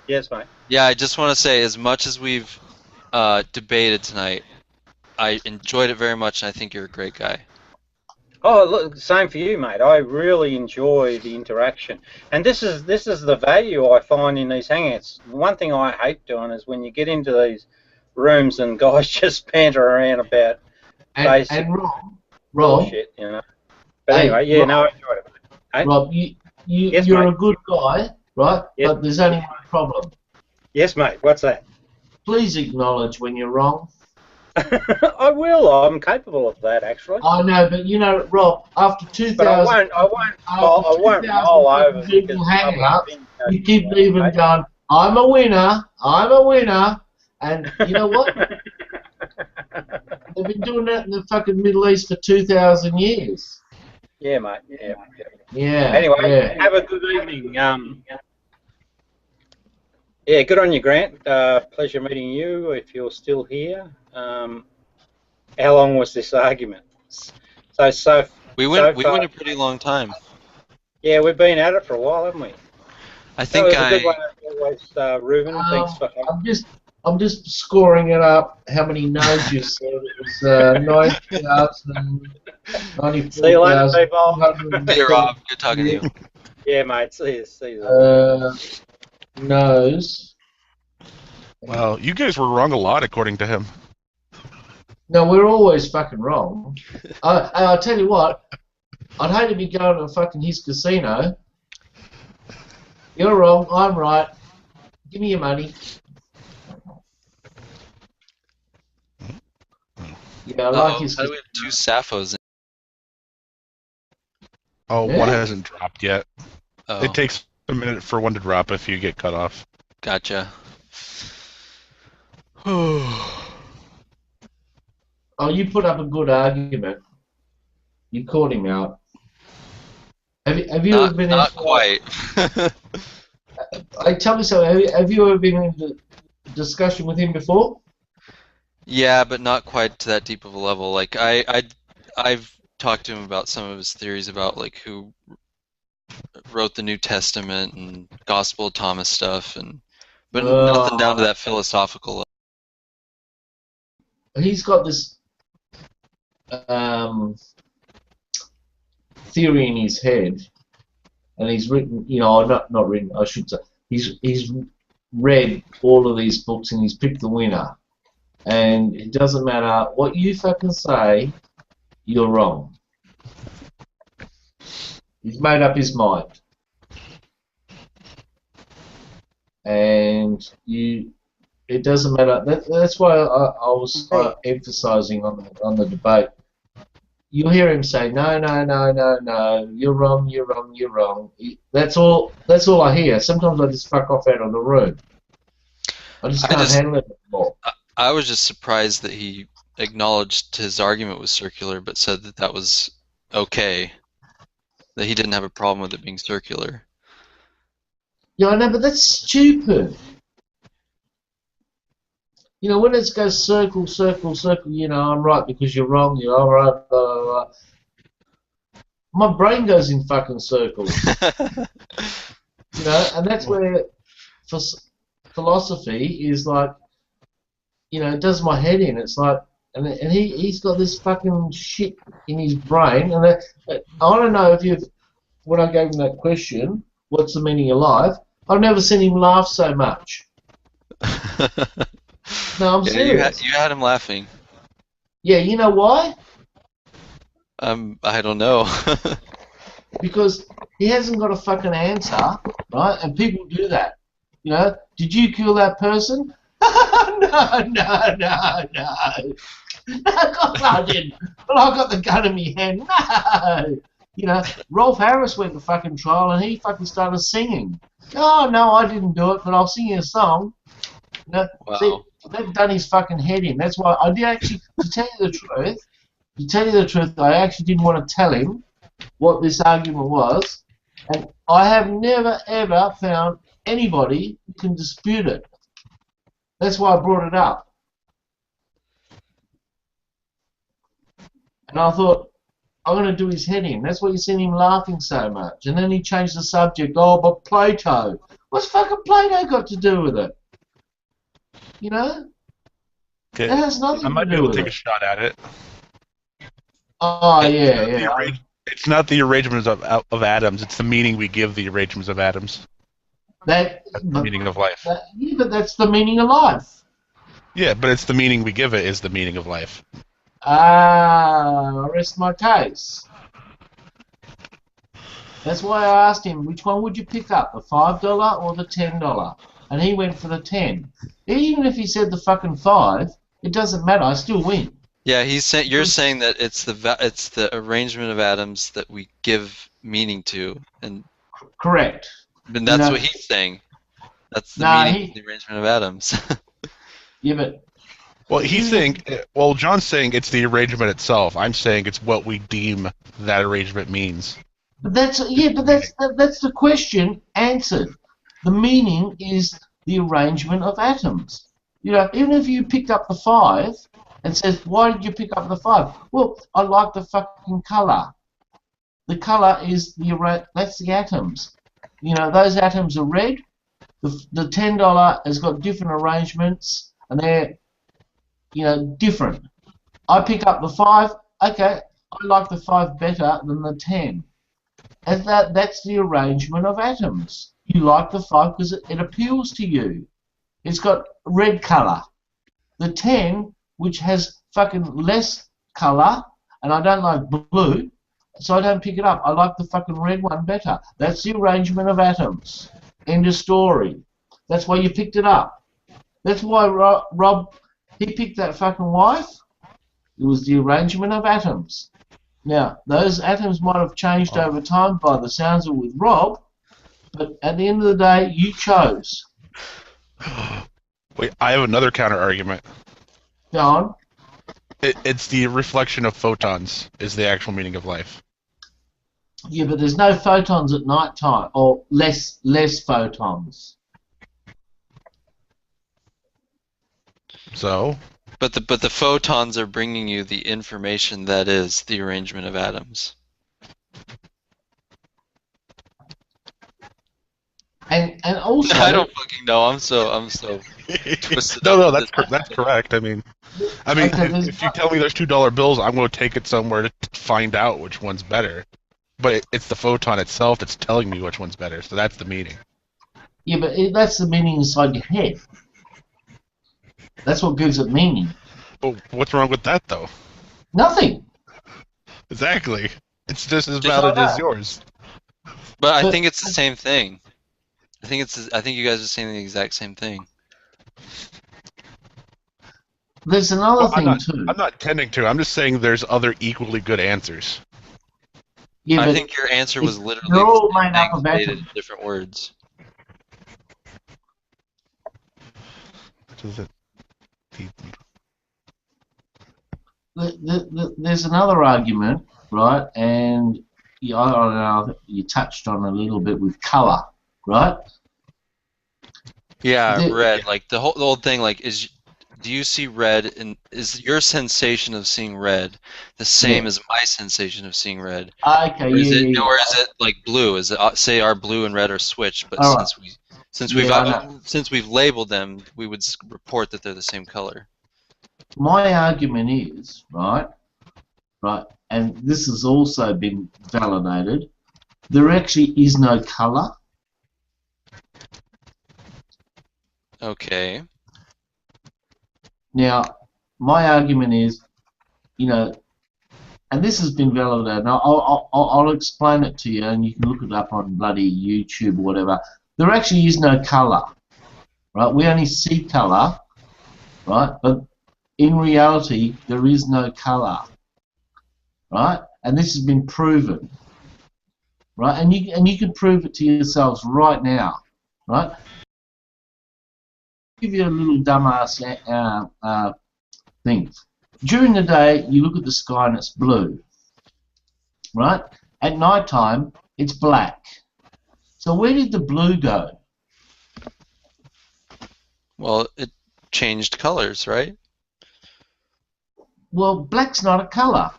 Yes, mate. Yeah, I just want to say, as much as we've debated tonight, I enjoyed it very much, and I think you're a great guy. Oh, look, same for you, mate. I really enjoy the interaction, and this is the value I find in these hangouts. One thing I hate doing is when you get into these rooms and guys just banter around about basic bullshit, But anyway, yeah, Rob, I enjoyed it. Hey? Rob, you're a good guy, right? Yes. But there's only one problem. Yes, mate. What's that? Please acknowledge when you're wrong. I will. I'm capable of that, actually. I know, but Rob, after 2000, but I won't roll over people hang up. You keep leaving going, I'm a winner, and you know what? They've been doing that in the fucking Middle East for 2,000 years. Yeah, mate. Yeah. Anyway, have a good evening. Yeah, good on you, Grant. Pleasure meeting you. If you're still here. How long was this argument? We went a pretty long time. Yeah, we've been at it for a while, haven't we? I think that was a good one as always, Reuven. Thanks for coming. I'm just scoring it up. How many no's you said? It was 9,000, 94,000. See you later, people. Hey, Rob. Good talking to you. Yeah, mate. See you. No's. Well, you guys were wrong a lot, according to him. No, we're always fucking wrong. I'll tell you what. I'd hate to be going to fucking his casino. You're wrong. I'm right. Give me your money. Yeah, I like his. How do we have two Sapphos? Oh, Yeah. One hasn't dropped yet. Oh. It takes a minute for one to drop if you get cut off. Gotcha. Oh, you put up a good argument. You caught him out. Have you ever been Not into quite. tell me something. Have you ever been in a discussion with him before? Yeah, but not quite to that deep of a level. Like I've talked to him about some of his theories about like who wrote the New Testament and Gospel of Thomas stuff, but nothing down to that philosophical level. He's got this theory in his head, and he's written, not written, I should say, he's read all of these books and he's picked the winner. And it doesn't matter what you fucking say, you're wrong. He's made up his mind. And it doesn't matter. That's why I was emphasizing on the debate. You hear him say, no, you're wrong, you're wrong, you're wrong. That's all I hear. Sometimes I just fuck off out of the room. I just can't handle it anymore. I was just surprised that he acknowledged his argument was circular, but said that that was okay, that he didn't have a problem with it being circular. Yeah, I know, but that's stupid. When it goes circle, circle, circle, I'm right because you're wrong, I'm right, blah, blah, blah. My brain goes in fucking circles. And that's where philosophy is like, it does my head in. It's like, and he's got this fucking shit in his brain. And I don't know if when I gave him that question, what's the meaning of life? I've never seen him laugh so much. No, I'm serious. You had him laughing. Yeah, you know why? I don't know. Because he hasn't got a fucking answer, right? And people do that. Did you kill that person? No. Of course I didn't. Well, I got the gun in my hand. No. Rolf Harris went to fucking trial and he fucking started singing. Oh, no, I didn't do it, but I'll sing you a song. Wow. See, they've done his fucking head in. That's why I did actually, to tell you the truth, I actually didn't want to tell him what this argument was, and I have never ever found anybody who can dispute it. That's why I brought it up. And I thought, I'm going to do his head in. That's why you seen him laughing so much. And then he changed the subject. Oh, but Plato. What's fucking Plato got to do with it? Okay. It has nothing to do with it. I might be able to take a shot at it. Oh, yeah. It's not the arrangements of atoms. It's the meaning we give the arrangements of atoms. That's the meaning of life. Yeah, but that's the meaning of life. Yeah, but it's the meaning we give it is the meaning of life. I rest my case. That's why I asked him, which one would you pick up, the $5 or the $10? And he went for the 10. Even if he said the fucking 5, it doesn't matter. I still win. Yeah, you're saying that it's the arrangement of atoms that we give meaning to, and correct. And that's what he's saying. That's the meaning of the arrangement of atoms. Yeah, but John's saying it's the arrangement itself. I'm saying it's what we deem that arrangement means. But that's the question answered. The meaning is the arrangement of atoms. Even if you picked up the 5 and says, why did you pick up the 5? Well, I like the fucking colour. The colour is that's the atoms. Those atoms are red. The $10 has got different arrangements, and they're different. I pick up the 5. Okay, I like the 5 better than the 10. And that's the arrangement of atoms. You like the 5 because it appeals to you. It's got red colour. The 10, which has fucking less colour, and I don't like blue, so I don't pick it up. I like the fucking red one better. That's the arrangement of atoms. End of story. That's why you picked it up. That's why Rob, he picked that fucking wife. It was the arrangement of atoms. Now, those atoms might have changed over time by the sounds of it with Rob, but at the end of the day, you chose. Wait, I have another counter argument. Go on. It's the reflection of photons is the actual meaning of life. Yeah, but there's no photons at night time, or less photons. So? But the photons are bringing you the information that is the arrangement of atoms. And also, I don't fucking know. I'm so twisted. No, that's correct. I mean, Okay, if you tell me there's $2 bills, I'm going to take it somewhere to find out which one's better. But it's the photon itself that's telling me which one's better, so that's the meaning. Yeah, but that's the meaning inside your head. That's what gives it meaning. Well, what's wrong with that, though? Nothing. Exactly. It's just as valid as yours. But I think it's the same thing. I think you guys are saying the exact same thing. There's another thing too. I'm not tending to. I'm just saying there's other equally good answers. Yeah, I think your answer was literally they're all made up of stated atoms. in different words. There's another argument, right? And I don't know, you touched on a little bit with color, right? Yeah, red. Like the whole thing. Like, do you see red? And is your sensation of seeing red the same as my sensation of seeing red? Okay. Or is it like blue? Is it say our blue and red are switched? But All since we've labeled them, we would report that they're the same color. My argument is right, and this has also been validated. There actually is no color. Okay. Now, my argument is, and this has been validated. I'll explain it to you, and you can look it up on bloody YouTube or whatever. There actually is no color, right? We only see color, right? But in reality, there is no color, right? And this has been proven, right? And you can prove it to yourselves right now, right? Give you a little dumbass thing. During the day, you look at the sky and it's blue, right? At night time, it's black. So where did the blue go? Well, it changed colors, right? Well, black's not a color.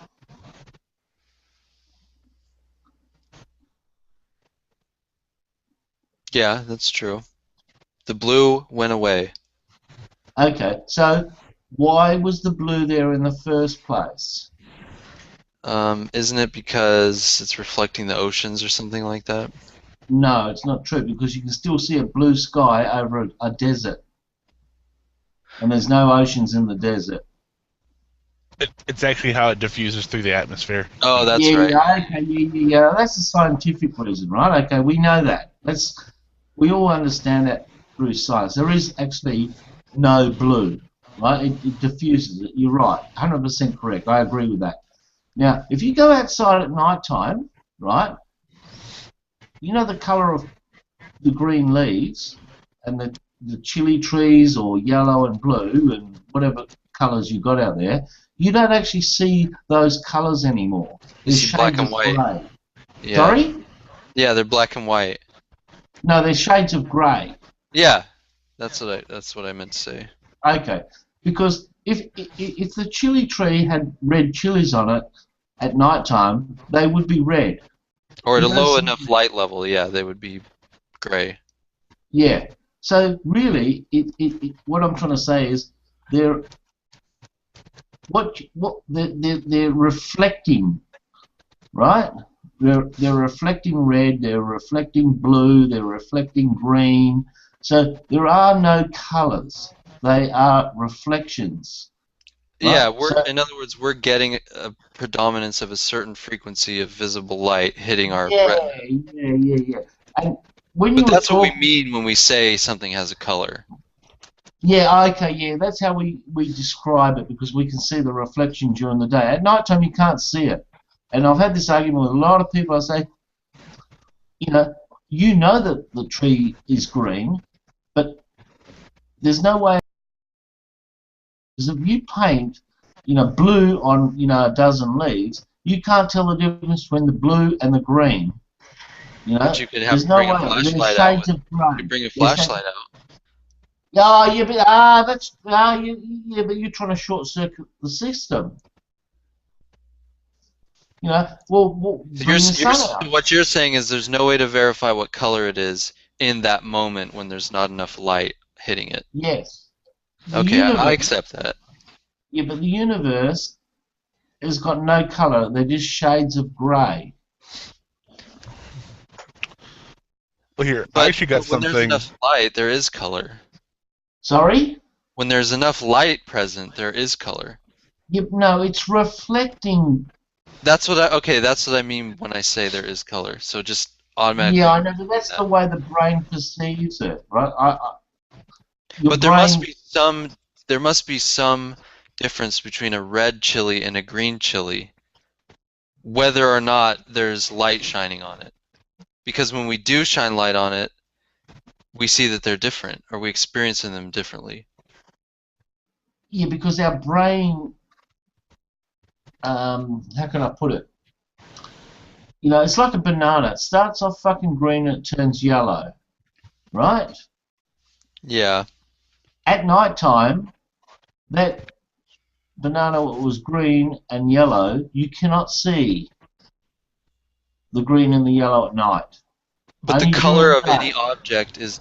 Yeah, that's true. The blue went away. Okay, so why was the blue there in the first place? Isn't it because it's reflecting the oceans or something like that? No, it's not true, because you can still see a blue sky over a desert. And there's no oceans in the desert. It's actually how it diffuses through the atmosphere. Oh, that's right. Yeah, okay, yeah. That's a scientific reason, right? Okay, we know that. We all understand that through science. There is actually no blue, right? It diffuses it. You're right, 100% correct. I agree with that. Now, if you go outside at night time, right, you know the colour of the green leaves and the chili trees, or yellow and blue and whatever colours you got out there, you don't actually see those colours anymore. You see black and white. Grey. Yeah. Sorry? Yeah, they're black and white. No, they're shades of grey. Yeah, that's what I meant to say. Okay, because if the chili tree had red chilies on it at night time, they would be red. Or at a low enough light level, yeah, they would be grey. Yeah. So really, what I'm trying to say is they're reflecting, right? They're reflecting red, they're reflecting blue, they're reflecting green. So there are no colours. They are reflections. Right? Yeah, in other words, we're getting a predominance of a certain frequency of visible light hitting our retina. Yeah. And but that's what we mean when we say something has a color. Yeah, okay, yeah, that's how we describe it, because we can see the reflection during the day. At night time, you can't see it. And I've had this argument with a lot of people. I say, you know that the tree is green, but there's no way. Because if you paint, blue on, a dozen leaves, you can't tell the difference between the blue and the green. You know, But you could have there's to no bring a way. There's flashlight out. shades of grey. You could bring a There's flashlight out. yeah, but that's yeah, but you're trying to short circuit the system. You know, well bring the sun out. What you're saying is there's no way to verify what color it is in that moment when there's not enough light hitting it. Yes. Okay, I accept that. Yeah, but the universe has got no color. They're just shades of grey. Well, here, But I actually got when there's something. enough light, there is color. Sorry? When there's enough light present, there is color. Yeah, no, it's reflecting. That's what I mean when I say there is color. So just automatically. Yeah, I know, but that's the way the brain perceives it, right? But there must be some difference between a red chili and a green chili, whether or not there's light shining on it. Because when we do shine light on it, we see that they're different, or we experience them differently. Yeah, because our brain, how can I put it? You know, it's like a banana. It starts off fucking green and it turns yellow, right? Yeah. At night time, that banana was green and yellow. You cannot see the green and the yellow at night. But the color of any object is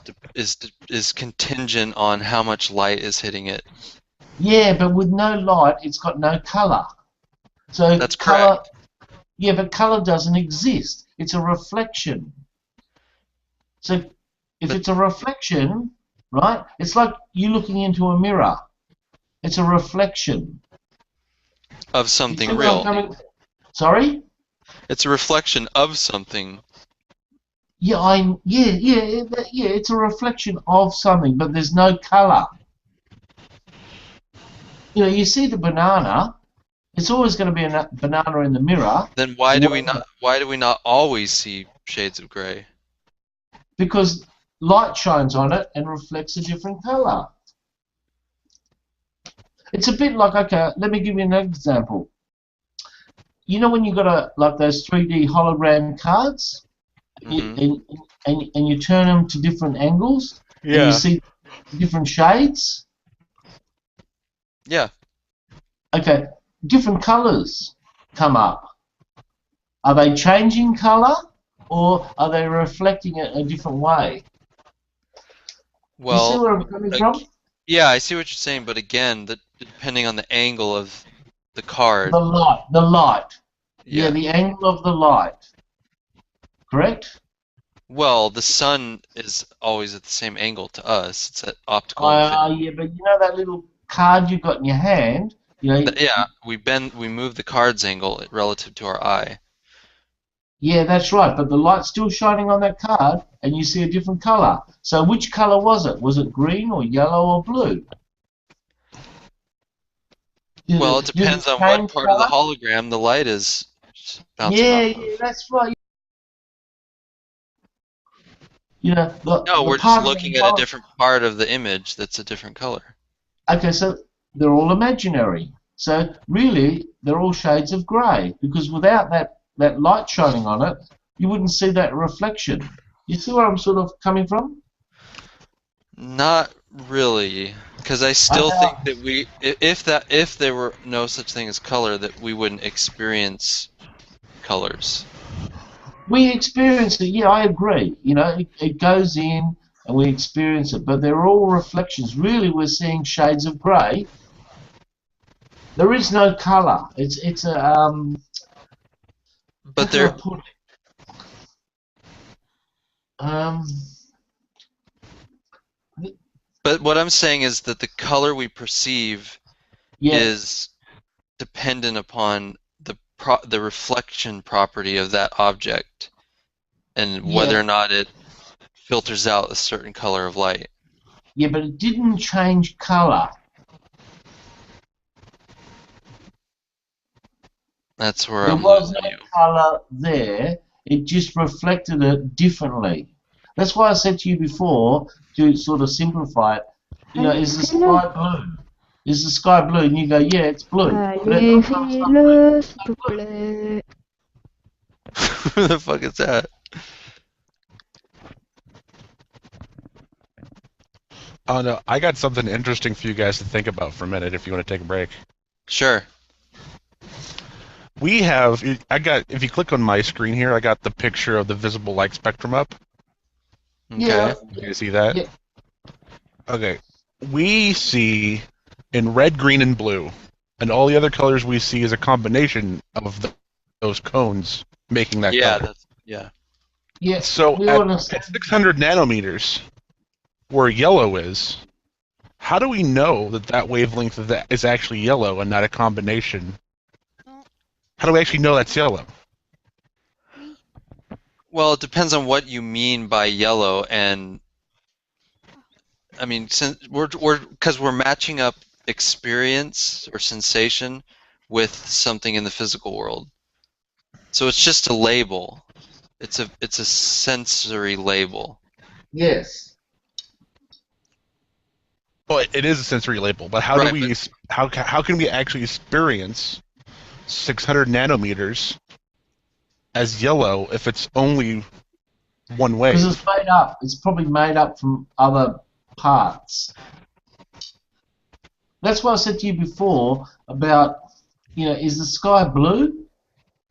contingent on how much light is hitting it. Yeah, but with no light, it's got no color. So that's color. correct. Yeah, but color doesn't exist. It's a reflection. So if it's a reflection, right? It's like you looking into a mirror. It's a reflection Of something real. Sorry? It's a reflection of something. Yeah, it's a reflection of something, but there's no color. You know, you see the banana. It's always going to be a banana in the mirror. Then why do we not always see shades of gray? Because light shines on it and reflects a different color. It's a bit like, okay, let me give you an example. You know when you got like those 3D hologram cards, and you turn them to different angles, and you see different shades. Yeah. Okay, different colors come up. Are they changing color, or are they reflecting it a different way? Well, you see where I'm coming from? Yeah, I see what you're saying, but again, depending on the angle of the card. The light. Yeah, the angle of the light. Correct? Well, the sun is always at the same angle to us. It's at optical. Yeah, but you know that little card you got in your hand? You know, yeah, we move the card's angle relative to our eye. Yeah, that's right, but the light's still shining on that card, and you see a different color. So which color was it? Was it green or yellow or blue? Well, it depends on what part of the hologram the light is bouncing off of. Yeah, that's right. You know, no, we're just looking at a different part of the image that's a different color. Okay, so they're all imaginary. So really, they're all shades of grey, because without that light shining on it, you wouldn't see that reflection. You see where I'm sort of coming from? Not really, because I still think that if there were no such thing as color, that we wouldn't experience colors. We experience it, yeah, I agree. You know, it goes in and we experience it, but they're all reflections. Really, we're seeing shades of grey. There is no colour. It's a But they're. But what I'm saying is that the color we perceive is dependent upon the reflection property of that object, and whether or not it filters out a certain color of light. Yeah, but it didn't change color. That's where there I'm was losing no you. color there. It just reflected it differently. That's why I said to you before, to sort of simplify it, you know, is the sky blue? is the sky blue? And you go, yeah, it's blue. But at Allez, night time, it's not blue. fais-le, s'il te plaît. Who the fuck is that? Oh no, I got something interesting for you guys to think about for a minute if you want to take a break. Sure. We have, if you click on my screen here, I got the picture of the visible light spectrum up. Okay. Yeah. You see that? Yeah. Okay. We see in red, green, and blue, and all the other colors we see is a combination of those cones making that color. Yeah. So at 600 nanometers, where yellow is, how do we know that that wavelength is actually yellow and not a combination? How do we actually know that's yellow? Well, it depends on what you mean by yellow, and I mean, since because we're matching up experience or sensation with something in the physical world, so it's just a label. It's a sensory label. Yes. Well, it is a sensory label, but how do we? How can we actually experience 600 nanometers as yellow if it's only one way? Because it's made up. It's probably made up from other parts. That's what I said to you before about, is the sky blue?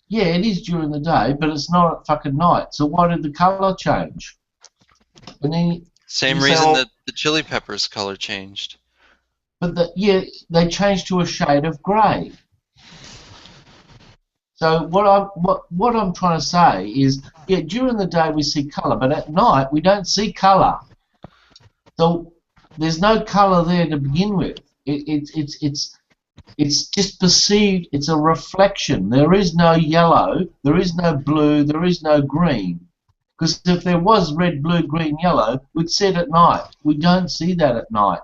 Yeah, it is during the day, but it's not at fucking night. So why did the colour change? And then Same reason that the chili peppers color changed. But they changed to a shade of grey. So what I'm trying to say is, yeah, during the day we see colour, but at night we don't see colour. So there's no colour there to begin with. It's just perceived. It's a reflection. There is no yellow. There is no blue. There is no green. Because if there was red, blue, green, yellow, we'd see it at night. We don't see that at night.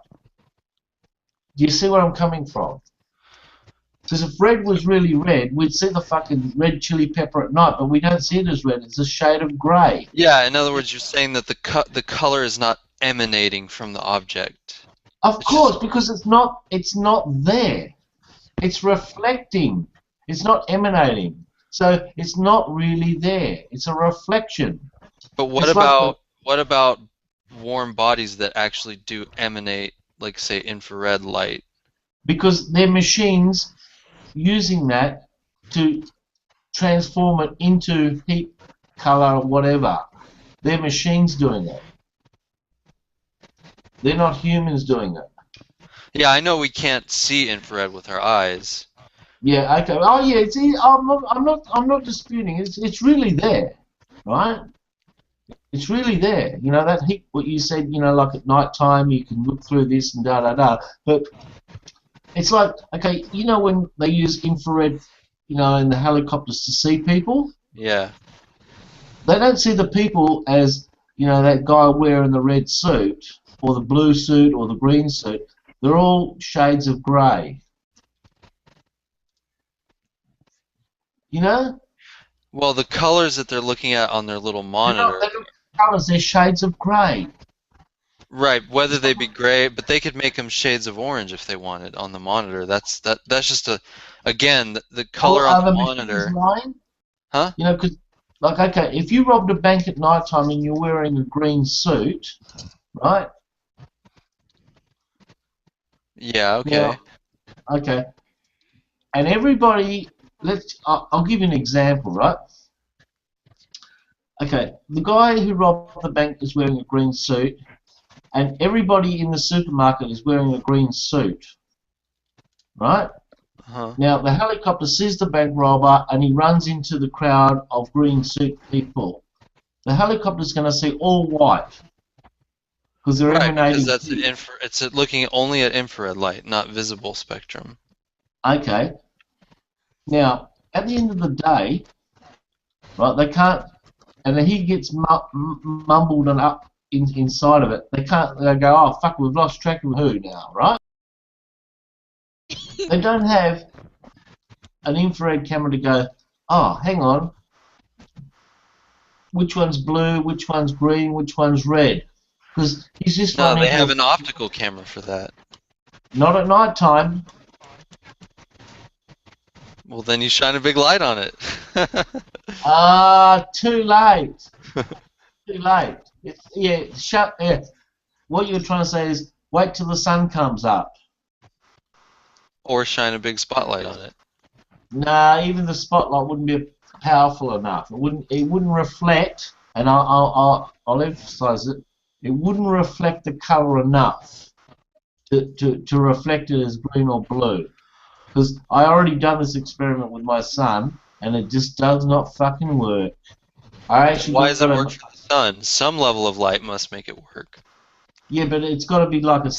Do you see where I'm coming from? Because if red was really red, we'd see the fucking red chili pepper at night, but we don't see it as red. It's a shade of grey. Yeah, in other words, you're saying that the color is not emanating from the object. Of course, because it's not there. It's reflecting. It's not emanating. So it's not really there. It's a reflection. But what about warm bodies that actually do emanate, like say infrared light? Because they're machines using that to transform it into heat, color, whatever. They're machines doing it. They're not humans doing it. Yeah, I know we can't see infrared with our eyes. Yeah. Okay. Oh yeah. See, I'm not disputing. It's really there, right? It's really there. That heat. What you said. Like at night time, you can look through this and da da da. But it's like, okay, when they use infrared, in the helicopters to see people. Yeah. They don't see the people as, that guy wearing the red suit or the blue suit or the green suit. They're all shades of grey. Well, the colors that they're looking at on their little monitor. They're not colours, they're shades of grey. Right, whether they be gray, but they could make them shades of orange if they wanted on the monitor. That's just again, the color on the monitor. Huh? Because, like, okay, if you robbed a bank at night time and you're wearing a green suit, right? Yeah, okay. Now, okay. And everybody, I'll give you an example, right? Okay, the guy who robbed the bank is wearing a green suit, and everybody in the supermarket is wearing a green suit, right? Now, the helicopter sees the bank robber, and he runs into the crowd of green suit people. The helicopter's going to see all white, because they're emanating. Because that's it's looking only at infrared light, not visible spectrum. Okay. Now, at the end of the day, right, they can't, and then he gets mumbled and up inside of it. They go, oh fuck, we've lost track of who now, right? They don't have an infrared camera to go, oh, hang on, which one's blue, which one's green, which one's red? Because he's just No, they have an optical camera for that. Not at night time. Well, then you shine a big light on it. Too late. Too late. Yeah. What you're trying to say is wait till the sun comes up. Or shine a big spotlight on it. Nah, even the spotlight wouldn't be powerful enough. It wouldn't reflect, and I'll emphasize it. It wouldn't reflect the color enough to reflect it as green or blue. Because I already done this experiment with my son, and it just does not fucking work. I actually Why does it work for the sun? Some level of light must make it work. Yeah, but it's got to be like a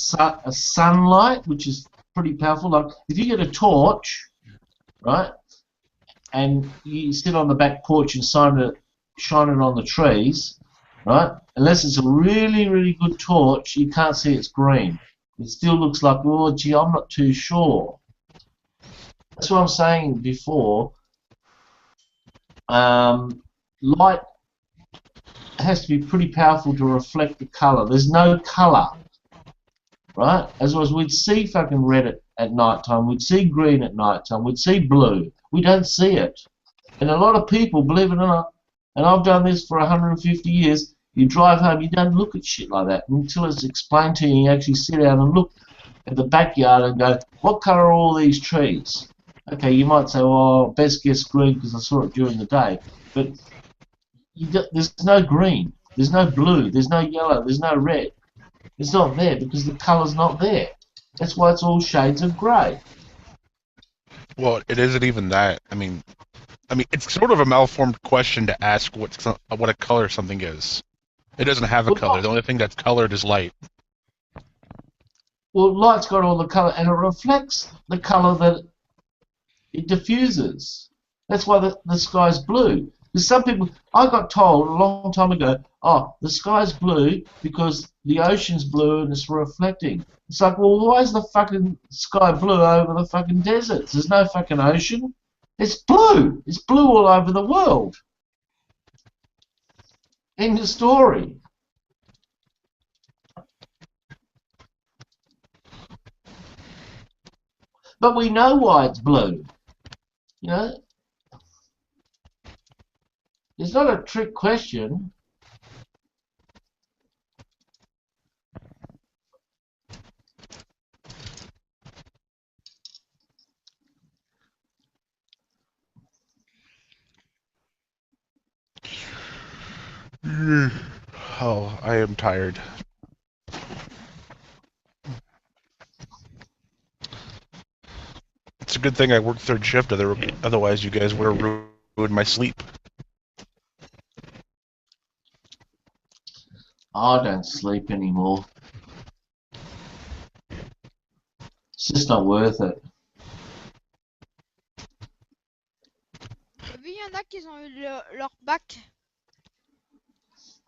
sunlight, which is pretty powerful. Like if you get a torch, right, and you sit on the back porch and shine it on the trees, right? Unless it's a really, really good torch, you can't see it's green. It still looks like, oh, gee, I'm not too sure. That's what I'm saying before. Light has to be pretty powerful to reflect the color. There's no color, right? As well as we'd see fucking red at night time, we'd see green at night time, we'd see blue. We don't see it. And a lot of people, believe it or not, and I've done this for 150 years, you drive home, you don't look at shit like that until it's explained to you. You actually sit down and look at the backyard and go, what colour are all these trees? Okay, you might say, well, best guess green because I saw it during the day. But there's no green, there's no blue, there's no yellow, there's no red. It's not there because the colour's not there. That's why it's all shades of grey. Well, it isn't even that. I mean, it's sort of a malformed question to ask what a color something is. It doesn't have a color. The only thing that's colored is light. Well, light's got all the colour, and it reflects the colour that it diffuses. That's why the sky's blue. Because some people, I got told a long time ago, oh, the sky's blue because the ocean's blue and it's reflecting. It's like, well, why is the fucking sky blue over the fucking deserts? There's no fucking ocean. It's blue. It's blue all over the world. End of story. But we know why it's blue. You know? It's not a trick question. Oh, I am tired. It's a good thing I work third shift, otherwise you guys would have ruined my sleep. I don't sleep anymore. It's just not worth it. J'ai vu, il y en a qui ont eu leur bac.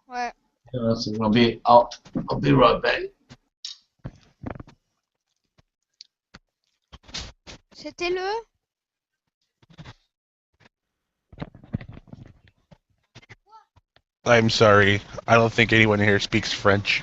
Ouais. I'll be right back. C'était le... I'm sorry. I don't think anyone here speaks French.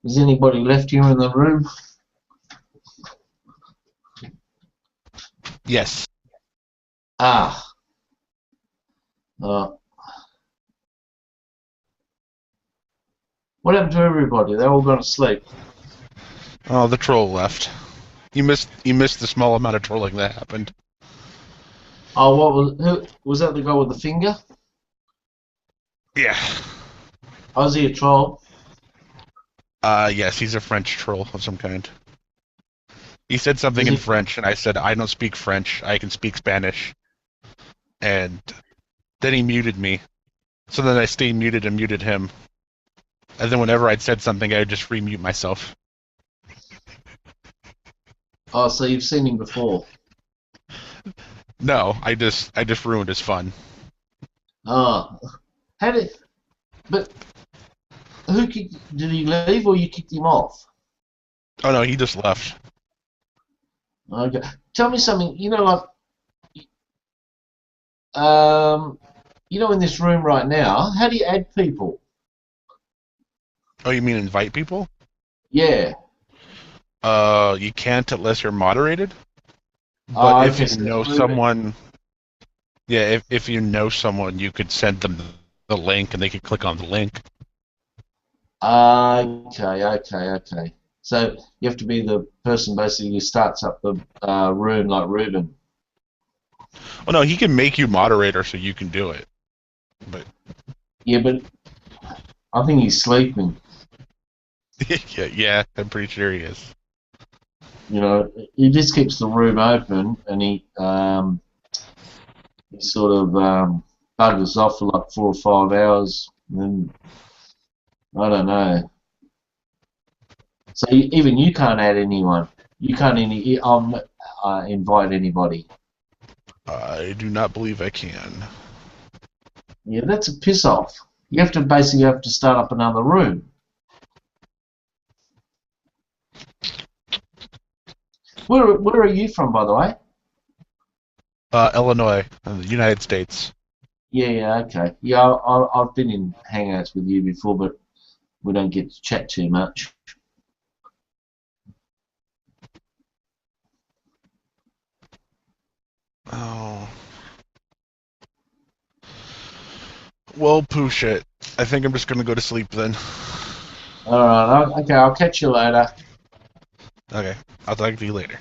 Is anybody left here in the room? Yes. Ah. What happened to everybody? They're all gone to sleep. Oh, the troll left. You missed the small amount of trolling that happened. Oh, who was that? The guy with the finger? Yeah. Oh, is he a troll? Yes, he's a French troll of some kind. He said something in French, and I said, I don't speak French, I can speak Spanish. And then he muted me. So then I stayed muted and muted him. And then whenever I'd said something, I would just remute myself. Oh, so you've seen him before? No, I just ruined his fun. Oh. But who did he leave or you kicked him off? Oh no, he just left. Okay. Tell me something, you know, in this room right now, how do you add people? Oh, you mean invite people? Yeah. You can't unless you're moderated. But if you know someone, yeah, if you know someone, you could send them the link and they could click on the link. Okay. So you have to be the person basically who starts up the room like Reuven. Well, no, he can make you moderator so you can do it. But yeah, but I think he's sleeping. yeah, I'm pretty sure he is. You know, he just keeps the room open, and he sort of buggers off for like 4 or 5 hours, and then I don't know. So even you can't add anyone. You can't invite anybody. I do not believe I can. Yeah, that's a piss off. You have to basically start up another room. Where are you from, by the way? Illinois, in the United States. Yeah, okay. Yeah, I've been in Hangouts with you before, but we don't get to chat too much. Oh. Well, poo shit. I think I'm just gonna go to sleep then. Alright, okay, I'll catch you later. Okay, I'll talk to you later.